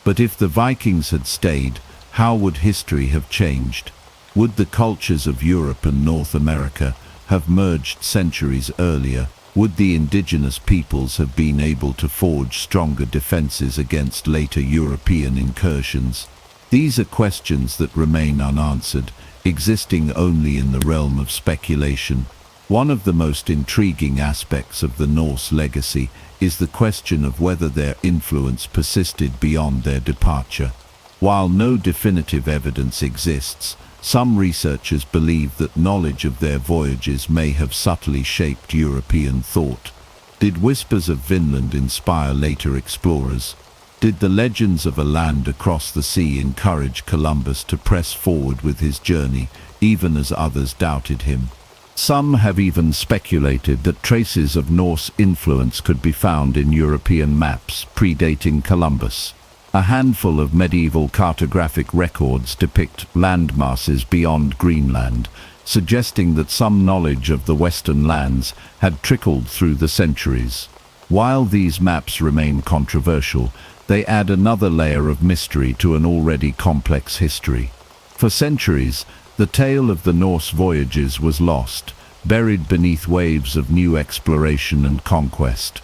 But if the Vikings had stayed, how would history have changed? Would the cultures of Europe and North America have merged centuries earlier? Would the indigenous peoples have been able to forge stronger defenses against later European incursions? These are questions that remain unanswered, existing only in the realm of speculation. One of the most intriguing aspects of the Norse legacy is the question of whether their influence persisted beyond their departure. While no definitive evidence exists, some researchers believe that knowledge of their voyages may have subtly shaped European thought. Did whispers of Vinland inspire later explorers? Did the legends of a land across the sea encourage Columbus to press forward with his journey, even as others doubted him? Some have even speculated that traces of Norse influence could be found in European maps predating Columbus. A handful of medieval cartographic records depict landmasses beyond Greenland, suggesting that some knowledge of the western lands had trickled through the centuries. While these maps remain controversial, they add another layer of mystery to an already complex history. For centuries, the tale of the Norse voyages was lost, buried beneath waves of new exploration and conquest.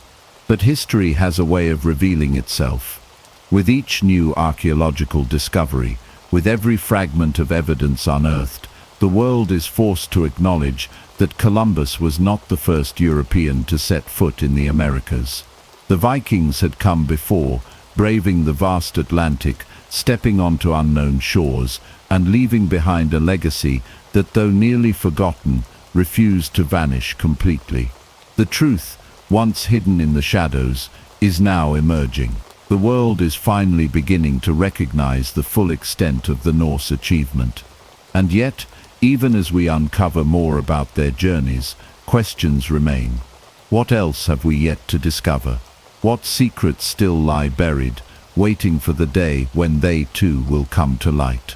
But history has a way of revealing itself. With each new archaeological discovery, with every fragment of evidence unearthed, the world is forced to acknowledge that Columbus was not the first European to set foot in the Americas. The Vikings had come before, braving the vast Atlantic, stepping onto unknown shores, and leaving behind a legacy that, though nearly forgotten, refused to vanish completely. The truth, once hidden in the shadows, is now emerging. The world is finally beginning to recognize the full extent of the Norse achievement. And yet, even as we uncover more about their journeys, questions remain. What else have we yet to discover? What secrets still lie buried, waiting for the day when they too will come to light?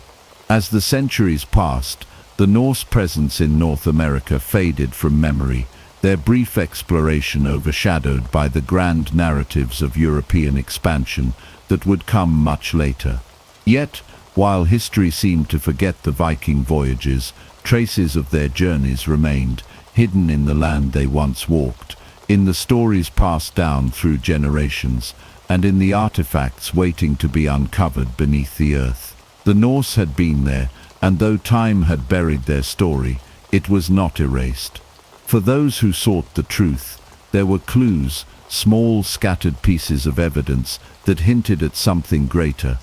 As the centuries passed, the Norse presence in North America faded from memory, their brief exploration overshadowed by the grand narratives of European expansion that would come much later. Yet, while history seemed to forget the Viking voyages, traces of their journeys remained, hidden in the land they once walked, in the stories passed down through generations, and in the artifacts waiting to be uncovered beneath the earth. The Norse had been there, and though time had buried their story, it was not erased. For those who sought the truth, there were clues, small scattered pieces of evidence that hinted at something greater.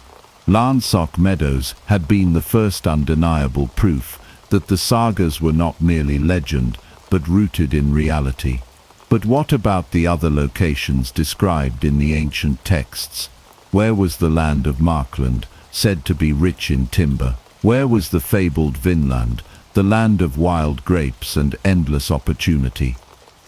Landsok Meadows had been the first undeniable proof that the sagas were not merely legend, but rooted in reality. But what about the other locations described in the ancient texts? Where was the land of Markland, said to be rich in timber? Where was the fabled Vinland, the land of wild grapes and endless opportunity?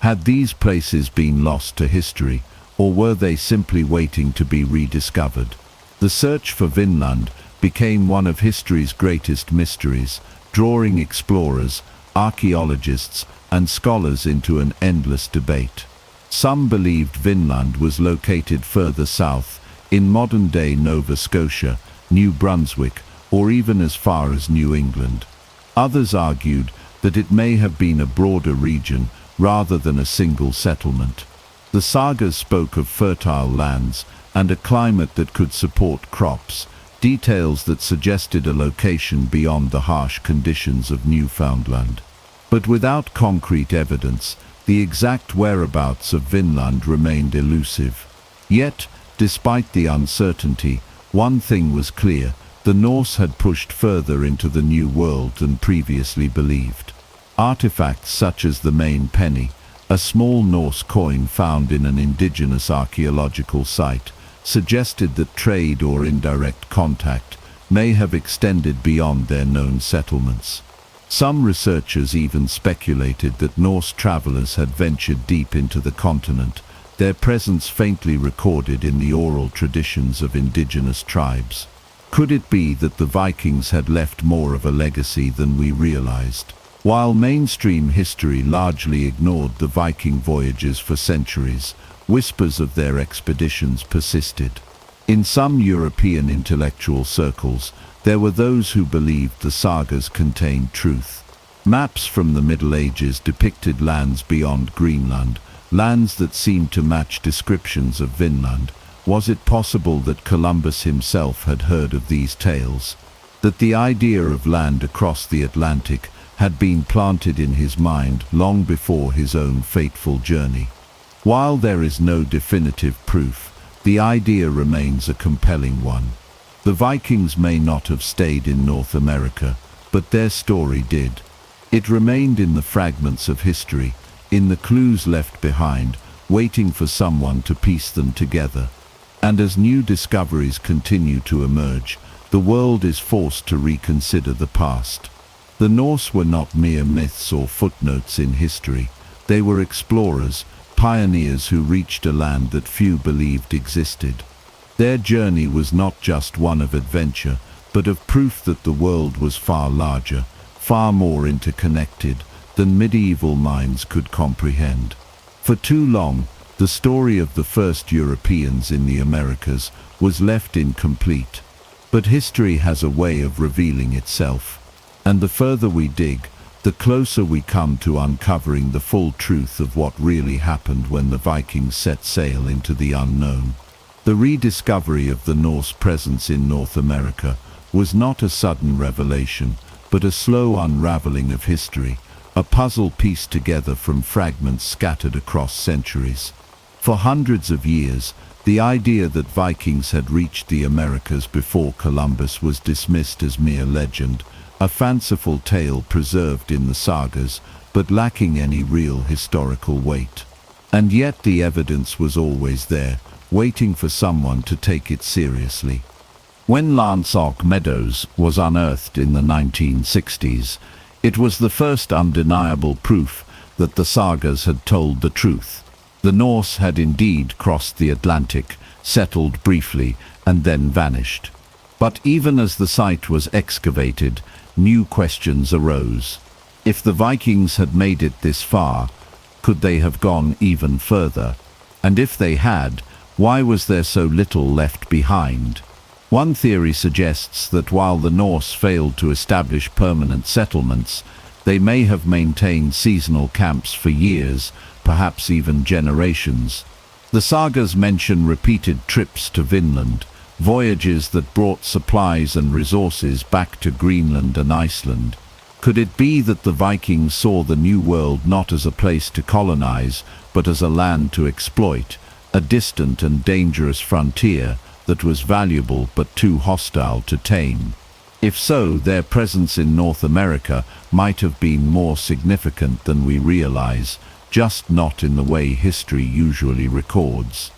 Had these places been lost to history, or were they simply waiting to be rediscovered? The search for Vinland became one of history's greatest mysteries, drawing explorers, archaeologists, and scholars into an endless debate. Some believed Vinland was located further south, in modern-day Nova Scotia, New Brunswick, or even as far as New England. Others argued that it may have been a broader region rather than a single settlement. The sagas spoke of fertile lands and a climate that could support crops, details that suggested a location beyond the harsh conditions of Newfoundland. But without concrete evidence, the exact whereabouts of Vinland remained elusive. Yet, despite the uncertainty, one thing was clear: the Norse had pushed further into the New World than previously believed. Artifacts such as the Main Penny, a small Norse coin found in an indigenous archaeological site, suggested that trade or indirect contact may have extended beyond their known settlements. Some researchers even speculated that Norse travelers had ventured deep into the continent, their presence faintly recorded in the oral traditions of indigenous tribes. Could it be that the Vikings had left more of a legacy than we realized? While mainstream history largely ignored the Viking voyages for centuries, whispers of their expeditions persisted. In some European intellectual circles, there were those who believed the sagas contained truth. Maps from the Middle Ages depicted lands beyond Greenland, lands that seemed to match descriptions of Vinland. Was it possible that Columbus himself had heard of these tales? that the idea of land across the Atlantic had been planted in his mind long before his own fateful journey. While there is no definitive proof, the idea remains a compelling one. The Vikings may not have stayed in North America, but their story did. It remained in the fragments of history, in the clues left behind, waiting for someone to piece them together. And as new discoveries continue to emerge, the world is forced to reconsider the past. The Norse were not mere myths or footnotes in history. They were explorers, pioneers who reached a land that few believed existed. Their journey was not just one of adventure, but of proof that the world was far larger, far more interconnected than medieval minds could comprehend. For too long, the story of the first Europeans in the Americas was left incomplete. But history has a way of revealing itself. And the further we dig, the closer we come to uncovering the full truth of what really happened when the Vikings set sail into the unknown. The rediscovery of the Norse presence in North America was not a sudden revelation, but a slow unraveling of history, a puzzle pieced together from fragments scattered across centuries. For hundreds of years, the idea that Vikings had reached the Americas before Columbus was dismissed as mere legend, a fanciful tale preserved in the sagas, but lacking any real historical weight. And yet the evidence was always there, waiting for someone to take it seriously. When Lansac Meadows was unearthed in the 1960s, it was the first undeniable proof that the sagas had told the truth. The Norse had indeed crossed the Atlantic, settled briefly, and then vanished. But even as the site was excavated, new questions arose. If the Vikings had made it this far, could they have gone even further? And if they had, why was there so little left behind? One theory suggests that while the Norse failed to establish permanent settlements, they may have maintained seasonal camps for years, perhaps even generations. The sagas mention repeated trips to Vinland, voyages that brought supplies and resources back to Greenland and Iceland. Could it be that the Vikings saw the New World not as a place to colonize, but as a land to exploit, a distant and dangerous frontier that was valuable but too hostile to tame? If so, their presence in North America might have been more significant than we realize, just not in the way history usually records.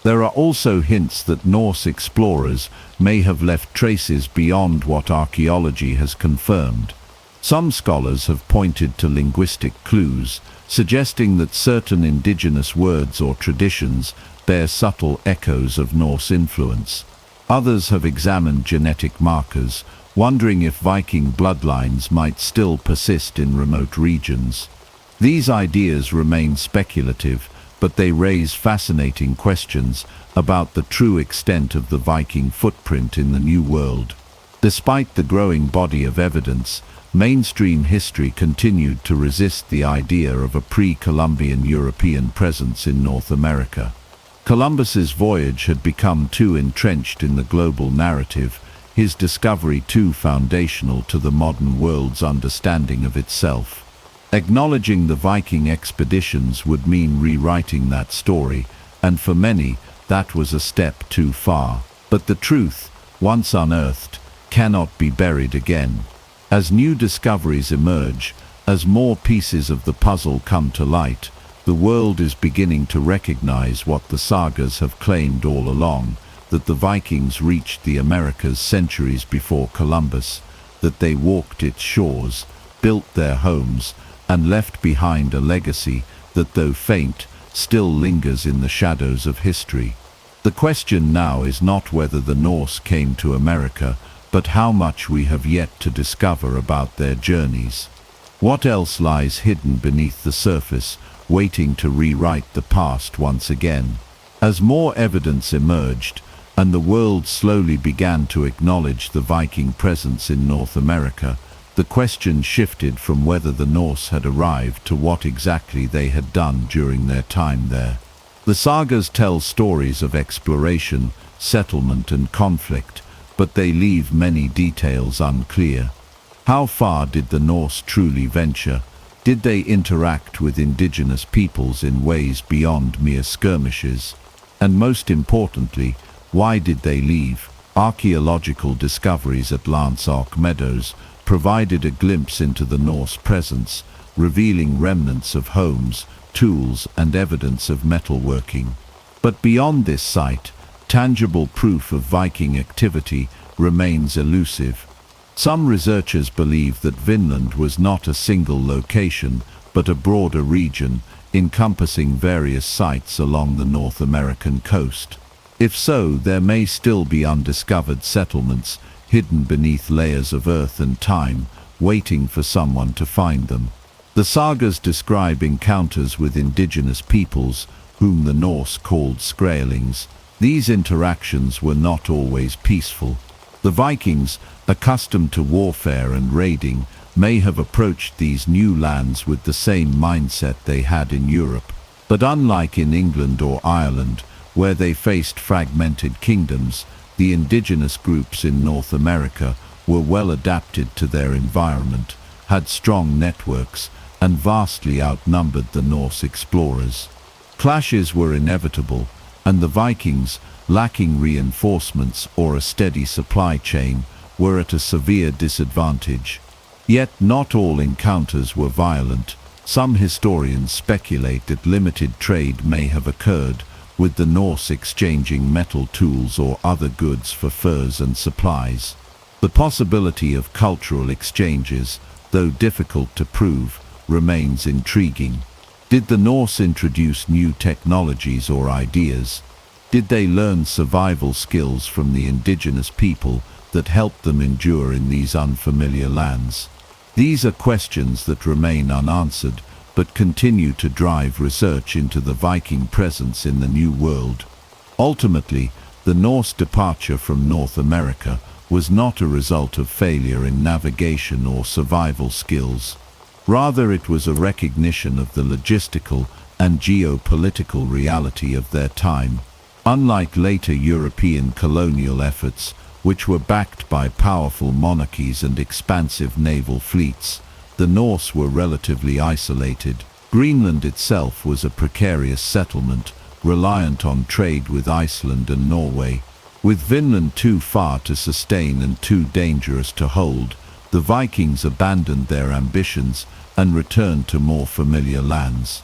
There are also hints that Norse explorers may have left traces beyond what archaeology has confirmed. Some scholars have pointed to linguistic clues, suggesting that certain indigenous words or traditions bear subtle echoes of Norse influence. Others have examined genetic markers, wondering if Viking bloodlines might still persist in remote regions. These ideas remain speculative, but they raise fascinating questions about the true extent of the Viking footprint in the New World. Despite the growing body of evidence, mainstream history continued to resist the idea of a pre-Columbian European presence in North America. Columbus's voyage had become too entrenched in the global narrative, his discovery too foundational to the modern world's understanding of itself. Acknowledging the Viking expeditions would mean rewriting that story, and for many, that was a step too far. But the truth, once unearthed, cannot be buried again. As new discoveries emerge, as more pieces of the puzzle come to light, the world is beginning to recognize what the sagas have claimed all along, that the Vikings reached the Americas centuries before Columbus, that they walked its shores, built their homes, and left behind a legacy that, though faint, still lingers in the shadows of history. The question now is not whether the Norse came to America, but how much we have yet to discover about their journeys. What else lies hidden beneath the surface, waiting to rewrite the past once again? As more evidence emerged, and the world slowly began to acknowledge the Viking presence in North America, the question shifted from whether the Norse had arrived to what exactly they had done during their time there. The sagas tell stories of exploration, settlement, and conflict, but they leave many details unclear. How far did the Norse truly venture? Did they interact with indigenous peoples in ways beyond mere skirmishes? And most importantly, why did they leave? Archaeological discoveries at Landsark Meadows provided a glimpse into the Norse presence, revealing remnants of homes, tools, and evidence of metalworking. But beyond this site, tangible proof of Viking activity remains elusive. Some researchers believe that Vinland was not a single location, but a broader region, encompassing various sites along the North American coast. If so, there may still be undiscovered settlements, hidden beneath layers of earth and time, waiting for someone to find them. The sagas describe encounters with indigenous peoples, whom the Norse called Skraelings. These interactions were not always peaceful. The Vikings, accustomed to warfare and raiding, may have approached these new lands with the same mindset they had in Europe. But unlike in England or Ireland, where they faced fragmented kingdoms, the indigenous groups in North America were well adapted to their environment, had strong networks, and vastly outnumbered the Norse explorers. Clashes were inevitable, and the Vikings, lacking reinforcements or a steady supply chain, were at a severe disadvantage. Yet not all encounters were violent. Some historians speculate that limited trade may have occurred, with the Norse exchanging metal tools or other goods for furs and supplies. The possibility of cultural exchanges, though difficult to prove, remains intriguing. Did the Norse introduce new technologies or ideas? Did they learn survival skills from the indigenous people that helped them endure in these unfamiliar lands? These are questions that remain unanswered, but continue to drive research into the Viking presence in the New World. Ultimately, the Norse departure from North America was not a result of failure in navigation or survival skills. Rather, it was a recognition of the logistical and geopolitical reality of their time. Unlike later European colonial efforts, which were backed by powerful monarchies and expansive naval fleets, the Norse were relatively isolated. Greenland itself was a precarious settlement, reliant on trade with Iceland and Norway. With Vinland too far to sustain and too dangerous to hold, the Vikings abandoned their ambitions and returned to more familiar lands.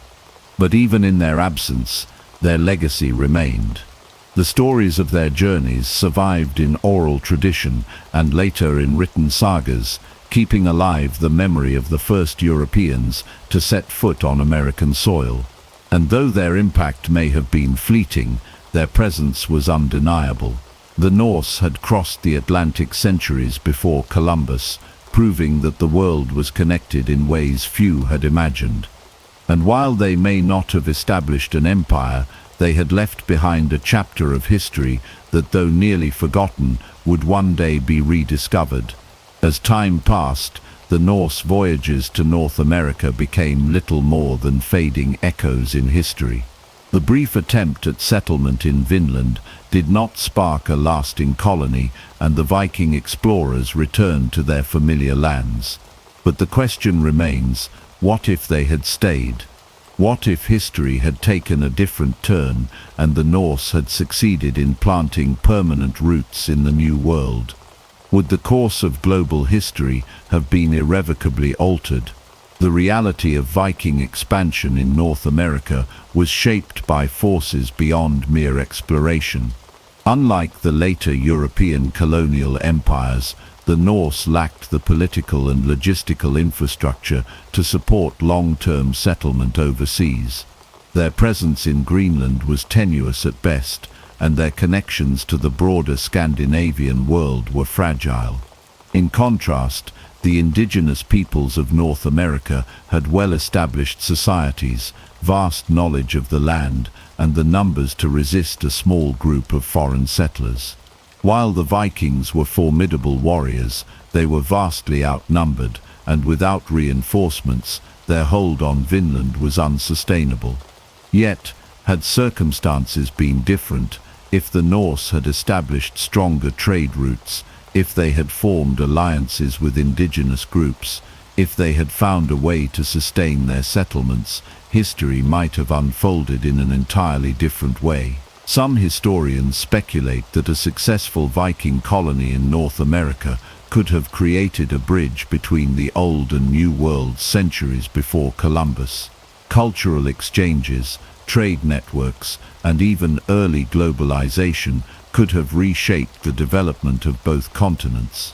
But even in their absence, their legacy remained. The stories of their journeys survived in oral tradition and later in written sagas, keeping alive the memory of the first Europeans to set foot on American soil. And though their impact may have been fleeting, their presence was undeniable. The Norse had crossed the Atlantic centuries before Columbus, proving that the world was connected in ways few had imagined. And while they may not have established an empire, they had left behind a chapter of history that, though nearly forgotten, would one day be rediscovered. As time passed, the Norse voyages to North America became little more than fading echoes in history. The brief attempt at settlement in Vinland did not spark a lasting colony, and the Viking explorers returned to their familiar lands. But the question remains, what if they had stayed? What if history had taken a different turn and the Norse had succeeded in planting permanent roots in the New World? Would the course of global history have been irrevocably altered? The reality of Viking expansion in North America was shaped by forces beyond mere exploration. Unlike the later European colonial empires, the Norse lacked the political and logistical infrastructure to support long-term settlement overseas. Their presence in Greenland was tenuous at best, and their connections to the broader Scandinavian world were fragile. In contrast, the indigenous peoples of North America had well-established societies, vast knowledge of the land, and the numbers to resist a small group of foreign settlers. While the Vikings were formidable warriors, they were vastly outnumbered, and without reinforcements, their hold on Vinland was unsustainable. Yet, had circumstances been different, If the Norse had established stronger trade routes, if they had formed alliances with indigenous groups, if they had found a way to sustain their settlements, history might have unfolded in an entirely different way. Some historians speculate that a successful Viking colony in North America could have created a bridge between the Old and New Worlds centuries before Columbus. Cultural exchanges, trade networks, and even early globalization could have reshaped the development of both continents.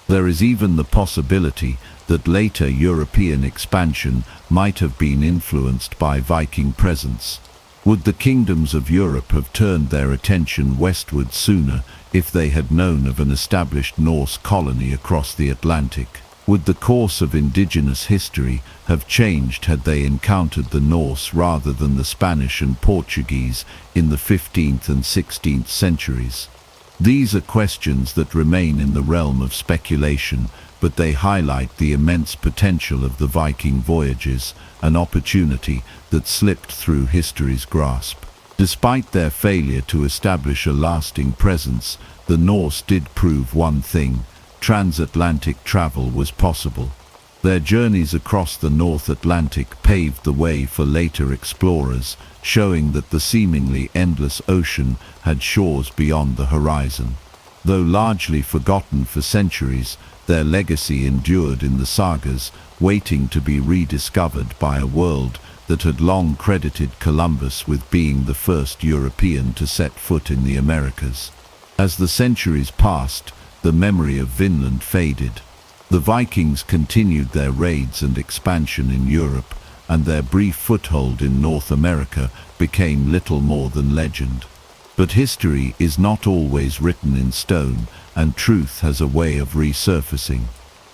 There is even the possibility that later European expansion might have been influenced by Viking presence. Would the kingdoms of Europe have turned their attention westward sooner if they had known of an established Norse colony across the Atlantic? Would the course of indigenous history have changed had they encountered the Norse rather than the Spanish and Portuguese in the 15th and 16th centuries? These are questions that remain in the realm of speculation, but they highlight the immense potential of the Viking voyages, an opportunity that slipped through history's grasp. Despite their failure to establish a lasting presence, the Norse did prove one thing: transatlantic travel was possible. Their journeys across the North Atlantic paved the way for later explorers, showing that the seemingly endless ocean had shores beyond the horizon. Though largely forgotten for centuries, their legacy endured in the sagas, waiting to be rediscovered by a world that had long credited Columbus with being the first European to set foot in the Americas. As the centuries passed, the memory of Vinland faded. The Vikings continued their raids and expansion in Europe, and their brief foothold in North America became little more than legend. But history is not always written in stone, and truth has a way of resurfacing.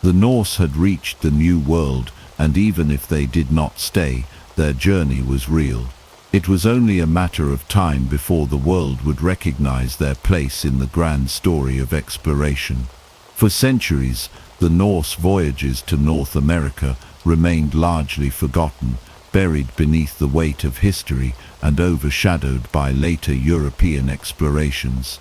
The Norse had reached the New World, and even if they did not stay, their journey was real. It was only a matter of time before the world would recognize their place in the grand story of exploration. For centuries, the Norse voyages to North America remained largely forgotten, buried beneath the weight of history and overshadowed by later European explorations.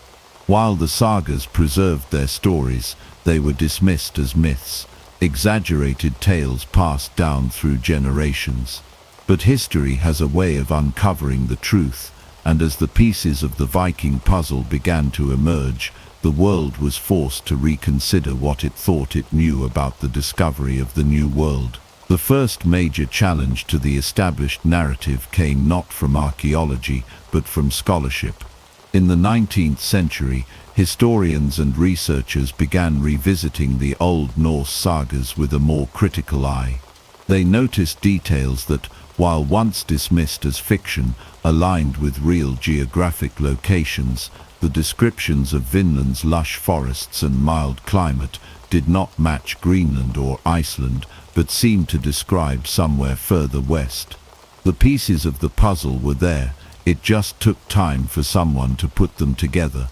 While the sagas preserved their stories, they were dismissed as myths, exaggerated tales passed down through generations. But history has a way of uncovering the truth, and as the pieces of the Viking puzzle began to emerge, the world was forced to reconsider what it thought it knew about the discovery of the New World. The first major challenge to the established narrative came not from archaeology, but from scholarship. In the 19th century, historians and researchers began revisiting the Old Norse sagas with a more critical eye. They noticed details that, while once dismissed as fiction, aligned with real geographic locations. The descriptions of Vinland's lush forests and mild climate did not match Greenland or Iceland, but seemed to describe somewhere further west. The pieces of the puzzle were there, it just took time for someone to put them together.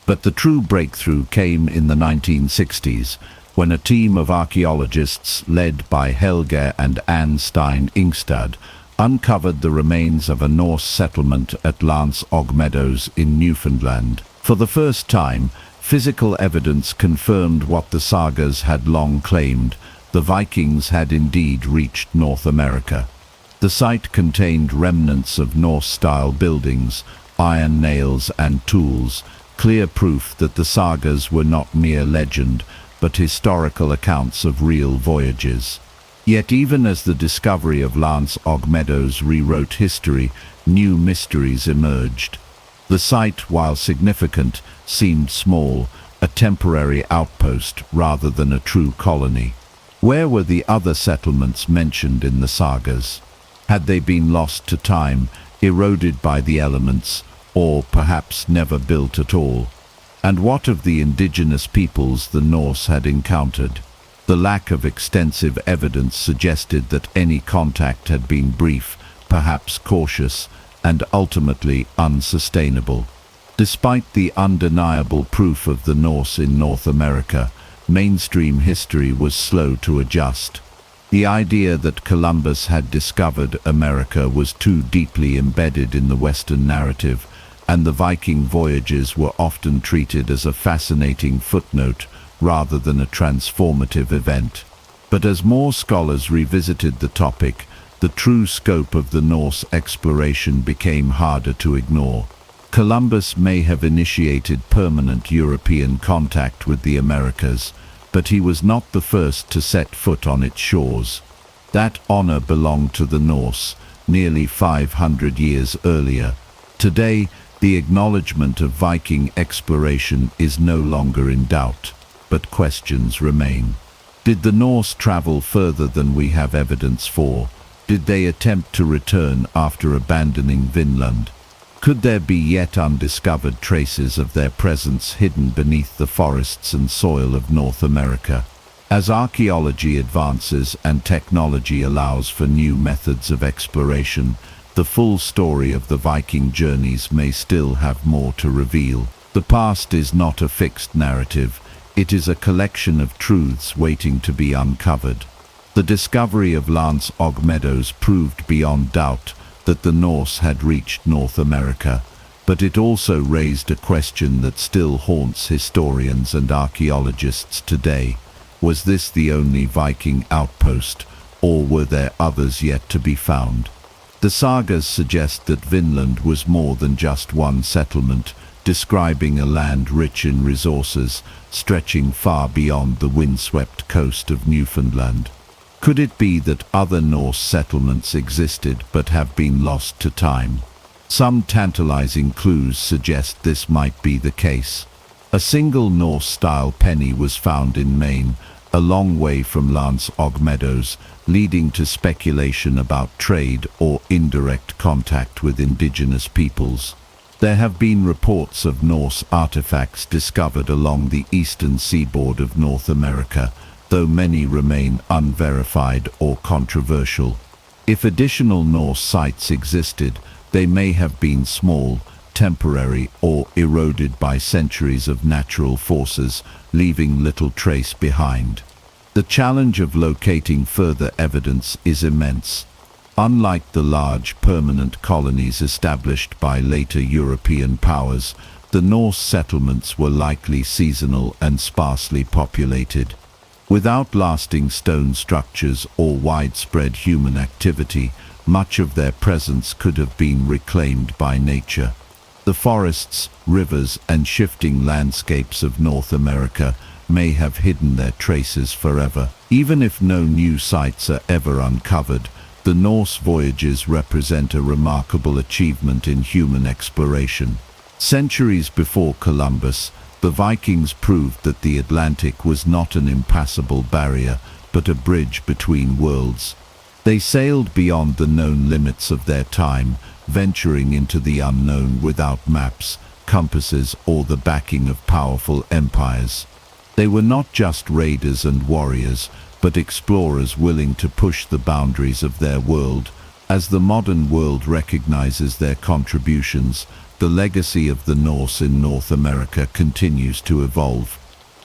But the true breakthrough came in the 1960s, when a team of archaeologists led by Helge and Anne Stein Ingstad uncovered the remains of a Norse settlement at Lance Og Meadows in Newfoundland. For the first time, physical evidence confirmed what the sagas had long claimed: the Vikings had indeed reached North America. The site contained remnants of Norse-style buildings, iron nails and tools, clear proof that the sagas were not mere legend, but historical accounts of real voyages. Yet even as the discovery of Lance Og Meadows rewrote history, new mysteries emerged. The site, while significant, seemed small, a temporary outpost rather than a true colony. Where were the other settlements mentioned in the sagas? Had they been lost to time, eroded by the elements, or perhaps never built at all? And what of the indigenous peoples the Norse had encountered? The lack of extensive evidence suggested that any contact had been brief, perhaps cautious, and ultimately unsustainable. Despite the undeniable proof of the Norse in North America, mainstream history was slow to adjust. The idea that Columbus had discovered America was too deeply embedded in the Western narrative. and the Viking voyages were often treated as a fascinating footnote rather than a transformative event. But as more scholars revisited the topic, the true scope of the Norse exploration became harder to ignore. Columbus may have initiated permanent European contact with the Americas, but he was not the first to set foot on its shores. That honor belonged to the Norse, nearly 500 years earlier. Today, the acknowledgement of Viking exploration is no longer in doubt, but questions remain. Did the Norse travel further than we have evidence for? Did they attempt to return after abandoning Vinland? Could there be yet undiscovered traces of their presence hidden beneath the forests and soil of North America? As archaeology advances and technology allows for new methods of exploration, the full story of the Viking journeys may still have more to reveal. The past is not a fixed narrative, it is a collection of truths waiting to be uncovered. The discovery of Lance Og Meadows proved beyond doubt that the Norse had reached North America, but it also raised a question that still haunts historians and archaeologists today. Was this the only Viking outpost, or were there others yet to be found? The sagas suggest that Vinland was more than just one settlement, describing a land rich in resources, stretching far beyond the windswept coast of Newfoundland. Could it be that other Norse settlements existed but have been lost to time? Some tantalizing clues suggest this might be the case. A single Norse-style penny was found in Maine, a long way from Lance Og Meadows, leading to speculation about trade or indirect contact with indigenous peoples. There have been reports of Norse artifacts discovered along the eastern seaboard of North America, though many remain unverified or controversial. If additional Norse sites existed, they may have been small, temporary, or eroded by centuries of natural forces, leaving little trace behind. The challenge of locating further evidence is immense. Unlike the large permanent colonies established by later European powers, the Norse settlements were likely seasonal and sparsely populated. Without lasting stone structures or widespread human activity, much of their presence could have been reclaimed by nature. The forests, rivers, and shifting landscapes of North America may have hidden their traces forever. Even if no new sites are ever uncovered, the Norse voyages represent a remarkable achievement in human exploration. Centuries before Columbus, the Vikings proved that the Atlantic was not an impassable barrier, but a bridge between worlds. They sailed beyond the known limits of their time, venturing into the unknown without maps, compasses, or the backing of powerful empires. They were not just raiders and warriors, but explorers willing to push the boundaries of their world. As the modern world recognizes their contributions, the legacy of the Norse in North America continues to evolve.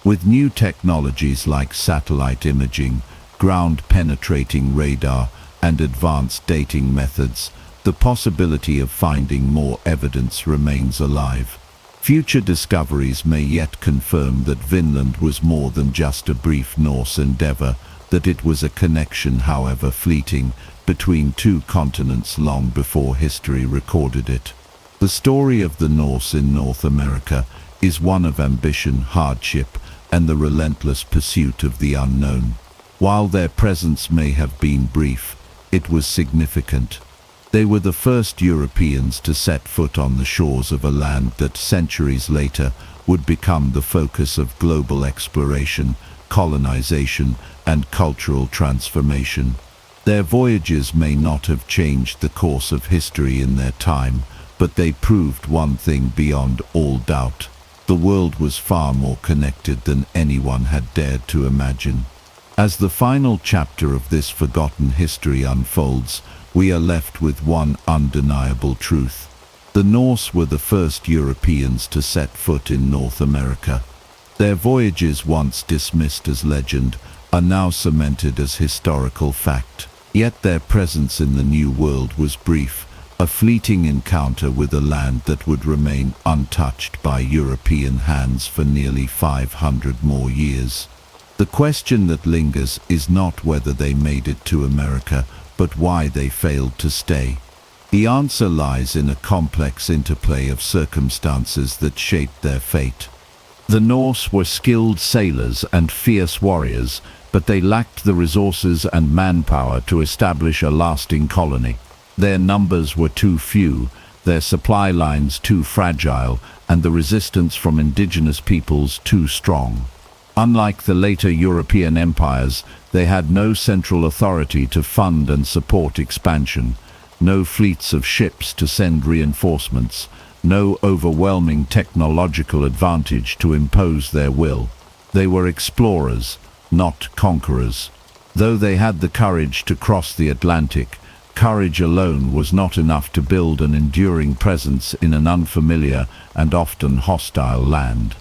With new technologies like satellite imaging, ground-penetrating radar, and advanced dating methods, the possibility of finding more evidence remains alive. Future discoveries may yet confirm that Vinland was more than just a brief Norse endeavor, that it was a connection, however fleeting, between two continents long before history recorded it. The story of the Norse in North America is one of ambition, hardship, and the relentless pursuit of the unknown. While their presence may have been brief, it was significant. They were the first Europeans to set foot on the shores of a land that centuries later would become the focus of global exploration, colonization, and cultural transformation. Their voyages may not have changed the course of history in their time, but they proved one thing beyond all doubt. The world was far more connected than anyone had dared to imagine. As the final chapter of this forgotten history unfolds, we are left with one undeniable truth. The Norse were the first Europeans to set foot in North America. Their voyages, once dismissed as legend, are now cemented as historical fact. Yet their presence in the New World was brief, a fleeting encounter with a land that would remain untouched by European hands for nearly 500 more years. The question that lingers is not whether they made it to America, but why they failed to stay. The answer lies in a complex interplay of circumstances that shaped their fate. The Norse were skilled sailors and fierce warriors, but they lacked the resources and manpower to establish a lasting colony. Their numbers were too few, their supply lines too fragile, and the resistance from indigenous peoples too strong. Unlike the later European empires, they had no central authority to fund and support expansion, no fleets of ships to send reinforcements, no overwhelming technological advantage to impose their will. They were explorers, not conquerors. Though they had the courage to cross the Atlantic, courage alone was not enough to build an enduring presence in an unfamiliar and often hostile land.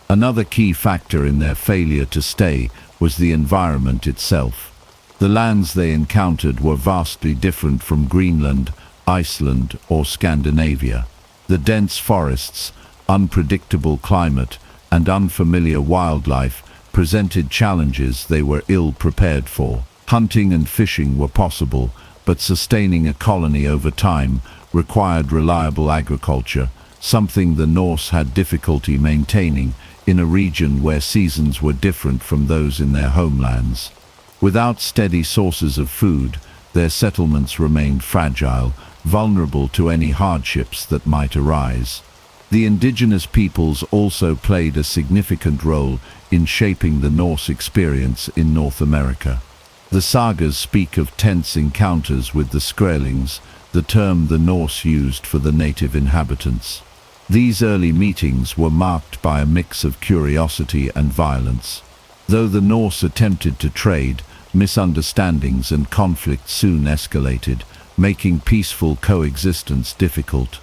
Another key factor in their failure to stay was the environment itself. The lands they encountered were vastly different from Greenland, Iceland, or Scandinavia. The dense forests, unpredictable climate, and unfamiliar wildlife presented challenges they were ill prepared for. Hunting and fishing were possible, but sustaining a colony over time required reliable agriculture, something the Norse had difficulty maintaining in a region where seasons were different from those in their homelands. Without steady sources of food, their settlements remained fragile, vulnerable to any hardships that might arise. The indigenous peoples also played a significant role in shaping the Norse experience in North America. The sagas speak of tense encounters with the Skrælings, the term the Norse used for the native inhabitants. These early meetings were marked by a mix of curiosity and violence. Though the Norse attempted to trade, misunderstandings and conflict soon escalated, making peaceful coexistence difficult.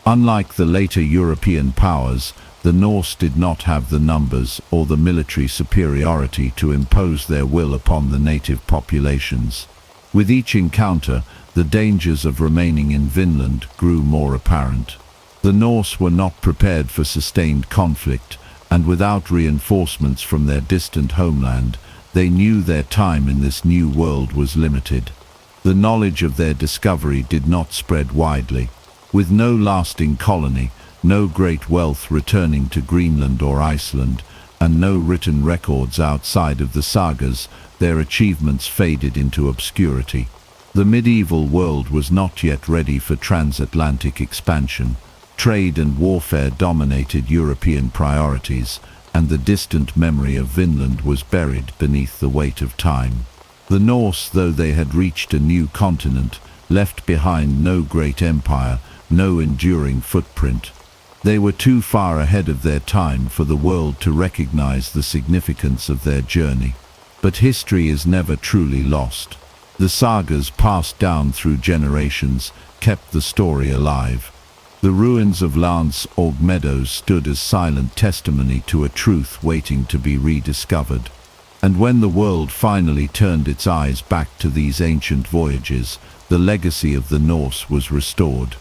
Unlike the later European powers, the Norse did not have the numbers or the military superiority to impose their will upon the native populations. With each encounter, the dangers of remaining in Vinland grew more apparent. The Norse were not prepared for sustained conflict, and without reinforcements from their distant homeland, they knew their time in this new world was limited. The knowledge of their discovery did not spread widely. With no lasting colony, no great wealth returning to Greenland or Iceland, and no written records outside of the sagas, their achievements faded into obscurity. The medieval world was not yet ready for transatlantic expansion. Trade and warfare dominated European priorities, and the distant memory of Vinland was buried beneath the weight of time. The Norse, though they had reached a new continent, left behind no great empire, no enduring footprint. They were too far ahead of their time for the world to recognize the significance of their journey. But history is never truly lost. The sagas passed down through generations kept the story alive. The ruins of Lance og Meadows stood as silent testimony to a truth waiting to be rediscovered. And when the world finally turned its eyes back to these ancient voyages, the legacy of the Norse was restored.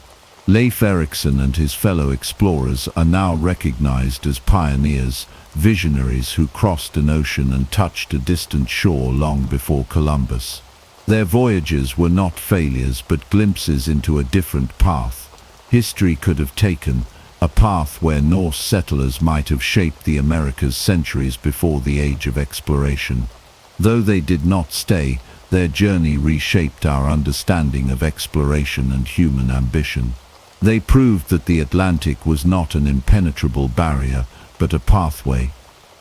Leif Erikson and his fellow explorers are now recognized as pioneers, visionaries who crossed an ocean and touched a distant shore long before Columbus. Their voyages were not failures but glimpses into a different path history could have taken, a path where Norse settlers might have shaped the Americas centuries before the age of exploration. Though they did not stay, their journey reshaped our understanding of exploration and human ambition. They proved that the Atlantic was not an impenetrable barrier, but a pathway.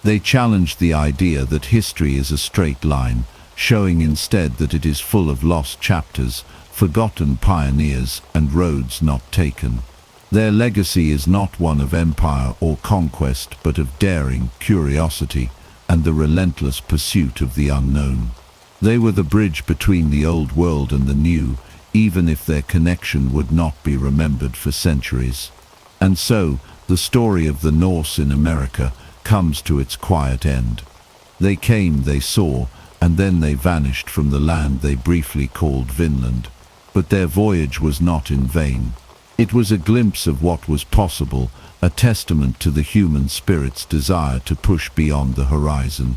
They challenged the idea that history is a straight line, showing instead that it is full of lost chapters, forgotten pioneers, and roads not taken. Their legacy is not one of empire or conquest, but of daring, curiosity, and the relentless pursuit of the unknown. They were the bridge between the old world and the new, even if their connection would not be remembered for centuries. And so, the story of the Norse in America comes to its quiet end. They came, they saw, and then they vanished from the land they briefly called Vinland. But their voyage was not in vain. It was a glimpse of what was possible, a testament to the human spirit's desire to push beyond the horizon.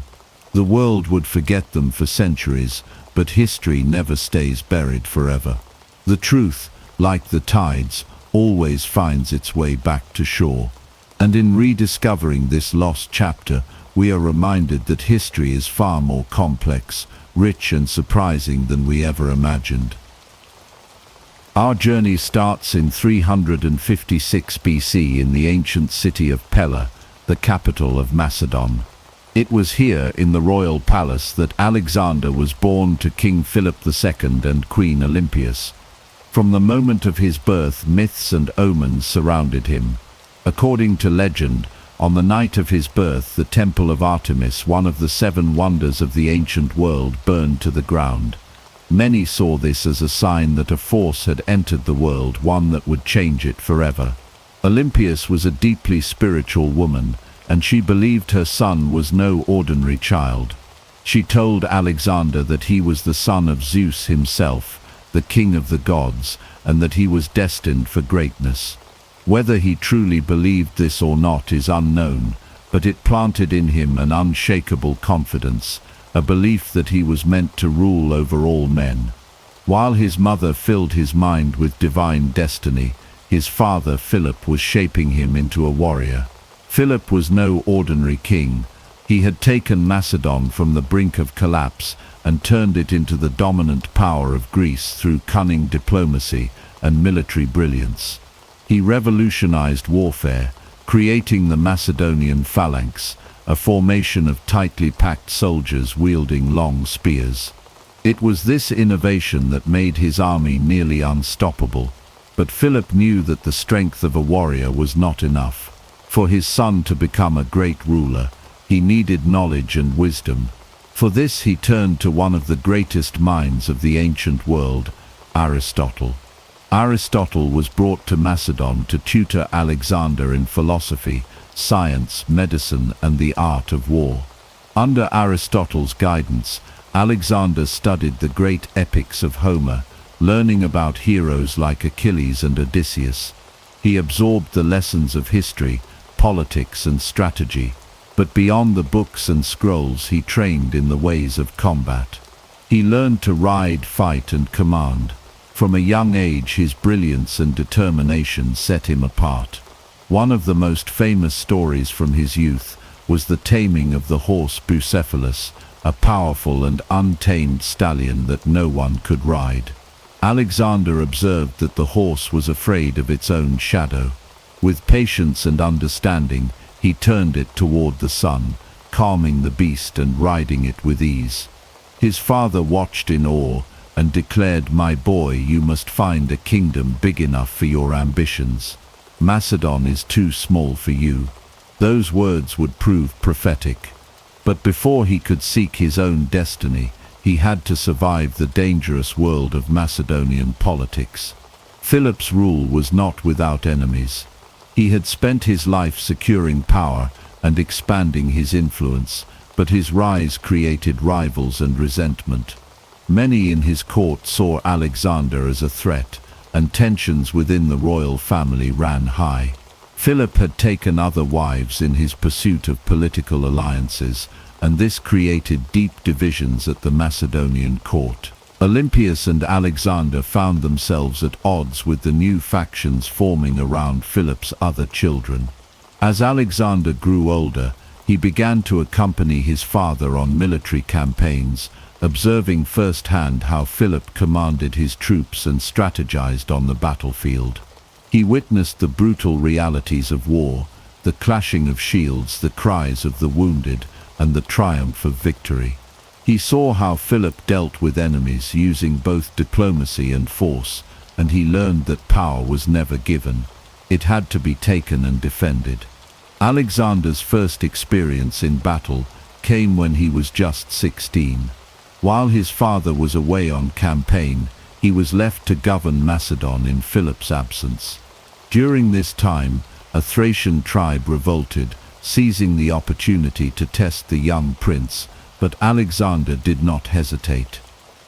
The world would forget them for centuries, but history never stays buried forever. The truth, like the tides, always finds its way back to shore. And in rediscovering this lost chapter, we are reminded that history is far more complex, rich and surprising than we ever imagined. Our journey starts in 356 BC in the ancient city of Pella, the capital of Macedon. It was here, in the royal palace, that Alexander was born to King Philip II and Queen Olympias. From the moment of his birth, myths and omens surrounded him. According to legend, on the night of his birth, the temple of Artemis, one of the 7 wonders of the ancient world, burned to the ground. Many saw this as a sign that a force had entered the world, one that would change it forever. Olympias was a deeply spiritual woman, and she believed her son was no ordinary child. She told Alexander that he was the son of Zeus himself, the king of the gods, and that he was destined for greatness. Whether he truly believed this or not is unknown, but it planted in him an unshakable confidence, a belief that he was meant to rule over all men. While his mother filled his mind with divine destiny, his father Philip was shaping him into a warrior. Philip was no ordinary king. He had taken Macedon from the brink of collapse and turned it into the dominant power of Greece through cunning diplomacy and military brilliance. He revolutionized warfare, creating the Macedonian phalanx, a formation of tightly packed soldiers wielding long spears. It was this innovation that made his army nearly unstoppable. But Philip knew that the strength of a warrior was not enough. For his son to become a great ruler, he needed knowledge and wisdom. For this he turned to one of the greatest minds of the ancient world, Aristotle. Aristotle was brought to Macedon to tutor Alexander in philosophy, science, medicine, and the art of war. Under Aristotle's guidance, Alexander studied the great epics of Homer, learning about heroes like Achilles and Odysseus. He absorbed the lessons of history, politics, and strategy. But beyond the books and scrolls, he trained in the ways of combat. He learned to ride, fight, and command. From a young age, his brilliance and determination set him apart. One of the most famous stories from his youth was the taming of the horse Bucephalus, a powerful and untamed stallion that no one could ride. Alexander observed that the horse was afraid of its own shadow. With patience and understanding, he turned it toward the sun, calming the beast and riding it with ease. His father watched in awe and declared, "My boy, you must find a kingdom big enough for your ambitions. Macedon is too small for you." Those words would prove prophetic. But before he could seek his own destiny, he had to survive the dangerous world of Macedonian politics. Philip's rule was not without enemies. He had spent his life securing power and expanding his influence, but his rise created rivals and resentment. Many in his court saw Alexander as a threat, and tensions within the royal family ran high. Philip had taken other wives in his pursuit of political alliances, and this created deep divisions at the Macedonian court. Olympias and Alexander found themselves at odds with the new factions forming around Philip's other children. As Alexander grew older, he began to accompany his father on military campaigns, observing firsthand how Philip commanded his troops and strategized on the battlefield. He witnessed the brutal realities of war, the clashing of shields, the cries of the wounded, and the triumph of victory. He saw how Philip dealt with enemies using both diplomacy and force, and he learned that power was never given. It had to be taken and defended. Alexander's first experience in battle came when he was just 16. While his father was away on campaign, he was left to govern Macedon in Philip's absence. During this time, a Thracian tribe revolted, seizing the opportunity to test the young prince, but Alexander did not hesitate.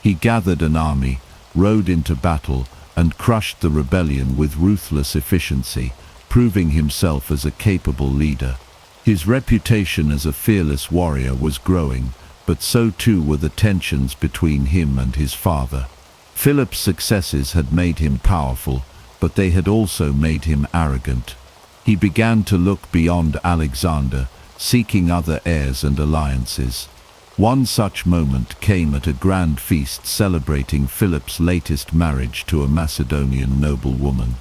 He gathered an army, rode into battle and crushed the rebellion with ruthless efficiency, proving himself as a capable leader. His reputation as a fearless warrior was growing, but so too were the tensions between him and his father. Philip's successes had made him powerful, but they had also made him arrogant. He began to look beyond Alexander, seeking other heirs and alliances. One such moment came at a grand feast celebrating Philip's latest marriage to a Macedonian noblewoman.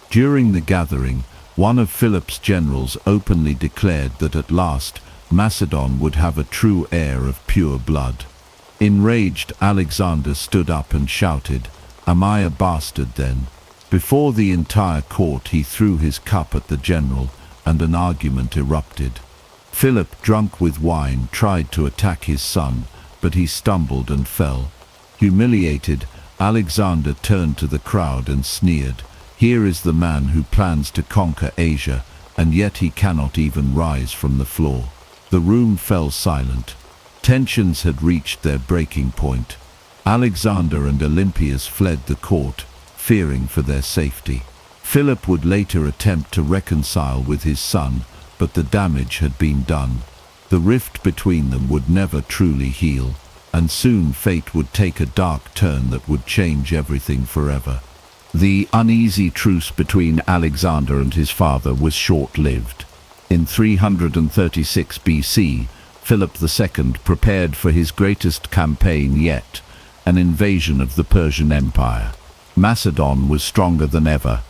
During the gathering, one of Philip's generals openly declared that at last Macedon would have a true heir of pure blood. Enraged, Alexander stood up and shouted, "Am I a bastard then?" Before the entire court he threw his cup at the general, and an argument erupted. Philip, drunk with wine, tried to attack his son, but he stumbled and fell. Humiliated, Alexander turned to the crowd and sneered, "Here is the man who plans to conquer Asia, and yet he cannot even rise from the floor." The room fell silent. Tensions had reached their breaking point. Alexander and Olympias fled the court, fearing for their safety. Philip would later attempt to reconcile with his son, but the damage had been done. The rift between them would never truly heal, and soon fate would take a dark turn that would change everything forever. The uneasy truce between Alexander and his father was short-lived. In 336 BC, Philip II prepared for his greatest campaign yet, an invasion of the Persian Empire. Macedon was stronger than ever,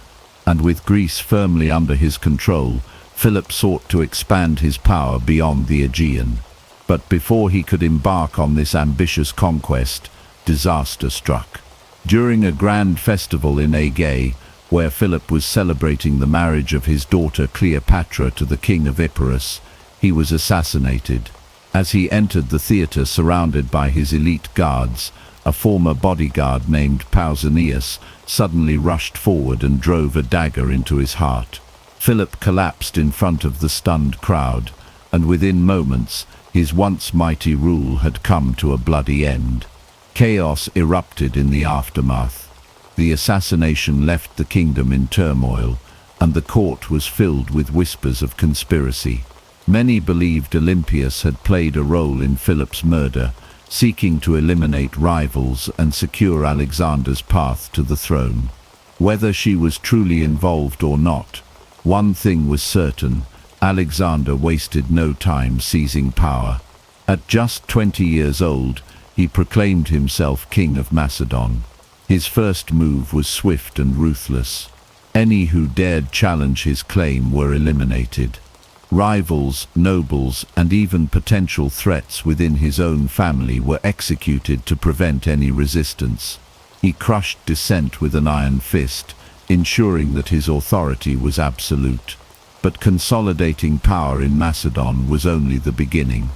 and with Greece firmly under his control, Philip sought to expand his power beyond the Aegean. But before he could embark on this ambitious conquest, disaster struck. During a grand festival in Aegae, where Philip was celebrating the marriage of his daughter Cleopatra to the king of Epirus, he was assassinated. As he entered the theatre surrounded by his elite guards, a former bodyguard named Pausanias suddenly rushed forward and drove a dagger into his heart. Philip collapsed in front of the stunned crowd, and within moments, his once mighty rule had come to a bloody end. Chaos erupted in the aftermath. The assassination left the kingdom in turmoil, and the court was filled with whispers of conspiracy. Many believed Olympias had played a role in Philip's murder, seeking to eliminate rivals and secure Alexander's path to the throne. Whether she was truly involved or not, one thing was certain: Alexander wasted no time seizing power. At just 20 years old, he proclaimed himself king of Macedon. His first move was swift and ruthless. Any who dared challenge his claim were eliminated. Rivals, nobles, and even potential threats within his own family were executed to prevent any resistance. He crushed dissent with an iron fist, ensuring that his authority was absolute. But consolidating power in Macedon was only the beginning.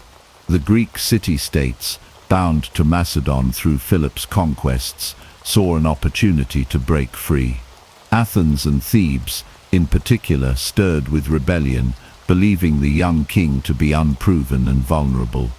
The Greek city-states, bound to Macedon through Philip's conquests, saw an opportunity to break free. Athens and Thebes, in particular, stirred with rebellion, believing the young king to be unproven and vulnerable.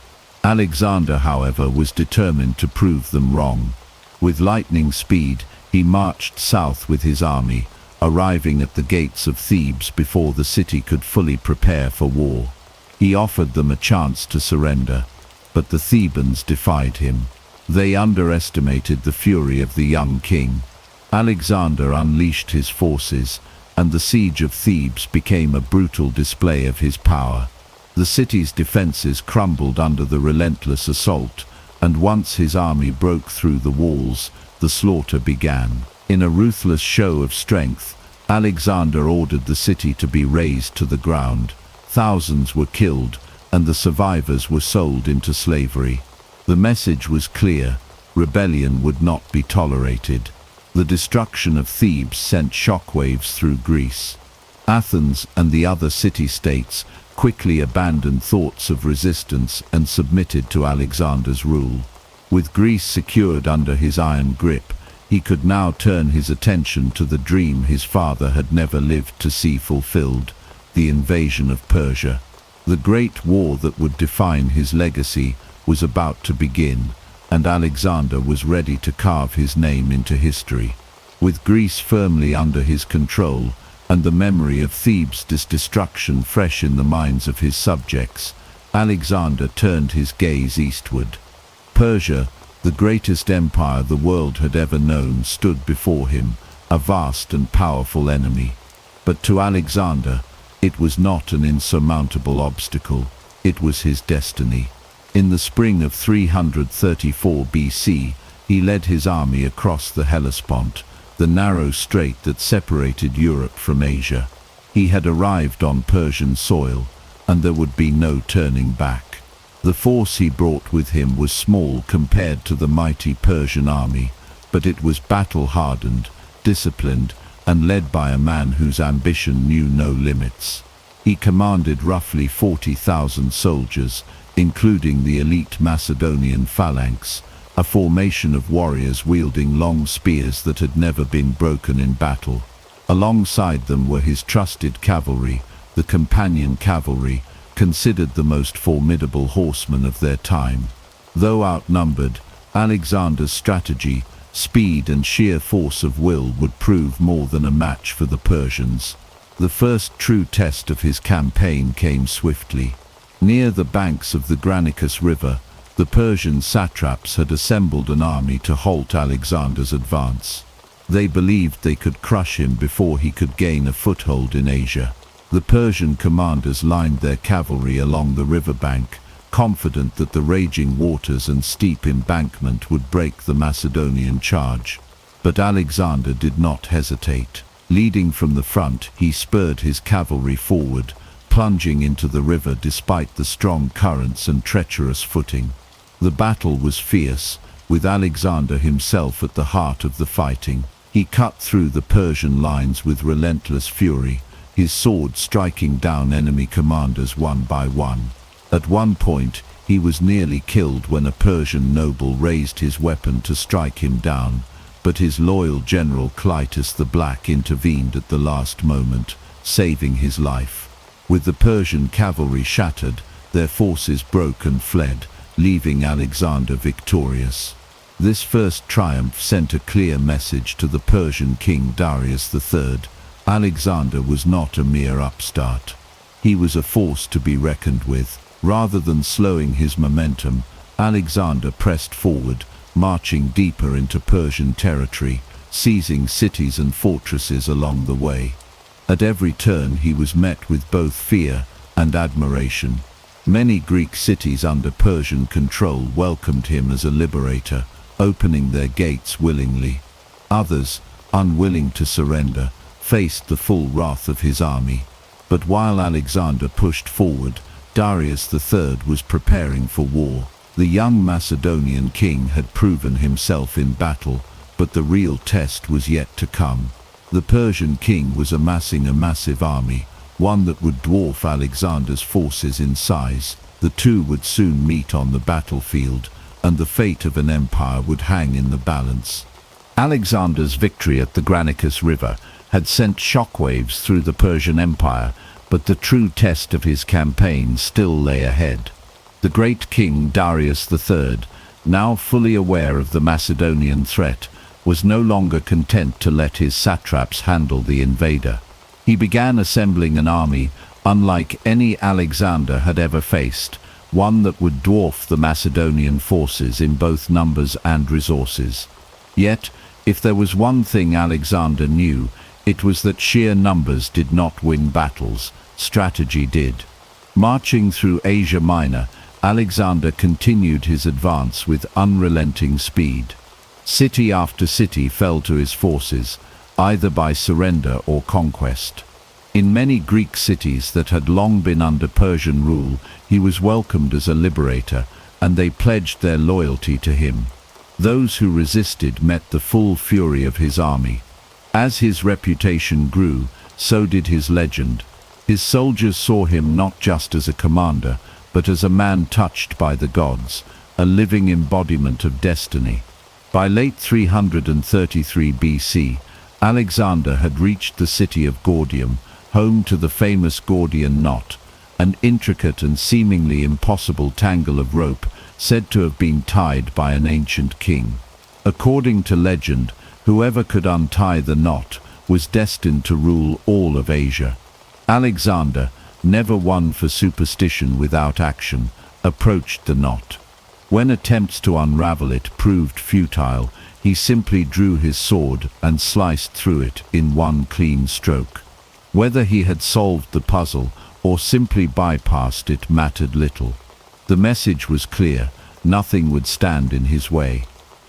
Alexander, however, was determined to prove them wrong. With lightning speed, he marched south with his army, arriving at the gates of Thebes before the city could fully prepare for war. He offered them a chance to surrender, but the Thebans defied him. They underestimated the fury of the young king. Alexander unleashed his forces, and the siege of Thebes became a brutal display of his power. The city's defenses crumbled under the relentless assault, and once his army broke through the walls, the slaughter began. In a ruthless show of strength, Alexander ordered the city to be razed to the ground. Thousands were killed, and the survivors were sold into slavery. The message was clear: rebellion would not be tolerated. The destruction of Thebes sent shockwaves through Greece. Athens and the other city-states quickly abandoned thoughts of resistance and submitted to Alexander's rule. With Greece secured under his iron grip, he could now turn his attention to the dream his father had never lived to see fulfilled: the invasion of Persia. The great war that would define his legacy was about to begin, and Alexander was ready to carve his name into history. With Greece firmly under his control, and the memory of Thebes' destruction fresh in the minds of his subjects, Alexander turned his gaze eastward. Persia, the greatest empire the world had ever known, stood before him, a vast and powerful enemy. But to Alexander, it was not an insurmountable obstacle, it was his destiny. In the spring of 334 BC, he led his army across the Hellespont, the narrow strait that separated Europe from Asia. He had arrived on Persian soil, and there would be no turning back. The force he brought with him was small compared to the mighty Persian army, but it was battle-hardened, disciplined, and led by a man whose ambition knew no limits. He commanded roughly 40,000 soldiers, including the elite Macedonian phalanx, a formation of warriors wielding long spears that had never been broken in battle. Alongside them were his trusted cavalry, the companion cavalry, considered the most formidable horsemen of their time. Though outnumbered, Alexander's strategy, speed and sheer force of will would prove more than a match for the Persians. The first true test of his campaign came swiftly. Near the banks of the Granicus River, the Persian satraps had assembled an army to halt Alexander's advance. They believed they could crush him before he could gain a foothold in Asia. The Persian commanders lined their cavalry along the riverbank, confident that the raging waters and steep embankment would break the Macedonian charge. But Alexander did not hesitate. Leading from the front, he spurred his cavalry forward, plunging into the river despite the strong currents and treacherous footing. The battle was fierce, with Alexander himself at the heart of the fighting. He cut through the Persian lines with relentless fury, his sword striking down enemy commanders one by one. At one point, he was nearly killed when a Persian noble raised his weapon to strike him down, but his loyal general Clytus the Black intervened at the last moment, saving his life. With the Persian cavalry shattered, their forces broke and fled, leaving Alexander victorious. This first triumph sent a clear message to the Persian king Darius III. Alexander was not a mere upstart. He was a force to be reckoned with. Rather than slowing his momentum, Alexander pressed forward, marching deeper into Persian territory, seizing cities and fortresses along the way. At every turn he was met with both fear and admiration. Many Greek cities under Persian control welcomed him as a liberator, opening their gates willingly. Others, unwilling to surrender, faced the full wrath of his army. But while Alexander pushed forward, Darius III was preparing for war. The young Macedonian king had proven himself in battle, but the real test was yet to come. The Persian king was amassing a massive army, one that would dwarf Alexander's forces in size. The two would soon meet on the battlefield, and the fate of an empire would hang in the balance. Alexander's victory at the Granicus River had sent shockwaves through the Persian Empire, but the true test of his campaign still lay ahead. The great king Darius III, now fully aware of the Macedonian threat, was no longer content to let his satraps handle the invader. He began assembling an army unlike any Alexander had ever faced, one that would dwarf the Macedonian forces in both numbers and resources. Yet, if there was one thing Alexander knew, it was that sheer numbers did not win battles, strategy did. Marching through Asia Minor, Alexander continued his advance with unrelenting speed. City after city fell to his forces, either by surrender or conquest. In many Greek cities that had long been under Persian rule, he was welcomed as a liberator, and they pledged their loyalty to him. Those who resisted met the full fury of his army. As his reputation grew, so did his legend. His soldiers saw him not just as a commander, but as a man touched by the gods, a living embodiment of destiny. By late 333 BC, Alexander had reached the city of Gordium, home to the famous Gordian knot, an intricate and seemingly impossible tangle of rope said to have been tied by an ancient king. According to legend, whoever could untie the knot was destined to rule all of Asia. Alexander, never one for superstition without action, approached the knot. When attempts to unravel it proved futile, he simply drew his sword and sliced through it in one clean stroke. Whether he had solved the puzzle or simply bypassed it mattered little. The message was clear: nothing would stand in his way.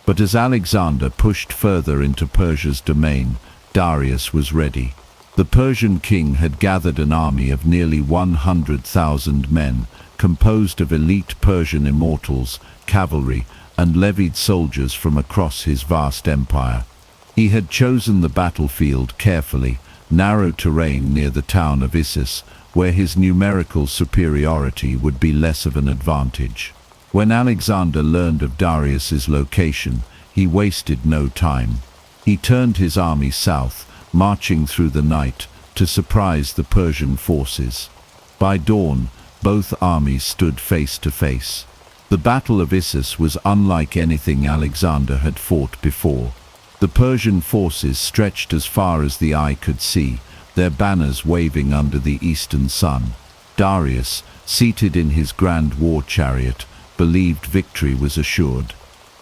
But as Alexander pushed further into Persia's domain, Darius was ready. The Persian king had gathered an army of nearly 100,000 men, composed of elite Persian immortals, cavalry, and levied soldiers from across his vast empire. He had chosen the battlefield carefully, narrow terrain near the town of Issus, where his numerical superiority would be less of an advantage. When Alexander learned of Darius's location, he wasted no time. He turned his army south, marching through the night to surprise the Persian forces. By dawn, both armies stood face to face. The Battle of Issus was unlike anything Alexander had fought before. The Persian forces stretched as far as the eye could see, their banners waving under the eastern sun. Darius, seated in his grand war chariot, believed victory was assured.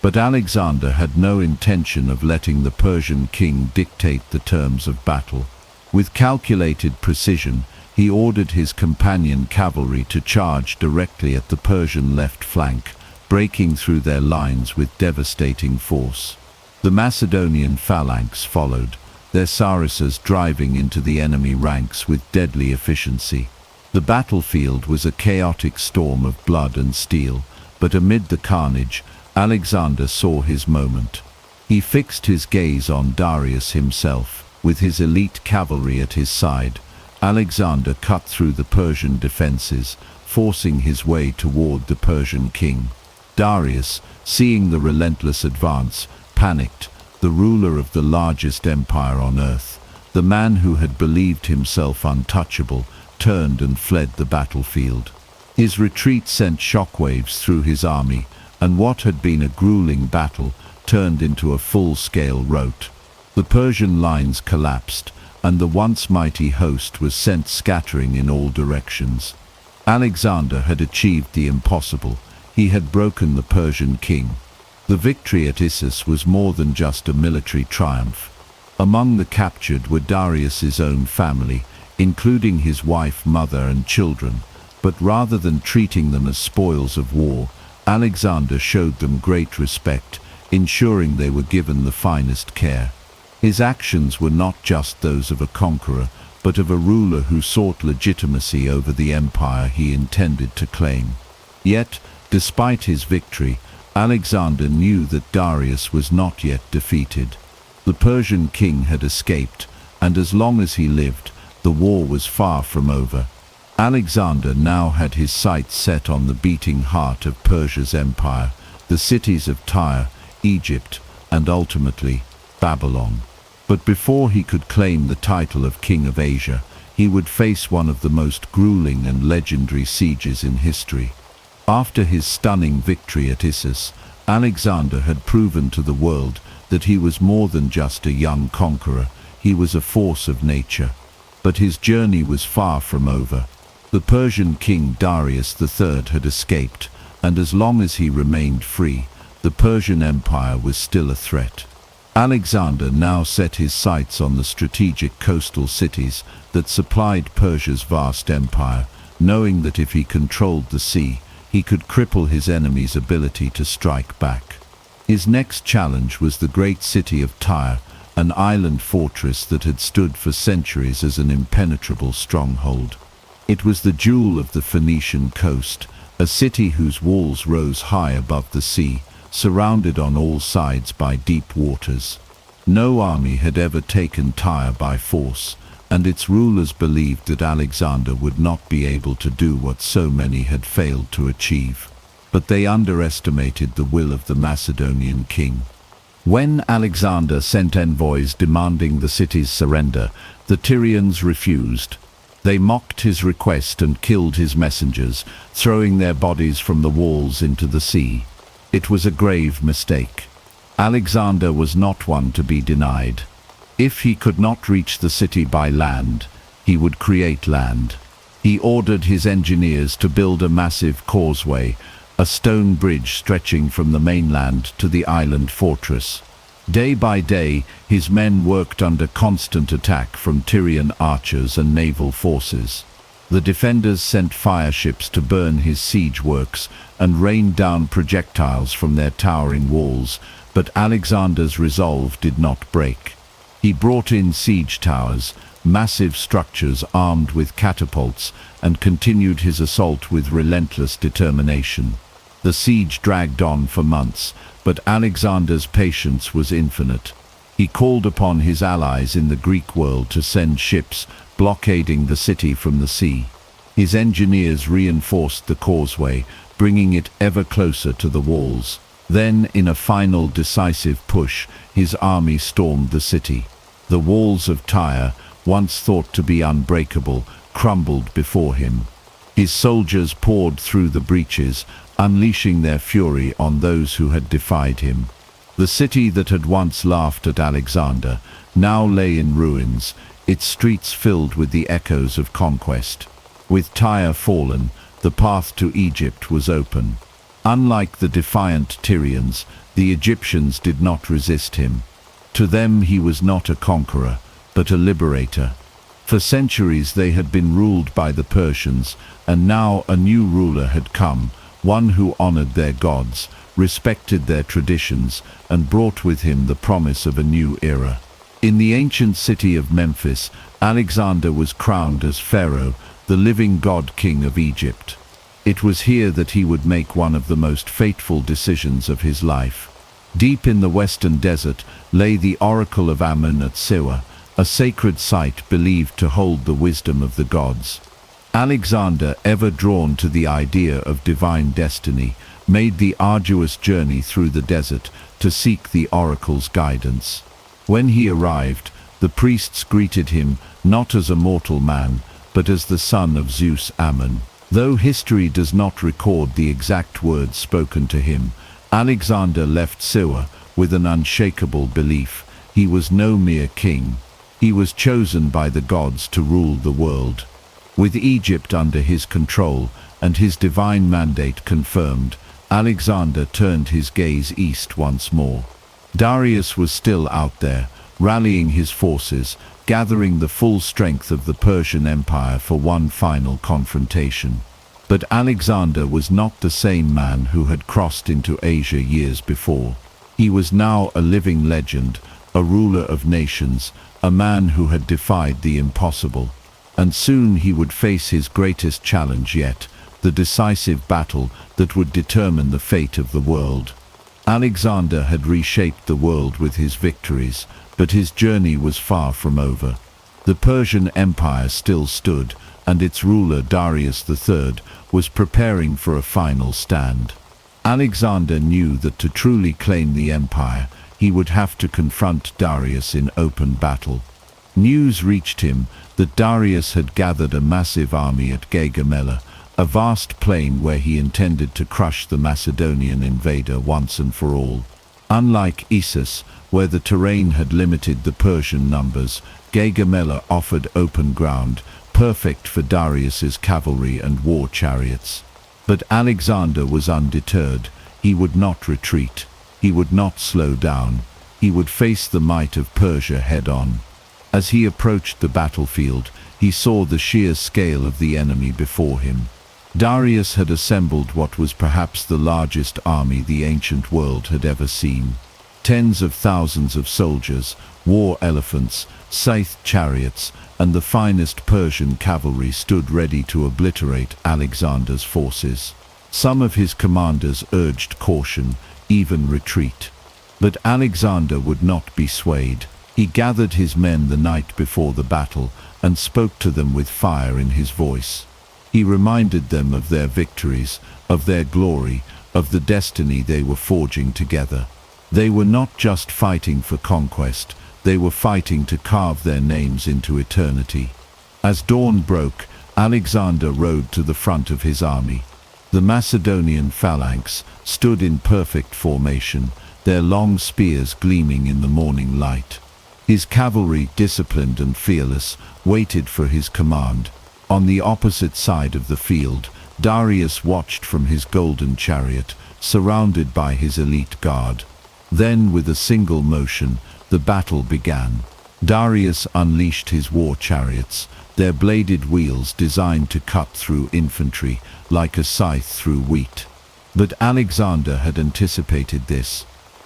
But Alexander had no intention of letting the Persian king dictate the terms of battle. With calculated precision, he ordered his companion cavalry to charge directly at the Persian left flank, breaking through their lines with devastating force. The Macedonian phalanx followed, their sarissas driving into the enemy ranks with deadly efficiency. The battlefield was a chaotic storm of blood and steel, but amid the carnage, Alexander saw his moment. He fixed his gaze on Darius himself. With his elite cavalry at his side, Alexander cut through the Persian defenses, forcing his way toward the Persian king. Darius, seeing the relentless advance, panicked. The ruler of the largest empire on earth, the man who had believed himself untouchable, turned and fled the battlefield. His retreat sent shockwaves through his army, and what had been a grueling battle turned into a full-scale rout. The Persian lines collapsed, and the once mighty host was sent scattering in all directions. Alexander had achieved the impossible. He had broken the Persian king. The victory at Issus was more than just a military triumph. Among the captured were Darius's own family, including his wife, mother, and children. But rather than treating them as spoils of war, Alexander showed them great respect, ensuring they were given the finest care. His actions were not just those of a conqueror, but of a ruler who sought legitimacy over the empire he intended to claim. Yet, despite his victory, Alexander knew that Darius was not yet defeated. The Persian king had escaped, and as long as he lived, the war was far from over. Alexander now had his sights set on the beating heart of Persia's empire, the cities of Tyre, Egypt, and ultimately, Babylon. But before he could claim the title of King of Asia, he would face one of the most grueling and legendary sieges in history. After his stunning victory at Issus, Alexander had proven to the world that he was more than just a young conqueror, he was a force of nature. But his journey was far from over. The Persian king Darius III had escaped, and as long as he remained free, the Persian Empire was still a threat. Alexander now set his sights on the strategic coastal cities that supplied Persia's vast empire, knowing that if he controlled the sea, he could cripple his enemy's ability to strike back. His next challenge was the great city of Tyre, an island fortress that had stood for centuries as an impenetrable stronghold. It was the jewel of the Phoenician coast, a city whose walls rose high above the sea, surrounded on all sides by deep waters. No army had ever taken Tyre by force, and its rulers believed that Alexander would not be able to do what so many had failed to achieve. But they underestimated the will of the Macedonian king. When Alexander sent envoys demanding the city's surrender, the Tyrians refused. They mocked his request and killed his messengers, throwing their bodies from the walls into the sea. It was a grave mistake. Alexander was not one to be denied. If he could not reach the city by land, he would create land. He ordered his engineers to build a massive causeway, a stone bridge stretching from the mainland to the island fortress. Day by day, his men worked under constant attack from Tyrian archers and naval forces. The defenders sent fire ships to burn his siege works and rained down projectiles from their towering walls, but Alexander's resolve did not break. He brought in siege towers, massive structures armed with catapults, and continued his assault with relentless determination. The siege dragged on for months, but Alexander's patience was infinite. He called upon his allies in the Greek world to send ships, blockading the city from the sea. His engineers reinforced the causeway, bringing it ever closer to the walls. Then, in a final decisive push, his army stormed the city. The walls of Tyre, once thought to be unbreakable, crumbled before him. His soldiers poured through the breaches, unleashing their fury on those who had defied him. The city that had once laughed at Alexander now lay in ruins, its streets filled with the echoes of conquest. With Tyre fallen, the path to Egypt was open. Unlike the defiant Tyrians, the Egyptians did not resist him. To them he was not a conqueror, but a liberator. For centuries they had been ruled by the Persians, and now a new ruler had come, one who honored their gods, respected their traditions, and brought with him the promise of a new era. In the ancient city of Memphis, Alexander was crowned as Pharaoh, the living god-king of Egypt. It was here that he would make one of the most fateful decisions of his life. Deep in the western desert lay the oracle of Ammon at Siwa, a sacred site believed to hold the wisdom of the gods. Alexander, ever drawn to the idea of divine destiny, made the arduous journey through the desert to seek the oracle's guidance. When he arrived, the priests greeted him not as a mortal man, but as the son of Zeus Ammon. Though history does not record the exact words spoken to him, Alexander left Siwa with an unshakable belief. He was no mere king. He was chosen by the gods to rule the world. With Egypt under his control and his divine mandate confirmed, Alexander turned his gaze east once more. Darius was still out there, rallying his forces, gathering the full strength of the Persian Empire for one final confrontation. But Alexander was not the same man who had crossed into Asia years before. He was now a living legend, a ruler of nations, a man who had defied the impossible. And soon he would face his greatest challenge yet, the decisive battle that would determine the fate of the world. Alexander had reshaped the world with his victories, but his journey was far from over. The Persian Empire still stood, and its ruler Darius III was preparing for a final stand. Alexander knew that to truly claim the empire, he would have to confront Darius in open battle. News reached him that Darius had gathered a massive army at Gaugamela, a vast plain where he intended to crush the Macedonian invader once and for all. Unlike Issus, where the terrain had limited the Persian numbers, Gaugamela offered open ground, perfect for Darius's cavalry and war chariots. But Alexander was undeterred. He would not retreat. He would not slow down. He would face the might of Persia head-on. As he approached the battlefield, he saw the sheer scale of the enemy before him. Darius had assembled what was perhaps the largest army the ancient world had ever seen. Tens of thousands of soldiers, war elephants, scythed chariots, and the finest Persian cavalry stood ready to obliterate Alexander's forces. Some of his commanders urged caution, even retreat. But Alexander would not be swayed. He gathered his men the night before the battle and spoke to them with fire in his voice. He reminded them of their victories, of their glory, of the destiny they were forging together. They were not just fighting for conquest, they were fighting to carve their names into eternity. As dawn broke, Alexander rode to the front of his army. The Macedonian phalanx stood in perfect formation, their long spears gleaming in the morning light. His cavalry, disciplined and fearless, waited for his command. On the opposite side of the field, Darius watched from his golden chariot, surrounded by his elite guard. Then, with a single motion, the battle began. Darius unleashed his war chariots, their bladed wheels designed to cut through infantry like a scythe through wheat. But Alexander had anticipated this.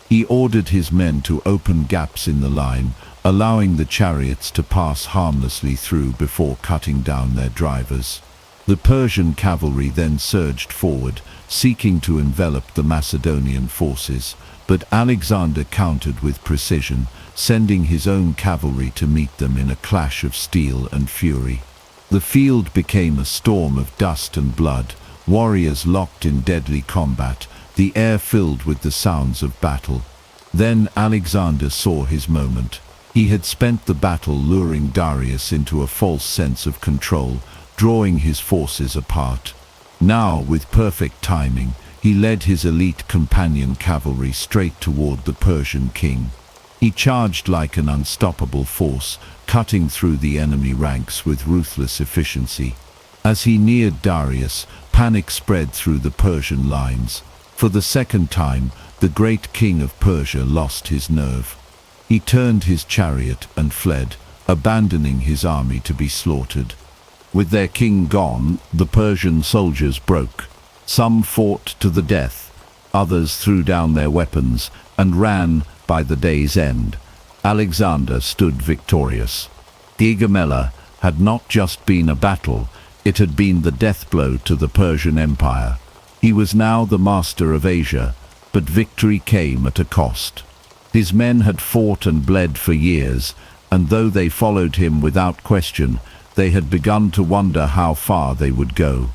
He ordered his men to open gaps in the line, allowing the chariots to pass harmlessly through before cutting down their drivers. The Persian cavalry then surged forward, seeking to envelop the Macedonian forces, but Alexander countered with precision, sending his own cavalry to meet them in a clash of steel and fury. The field became a storm of dust and blood, warriors locked in deadly combat, the air filled with the sounds of battle. Then Alexander saw his moment. He had spent the battle luring Darius into a false sense of control, drawing his forces apart. Now, with perfect timing, he led his elite companion cavalry straight toward the Persian king. He charged like an unstoppable force, cutting through the enemy ranks with ruthless efficiency. As he neared Darius, panic spread through the Persian lines. For the second time, the great king of Persia lost his nerve. He turned his chariot and fled, abandoning his army to be slaughtered. With their king gone, the Persian soldiers broke. Some fought to the death, others threw down their weapons and ran. By the day's end, Alexander stood victorious. Gaugamela had not just been a battle, it had been the death blow to the Persian Empire. He was now the master of Asia, but victory came at a cost. His men had fought and bled for years, and though they followed him without question, they had begun to wonder how far they would go.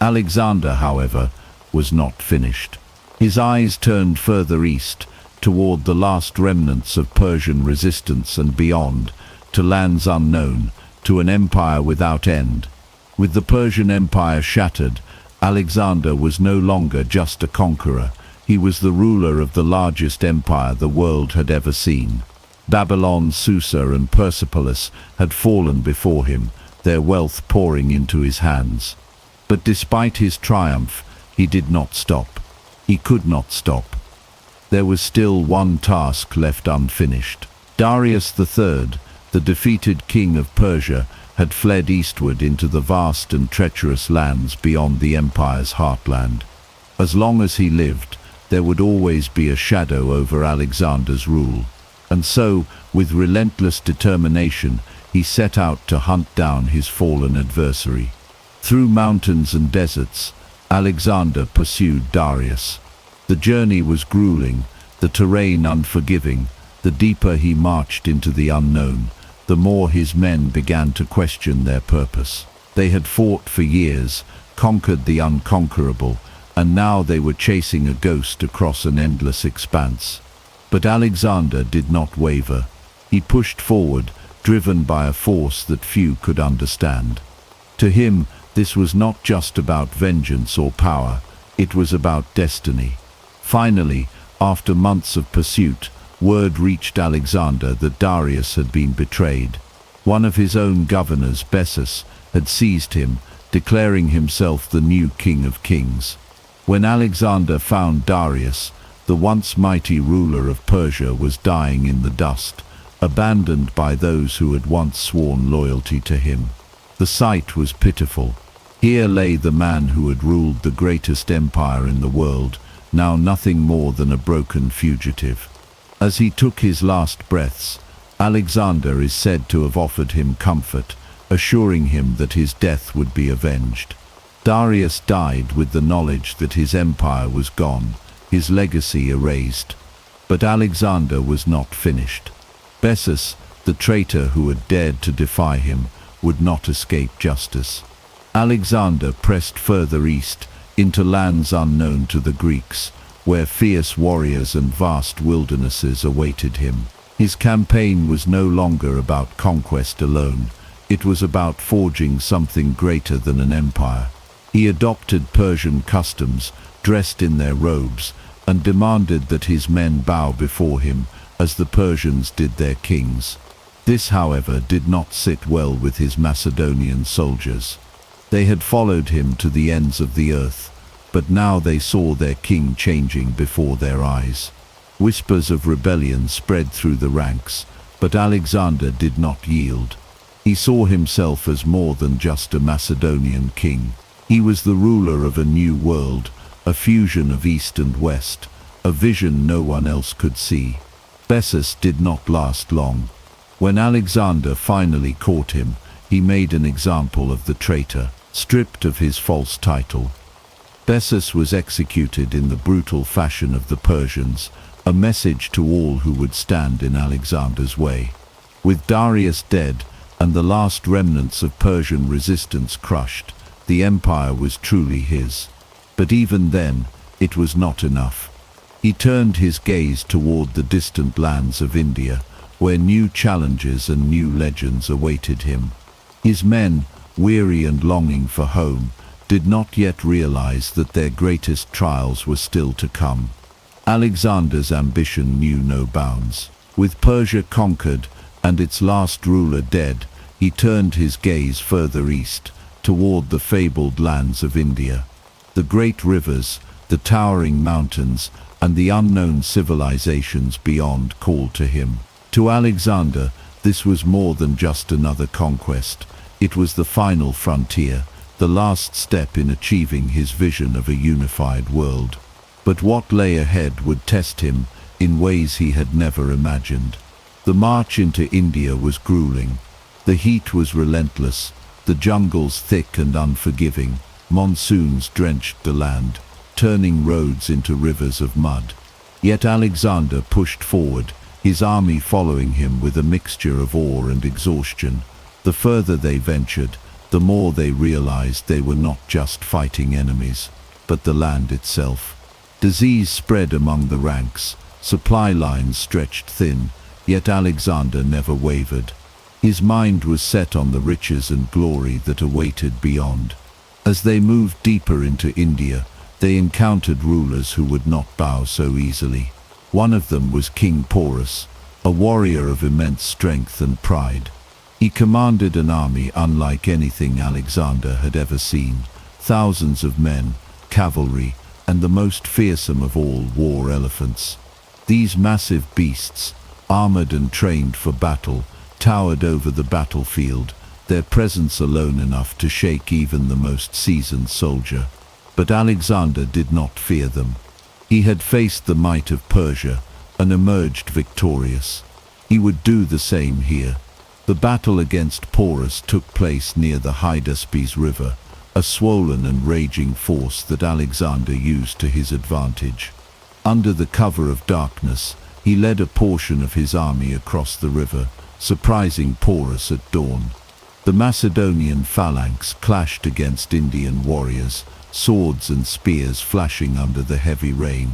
Alexander, however, was not finished. His eyes turned further east, toward the last remnants of Persian resistance and beyond, to lands unknown, to an empire without end. With the Persian Empire shattered, Alexander was no longer just a conqueror. He was the ruler of the largest empire the world had ever seen. Babylon, Susa, and Persepolis had fallen before him, their wealth pouring into his hands. But despite his triumph, he did not stop. He could not stop. There was still one task left unfinished. Darius III, the defeated king of Persia, had fled eastward into the vast and treacherous lands beyond the empire's heartland. As long as he lived, there would always be a shadow over Alexander's rule. And so, with relentless determination, he set out to hunt down his fallen adversary. Through mountains and deserts, Alexander pursued Darius. The journey was grueling, the terrain unforgiving. The deeper he marched into the unknown, the more his men began to question their purpose. They had fought for years, conquered the unconquerable, and now they were chasing a ghost across an endless expanse. But Alexander did not waver. He pushed forward, driven by a force that few could understand. To him, this was not just about vengeance or power, it was about destiny. Finally, after months of pursuit, word reached Alexander that Darius had been betrayed. One of his own governors, Bessus, had seized him, declaring himself the new king of kings. When Alexander found Darius, the once mighty ruler of Persia was dying in the dust, abandoned by those who had once sworn loyalty to him. The sight was pitiful. Here lay the man who had ruled the greatest empire in the world, now nothing more than a broken fugitive. As he took his last breaths, Alexander is said to have offered him comfort, assuring him that his death would be avenged. Darius died with the knowledge that his empire was gone, his legacy erased. But Alexander was not finished. Bessus, the traitor who had dared to defy him, would not escape justice. Alexander pressed further east, into lands unknown to the Greeks, where fierce warriors and vast wildernesses awaited him. His campaign was no longer about conquest alone. It was about forging something greater than an empire. He adopted Persian customs, dressed in their robes, and demanded that his men bow before him, as the Persians did their kings. This, however, did not sit well with his Macedonian soldiers. They had followed him to the ends of the earth, but now they saw their king changing before their eyes. Whispers of rebellion spread through the ranks, but Alexander did not yield. He saw himself as more than just a Macedonian king. He was the ruler of a new world, a fusion of East and West, a vision no one else could see. Bessus did not last long. When Alexander finally caught him, he made an example of the traitor, stripped of his false title. Bessus was executed in the brutal fashion of the Persians, a message to all who would stand in Alexander's way. With Darius dead and the last remnants of Persian resistance crushed, the empire was truly his. But even then, it was not enough. He turned his gaze toward the distant lands of India, where new challenges and new legends awaited him. His men, weary and longing for home, did not yet realize that their greatest trials were still to come. Alexander's ambition knew no bounds. With Persia conquered and its last ruler dead, he turned his gaze further east, toward the fabled lands of India. The great rivers, the towering mountains, and the unknown civilizations beyond called to him. To Alexander, this was more than just another conquest. It was the final frontier, the last step in achieving his vision of a unified world. But what lay ahead would test him in ways he had never imagined. The march into India was grueling. The heat was relentless, the jungles thick and unforgiving. Monsoons drenched the land, turning roads into rivers of mud. Yet Alexander pushed forward, his army following him with a mixture of awe and exhaustion. The further they ventured, the more they realized they were not just fighting enemies, but the land itself. Disease spread among the ranks, supply lines stretched thin, yet Alexander never wavered. His mind was set on the riches and glory that awaited beyond. As they moved deeper into India, they encountered rulers who would not bow so easily. One of them was King Porus, a warrior of immense strength and pride. He commanded an army unlike anything Alexander had ever seen. Thousands of men, cavalry, and the most fearsome of all, war elephants. These massive beasts, armored and trained for battle, towered over the battlefield, their presence alone enough to shake even the most seasoned soldier. But Alexander did not fear them. He had faced the might of Persia and emerged victorious. He would do the same here. The battle against Porus took place near the Hydaspes River, a swollen and raging force that Alexander used to his advantage. Under the cover of darkness, he led a portion of his army across the river, surprising Porus at dawn. The Macedonian phalanx clashed against Indian warriors, swords and spears flashing under the heavy rain.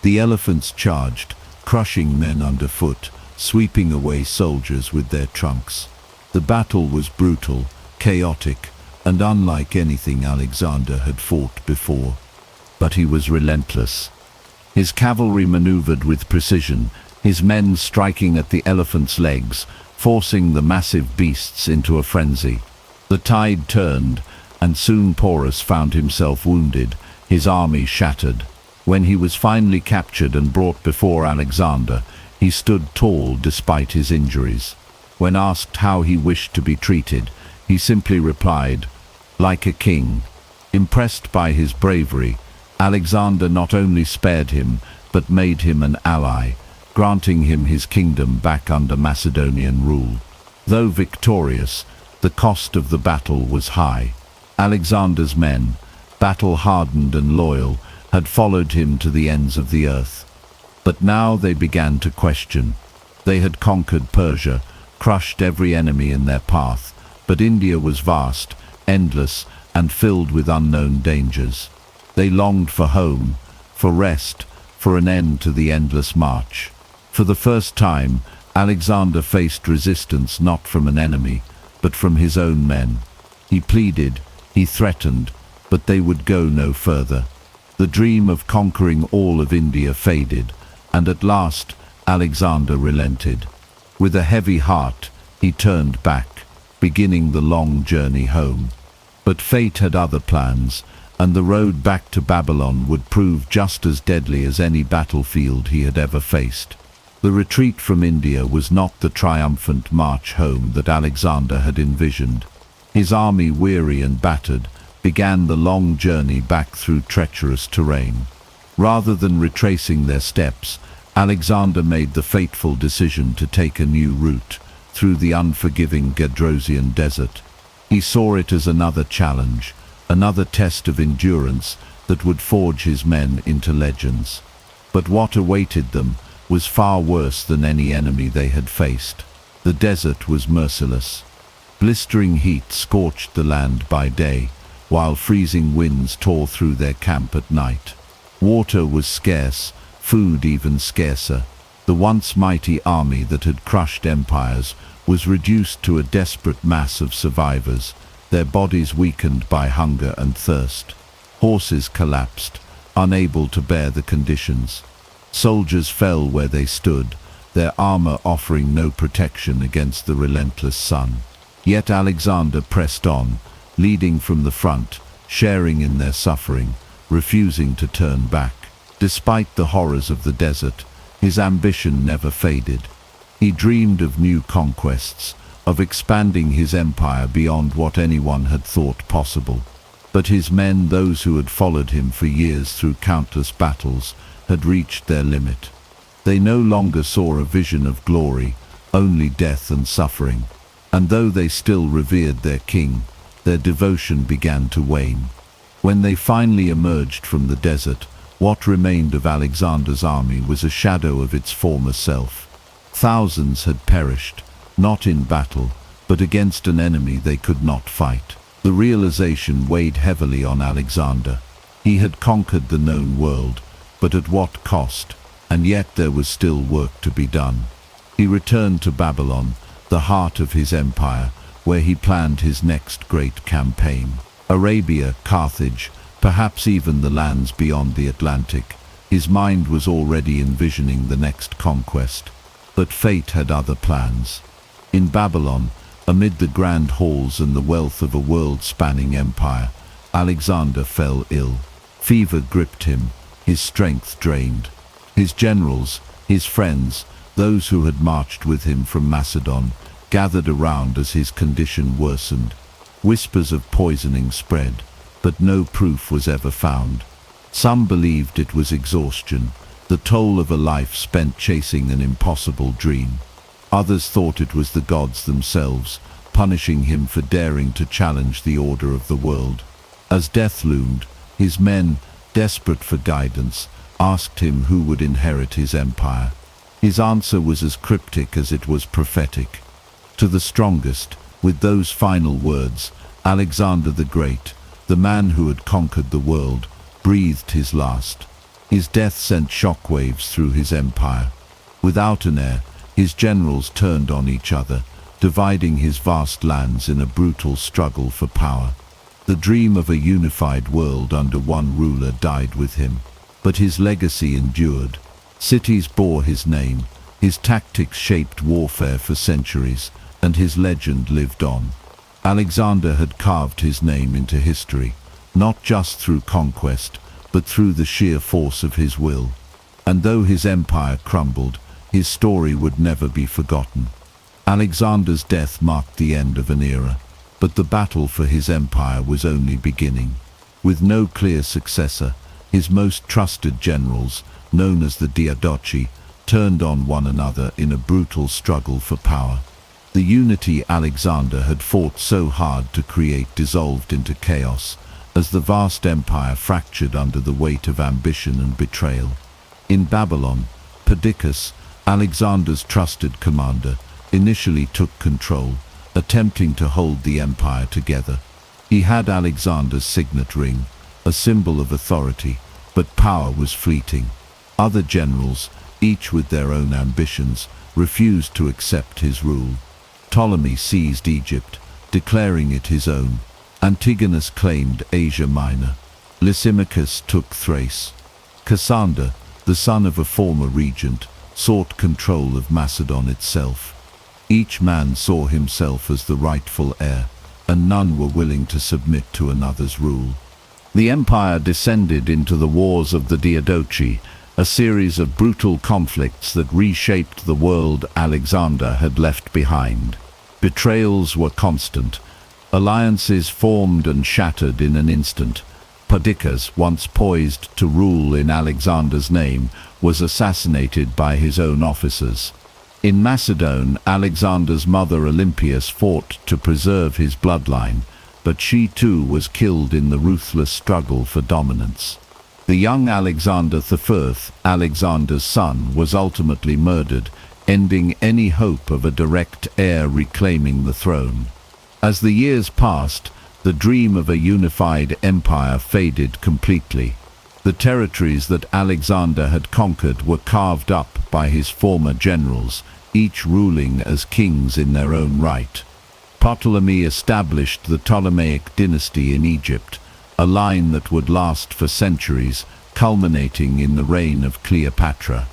The elephants charged, crushing men underfoot, sweeping away soldiers with their trunks. The battle was brutal, chaotic, and unlike anything Alexander had fought before. But he was relentless. His cavalry maneuvered with precision, his men striking at the elephants' legs, forcing the massive beasts into a frenzy. The tide turned, and soon Porus found himself wounded, his army shattered. When he was finally captured and brought before Alexander, he stood tall despite his injuries. When asked how he wished to be treated, he simply replied, "Like a king." Impressed by his bravery, Alexander not only spared him, but made him an ally, granting him his kingdom back under Macedonian rule. Though victorious, the cost of the battle was high. Alexander's men, battle-hardened and loyal, had followed him to the ends of the earth. But now they began to question. They had conquered Persia, crushed every enemy in their path, but India was vast, endless, and filled with unknown dangers. They longed for home, for rest, for an end to the endless march. For the first time, Alexander faced resistance not from an enemy, but from his own men. He pleaded, he threatened, but they would go no further. The dream of conquering all of India faded, and at last Alexander relented. With a heavy heart, he turned back, beginning the long journey home. But fate had other plans, and the road back to Babylon would prove just as deadly as any battlefield he had ever faced. The retreat from India was not the triumphant march home that Alexander had envisioned. His army, weary and battered, began the long journey back through treacherous terrain. Rather than retracing their steps, Alexander made the fateful decision to take a new route, through the unforgiving Gedrosian desert. He saw it as another challenge, another test of endurance that would forge his men into legends. But what awaited them was far worse than any enemy they had faced. The desert was merciless. Blistering heat scorched the land by day, while freezing winds tore through their camp at night. Water was scarce, food even scarcer. The once mighty army that had crushed empires was reduced to a desperate mass of survivors, their bodies weakened by hunger and thirst. Horses collapsed, unable to bear the conditions. Soldiers fell where they stood, their armor offering no protection against the relentless sun. Yet Alexander pressed on, leading from the front, sharing in their suffering, refusing to turn back. Despite the horrors of the desert, his ambition never faded. He dreamed of new conquests, of expanding his empire beyond what anyone had thought possible. But his men, those who had followed him for years through countless battles, had reached their limit. They no longer saw a vision of glory, only death and suffering. And though they still revered their king, their devotion began to wane. When they finally emerged from the desert, what remained of Alexander's army was a shadow of its former self. Thousands had perished, not in battle, but against an enemy they could not fight. The realization weighed heavily on Alexander. He had conquered the known world, but at what cost? And yet there was still work to be done. He returned to Babylon, the heart of his empire, where he planned his next great campaign. Arabia, Carthage, perhaps even the lands beyond the Atlantic. His mind was already envisioning the next conquest. But fate had other plans. In Babylon, amid the grand halls and the wealth of a world-spanning empire, Alexander fell ill. Fever gripped him, his strength drained. His generals, his friends, those who had marched with him from Macedon, gathered around as his condition worsened. Whispers of poisoning spread, but no proof was ever found. Some believed it was exhaustion, the toll of a life spent chasing an impossible dream. Others thought it was the gods themselves, punishing him for daring to challenge the order of the world. As death loomed, his men, desperate for guidance, asked him who would inherit his empire. His answer was as cryptic as it was prophetic. To the strongest, with those final words, Alexander the Great, the man who had conquered the world, breathed his last. His death sent shockwaves through his empire. Without an heir, his generals turned on each other, dividing his vast lands in a brutal struggle for power. The dream of a unified world under one ruler died with him, but his legacy endured. Cities bore his name, his tactics shaped warfare for centuries, and his legend lived on. Alexander had carved his name into history, not just through conquest, but through the sheer force of his will. And though his empire crumbled, his story would never be forgotten. Alexander's death marked the end of an era, but the battle for his empire was only beginning. With no clear successor, his most trusted generals, known as the Diadochi, turned on one another in a brutal struggle for power. The unity Alexander had fought so hard to create dissolved into chaos, as the vast empire fractured under the weight of ambition and betrayal. In Babylon, Perdiccas, Alexander's trusted commander, initially took control, attempting to hold the empire together. He had Alexander's signet ring, a symbol of authority, but power was fleeting. Other generals, each with their own ambitions, refused to accept his rule. Ptolemy seized Egypt, declaring it his own. Antigonus claimed Asia Minor. Lysimachus took Thrace. Cassander, the son of a former regent, sought control of Macedon itself. Each man saw himself as the rightful heir, and none were willing to submit to another's rule. The empire descended into the Wars of the Diadochi, a series of brutal conflicts that reshaped the world Alexander had left behind. Betrayals were constant. Alliances formed and shattered in an instant. Perdiccas, once poised to rule in Alexander's name, was assassinated by his own officers. In Macedon, Alexander's mother Olympias fought to preserve his bloodline, but she too was killed in the ruthless struggle for dominance. The young Alexander I, Alexander's son, was ultimately murdered, ending any hope of a direct heir reclaiming the throne. As the years passed, the dream of a unified empire faded completely. The territories that Alexander had conquered were carved up by his former generals, each ruling as kings in their own right. Ptolemy established the Ptolemaic dynasty in Egypt, a line that would last for centuries, culminating in the reign of Cleopatra.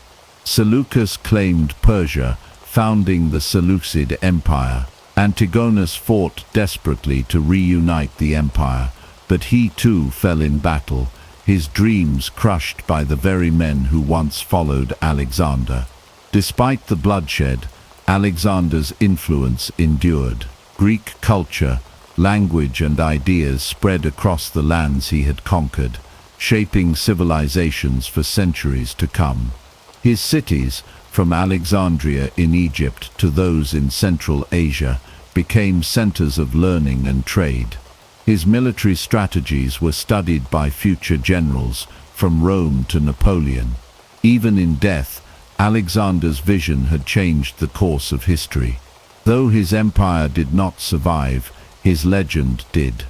Seleucus claimed Persia, founding the Seleucid Empire. Antigonus fought desperately to reunite the empire, but he too fell in battle, his dreams crushed by the very men who once followed Alexander. Despite the bloodshed, Alexander's influence endured. Greek culture, language and ideas spread across the lands he had conquered, shaping civilizations for centuries to come. His cities, from Alexandria in Egypt to those in Central Asia, became centers of learning and trade. His military strategies were studied by future generals, from Rome to Napoleon. Even in death, Alexander's vision had changed the course of history. Though his empire did not survive, his legend did.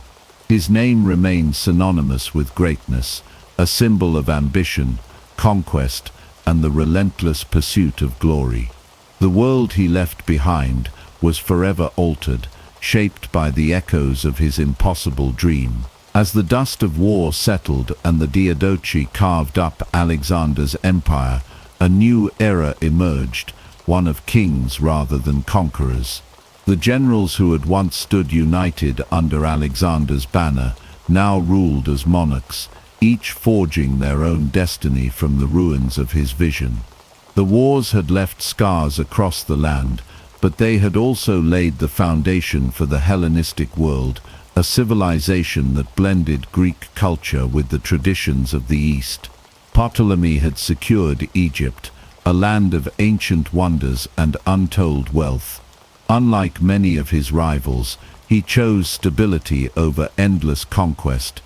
His name remains synonymous with greatness, a symbol of ambition, conquest, and the relentless pursuit of glory. The world he left behind was forever altered, shaped by the echoes of his impossible dream. As the dust of war settled and the Diadochi carved up Alexander's empire, a new era emerged, one of kings rather than conquerors. The generals who had once stood united under Alexander's banner now ruled as monarchs, each forging their own destiny from the ruins of his vision. The wars had left scars across the land, but they had also laid the foundation for the Hellenistic world, a civilization that blended Greek culture with the traditions of the East. Ptolemy had secured Egypt, a land of ancient wonders and untold wealth. Unlike many of his rivals, he chose stability over endless conquest.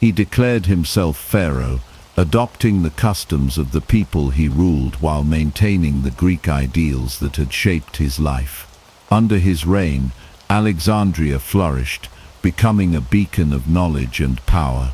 He declared himself pharaoh, adopting the customs of the people he ruled while maintaining the Greek ideals that had shaped his life. Under his reign, Alexandria flourished, becoming a beacon of knowledge and power.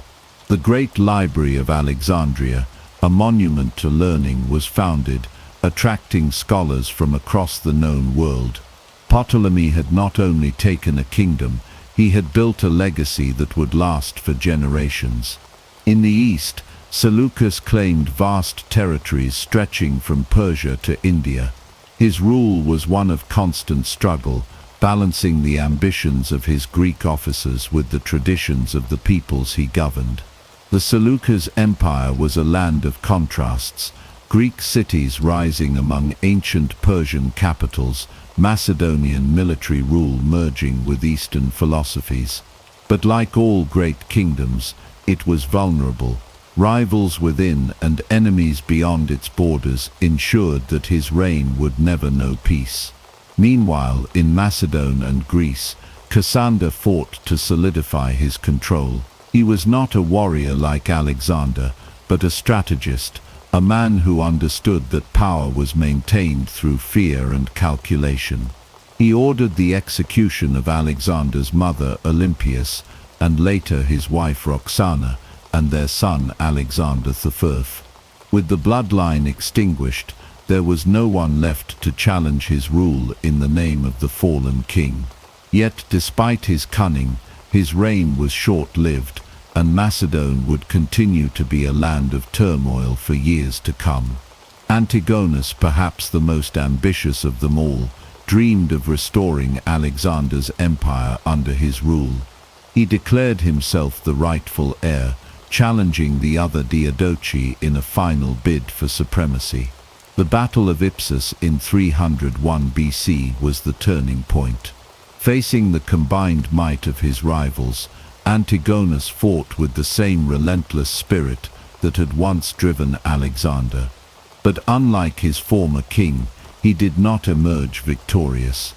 The great library of Alexandria, a monument to learning, was founded, attracting scholars from across the known world. Ptolemy had not only taken a kingdom, he had built a legacy that would last for generations. In the east, Seleucus claimed vast territories stretching from Persia to India. His rule was one of constant struggle, balancing the ambitions of his Greek officers with the traditions of the peoples he governed. The Seleucid Empire was a land of contrasts, Greek cities rising among ancient Persian capitals, Macedonian military rule merging with Eastern philosophies. But like all great kingdoms, it was vulnerable. Rivals within and enemies beyond its borders ensured that his reign would never know peace. Meanwhile, in Macedon and Greece, Cassander fought to solidify his control. He was not a warrior like Alexander, but a strategist, a man who understood that power was maintained through fear and calculation. He ordered the execution of Alexander's mother Olympias, and later his wife Roxana, and their son Alexander I. With the bloodline extinguished, there was no one left to challenge his rule in the name of the fallen king. Yet, despite his cunning, his reign was short-lived, and Macedon would continue to be a land of turmoil for years to come. Antigonus, perhaps the most ambitious of them all, dreamed of restoring Alexander's empire under his rule. He declared himself the rightful heir, challenging the other Diadochi in a final bid for supremacy. The Battle of Ipsus in 301 BC was the turning point. Facing the combined might of his rivals, Antigonus fought with the same relentless spirit that had once driven Alexander. But unlike his former king, he did not emerge victorious.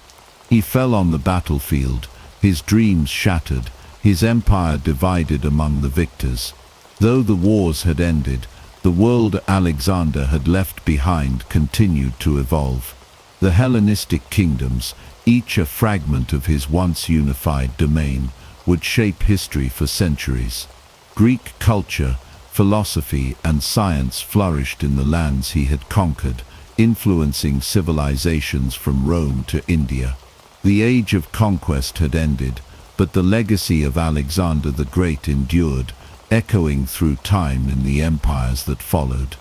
He fell on the battlefield, his dreams shattered, his empire divided among the victors. Though the wars had ended, the world Alexander had left behind continued to evolve. The Hellenistic kingdoms, each a fragment of his once unified domain, would shape history for centuries. Greek culture, philosophy, and science flourished in the lands he had conquered, influencing civilizations from Rome to India. The age of conquest had ended, but the legacy of Alexander the Great endured, echoing through time in the empires that followed.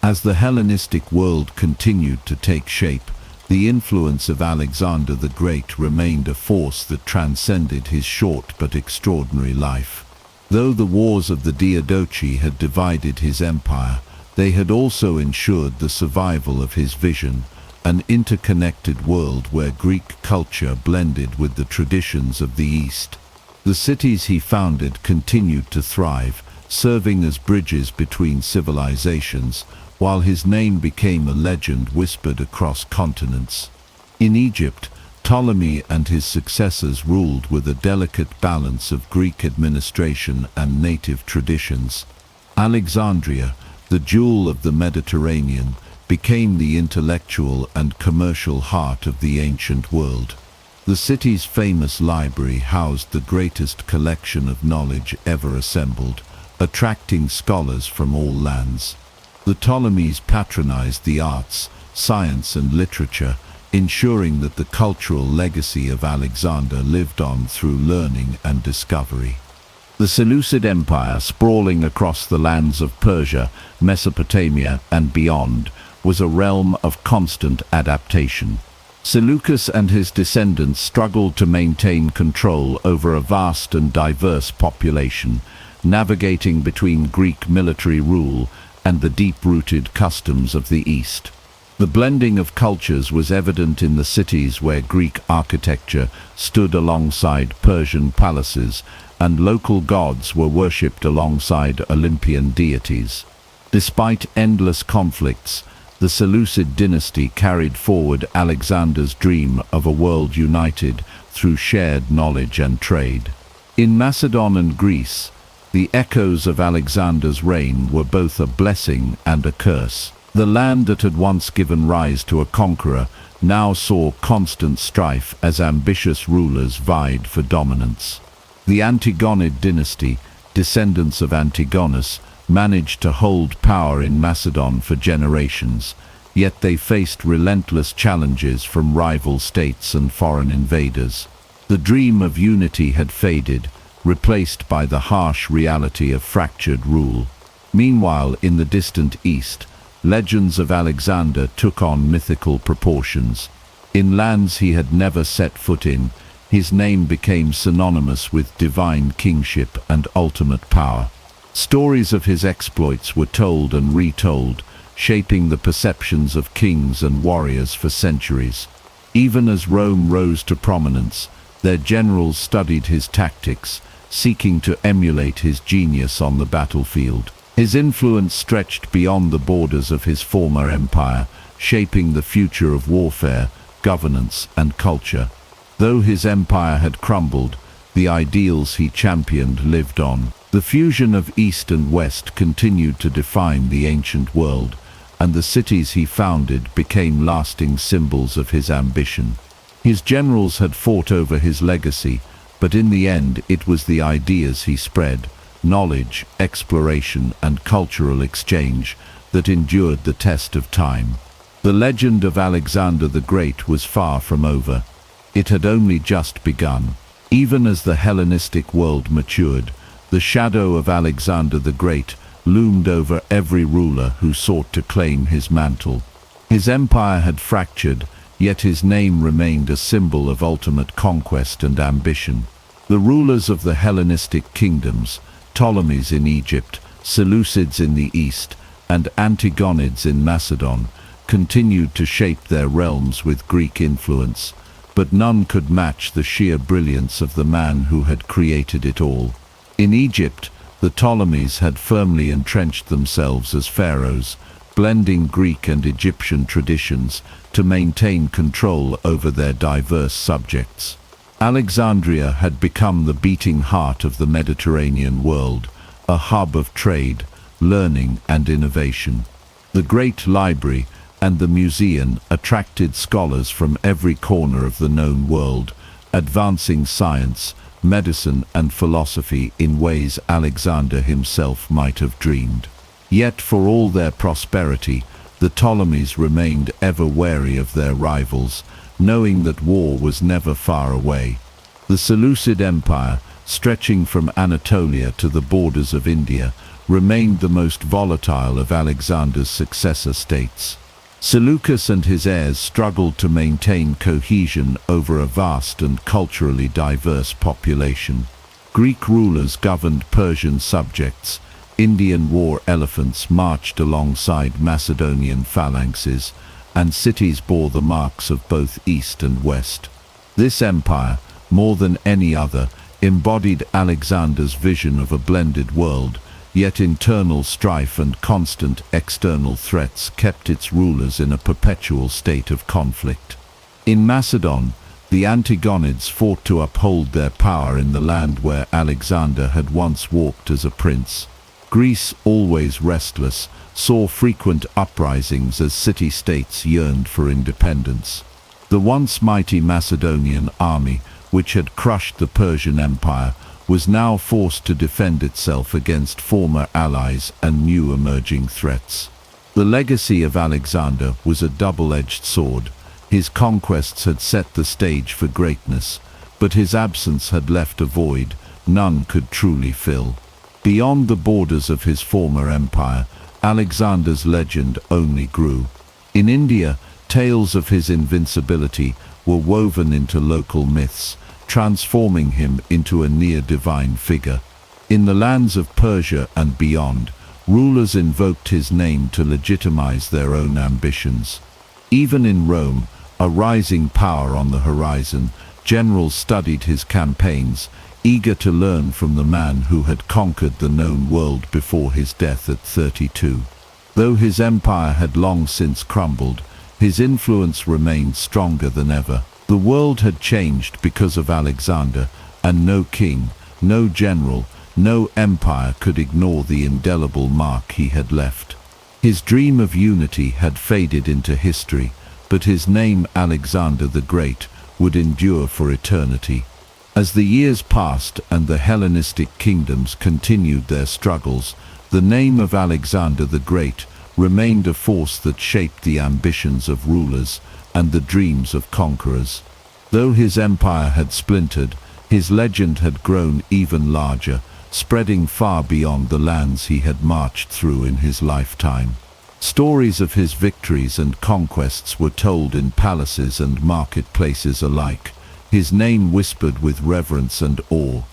As the Hellenistic world continued to take shape, the influence of Alexander the Great remained a force that transcended his short but extraordinary life. Though the wars of the Diadochi had divided his empire, they had also ensured the survival of his vision, an interconnected world where Greek culture blended with the traditions of the East. The cities he founded continued to thrive, serving as bridges between civilizations, while his name became a legend whispered across continents. In Egypt, Ptolemy and his successors ruled with a delicate balance of Greek administration and native traditions. Alexandria, the jewel of the Mediterranean, became the intellectual and commercial heart of the ancient world. The city's famous library housed the greatest collection of knowledge ever assembled, attracting scholars from all lands. The Ptolemies patronized the arts, science, and literature, ensuring that the cultural legacy of Alexander lived on through learning and discovery. The Seleucid Empire, sprawling across the lands of Persia, Mesopotamia, and beyond, was a realm of constant adaptation. Seleucus and his descendants struggled to maintain control over a vast and diverse population, navigating between Greek military rule and the deep-rooted customs of the East. The blending of cultures was evident in the cities where Greek architecture stood alongside Persian palaces, and local gods were worshipped alongside Olympian deities. Despite endless conflicts, the Seleucid dynasty carried forward Alexander's dream of a world united through shared knowledge and trade. In Macedon and Greece, the echoes of Alexander's reign were both a blessing and a curse. The land that had once given rise to a conqueror now saw constant strife as ambitious rulers vied for dominance. The Antigonid dynasty, descendants of Antigonus, managed to hold power in Macedon for generations, yet they faced relentless challenges from rival states and foreign invaders. The dream of unity had faded, replaced by the harsh reality of fractured rule. Meanwhile, in the distant East, legends of Alexander took on mythical proportions. In lands he had never set foot in, his name became synonymous with divine kingship and ultimate power. Stories of his exploits were told and retold, shaping the perceptions of kings and warriors for centuries. Even as Rome rose to prominence, their generals studied his tactics, seeking to emulate his genius on the battlefield. His influence stretched beyond the borders of his former empire, shaping the future of warfare, governance, and culture. Though his empire had crumbled, the ideals he championed lived on. The fusion of East and West continued to define the ancient world, and the cities he founded became lasting symbols of his ambition. His generals had fought over his legacy, but in the end it was the ideas he spread, knowledge, exploration, and cultural exchange, that endured the test of time. The legend of Alexander the Great was far from over. It had only just begun. Even as the Hellenistic world matured, the shadow of Alexander the Great loomed over every ruler who sought to claim his mantle. His empire had fractured, yet his name remained a symbol of ultimate conquest and ambition. The rulers of the Hellenistic kingdoms, Ptolemies in Egypt, Seleucids in the east, and Antigonids in Macedon, continued to shape their realms with Greek influence, but none could match the sheer brilliance of the man who had created it all. In Egypt, the Ptolemies had firmly entrenched themselves as pharaohs, blending Greek and Egyptian traditions to maintain control over their diverse subjects. Alexandria had become the beating heart of the Mediterranean world, a hub of trade, learning, and innovation. The Great Library and the Museum attracted scholars from every corner of the known world, advancing science, medicine, and philosophy in ways Alexander himself might have dreamed. Yet for all their prosperity, the Ptolemies remained ever wary of their rivals, knowing that war was never far away. The Seleucid Empire, stretching from Anatolia to the borders of India, remained the most volatile of Alexander's successor states. Seleucus and his heirs struggled to maintain cohesion over a vast and culturally diverse population. Greek rulers governed Persian subjects, Indian war elephants marched alongside Macedonian phalanxes, and cities bore the marks of both East and West. This empire, more than any other, embodied Alexander's vision of a blended world, yet internal strife and constant external threats kept its rulers in a perpetual state of conflict. In Macedon, the Antigonids fought to uphold their power in the land where Alexander had once walked as a prince. Greece, always restless, saw frequent uprisings as city-states yearned for independence. The once mighty Macedonian army, which had crushed the Persian Empire, was now forced to defend itself against former allies and new emerging threats. The legacy of Alexander was a double-edged sword. His conquests had set the stage for greatness, but his absence had left a void none could truly fill. Beyond the borders of his former empire, Alexander's legend only grew. In India, tales of his invincibility were woven into local myths, transforming him into a near-divine figure. In the lands of Persia and beyond, rulers invoked his name to legitimize their own ambitions. Even in Rome, a rising power on the horizon, generals studied his campaigns, eager to learn from the man who had conquered the known world before his death at 32. Though his empire had long since crumbled, his influence remained stronger than ever. The world had changed because of Alexander, and no king, no general, no empire could ignore the indelible mark he had left. His dream of unity had faded into history, but his name, Alexander the Great, would endure for eternity. As the years passed and the Hellenistic kingdoms continued their struggles, the name of Alexander the Great remained a force that shaped the ambitions of rulers and the dreams of conquerors. Though his empire had splintered, his legend had grown even larger, spreading far beyond the lands he had marched through in his lifetime. Stories of his victories and conquests were told in palaces and marketplaces alike, his name whispered with reverence and awe.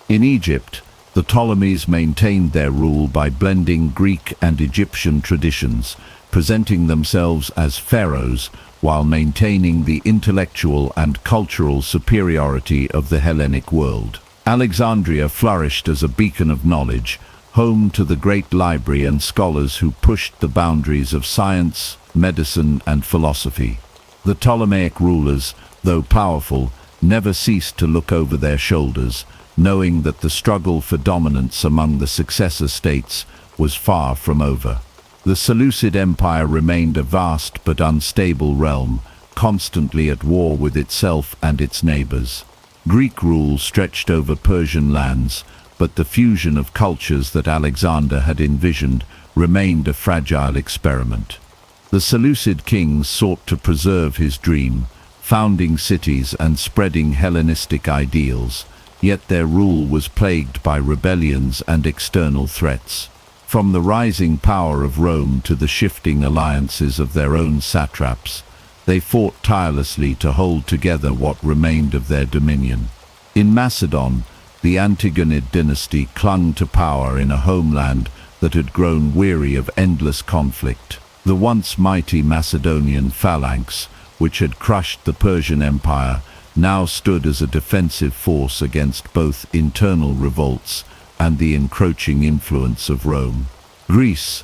In Egypt, the Ptolemies maintained their rule by blending Greek and Egyptian traditions, presenting themselves as pharaohs while maintaining the intellectual and cultural superiority of the Hellenic world. Alexandria flourished as a beacon of knowledge, home to the great library and scholars who pushed the boundaries of science, medicine, and philosophy. The Ptolemaic rulers, though powerful, never ceased to look over their shoulders, knowing that the struggle for dominance among the successor states was far from over. The Seleucid Empire remained a vast but unstable realm, constantly at war with itself and its neighbors. Greek rule stretched over Persian lands, but the fusion of cultures that Alexander had envisioned remained a fragile experiment. The Seleucid kings sought to preserve his dream, founding cities and spreading Hellenistic ideals, yet their rule was plagued by rebellions and external threats. From the rising power of Rome to the shifting alliances of their own satraps, they fought tirelessly to hold together what remained of their dominion. In Macedon, the Antigonid dynasty clung to power in a homeland that had grown weary of endless conflict. The once mighty Macedonian phalanx, which had crushed the Persian Empire, now stood as a defensive force against both internal revolts and the encroaching influence of Rome. Greece,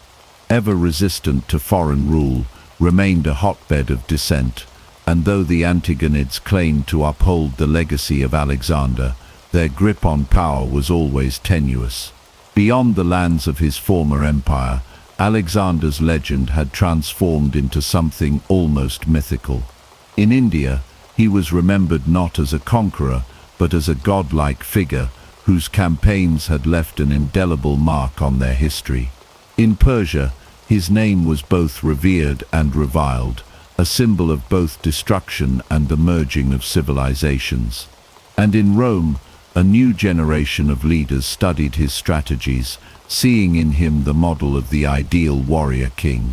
ever resistant to foreign rule, remained a hotbed of dissent, and though the Antigonids claimed to uphold the legacy of Alexander, their grip on power was always tenuous. Beyond the lands of his former empire, Alexander's legend had transformed into something almost mythical. In India, he was remembered not as a conqueror, but as a godlike figure whose campaigns had left an indelible mark on their history. In Persia, his name was both revered and reviled, a symbol of both destruction and the merging of civilizations. And in Rome, a new generation of leaders studied his strategies, seeing in him the model of the ideal warrior king.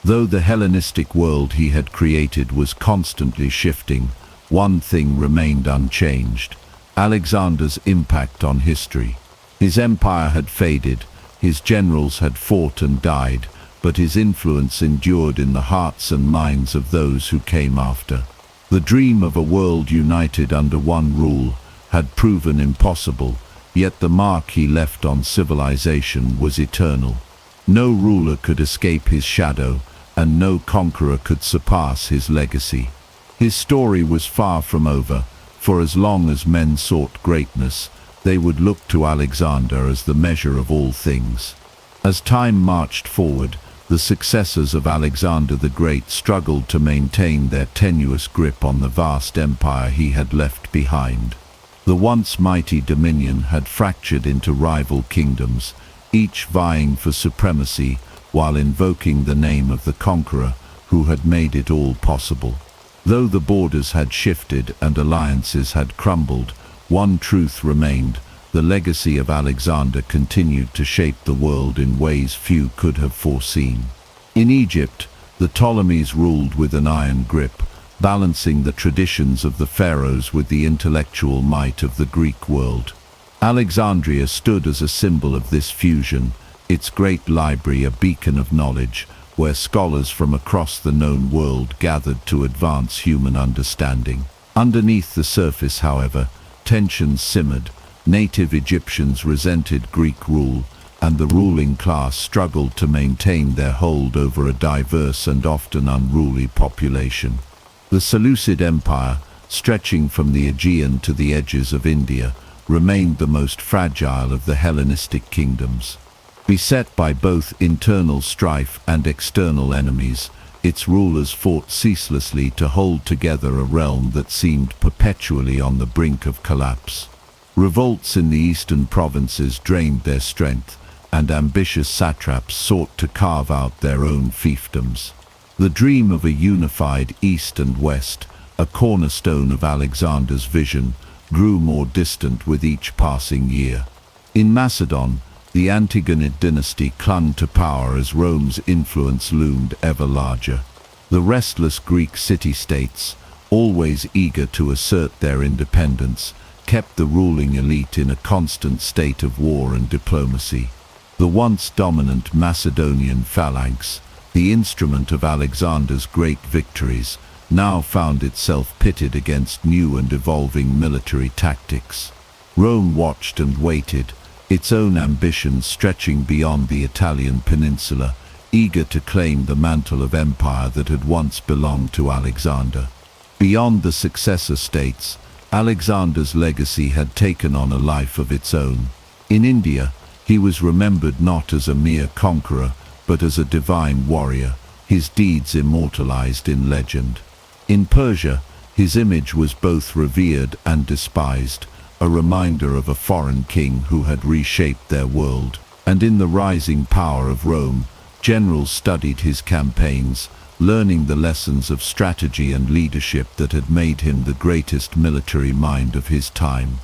Though the Hellenistic world he had created was constantly shifting, one thing remained unchanged: Alexander's impact on history. His empire had faded, his generals had fought and died, but his influence endured in the hearts and minds of those who came after. The dream of a world united under one rule had proven impossible, yet the mark he left on civilization was eternal. No ruler could escape his shadow, and no conqueror could surpass his legacy. His story was far from over, for as long as men sought greatness, they would look to Alexander as the measure of all things. As time marched forward, the successors of Alexander the Great struggled to maintain their tenuous grip on the vast empire he had left behind. The once mighty dominion had fractured into rival kingdoms, each vying for supremacy while invoking the name of the conqueror who had made it all possible. Though the borders had shifted and alliances had crumbled, one truth remained: the legacy of Alexander continued to shape the world in ways few could have foreseen. In Egypt, the Ptolemies ruled with an iron grip, balancing the traditions of the pharaohs with the intellectual might of the Greek world. Alexandria stood as a symbol of this fusion, its great library a beacon of knowledge, where scholars from across the known world gathered to advance human understanding. Underneath the surface, however, tensions simmered. Native Egyptians resented Greek rule, and the ruling class struggled to maintain their hold over a diverse and often unruly population. The Seleucid Empire, stretching from the Aegean to the edges of India, remained the most fragile of the Hellenistic kingdoms. Beset by both internal strife and external enemies, its rulers fought ceaselessly to hold together a realm that seemed perpetually on the brink of collapse. Revolts in the eastern provinces drained their strength, and ambitious satraps sought to carve out their own fiefdoms. The dream of a unified East and West, a cornerstone of Alexander's vision, grew more distant with each passing year. In Macedon, the Antigonid dynasty clung to power as Rome's influence loomed ever larger. The restless Greek city-states, always eager to assert their independence, kept the ruling elite in a constant state of war and diplomacy. The once dominant Macedonian phalanx, the instrument of Alexander's great victories, now found itself pitted against new and evolving military tactics. Rome watched and waited, its own ambitions stretching beyond the Italian peninsula, eager to claim the mantle of empire that had once belonged to Alexander. Beyond the successor states, Alexander's legacy had taken on a life of its own. In India, he was remembered not as a mere conqueror, but as a divine warrior, his deeds immortalized in legend. In Persia, his image was both revered and despised, a reminder of a foreign king who had reshaped their world. And in the rising power of Rome, generals studied his campaigns, learning the lessons of strategy and leadership that had made him the greatest military mind of his time.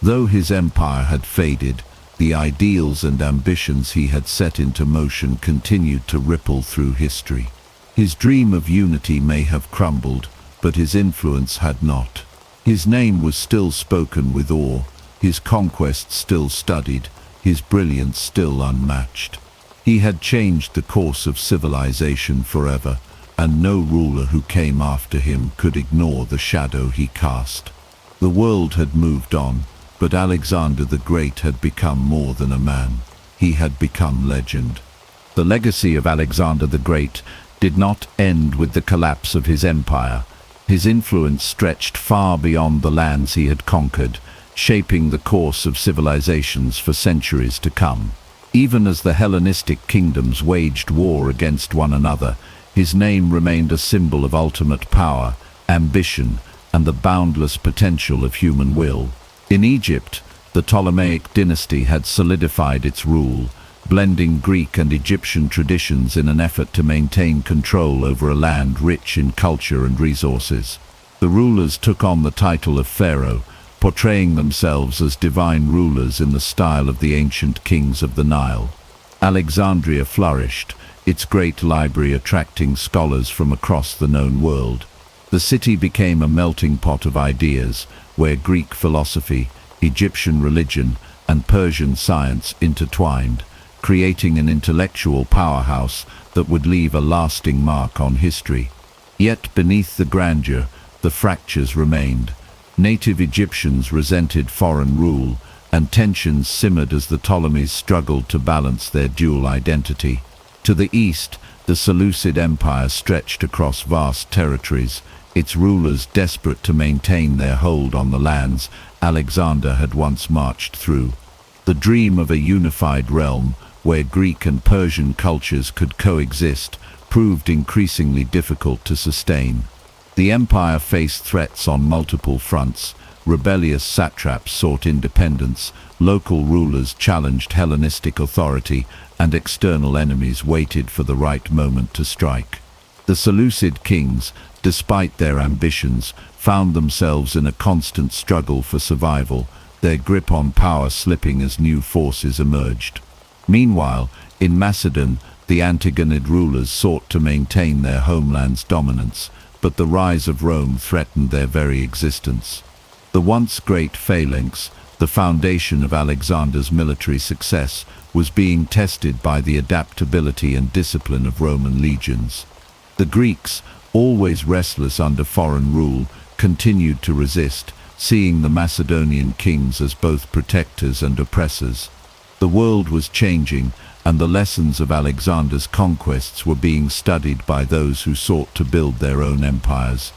Though his empire had faded, the ideals and ambitions he had set into motion continued to ripple through history. His dream of unity may have crumbled, but his influence had not. His name was still spoken with awe, his conquests still studied, his brilliance still unmatched. He had changed the course of civilization forever, and no ruler who came after him could ignore the shadow he cast. The world had moved on, but Alexander the Great had become more than a man. He had become legend. The legacy of Alexander the Great did not end with the collapse of his empire. His influence stretched far beyond the lands he had conquered, shaping the course of civilizations for centuries to come. Even as the Hellenistic kingdoms waged war against one another, his name remained a symbol of ultimate power, ambition, and the boundless potential of human will. In Egypt, the Ptolemaic dynasty had solidified its rule, blending Greek and Egyptian traditions in an effort to maintain control over a land rich in culture and resources. The rulers took on the title of pharaoh, portraying themselves as divine rulers in the style of the ancient kings of the Nile. Alexandria flourished, its great library attracting scholars from across the known world. The city became a melting pot of ideas, where Greek philosophy, Egyptian religion, and Persian science intertwined, creating an intellectual powerhouse that would leave a lasting mark on history. Yet beneath the grandeur, the fractures remained. Native Egyptians resented foreign rule, and tensions simmered as the Ptolemies struggled to balance their dual identity. To the east, the Seleucid Empire stretched across vast territories, its rulers desperate to maintain their hold on the lands Alexander had once marched through. The dream of a unified realm, where Greek and Persian cultures could coexist, proved increasingly difficult to sustain. The empire faced threats on multiple fronts. Rebellious satraps sought independence, local rulers challenged Hellenistic authority, and external enemies waited for the right moment to strike. The Seleucid kings, despite their ambitions, found themselves in a constant struggle for survival, their grip on power slipping as new forces emerged. Meanwhile, in Macedon, the Antigonid rulers sought to maintain their homeland's dominance, but the rise of Rome threatened their very existence. The once great phalanx, the foundation of Alexander's military success, was being tested by the adaptability and discipline of Roman legions. The Greeks, always restless under foreign rule, continued to resist, seeing the Macedonian kings as both protectors and oppressors. The world was changing, and the lessons of Alexander's conquests were being studied by those who sought to build their own empires.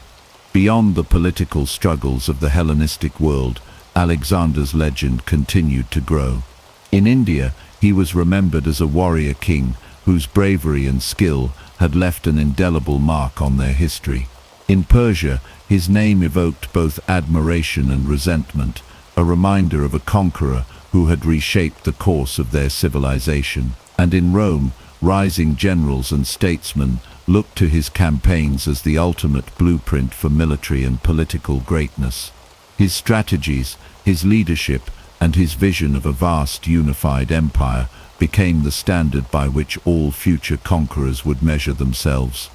Beyond the political struggles of the Hellenistic world, Alexander's legend continued to grow. In India, he was remembered as a warrior king whose bravery and skill had left an indelible mark on their history. In Persia, his name evoked both admiration and resentment, a reminder of a conqueror who had reshaped the course of their civilization. And in Rome, rising generals and statesmen looked to his campaigns as the ultimate blueprint for military and political greatness. His strategies, his leadership, and his vision of a vast unified empire became the standard by which all future conquerors would measure themselves.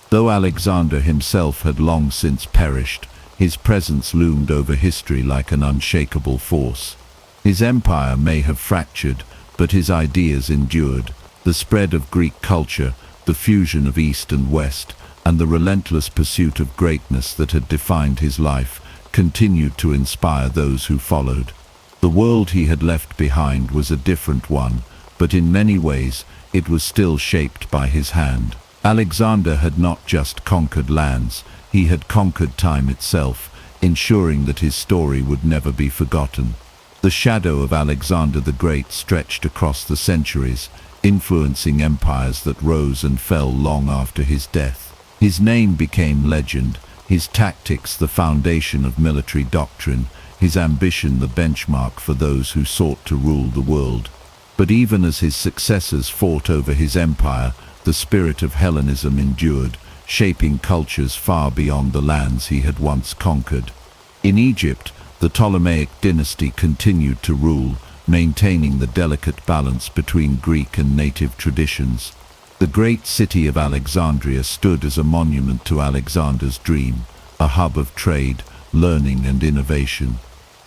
Though Alexander himself had long since perished, his presence loomed over history like an unshakable force. His empire may have fractured, but his ideas endured. The spread of Greek culture, the fusion of East and West, and the relentless pursuit of greatness that had defined his life continued to inspire those who followed. The world he had left behind was a different one, but in many ways it was still shaped by his hand. Alexander had not just conquered lands, he had conquered time itself, ensuring that his story would never be forgotten. The shadow of Alexander the Great stretched across the centuries, influencing empires that rose and fell long after his death. His name became legend, his tactics the foundation of military doctrine, his ambition the benchmark for those who sought to rule the world. But even as his successors fought over his empire, the spirit of Hellenism endured, shaping cultures far beyond the lands he had once conquered. In Egypt, the Ptolemaic dynasty continued to rule, maintaining the delicate balance between Greek and native traditions. The great city of Alexandria stood as a monument to Alexander's dream, a hub of trade, learning and innovation.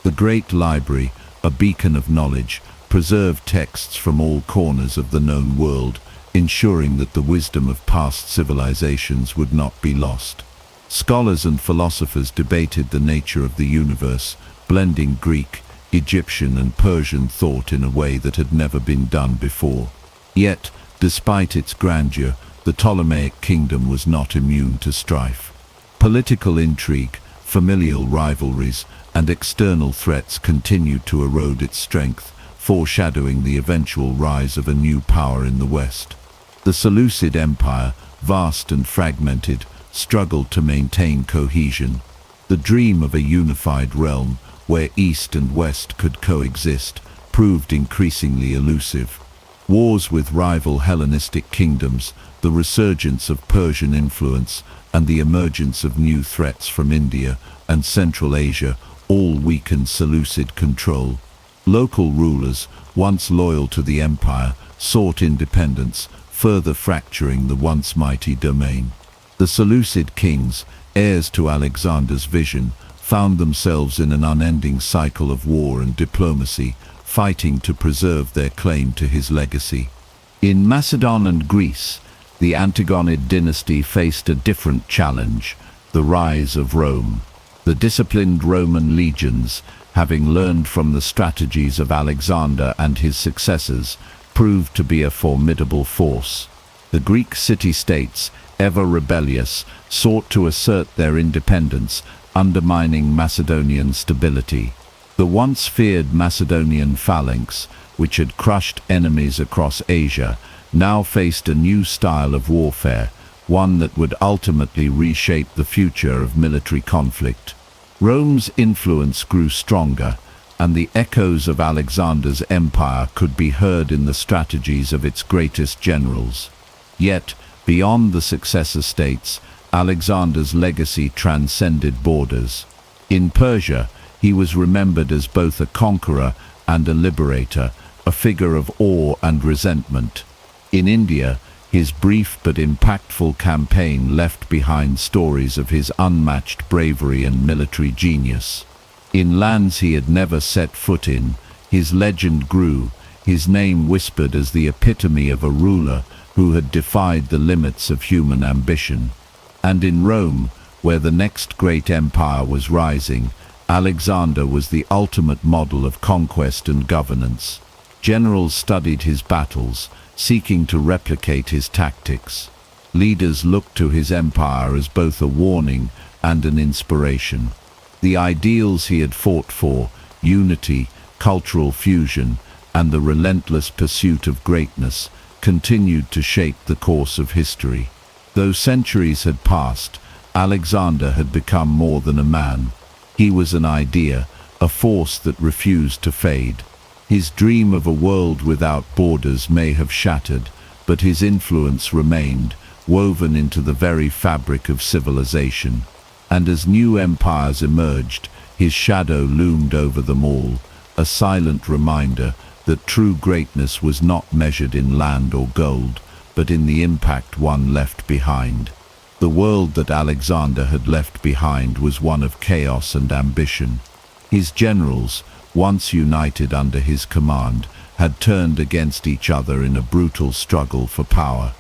The great library, a beacon of knowledge, preserved texts from all corners of the known world, ensuring that the wisdom of past civilizations would not be lost. Scholars and philosophers debated the nature of the universe, blending Greek, Egyptian and Persian thought in a way that had never been done before. Yet, despite its grandeur, the Ptolemaic kingdom was not immune to strife. Political intrigue, familial rivalries, and external threats continued to erode its strength, foreshadowing the eventual rise of a new power in the West. The Seleucid Empire, vast and fragmented, struggled to maintain cohesion. The dream of a unified realm, where East and West could coexist, proved increasingly elusive. Wars with rival Hellenistic kingdoms, the resurgence of Persian influence, and the emergence of new threats from India and Central Asia all weakened Seleucid control. Local rulers, once loyal to the empire, sought independence, further fracturing the once mighty domain. The Seleucid kings, heirs to Alexander's vision, found themselves in an unending cycle of war and diplomacy, fighting to preserve their claim to his legacy. In Macedon and Greece, the Antigonid dynasty faced a different challenge: the rise of Rome. The disciplined Roman legions, having learned from the strategies of Alexander and his successors, proved to be a formidable force. The Greek city-states, ever rebellious, sought to assert their independence, undermining Macedonian stability. The once feared Macedonian phalanx, which had crushed enemies across Asia, now faced a new style of warfare, one that would ultimately reshape the future of military conflict. Rome's influence grew stronger, and the echoes of Alexander's empire could be heard in the strategies of its greatest generals. Yet, beyond the successor states, Alexander's legacy transcended borders. In Persia, he was remembered as both a conqueror and a liberator, a figure of awe and resentment. In India, his brief but impactful campaign left behind stories of his unmatched bravery and military genius. In lands he had never set foot in, his legend grew, his name whispered as the epitome of a ruler who had defied the limits of human ambition. And in Rome, where the next great empire was rising, Alexander was the ultimate model of conquest and governance. Generals studied his battles, seeking to replicate his tactics. Leaders looked to his empire as both a warning and an inspiration. The ideals he had fought for, unity, cultural fusion, and the relentless pursuit of greatness, continued to shape the course of history. Though centuries had passed, Alexander had become more than a man. He was an idea, a force that refused to fade. His dream of a world without borders may have shattered, but his influence remained, woven into the very fabric of civilization. And as new empires emerged, his shadow loomed over them all, a silent reminder that true greatness was not measured in land or gold, but in the impact one left behind. The world that Alexander had left behind was one of chaos and ambition. His generals, once united under his command, had turned against each other in a brutal struggle for power.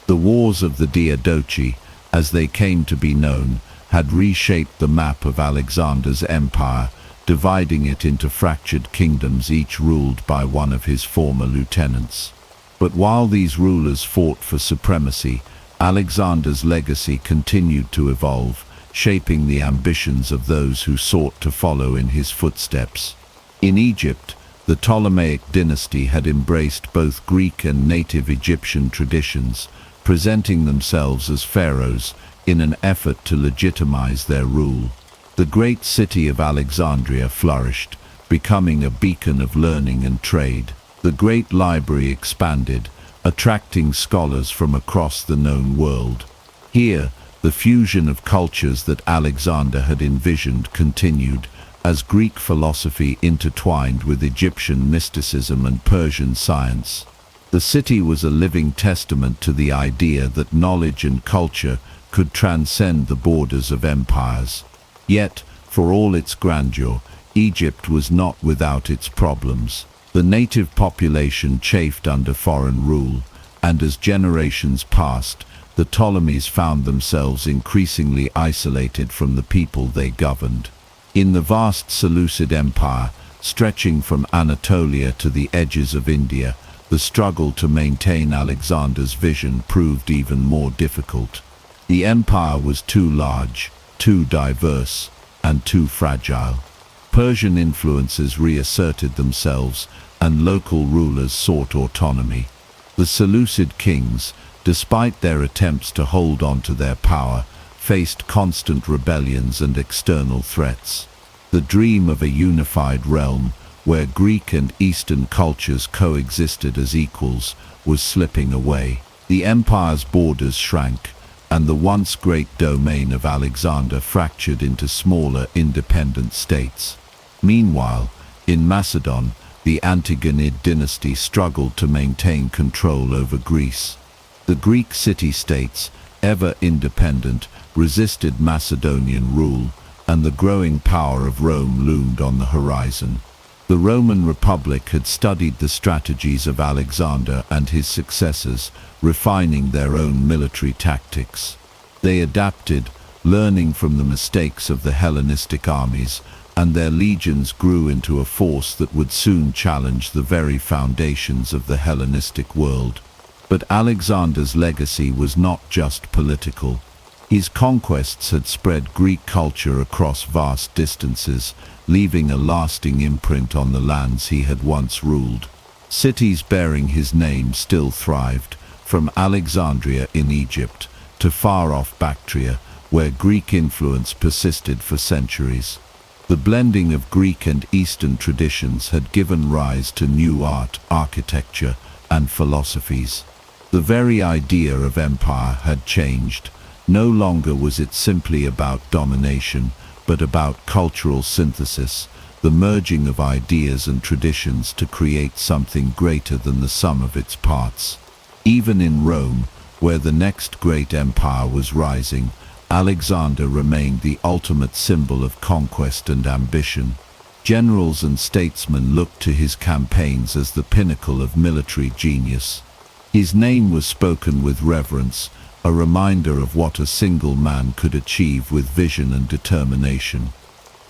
The wars of the Diadochi, as they came to be known, had reshaped the map of Alexander's empire, dividing it into fractured kingdoms each ruled by one of his former lieutenants. But while these rulers fought for supremacy, Alexander's legacy continued to evolve, shaping the ambitions of those who sought to follow in his footsteps. In Egypt, the Ptolemaic dynasty had embraced both Greek and native Egyptian traditions, presenting themselves as pharaohs in an effort to legitimize their rule. The great city of Alexandria flourished, becoming a beacon of learning and trade. The great library expanded, attracting scholars from across the known world. Here, The fusion of cultures that Alexander had envisioned continued, as Greek philosophy intertwined with Egyptian mysticism and Persian science. The city was a living testament to the idea that knowledge and culture could transcend the borders of empires. Yet, for all its grandeur, Egypt was not without its problems. The native population chafed under foreign rule, and as generations passed, the Ptolemies found themselves increasingly isolated from the people they governed. In the vast Seleucid Empire, stretching from Anatolia to the edges of India, the struggle to maintain Alexander's vision proved even more difficult. The empire was too large, too diverse, and too fragile. Persian influences reasserted themselves, and local rulers sought autonomy. The Seleucid kings, despite their attempts to hold on to their power, faced constant rebellions and external threats. The dream of a unified realm, where Greek and Eastern cultures coexisted as equals, was slipping away. The empire's borders shrank, and the once great domain of Alexander fractured into smaller independent states. Meanwhile, in Macedon, the Antigonid dynasty struggled to maintain control over Greece. The Greek city-states, ever independent, resisted Macedonian rule, and the growing power of Rome loomed on the horizon. The Roman Republic had studied the strategies of Alexander and his successors, refining their own military tactics. They adapted, learning from the mistakes of the Hellenistic armies, and their legions grew into a force that would soon challenge the very foundations of the Hellenistic world. But Alexander's legacy was not just political. His conquests had spread Greek culture across vast distances, leaving a lasting imprint on the lands he had once ruled. Cities bearing his name still thrived, from Alexandria in Egypt to far-off Bactria, where Greek influence persisted for centuries. The blending of Greek and Eastern traditions had given rise to new art, architecture, and philosophies. The very idea of empire had changed. No longer was it simply about domination, but about cultural synthesis, the merging of ideas and traditions to create something greater than the sum of its parts. Even in Rome, where the next great empire was rising, Alexander remained the ultimate symbol of conquest and ambition. Generals and statesmen looked to his campaigns as the pinnacle of military genius. His name was spoken with reverence, a reminder of what a single man could achieve with vision and determination.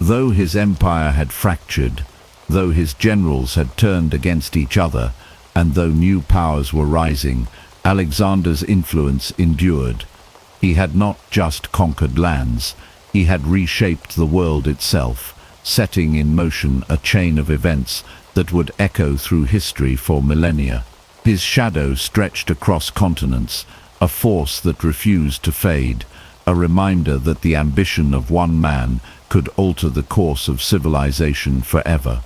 Though his empire had fractured, though his generals had turned against each other, and though new powers were rising, Alexander's influence endured. He had not just conquered lands, he had reshaped the world itself, setting in motion a chain of events that would echo through history for millennia. His shadow stretched across continents, a force that refused to fade, a reminder that the ambition of one man could alter the course of civilization forever.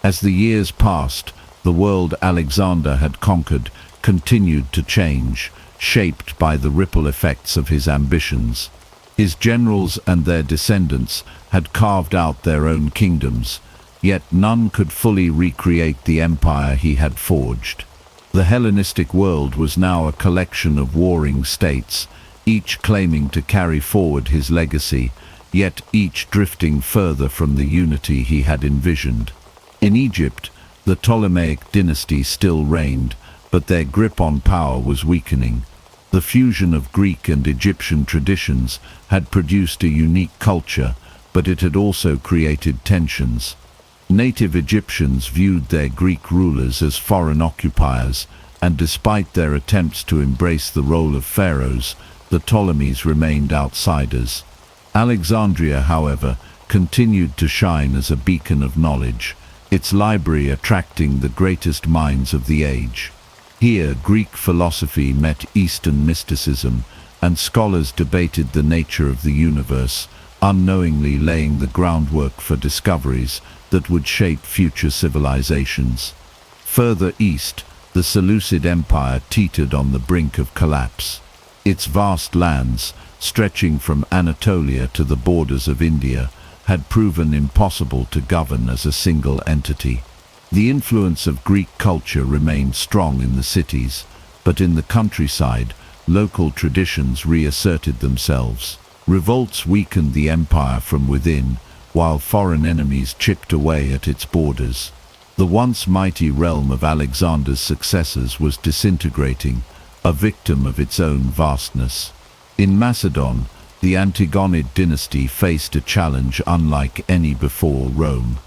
As the years passed, the world Alexander had conquered continued to change, shaped by the ripple effects of his ambitions. His generals and their descendants had carved out their own kingdoms, yet none could fully recreate the empire he had forged. The Hellenistic world was now a collection of warring states, each claiming to carry forward his legacy, yet each drifting further from the unity he had envisioned. In Egypt, the Ptolemaic dynasty still reigned, but their grip on power was weakening. The fusion of Greek and Egyptian traditions had produced a unique culture, but it had also created tensions. Native Egyptians viewed their Greek rulers as foreign occupiers, and despite their attempts to embrace the role of pharaohs, the Ptolemies remained outsiders. Alexandria, however, continued to shine as a beacon of knowledge, its library attracting the greatest minds of the age. Here, Greek philosophy met Eastern mysticism, and scholars debated the nature of the universe, unknowingly laying the groundwork for discoveries that would shape future civilizations. Further east, the Seleucid Empire teetered on the brink of collapse. Its vast lands, stretching from Anatolia to the borders of India, had proven impossible to govern as a single entity. The influence of Greek culture remained strong in the cities, but in the countryside, local traditions reasserted themselves. Revolts weakened the empire from within, while foreign enemies chipped away at its borders. The once mighty realm of Alexander's successors was disintegrating, a victim of its own vastness. In Macedon, the Antigonid dynasty faced a challenge unlike any before Rome.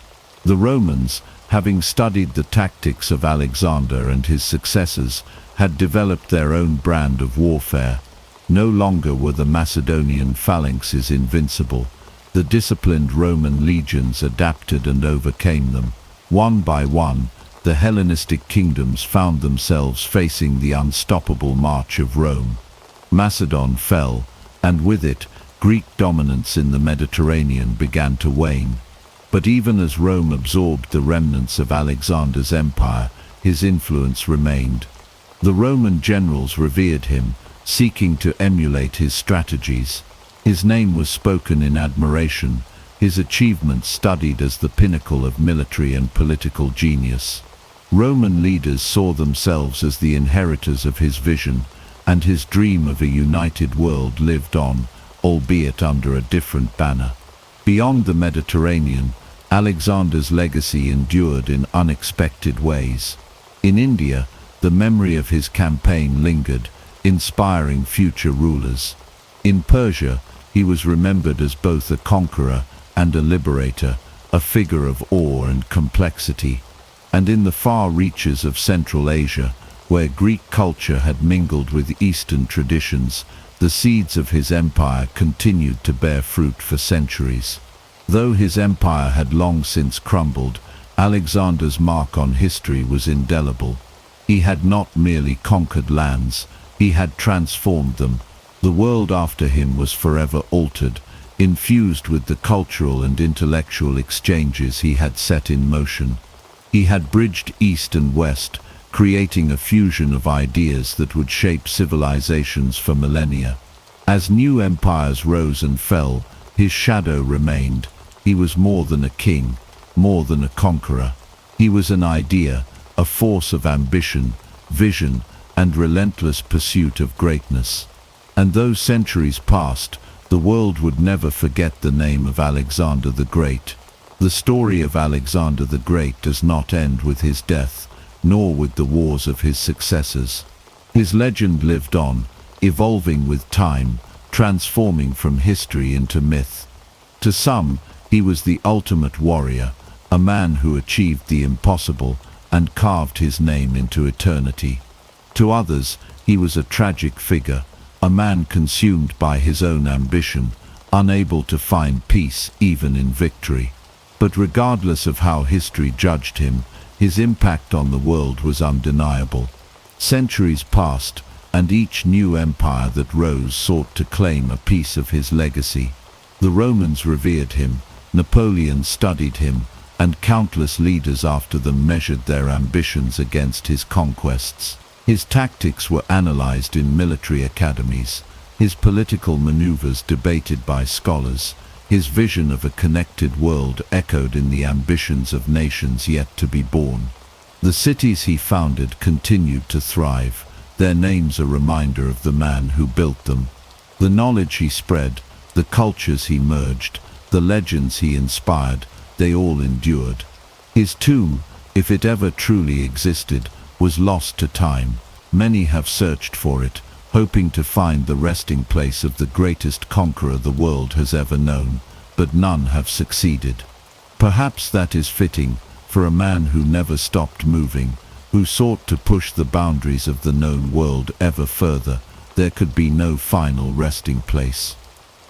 The Romans, having studied the tactics of Alexander and his successors, had developed their own brand of warfare. No longer were the Macedonian phalanxes invincible. The disciplined Roman legions adapted and overcame them. One by one, the Hellenistic kingdoms found themselves facing the unstoppable march of Rome. Macedon fell, and with it, Greek dominance in the Mediterranean began to wane. But even as Rome absorbed the remnants of Alexander's empire, his influence remained. The Roman generals revered him, seeking to emulate his strategies. His name was spoken in admiration, his achievements studied as the pinnacle of military and political genius. Roman leaders saw themselves as the inheritors of his vision, and his dream of a united world lived on, albeit under a different banner. Beyond the Mediterranean, Alexander's legacy endured in unexpected ways. In India, the memory of his campaign lingered, inspiring future rulers. In Persia, he was remembered as both a conqueror and a liberator, a figure of awe and complexity. And in the far reaches of Central Asia, where Greek culture had mingled with Eastern traditions, the seeds of his empire continued to bear fruit for centuries. Though his empire had long since crumbled, Alexander's mark on history was indelible. He had not merely conquered lands, he had transformed them. The world after him was forever altered, infused with the cultural and intellectual exchanges he had set in motion. He had bridged East and West, creating a fusion of ideas that would shape civilizations for millennia. As new empires rose and fell, his shadow remained. He was more than a king, more than a conqueror. He was an idea, a force of ambition, vision, and relentless pursuit of greatness. And though centuries passed, the world would never forget the name of Alexander the Great. The story of Alexander the Great does not end with his death, nor with the wars of his successors. His legend lived on, evolving with time, transforming from history into myth. To some, he was the ultimate warrior, a man who achieved the impossible and carved his name into eternity. To others, he was a tragic figure, a man consumed by his own ambition, unable to find peace even in victory. But regardless of how history judged him, his impact on the world was undeniable. Centuries passed, and each new empire that rose sought to claim a piece of his legacy. The Romans revered him, Napoleon studied him, and countless leaders after them measured their ambitions against his conquests. His tactics were analyzed in military academies, his political maneuvers debated by scholars, his vision of a connected world echoed in the ambitions of nations yet to be born. The cities he founded continued to thrive, their names a reminder of the man who built them. The knowledge he spread, the cultures he merged, the legends he inspired, they all endured. His tomb, if it ever truly existed, was lost to time. Many have searched for it, hoping to find the resting place of the greatest conqueror the world has ever known, but none have succeeded. Perhaps that is fitting, for a man who never stopped moving, who sought to push the boundaries of the known world ever further. There could be no final resting place.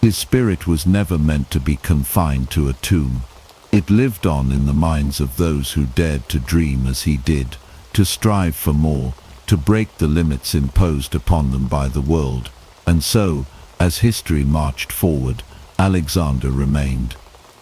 His spirit was never meant to be confined to a tomb. It lived on in the minds of those who dared to dream as he did, to strive for more, to break the limits imposed upon them by the world. And so, as history marched forward, Alexander remained,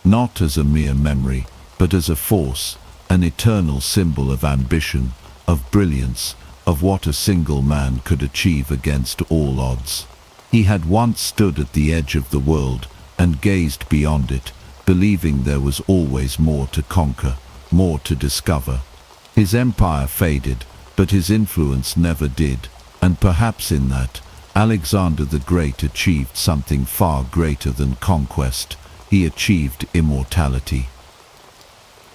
not as a mere memory, but as a force, an eternal symbol of ambition, of brilliance, of what a single man could achieve against all odds. He had once stood at the edge of the world and gazed beyond it, believing there was always more to conquer, more to discover. His empire faded, but his influence never did, and perhaps in that, Alexander the Great achieved something far greater than conquest. He achieved immortality.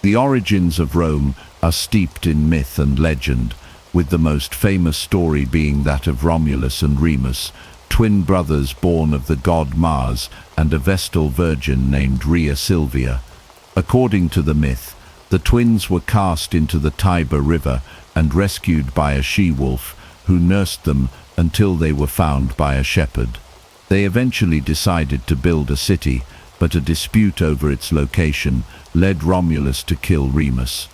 The origins of Rome are steeped in myth and legend, with the most famous story being that of Romulus and Remus, twin brothers born of the god Mars and a Vestal virgin named Rhea Silvia. According to the myth, the twins were cast into the Tiber River and rescued by a she-wolf, who nursed them until they were found by a shepherd. They eventually decided to build a city, but a dispute over its location led Romulus to kill Remus.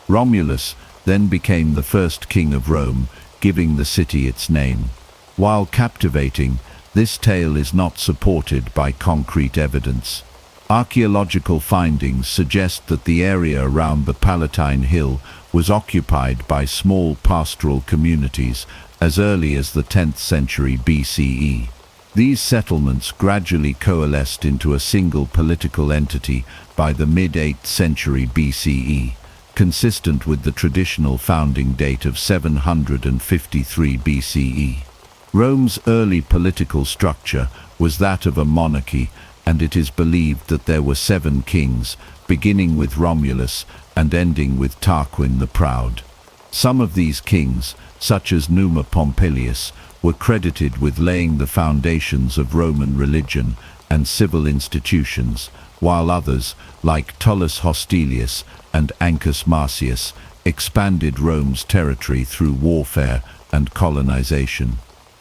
Romulus then became the first king of Rome, giving the city its name. While captivating, this tale is not supported by concrete evidence. Archaeological findings suggest that the area around the Palatine Hill was occupied by small pastoral communities as early as the 10th century BCE. These settlements gradually coalesced into a single political entity by the mid-8th century BCE, consistent with the traditional founding date of 753 BCE. Rome's early political structure was that of a monarchy, and it is believed that there were 7 kings, beginning with Romulus and ending with Tarquin the Proud. Some of these kings, such as Numa Pompilius, were credited with laying the foundations of Roman religion and civil institutions, while others, like Tullus Hostilius and Ancus Marcius, expanded Rome's territory through warfare and colonization.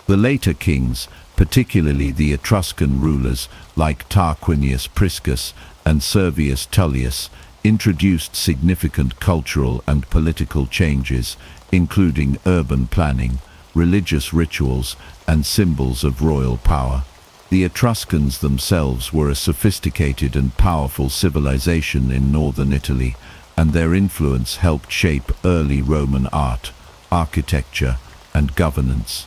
The later kings, particularly the Etruscan rulers like Tarquinius Priscus and Servius Tullius, introduced significant cultural and political changes, including urban planning, religious rituals, and symbols of royal power. The Etruscans themselves were a sophisticated and powerful civilization in northern Italy, and their influence helped shape early Roman art, architecture, and governance.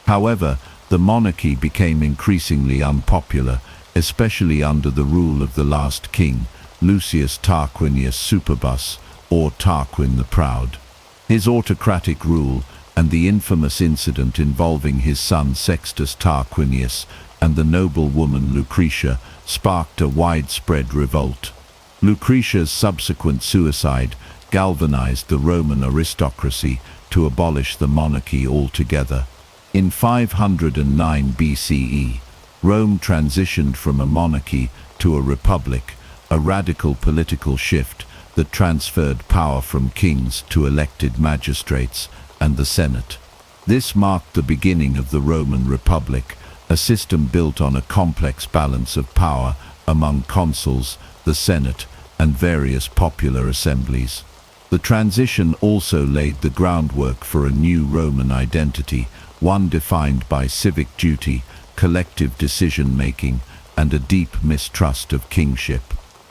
However, the monarchy became increasingly unpopular, especially under the rule of the last king, Lucius Tarquinius Superbus, or Tarquin the Proud. His autocratic rule and the infamous incident involving his son Sextus Tarquinius and the noblewoman Lucretia sparked a widespread revolt. Lucretia's subsequent suicide galvanized the Roman aristocracy to abolish the monarchy altogether. In 509 BCE, Rome transitioned from a monarchy to a republic, a radical political shift that transferred power from kings to elected magistrates and the Senate. This marked the beginning of the Roman Republic, a system built on a complex balance of power among consuls, the Senate, and various popular assemblies. The transition also laid the groundwork for a new Roman identity, one defined by civic duty, collective decision-making, and a deep mistrust of kingship.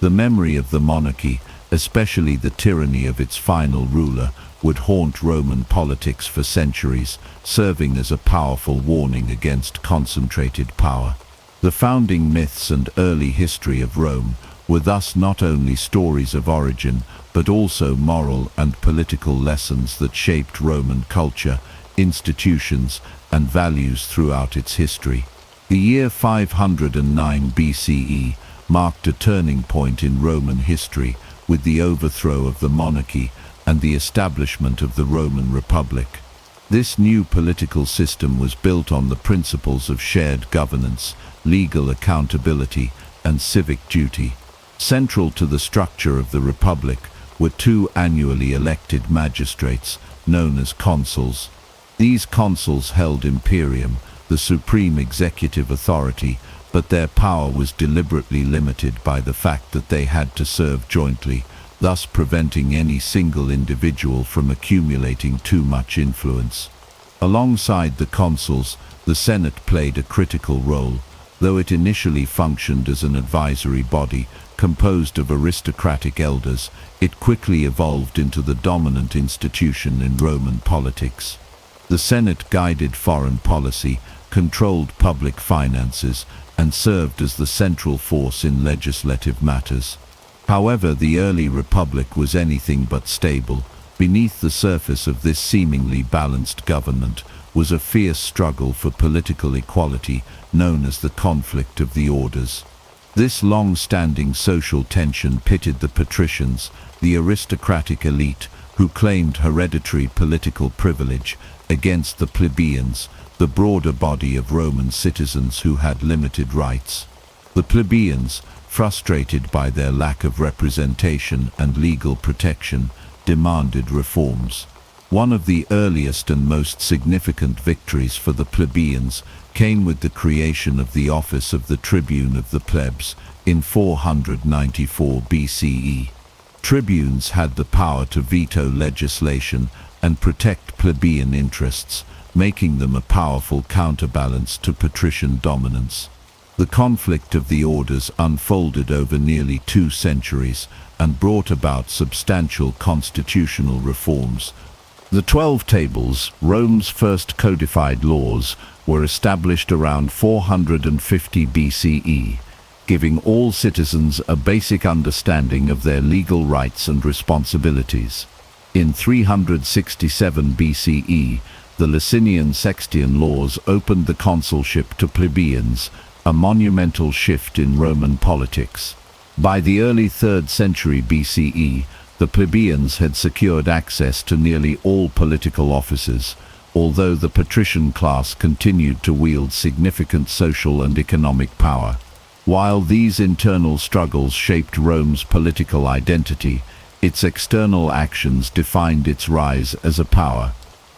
The memory of the monarchy, especially the tyranny of its final ruler, would haunt Roman politics for centuries, serving as a powerful warning against concentrated power. The founding myths and early history of Rome were thus not only stories of origin, but also moral and political lessons that shaped Roman culture, institutions, and values throughout its history. The year 509 BCE marked a turning point in Roman history with the overthrow of the monarchy and the establishment of the Roman Republic. This new political system was built on the principles of shared governance, legal accountability, and civic duty. Central to the structure of the Republic were 2 annually elected magistrates, known as consuls. These consuls held imperium, the supreme executive authority, but their power was deliberately limited by the fact that they had to serve jointly, thus preventing any single individual from accumulating too much influence. Alongside the consuls, the Senate played a critical role, though it initially functioned as an advisory body composed of aristocratic elders. It quickly evolved into the dominant institution in Roman politics. The Senate guided foreign policy, controlled public finances, and served as the central force in legislative matters. However, the early republic was anything but stable. Beneath the surface of this seemingly balanced government was a fierce struggle for political equality known as the conflict of the orders. This long-standing social tension pitted the patricians, the aristocratic elite, who claimed hereditary political privilege, against the plebeians, the broader body of Roman citizens who had limited rights. The plebeians, frustrated by their lack of representation and legal protection, demanded reforms. One of the earliest and most significant victories for the plebeians came with the creation of the office of the tribune of the plebs in 494 BCE. Tribunes had the power to veto legislation and protect plebeian interests, making them a powerful counterbalance to patrician dominance. The conflict of the orders unfolded over nearly 2 centuries and brought about substantial constitutional reforms. The 12 Tables, Rome's first codified laws, were established around 450 BCE, giving all citizens a basic understanding of their legal rights and responsibilities. In 367 BCE, the Licinian Sextian laws opened the consulship to plebeians, a monumental shift in Roman politics. By the early 3rd century BCE, the plebeians had secured access to nearly all political offices, although the patrician class continued to wield significant social and economic power. While these internal struggles shaped Rome's political identity, its external actions defined its rise as a power.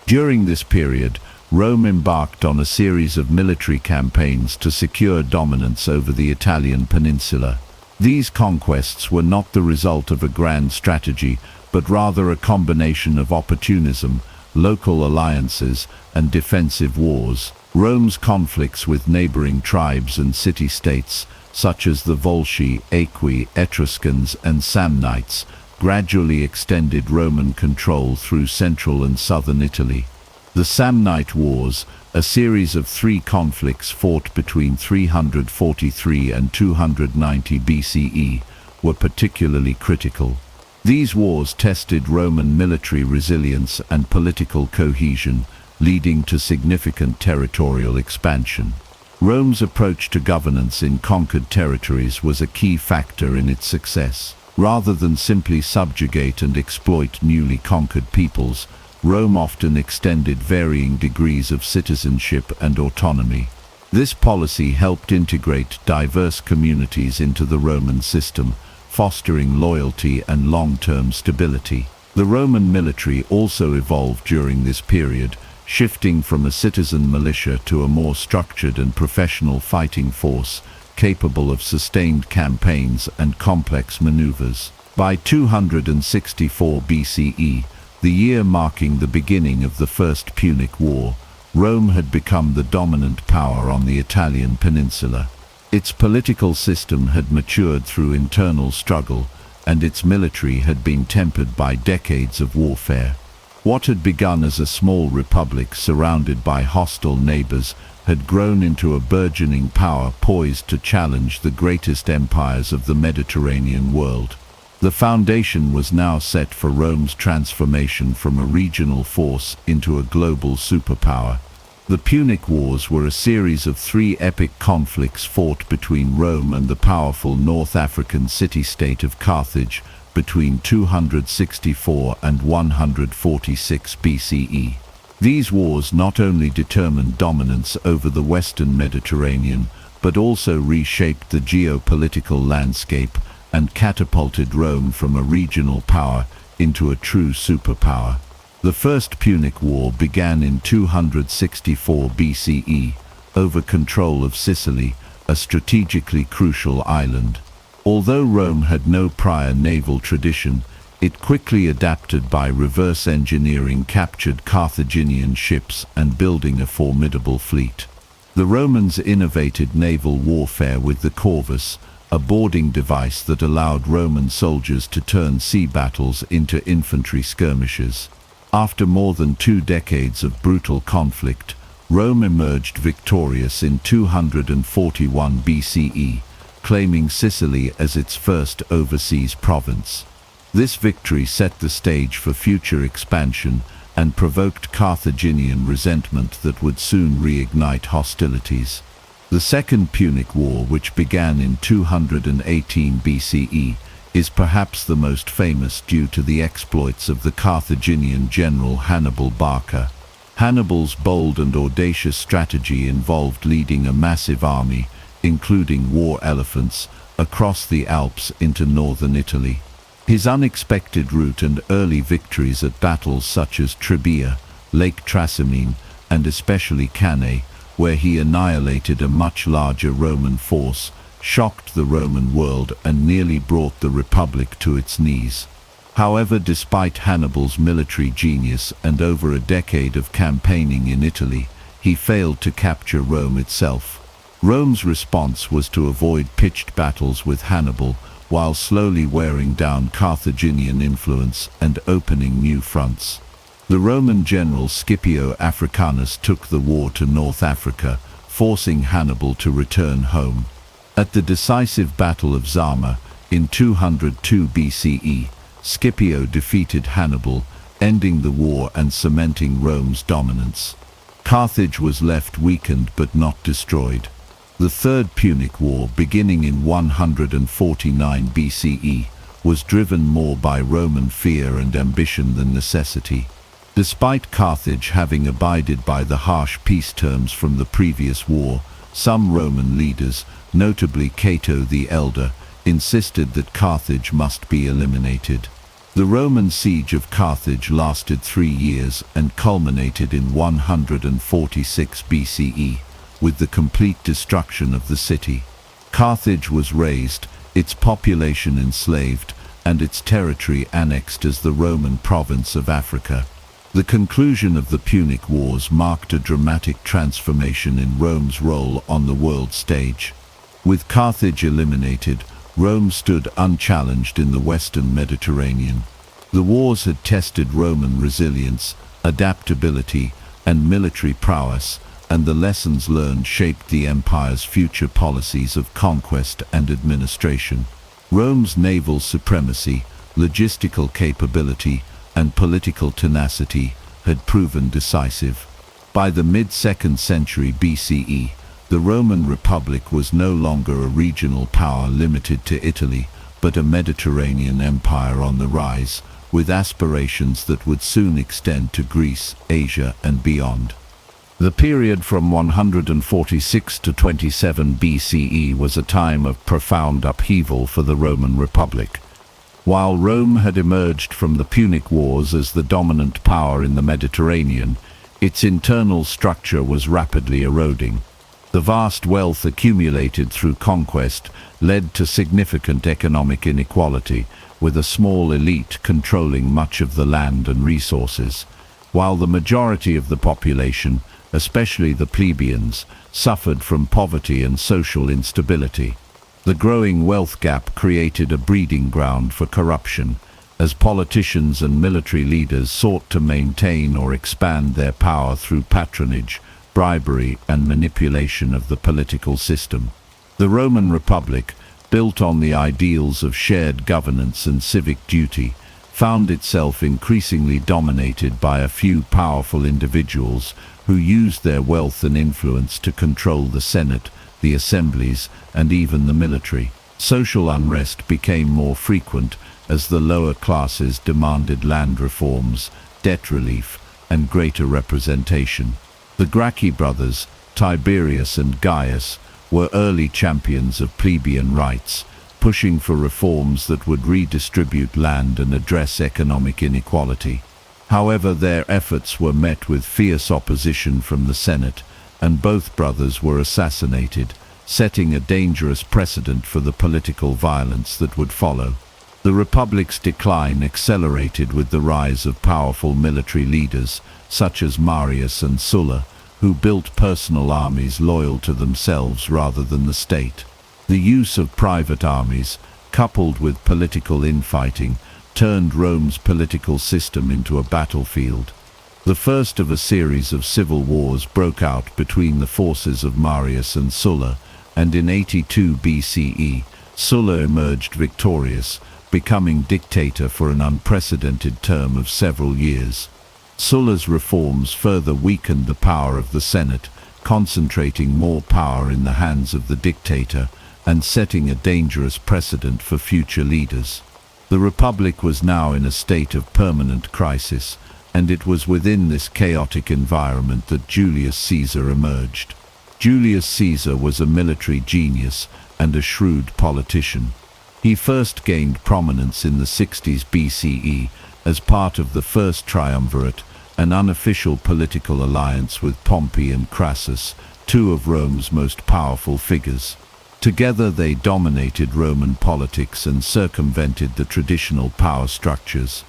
During this period, Rome embarked on a series of military campaigns to secure dominance over the Italian peninsula. These conquests were not the result of a grand strategy, but rather a combination of opportunism, local alliances, and defensive wars. Rome's conflicts with neighboring tribes and city-states, such as the Volsci, Aequi, Etruscans, and Samnites, gradually extended Roman control through central and southern Italy. The Samnite Wars, a series of 3 conflicts fought between 343 and 290 BCE, were particularly critical. These wars tested Roman military resilience and political cohesion, leading to significant territorial expansion. Rome's approach to governance in conquered territories was a key factor in its success. Rather than simply subjugate and exploit newly conquered peoples, Rome often extended varying degrees of citizenship and autonomy. This policy helped integrate diverse communities into the Roman system, fostering loyalty and long-term stability. The Roman military also evolved during this period, shifting from a citizen militia to a more structured and professional fighting force, capable of sustained campaigns and complex maneuvers. By 264 BCE, the year marking the beginning of the First Punic War, Rome had become the dominant power on the Italian peninsula. Its political system had matured through internal struggle, and its military had been tempered by decades of warfare. What had begun as a small republic surrounded by hostile neighbors had grown into a burgeoning power poised to challenge the greatest empires of the Mediterranean world. The foundation was now set for Rome's transformation from a regional force into a global superpower. The Punic Wars were a series of 3 epic conflicts fought between Rome and the powerful North African city-state of Carthage between 264 and 146 BCE. These wars not only determined dominance over the Western Mediterranean, but also reshaped the geopolitical landscape and catapulted Rome from a regional power into a true superpower. The First Punic War began in 264 BCE, over control of Sicily, a strategically crucial island. Although Rome had no prior naval tradition, it quickly adapted by reverse engineering captured Carthaginian ships and building a formidable fleet. The Romans innovated naval warfare with the corvus, a boarding device that allowed Roman soldiers to turn sea battles into infantry skirmishes. After more than 2 decades of brutal conflict, Rome emerged victorious in 241 BCE, claiming Sicily as its first overseas province. This victory set the stage for future expansion and provoked Carthaginian resentment that would soon reignite hostilities. The Second Punic War, which began in 218 BCE, is perhaps the most famous due to the exploits of the Carthaginian general Hannibal Barca. Hannibal's bold and audacious strategy involved leading a massive army, including war elephants, across the Alps into northern Italy. His unexpected route and early victories at battles such as Trebia, Lake Trasimene, and especially Cannae, where he annihilated a much larger Roman force, shocked the Roman world and nearly brought the Republic to its knees. However, despite Hannibal's military genius and over a decade of campaigning in Italy, he failed to capture Rome itself. Rome's response was to avoid pitched battles with Hannibal, while slowly wearing down Carthaginian influence and opening new fronts. The Roman general Scipio Africanus took the war to North Africa, forcing Hannibal to return home. At the decisive Battle of Zama, in 202 BCE, Scipio defeated Hannibal, ending the war and cementing Rome's dominance. Carthage was left weakened but not destroyed. The Third Punic War, beginning in 149 BCE, was driven more by Roman fear and ambition than necessity. Despite Carthage having abided by the harsh peace terms from the previous war, some Roman leaders, notably Cato the Elder, insisted that Carthage must be eliminated. The Roman siege of Carthage lasted 3 years and culminated in 146 BCE. With the complete destruction of the city. Carthage was razed, its population enslaved, and its territory annexed as the Roman province of Africa. The conclusion of the Punic Wars marked a dramatic transformation in Rome's role on the world stage. With Carthage eliminated, Rome stood unchallenged in the Western Mediterranean. The wars had tested Roman resilience, adaptability, and military prowess, and the lessons learned shaped the empire's future policies of conquest and administration. Rome's naval supremacy, logistical capability, and political tenacity had proven decisive. By the mid-2nd century BCE, the Roman Republic was no longer a regional power limited to Italy, but a Mediterranean empire on the rise, with aspirations that would soon extend to Greece, Asia, and beyond. The period from 146 to 27 BCE was a time of profound upheaval for the Roman Republic. While Rome had emerged from the Punic Wars as the dominant power in the Mediterranean, its internal structure was rapidly eroding. The vast wealth accumulated through conquest led to significant economic inequality, with a small elite controlling much of the land and resources, while the majority of the population, especially the plebeians, suffered from poverty and social instability. The growing wealth gap created a breeding ground for corruption, as politicians and military leaders sought to maintain or expand their power through patronage, bribery, and manipulation of the political system. The Roman Republic, built on the ideals of shared governance and civic duty, found itself increasingly dominated by a few powerful individuals who used their wealth and influence to control the Senate, the assemblies, and even the military. Social unrest became more frequent as the lower classes demanded land reforms, debt relief, and greater representation. The Gracchi brothers, Tiberius and Gaius, were early champions of plebeian rights, pushing for reforms that would redistribute land and address economic inequality. However, their efforts were met with fierce opposition from the Senate, and both brothers were assassinated, setting a dangerous precedent for the political violence that would follow. The Republic's decline accelerated with the rise of powerful military leaders, such as Marius and Sulla, who built personal armies loyal to themselves rather than the state. The use of private armies, coupled with political infighting, turned Rome's political system into a battlefield. The first of a series of civil wars broke out between the forces of Marius and Sulla, and in 82 BCE, Sulla emerged victorious, becoming dictator for an unprecedented term of several years. Sulla's reforms further weakened the power of the Senate, concentrating more power in the hands of the dictator and setting a dangerous precedent for future leaders. The Republic was now in a state of permanent crisis, and it was within this chaotic environment that Julius Caesar emerged. Julius Caesar was a military genius and a shrewd politician. He first gained prominence in the 60s BCE as part of the First Triumvirate, an unofficial political alliance with Pompey and Crassus, two of Rome's most powerful figures. Together they dominated Roman politics and circumvented the traditional power structures.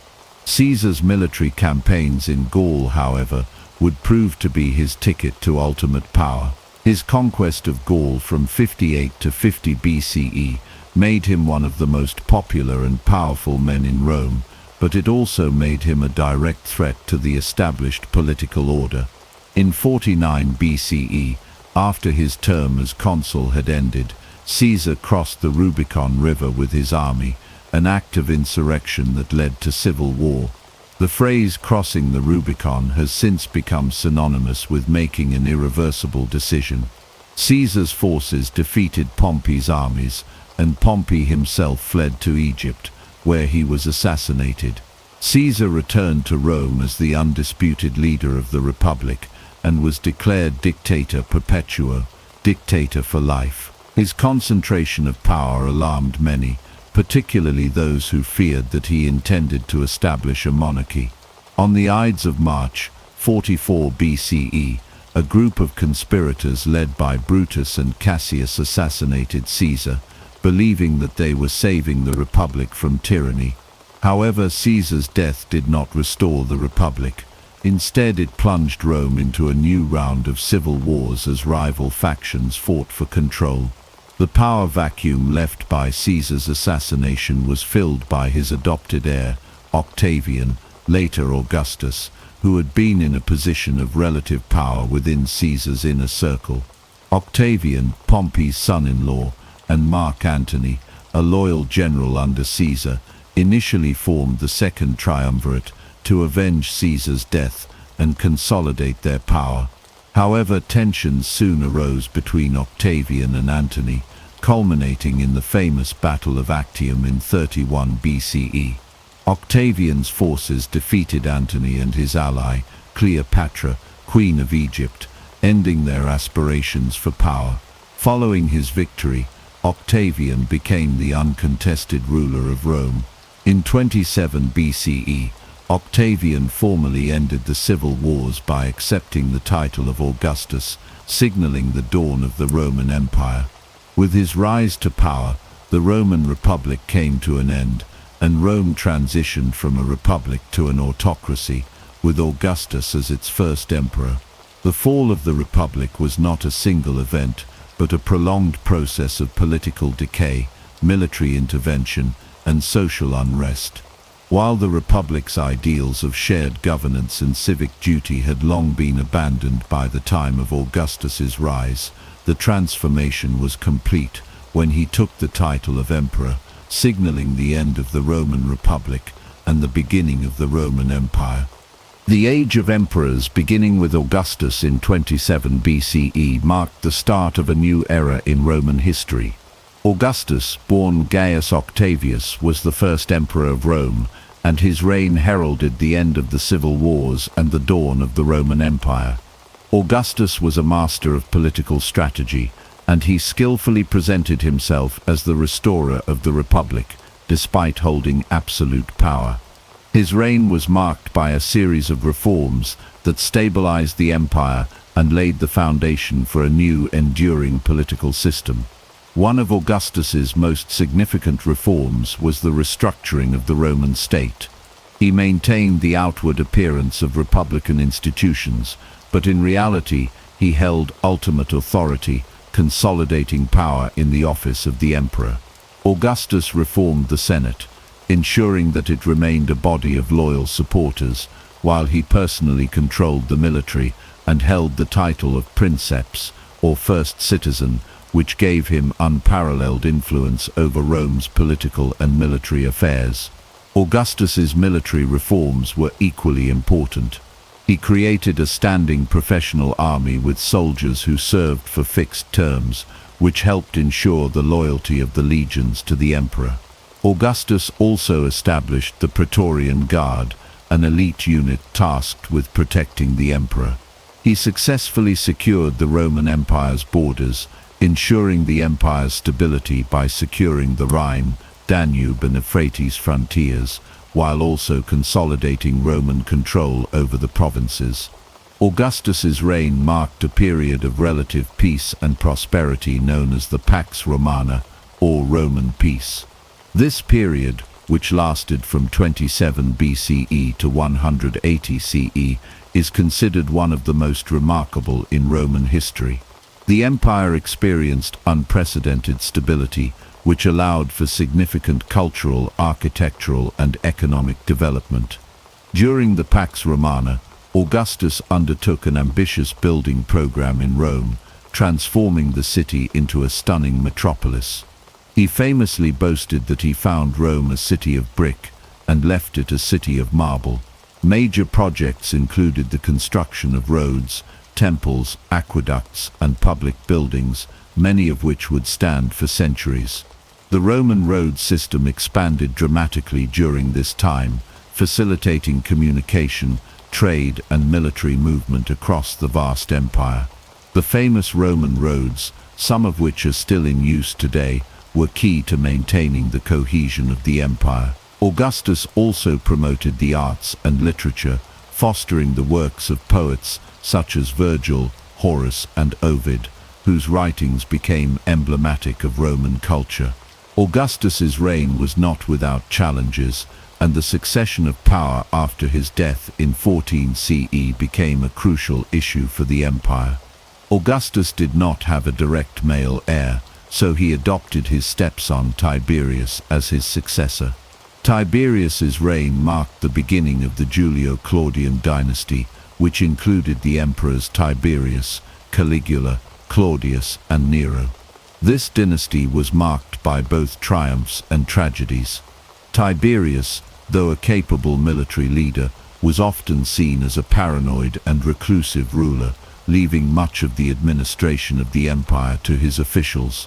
Caesar's military campaigns in Gaul, however, would prove to be his ticket to ultimate power. His conquest of Gaul from 58 to 50 BCE made him one of the most popular and powerful men in Rome, but it also made him a direct threat to the established political order. In 49 BCE, after his term as consul had ended, Caesar crossed the Rubicon River with his army, an act of insurrection that led to civil war. The phrase "crossing the Rubicon" has since become synonymous with making an irreversible decision. Caesar's forces defeated Pompey's armies, and Pompey himself fled to Egypt, where he was assassinated. Caesar returned to Rome as the undisputed leader of the Republic, and was declared dictator perpetuo, dictator for life. His concentration of power alarmed many, particularly those who feared that he intended to establish a monarchy. On the Ides of March, 44 BCE, a group of conspirators led by Brutus and Cassius assassinated Caesar, believing that they were saving the Republic from tyranny. However, Caesar's death did not restore the Republic. Instead, it plunged Rome into a new round of civil wars as rival factions fought for control. The power vacuum left by Caesar's assassination was filled by his adopted heir, Octavian, later Augustus, who had been in a position of relative power within Caesar's inner circle. Octavian, Pompey's son-in-law, and Mark Antony, a loyal general under Caesar, initially formed the Second Triumvirate to avenge Caesar's death and consolidate their power. However, tensions soon arose between Octavian and Antony, culminating in the famous Battle of Actium in 31 BCE. Octavian's forces defeated Antony and his ally, Cleopatra, Queen of Egypt, ending their aspirations for power. Following his victory, Octavian became the uncontested ruler of Rome. In 27 BCE, Octavian formally ended the civil wars by accepting the title of Augustus, signaling the dawn of the Roman Empire. With his rise to power, the Roman Republic came to an end, and Rome transitioned from a republic to an autocracy, with Augustus as its first emperor. The fall of the Republic was not a single event, but a prolonged process of political decay, military intervention, and social unrest. While the Republic's ideals of shared governance and civic duty had long been abandoned by the time of Augustus's rise, the transformation was complete when he took the title of emperor, signaling the end of the Roman Republic and the beginning of the Roman Empire. The age of emperors, beginning with Augustus in 27 BCE, marked the start of a new era in Roman history. Augustus, born Gaius Octavius, was the first emperor of Rome, and his reign heralded the end of the civil wars and the dawn of the Roman Empire. Augustus was a master of political strategy, and he skillfully presented himself as the restorer of the Republic, despite holding absolute power. His reign was marked by a series of reforms that stabilized the empire and laid the foundation for a new, enduring political system. One of Augustus's most significant reforms was the restructuring of the Roman state. He maintained the outward appearance of republican institutions, but in reality he held ultimate authority, consolidating power in the office of the emperor. Augustus reformed the Senate, ensuring that it remained a body of loyal supporters, while he personally controlled the military and held the title of princeps, or first citizen, which gave him unparalleled influence over Rome's political and military affairs. Augustus's military reforms were equally important. He created a standing professional army with soldiers who served for fixed terms, which helped ensure the loyalty of the legions to the emperor. Augustus also established the Praetorian Guard, an elite unit tasked with protecting the emperor. He successfully secured the Roman Empire's borders, ensuring the empire's stability by securing the Rhine, Danube and Euphrates frontiers, while also consolidating Roman control over the provinces. Augustus's reign marked a period of relative peace and prosperity known as the Pax Romana, or Roman peace. This period, which lasted from 27 BCE to 180 CE, is considered one of the most remarkable in Roman history. The empire experienced unprecedented stability, which allowed for significant cultural, architectural, and economic development. During the Pax Romana, Augustus undertook an ambitious building program in Rome, transforming the city into a stunning metropolis. He famously boasted that he found Rome a city of brick and left it a city of marble. Major projects included the construction of roads, temples, aqueducts, and public buildings, many of which would stand for centuries. The Roman road system expanded dramatically during this time, facilitating communication, trade, and military movement across the vast empire. The famous Roman roads, some of which are still in use today, were key to maintaining the cohesion of the empire. Augustus also promoted the arts and literature, fostering the works of poets such as Virgil, Horace, and Ovid, whose writings became emblematic of Roman culture. Augustus's reign was not without challenges, and the succession of power after his death in 14 CE became a crucial issue for the empire. Augustus did not have a direct male heir, so he adopted his stepson Tiberius as his successor. Tiberius's reign marked the beginning of the Julio-Claudian dynasty, which included the emperors Tiberius, Caligula, Claudius, and Nero. This dynasty was marked by both triumphs and tragedies. Tiberius, though a capable military leader, was often seen as a paranoid and reclusive ruler, leaving much of the administration of the empire to his officials.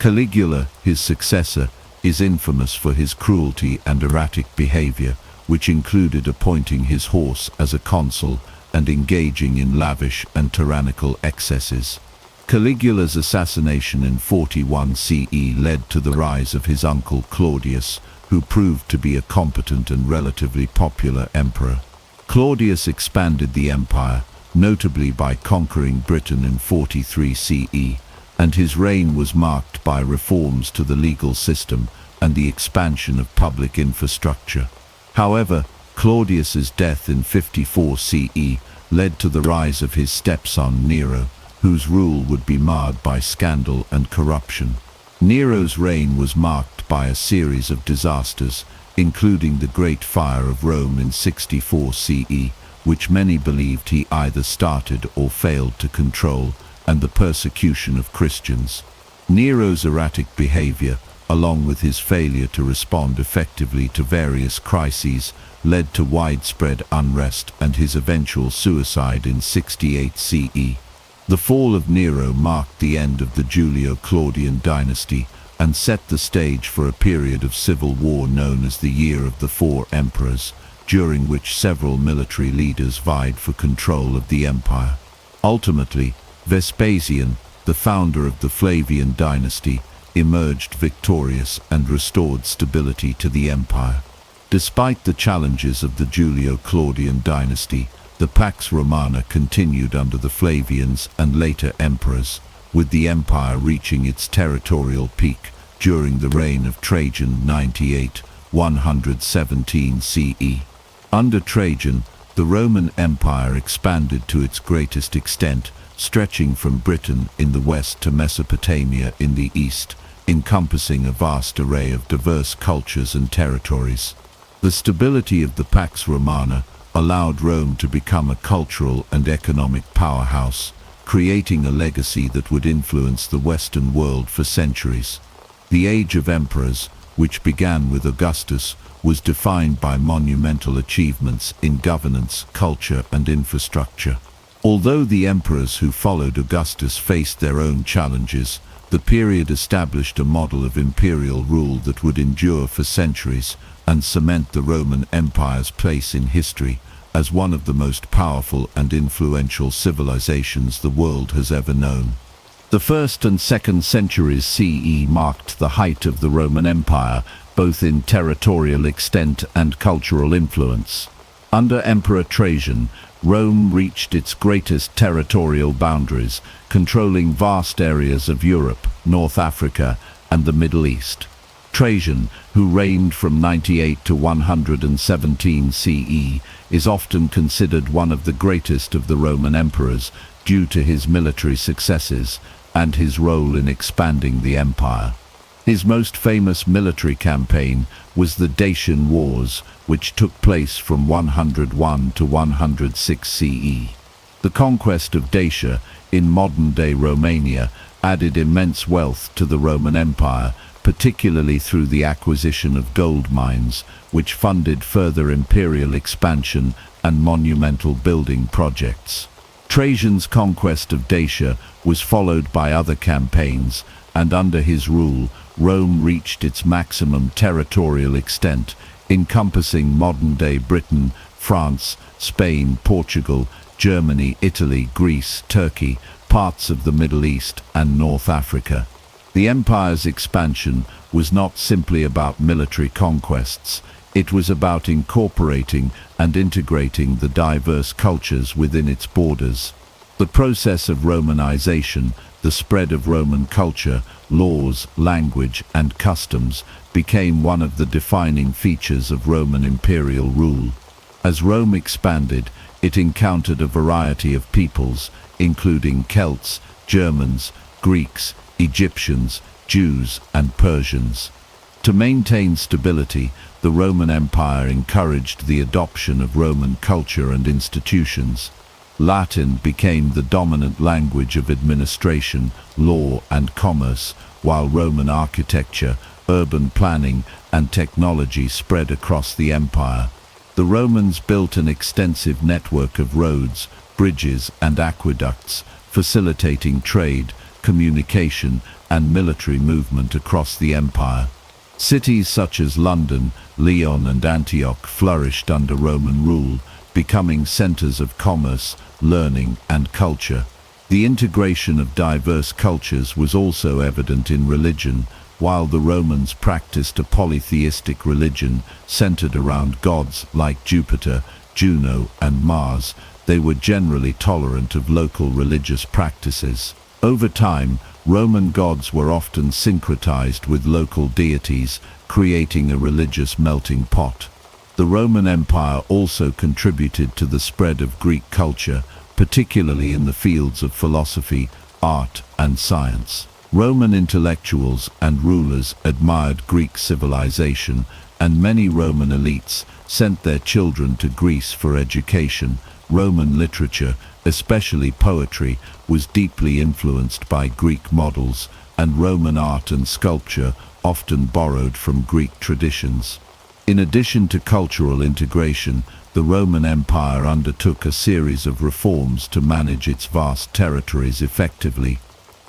Caligula, his successor, is infamous for his cruelty and erratic behavior, which included appointing his horse as a consul and engaging in lavish and tyrannical excesses. Caligula's assassination in 41 CE led to the rise of his uncle Claudius, who proved to be a competent and relatively popular emperor. Claudius expanded the empire, notably by conquering Britain in 43 CE, and his reign was marked by reforms to the legal system and the expansion of public infrastructure. However, Claudius's death in 54 CE led to the rise of his stepson Nero, whose rule would be marred by scandal and corruption. Nero's reign was marked by a series of disasters, including the Great Fire of Rome in 64 CE, which many believed he either started or failed to control, and the persecution of Christians. Nero's erratic behavior, along with his failure to respond effectively to various crises, led to widespread unrest and his eventual suicide in 68 CE. The fall of Nero marked the end of the Julio-Claudian dynasty and set the stage for a period of civil war known as the Year of the Four Emperors, during which several military leaders vied for control of the empire. Ultimately, Vespasian, the founder of the Flavian dynasty, emerged victorious and restored stability to the empire. Despite the challenges of the Julio-Claudian dynasty, the Pax Romana continued under the Flavians and later emperors, with the empire reaching its territorial peak during the reign of Trajan 98-117 CE. Under Trajan, the Roman Empire expanded to its greatest extent, stretching from Britain in the west to Mesopotamia in the east, encompassing a vast array of diverse cultures and territories. The stability of the Pax Romana allowed Rome to become a cultural and economic powerhouse, creating a legacy that would influence the Western world for centuries. The Age of Emperors, which began with Augustus, was defined by monumental achievements in governance, culture, and infrastructure. Although the emperors who followed Augustus faced their own challenges, the period established a model of imperial rule that would endure for centuries and cement the Roman Empire's place in history as one of the most powerful and influential civilizations the world has ever known. The 1st and 2nd centuries CE marked the height of the Roman Empire, both in territorial extent and cultural influence. Under Emperor Trajan, Rome reached its greatest territorial boundaries, controlling vast areas of Europe, North Africa, and the Middle East. Trajan, who reigned from 98 to 117 CE, is often considered one of the greatest of the Roman emperors due to his military successes and his role in expanding the empire. His most famous military campaign was the Dacian Wars, which took place from 101 to 106 CE. The conquest of Dacia, in modern-day Romania, added immense wealth to the Roman Empire, particularly through the acquisition of gold mines, which funded further imperial expansion and monumental building projects. Trajan's conquest of Dacia was followed by other campaigns, and under his rule, Rome reached its maximum territorial extent, encompassing modern-day Britain, France, Spain, Portugal, Germany, Italy, Greece, Turkey, parts of the Middle East, and North Africa. The empire's expansion was not simply about military conquests. It was about incorporating and integrating the diverse cultures within its borders. The process of Romanization, the spread of Roman culture, laws, language, and customs, became one of the defining features of Roman imperial rule. As Rome expanded, it encountered a variety of peoples, including Celts, Germans, Greeks, Egyptians, Jews, and Persians. To maintain stability, the Roman Empire encouraged the adoption of Roman culture and institutions. Latin became the dominant language of administration, law, and commerce, while Roman architecture, urban planning, and technology spread across the empire. The Romans built an extensive network of roads, bridges, and aqueducts, facilitating trade, communication, and military movement across the empire. Cities such as London, Lyon, and Antioch flourished under Roman rule, becoming centers of commerce, learning, and culture. The integration of diverse cultures was also evident in religion. While the Romans practiced a polytheistic religion centered around gods like Jupiter, Juno, and Mars, they were generally tolerant of local religious practices. Over time, Roman gods were often syncretized with local deities, creating a religious melting pot. The Roman Empire also contributed to the spread of Greek culture, particularly in the fields of philosophy, art, and science. Roman intellectuals and rulers admired Greek civilization, and many Roman elites sent their children to Greece for education. Roman literature, especially poetry, was deeply influenced by Greek models, and Roman art and sculpture often borrowed from Greek traditions. In addition to cultural integration, the Roman Empire undertook a series of reforms to manage its vast territories effectively.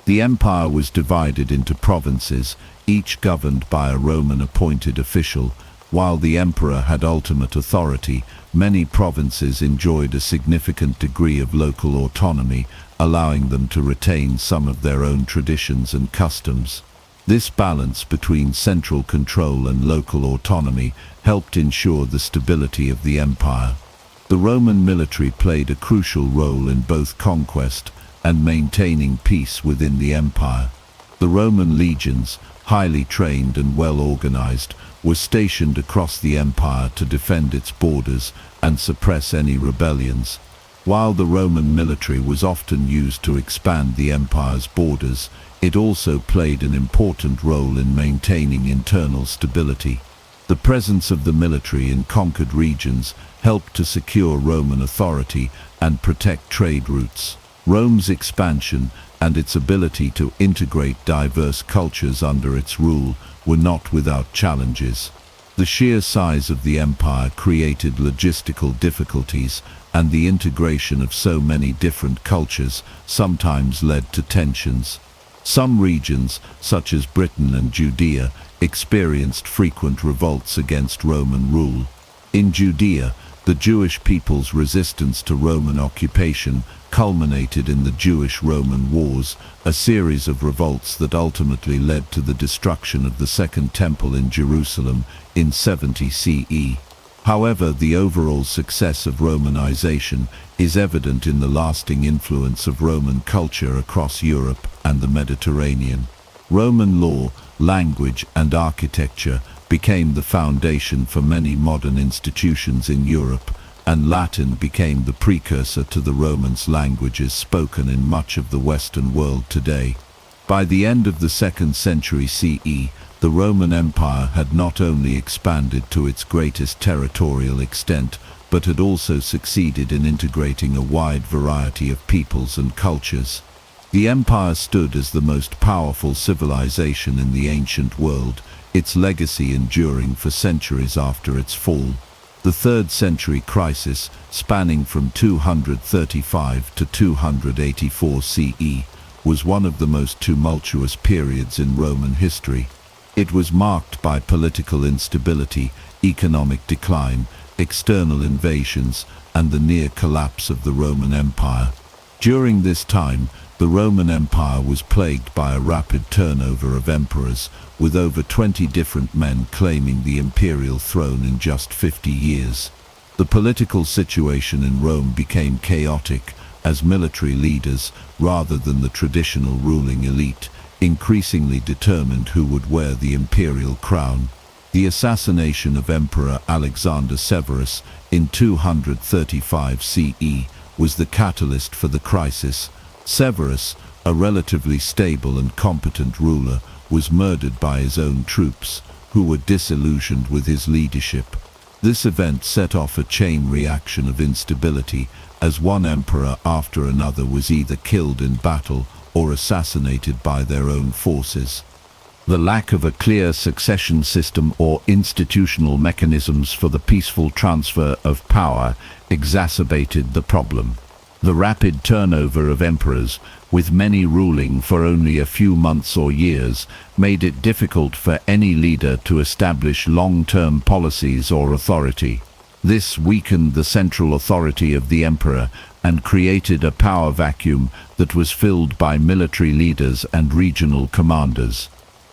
The empire was divided into provinces, each governed by a Roman-appointed official. While the emperor had ultimate authority, many provinces enjoyed a significant degree of local autonomy, allowing them to retain some of their own traditions and customs. This balance between central control and local autonomy helped ensure the stability of the empire. The Roman military played a crucial role in both conquest and maintaining peace within the empire. The Roman legions, highly trained and well organized, were stationed across the empire to defend its borders and suppress any rebellions. While the Roman military was often used to expand the empire's borders, it also played an important role in maintaining internal stability. The presence of the military in conquered regions helped to secure Roman authority and protect trade routes. Rome's expansion and its ability to integrate diverse cultures under its rule were not without challenges. The sheer size of the empire created logistical difficulties, and the integration of so many different cultures sometimes led to tensions. Some regions, such as Britain and Judea, experienced frequent revolts against Roman rule. In Judea, the Jewish people's resistance to Roman occupation culminated in the Jewish-Roman Wars, a series of revolts that ultimately led to the destruction of the Second Temple in Jerusalem in 70 CE. However, the overall success of Romanization is evident in the lasting influence of Roman culture across Europe and the Mediterranean. Roman law, language, and architecture became the foundation for many modern institutions in Europe, and Latin became the precursor to the Romance languages spoken in much of the Western world today. By the end of the 2nd century CE, the Roman Empire had not only expanded to its greatest territorial extent, but had also succeeded in integrating a wide variety of peoples and cultures. The empire stood as the most powerful civilization in the ancient world, its legacy enduring for centuries after its fall. The 3rd century crisis, spanning from 235 to 284 CE, was one of the most tumultuous periods in Roman history. It was marked by political instability, economic decline, external invasions, and the near collapse of the Roman Empire. During this time, the Roman Empire was plagued by a rapid turnover of emperors, with over 20 different men claiming the imperial throne in just 50 years. The political situation in Rome became chaotic, as military leaders, rather than the traditional ruling elite, increasingly determined who would wear the imperial crown. The assassination of Emperor Alexander Severus in 235 CE was the catalyst for the crisis. Severus, a relatively stable and competent ruler, was murdered by his own troops, who were disillusioned with his leadership. This event set off a chain reaction of instability, as one emperor after another was either killed in battle or assassinated by their own forces. The lack of a clear succession system or institutional mechanisms for the peaceful transfer of power exacerbated the problem. The rapid turnover of emperors, with many ruling for only a few months or years, made it difficult for any leader to establish long-term policies or authority. This weakened the central authority of the emperor and created a power vacuum that was filled by military leaders and regional commanders.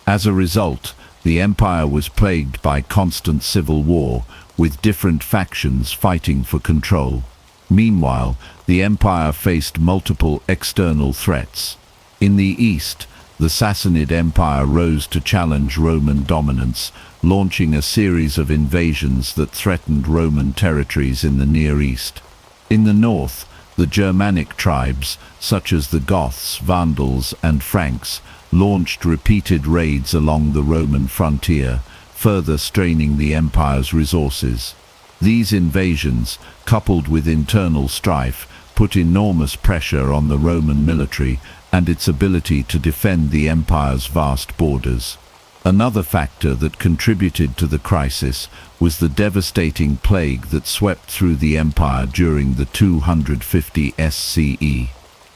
As a result, the empire was plagued by constant civil war, with different factions fighting for control. Meanwhile, the empire faced multiple external threats. In the east, the Sassanid Empire rose to challenge Roman dominance, launching a series of invasions that threatened Roman territories in the Near East. In the north, the Germanic tribes, such as the Goths, Vandals, and Franks, launched repeated raids along the Roman frontier, further straining the empire's resources. These invasions, coupled with internal strife, put enormous pressure on the Roman military and its ability to defend the empire's vast borders. Another factor that contributed to the crisis was the devastating plague that swept through the empire during the 250 SCE.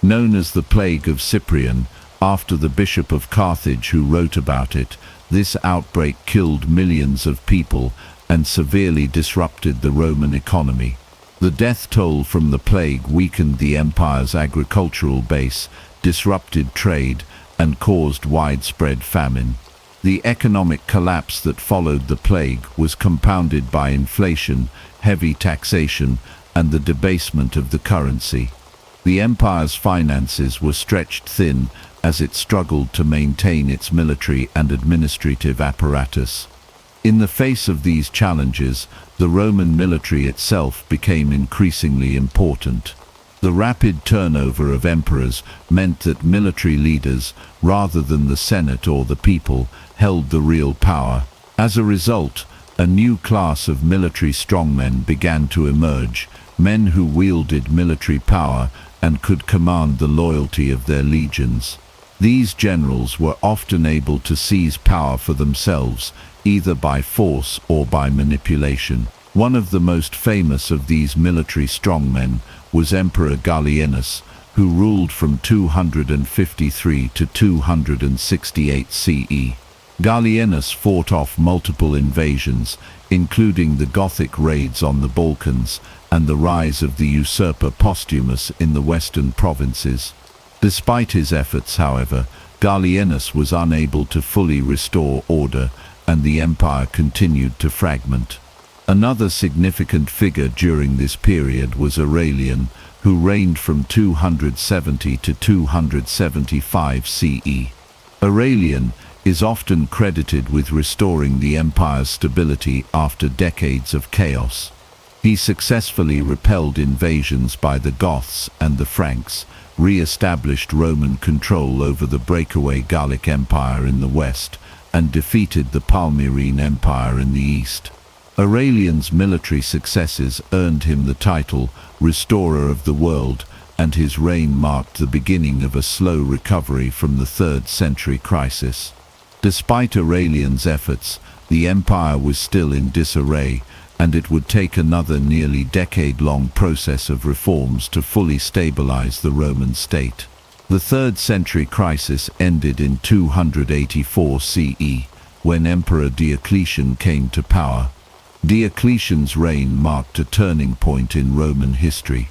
Known as the Plague of Cyprian, after the Bishop of Carthage who wrote about it, this outbreak killed millions of people and severely disrupted the Roman economy. The death toll from the plague weakened the empire's agricultural base, disrupted trade, and caused widespread famine. The economic collapse that followed the plague was compounded by inflation, heavy taxation, and the debasement of the currency. The empire's finances were stretched thin as it struggled to maintain its military and administrative apparatus. In the face of these challenges, the Roman military itself became increasingly important. The rapid turnover of emperors meant that military leaders, rather than the Senate or the people, held the real power. As a result, A new class of military strongmen began to emerge, men who wielded military power and could command the loyalty of their legions. These generals were often able to seize power for themselves, either by force or by manipulation. One of the most famous of these military strongmen was Emperor Gallienus, who ruled from 253 to 268 CE. Gallienus fought off multiple invasions, including the Gothic raids on the Balkans and the rise of the usurper Postumus in the western provinces. Despite his efforts, however, Gallienus was unable to fully restore order, and the empire continued to fragment. Another significant figure during this period was Aurelian, who reigned from 270 to 275 CE. Aurelian is often credited with restoring the empire's stability after decades of chaos. He successfully repelled invasions by the Goths and the Franks, re-established Roman control over the breakaway Gallic Empire in the west, and defeated the Palmyrene Empire in the east. Aurelian's military successes earned him the title Restorer of the World, and his reign marked the beginning of a slow recovery from the 3rd century crisis. Despite Aurelian's efforts, the empire was still in disarray, and it would take another nearly decade-long process of reforms to fully stabilize the Roman state. The 3rd century crisis ended in 284 CE, when Emperor Diocletian came to power. Diocletian's reign marked a turning point in Roman history.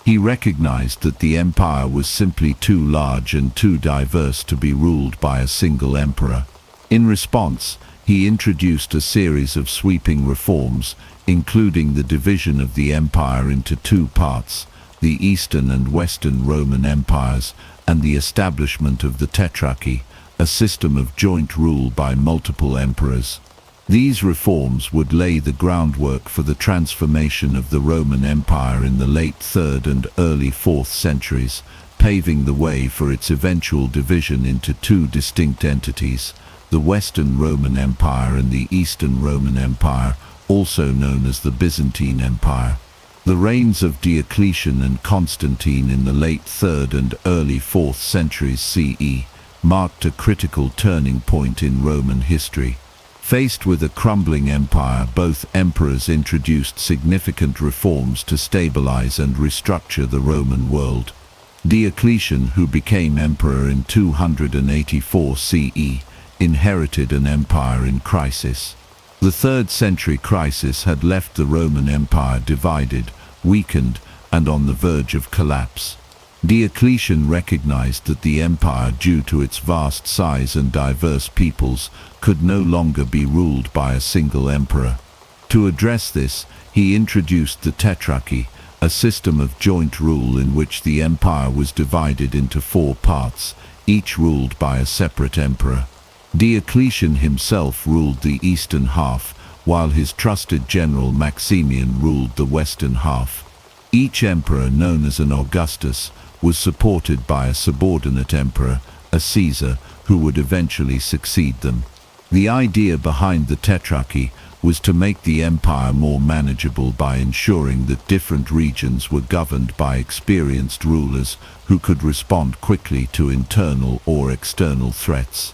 He recognized that the empire was simply too large and too diverse to be ruled by a single emperor. In response, he introduced a series of sweeping reforms, including the division of the empire into two parts, the Eastern and Western Roman empires, and the establishment of the Tetrarchy, a system of joint rule by multiple emperors. These reforms would lay the groundwork for the transformation of the Roman Empire in the late 3rd and early 4th centuries, paving the way for its eventual division into two distinct entities, the Western Roman Empire and the Eastern Roman Empire, also known as the Byzantine Empire. The reigns of Diocletian and Constantine in the late 3rd and early 4th centuries CE marked a critical turning point in Roman history. Faced with a crumbling empire, both emperors introduced significant reforms to stabilize and restructure the Roman world. Diocletian, who became emperor in 284 CE, inherited an empire in crisis. The 3rd century crisis had left the Roman Empire divided, weakened, and on the verge of collapse. Diocletian recognized that the empire, due to its vast size and diverse peoples, could no longer be ruled by a single emperor. To address this, he introduced the Tetrarchy, a system of joint rule in which the empire was divided into 4 parts, each ruled by a separate emperor. Diocletian himself ruled the eastern half, while his trusted general Maximian ruled the western half. Each emperor, known as an Augustus, was supported by a subordinate emperor, a Caesar, who would eventually succeed them. The idea behind the Tetrarchy was to make the empire more manageable by ensuring that different regions were governed by experienced rulers who could respond quickly to internal or external threats.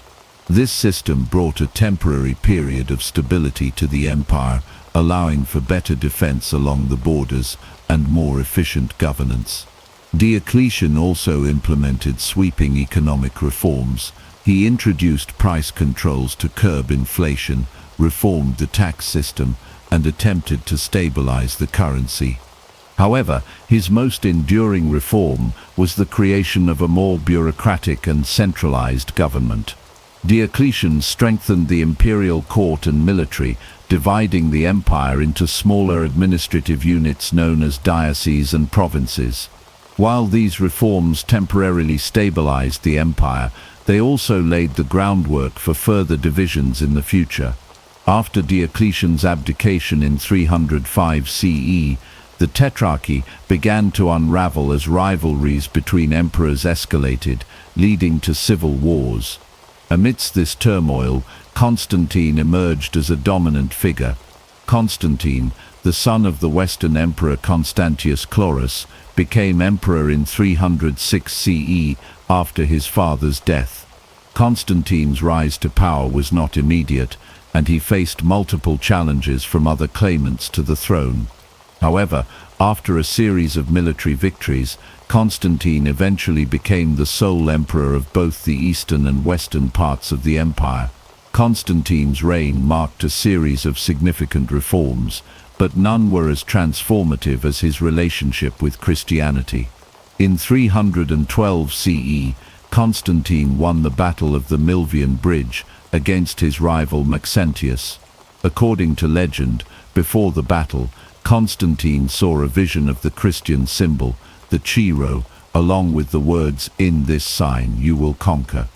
This system brought a temporary period of stability to the empire, allowing for better defense along the borders and more efficient governance. Diocletian also implemented sweeping economic reforms. He introduced price controls to curb inflation, reformed the tax system, and attempted to stabilize the currency. However, his most enduring reform was the creation of a more bureaucratic and centralized government. Diocletian strengthened the imperial court and military, dividing the empire into smaller administrative units known as dioceses and provinces. While these reforms temporarily stabilized the empire, they also laid the groundwork for further divisions in the future. After Diocletian's abdication in 305 CE, the Tetrarchy began to unravel as rivalries between emperors escalated, leading to civil wars. Amidst this turmoil, Constantine emerged as a dominant figure. Constantine, the son of the Western Emperor Constantius Chlorus, became emperor in 306 CE after his father's death. Constantine's rise to power was not immediate, and he faced multiple challenges from other claimants to the throne. However, after a series of military victories, Constantine eventually became the sole emperor of both the eastern and western parts of the empire. Constantine's reign marked a series of significant reforms, but none were as transformative as his relationship with Christianity. In 312 CE, Constantine won the Battle of the Milvian Bridge against his rival Maxentius. According to legend, before the battle, Constantine saw a vision of the Christian symbol, the Chi-Rho, along with the words, "In this sign you will conquer."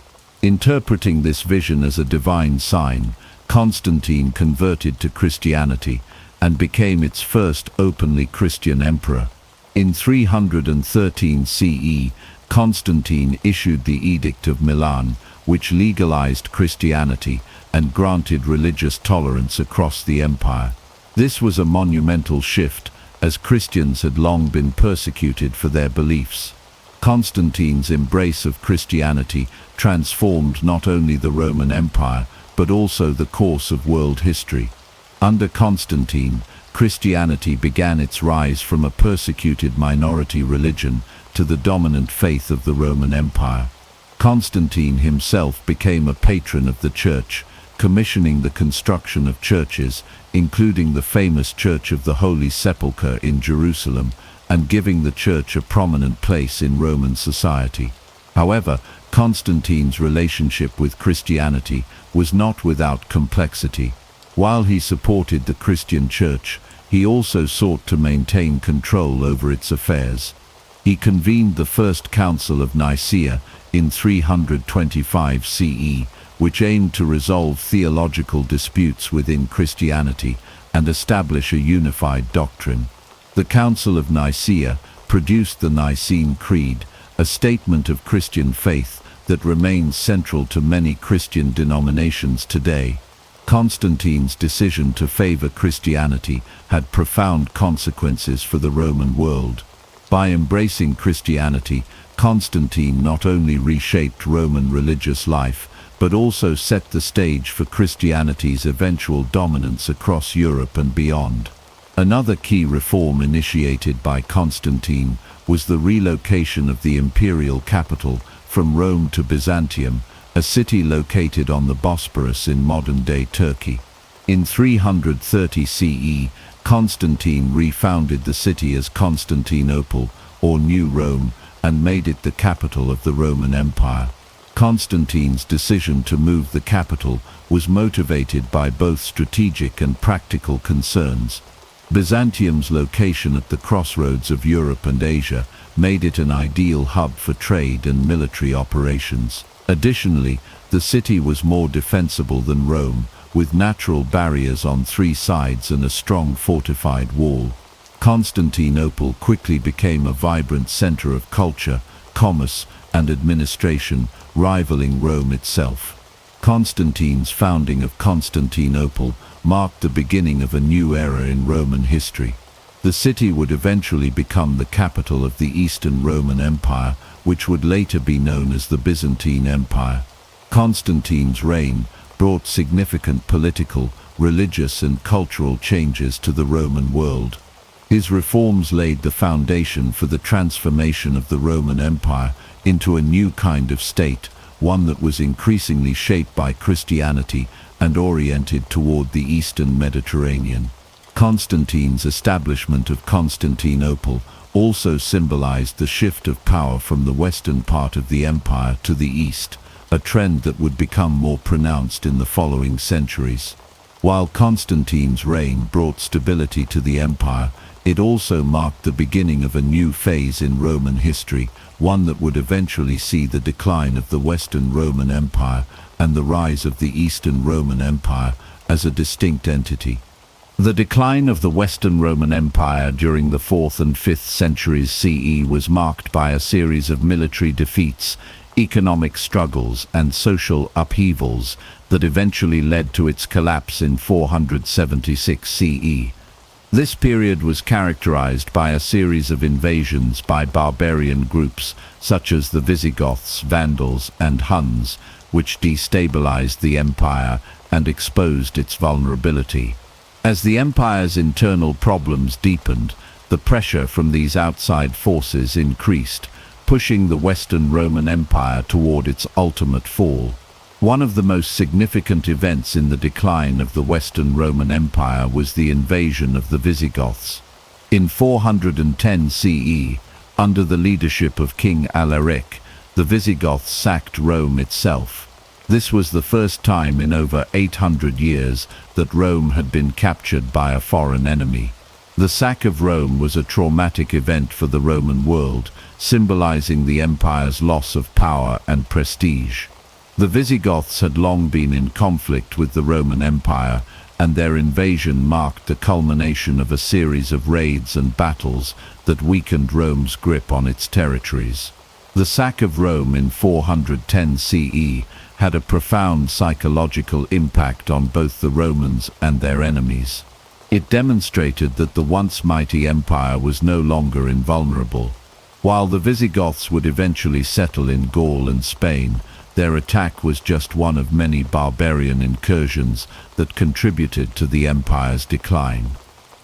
Interpreting this vision as a divine sign, Constantine converted to Christianity and became its first openly Christian emperor. In 313 CE, Constantine issued the Edict of Milan, which legalized Christianity and granted religious tolerance across the empire. This was a monumental shift, as Christians had long been persecuted for their beliefs. Constantine's embrace of Christianity transformed not only the Roman Empire, but also the course of world history. Under Constantine, Christianity began its rise from a persecuted minority religion to the dominant faith of the Roman Empire. Constantine himself became a patron of the Church, commissioning the construction of churches, including the famous Church of the Holy Sepulchre in Jerusalem, and giving the Church a prominent place in Roman society. However, Constantine's relationship with Christianity was not without complexity. While he supported the Christian Church, he also sought to maintain control over its affairs. He convened the First Council of Nicaea in 325 CE, which aimed to resolve theological disputes within Christianity and establish a unified doctrine. The Council of Nicaea produced the Nicene Creed, a statement of Christian faith that remains central to many Christian denominations today. Constantine's decision to favor Christianity had profound consequences for the Roman world. By embracing Christianity, Constantine not only reshaped Roman religious life, but also set the stage for Christianity's eventual dominance across Europe and beyond. Another key reform initiated by Constantine was the relocation of the imperial capital from Rome to Byzantium, a city located on the Bosporus in modern-day Turkey. In 330 CE, Constantine refounded the city as Constantinople, or New Rome, and made it the capital of the Roman Empire. Constantine's decision to move the capital was motivated by both strategic and practical concerns. Byzantium's location at the crossroads of Europe and Asia made it an ideal hub for trade and military operations. Additionally, the city was more defensible than Rome, with natural barriers on three sides and a strong fortified wall. Constantinople quickly became a vibrant center of culture, commerce, and administration, rivaling Rome itself. Constantine's founding of Constantinople marked the beginning of a new era in Roman history. The city would eventually become the capital of the Eastern Roman Empire, which would later be known as the Byzantine Empire. Constantine's reign brought significant political, religious, and cultural changes to the Roman world. His reforms laid the foundation for the transformation of the Roman Empire into a new kind of state, one that was increasingly shaped by Christianity and oriented toward the Eastern Mediterranean. Constantine's establishment of Constantinople also symbolized the shift of power from the western part of the empire to the east, a trend that would become more pronounced in the following centuries. While Constantine's reign brought stability to the empire, it also marked the beginning of a new phase in Roman history, one that would eventually see the decline of the Western Roman Empire and the rise of the Eastern Roman Empire as a distinct entity. The decline of the Western Roman Empire during the 4th and 5th centuries CE was marked by a series of military defeats, economic struggles and social upheavals that eventually led to its collapse in 476 CE. This period was characterized by a series of invasions by barbarian groups such as the Visigoths, Vandals, and Huns, which destabilized the empire and exposed its vulnerability. As the empire's internal problems deepened, the pressure from these outside forces increased, pushing the Western Roman Empire toward its ultimate fall. One of the most significant events in the decline of the Western Roman Empire was the invasion of the Visigoths. In 410 CE, under the leadership of King Alaric, the Visigoths sacked Rome itself. This was the first time in over 800 years that Rome had been captured by a foreign enemy. The sack of Rome was a traumatic event for the Roman world, symbolizing the empire's loss of power and prestige. The Visigoths had long been in conflict with the Roman Empire, and their invasion marked the culmination of a series of raids and battles that weakened Rome's grip on its territories. The sack of Rome in 410 CE had a profound psychological impact on both the Romans and their enemies. It demonstrated that the once mighty empire was no longer invulnerable. While the Visigoths would eventually settle in Gaul and Spain, their attack was just one of many barbarian incursions that contributed to the empire's decline.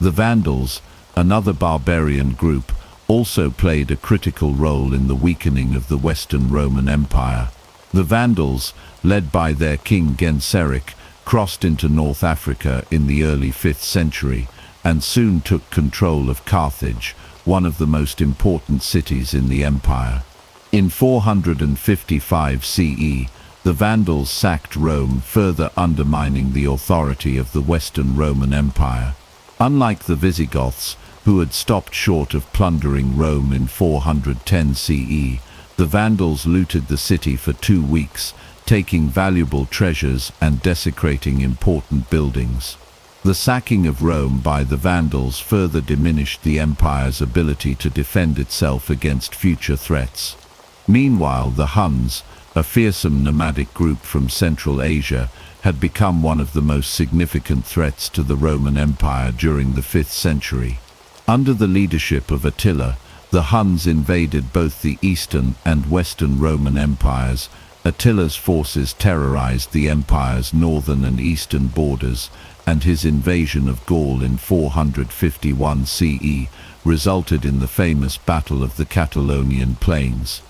The Vandals, another barbarian group, also played a critical role in the weakening of the Western Roman Empire. The Vandals, led by their king Genseric, crossed into North Africa in the early 5th century and soon took control of Carthage, one of the most important cities in the empire. In 455 CE, the Vandals sacked Rome, further undermining the authority of the Western Roman Empire. Unlike the Visigoths, who had stopped short of plundering Rome in 410 CE, the Vandals looted the city for 2 weeks, taking valuable treasures and desecrating important buildings. The sacking of Rome by the Vandals further diminished the empire's ability to defend itself against future threats. Meanwhile, the Huns, a fearsome nomadic group from Central Asia, had become one of the most significant threats to the Roman Empire during the 5th century. Under the leadership of Attila, the Huns invaded both the Eastern and Western Roman empires. Attila's forces terrorized the empire's northern and eastern borders, and his invasion of Gaul in 451 CE resulted in the famous Battle of the Catalaunian Plains.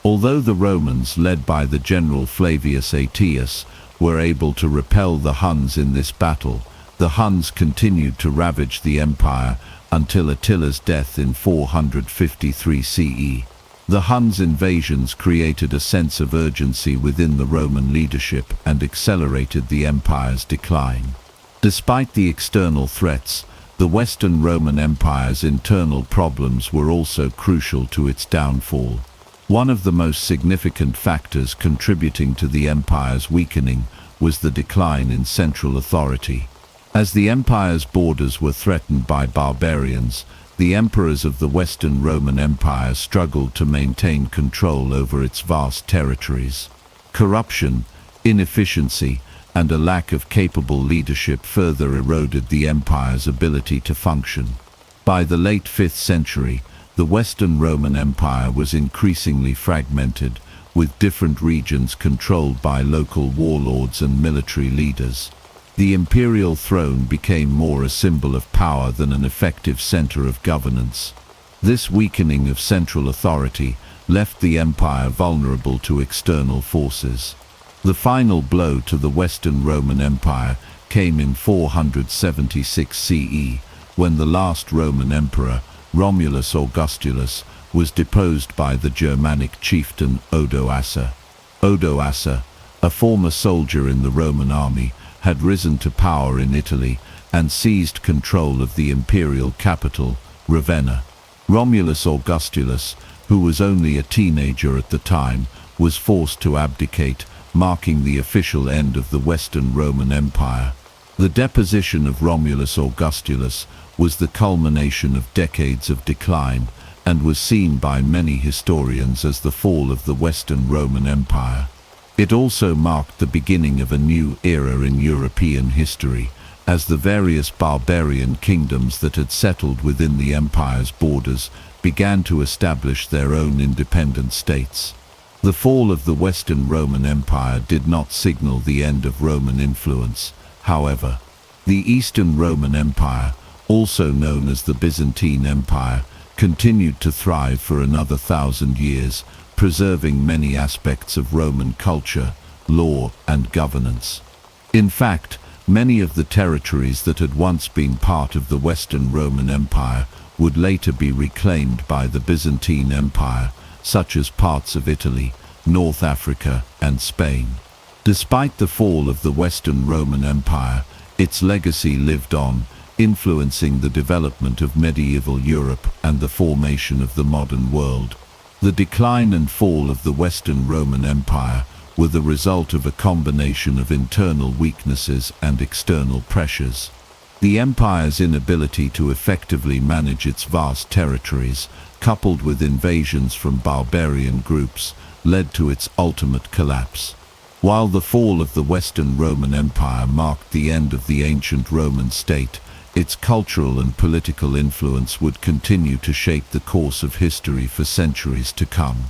Although the Romans, led by the general Flavius Aetius, were able to repel the Huns in this battle, the Huns continued to ravage the empire until Attila's death in 453 CE. The Huns' invasions created a sense of urgency within the Roman leadership and accelerated the empire's decline. Despite the external threats, the Western Roman Empire's internal problems were also crucial to its downfall. One of the most significant factors contributing to the empire's weakening was the decline in central authority. As the empire's borders were threatened by barbarians, the emperors of the Western Roman Empire struggled to maintain control over its vast territories. Corruption, inefficiency, and a lack of capable leadership further eroded the empire's ability to function. By the late 5th century, the Western Roman Empire was increasingly fragmented, with different regions controlled by local warlords and military leaders. The imperial throne became more a symbol of power than an effective center of governance. This weakening of central authority left the empire vulnerable to external forces. The final blow to the Western Roman Empire came in 476 CE, when the last Roman emperor, Romulus Augustulus, was deposed by the Germanic chieftain Odoacer. Odoacer, a former soldier in the Roman army, had risen to power in Italy and seized control of the imperial capital, Ravenna. Romulus Augustulus, who was only a teenager at the time, was forced to abdicate, marking the official end of the Western Roman Empire. The deposition of Romulus Augustulus was the culmination of decades of decline, and was seen by many historians as the fall of the Western Roman Empire. It also marked the beginning of a new era in European history, as the various barbarian kingdoms that had settled within the empire's borders began to establish their own independent states. The fall of the Western Roman Empire did not signal the end of Roman influence, however. The Eastern Roman Empire, also known as the Byzantine Empire, continued to thrive for another 1,000 years, preserving many aspects of Roman culture, law, and governance. In fact, many of the territories that had once been part of the Western Roman Empire would later be reclaimed by the Byzantine Empire, such as parts of Italy, North Africa, and Spain. Despite the fall of the Western Roman Empire, its legacy lived on, influencing the development of medieval Europe and the formation of the modern world. The decline and fall of the Western Roman Empire were the result of a combination of internal weaknesses and external pressures. The empire's inability to effectively manage its vast territories, coupled with invasions from barbarian groups, led to its ultimate collapse. While the fall of the Western Roman Empire marked the end of the ancient Roman state, its cultural and political influence would continue to shape the course of history for centuries to come.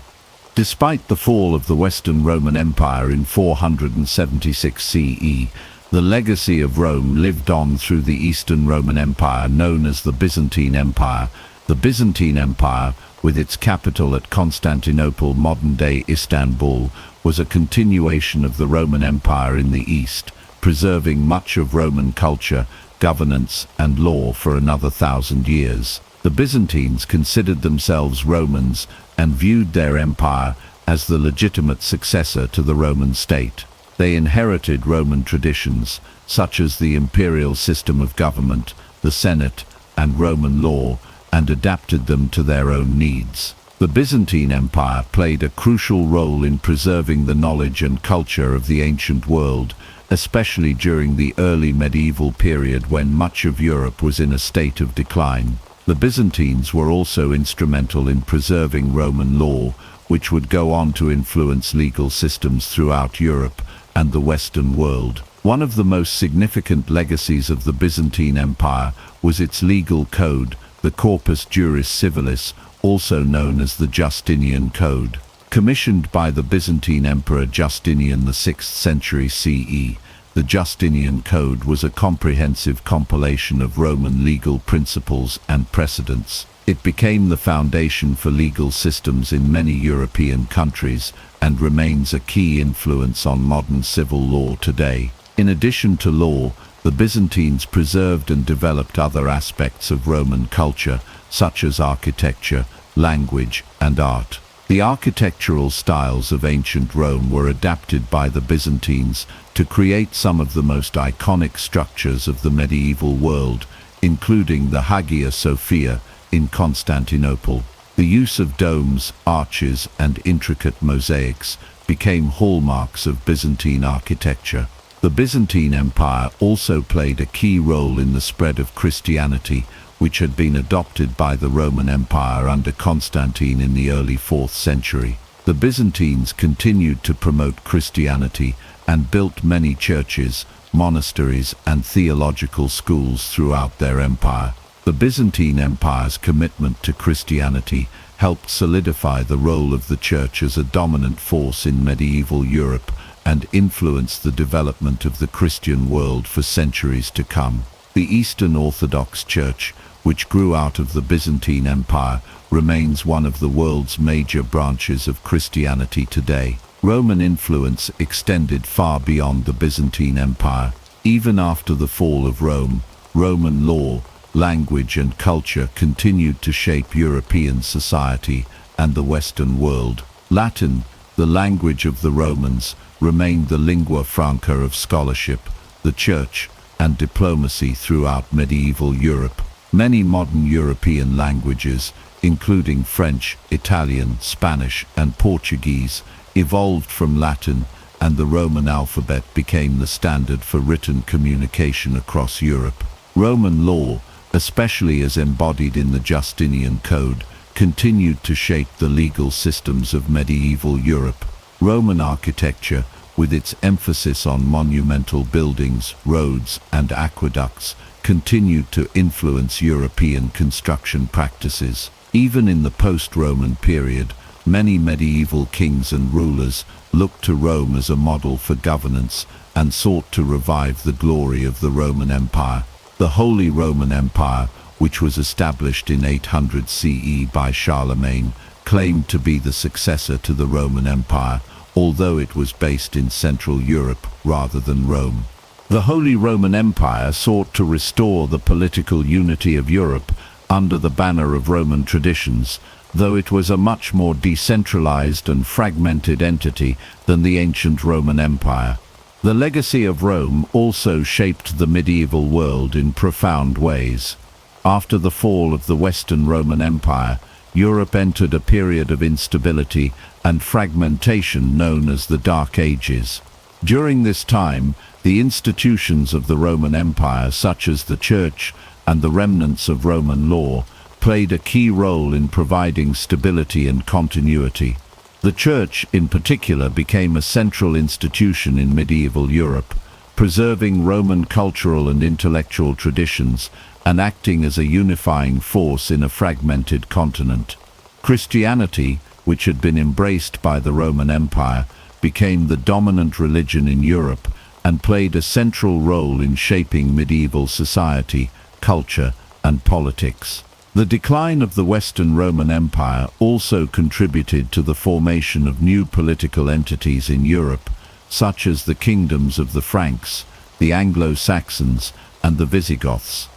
Despite the fall of the Western Roman Empire in 476 CE, the legacy of Rome lived on through the Eastern Roman Empire known as the Byzantine Empire. The Byzantine Empire, with its capital at Constantinople, modern-day Istanbul, was a continuation of the Roman Empire in the East, preserving much of Roman culture, governance, and law for another 1,000 years. The Byzantines considered themselves Romans and viewed their empire as the legitimate successor to the Roman state. They inherited Roman traditions, such as the imperial system of government, the Senate, and Roman law, and adapted them to their own needs. The Byzantine Empire played a crucial role in preserving the knowledge and culture of the ancient world, especially during the early medieval period when much of Europe was in a state of decline. The Byzantines were also instrumental in preserving Roman law, which would go on to influence legal systems throughout Europe and the Western world. One of the most significant legacies of the Byzantine Empire was its legal code, the Corpus Juris Civilis, also known as the Justinian Code. Commissioned by the Byzantine Emperor Justinian the 6th century CE, the Justinian Code was a comprehensive compilation of Roman legal principles and precedents. It became the foundation for legal systems in many European countries and remains a key influence on modern civil law today. In addition to law, the Byzantines preserved and developed other aspects of Roman culture, such as architecture, language, and art. The architectural styles of ancient Rome were adapted by the Byzantines to create some of the most iconic structures of the medieval world, including the Hagia Sophia in Constantinople. The use of domes, arches, and intricate mosaics became hallmarks of Byzantine architecture. The Byzantine Empire also played a key role in the spread of Christianity, which had been adopted by the Roman Empire under Constantine in the early 4th century. The Byzantines continued to promote Christianity and built many churches, monasteries, and theological schools throughout their empire. The Byzantine Empire's commitment to Christianity helped solidify the role of the Church as a dominant force in medieval Europe and influenced the development of the Christian world for centuries to come. The Eastern Orthodox Church, which grew out of the Byzantine Empire, remains one of the world's major branches of Christianity today. Roman influence extended far beyond the Byzantine Empire. Even after the fall of Rome, Roman law, language, and culture continued to shape European society and the Western world. Latin, the language of the Romans, remained the lingua franca of scholarship, the church, and diplomacy throughout medieval Europe. Many modern European languages, including French, Italian, Spanish, and Portuguese, evolved from Latin, and the Roman alphabet became the standard for written communication across Europe. Roman law, especially as embodied in the Justinian Code, continued to shape the legal systems of medieval Europe. Roman architecture, with its emphasis on monumental buildings, roads, and aqueducts, continued to influence European construction practices. Even in the post-Roman period, many medieval kings and rulers looked to Rome as a model for governance and sought to revive the glory of the Roman Empire. The Holy Roman Empire, which was established in 800 CE by Charlemagne, claimed to be the successor to the Roman Empire, although it was based in Central Europe rather than Rome. The Holy Roman Empire sought to restore the political unity of Europe under the banner of Roman traditions, though it was a much more decentralized and fragmented entity than the ancient Roman Empire. The legacy of Rome also shaped the medieval world in profound ways. After the fall of the Western Roman Empire, Europe entered a period of instability and fragmentation known as the Dark Ages. During this time, the institutions of the Roman Empire, such as the Church and the remnants of Roman law, played a key role in providing stability and continuity. The Church, in particular, became a central institution in medieval Europe, preserving Roman cultural and intellectual traditions and acting as a unifying force in a fragmented continent. Christianity, which had been embraced by the Roman Empire, became the dominant religion in Europe and played a central role in shaping medieval society, culture, and politics. The decline of the Western Roman Empire also contributed to the formation of new political entities in Europe, such as the kingdoms of the Franks, the Anglo-Saxons, and the Visigoths.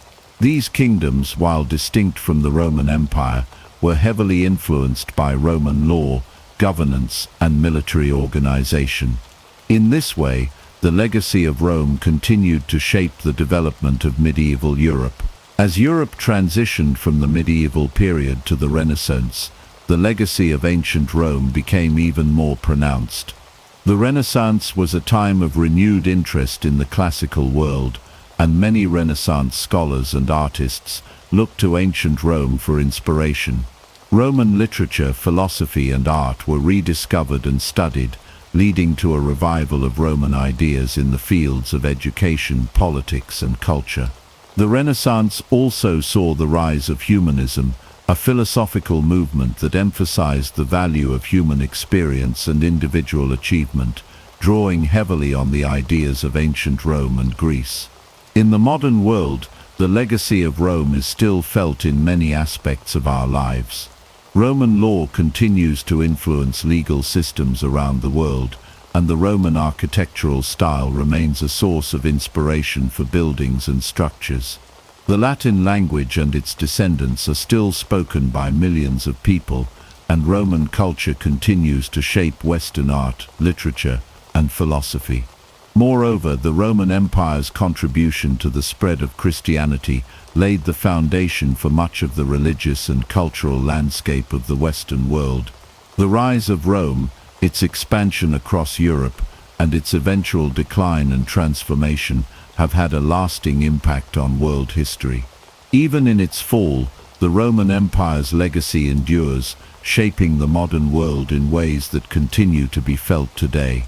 These kingdoms, while distinct from the Roman Empire, were heavily influenced by Roman law, governance, and military organization. In this way, the legacy of Rome continued to shape the development of medieval Europe. As Europe transitioned from the medieval period to the Renaissance, the legacy of ancient Rome became even more pronounced. The Renaissance was a time of renewed interest in the classical world, and many Renaissance scholars and artists looked to ancient Rome for inspiration. Roman literature, philosophy, and art were rediscovered and studied, leading to a revival of Roman ideas in the fields of education, politics, and culture. The Renaissance also saw the rise of humanism, a philosophical movement that emphasized the value of human experience and individual achievement, drawing heavily on the ideas of ancient Rome and Greece. In the modern world, the legacy of Rome is still felt in many aspects of our lives. Roman law continues to influence legal systems around the world, and the Roman architectural style remains a source of inspiration for buildings and structures. The Latin language and its descendants are still spoken by millions of people, and Roman culture continues to shape Western art, literature, and philosophy. Moreover, the Roman Empire's contribution to the spread of Christianity laid the foundation for much of the religious and cultural landscape of the Western world. The rise of Rome, its expansion across Europe, and its eventual decline and transformation have had a lasting impact on world history. Even in its fall, the Roman Empire's legacy endures, shaping the modern world in ways that continue to be felt today.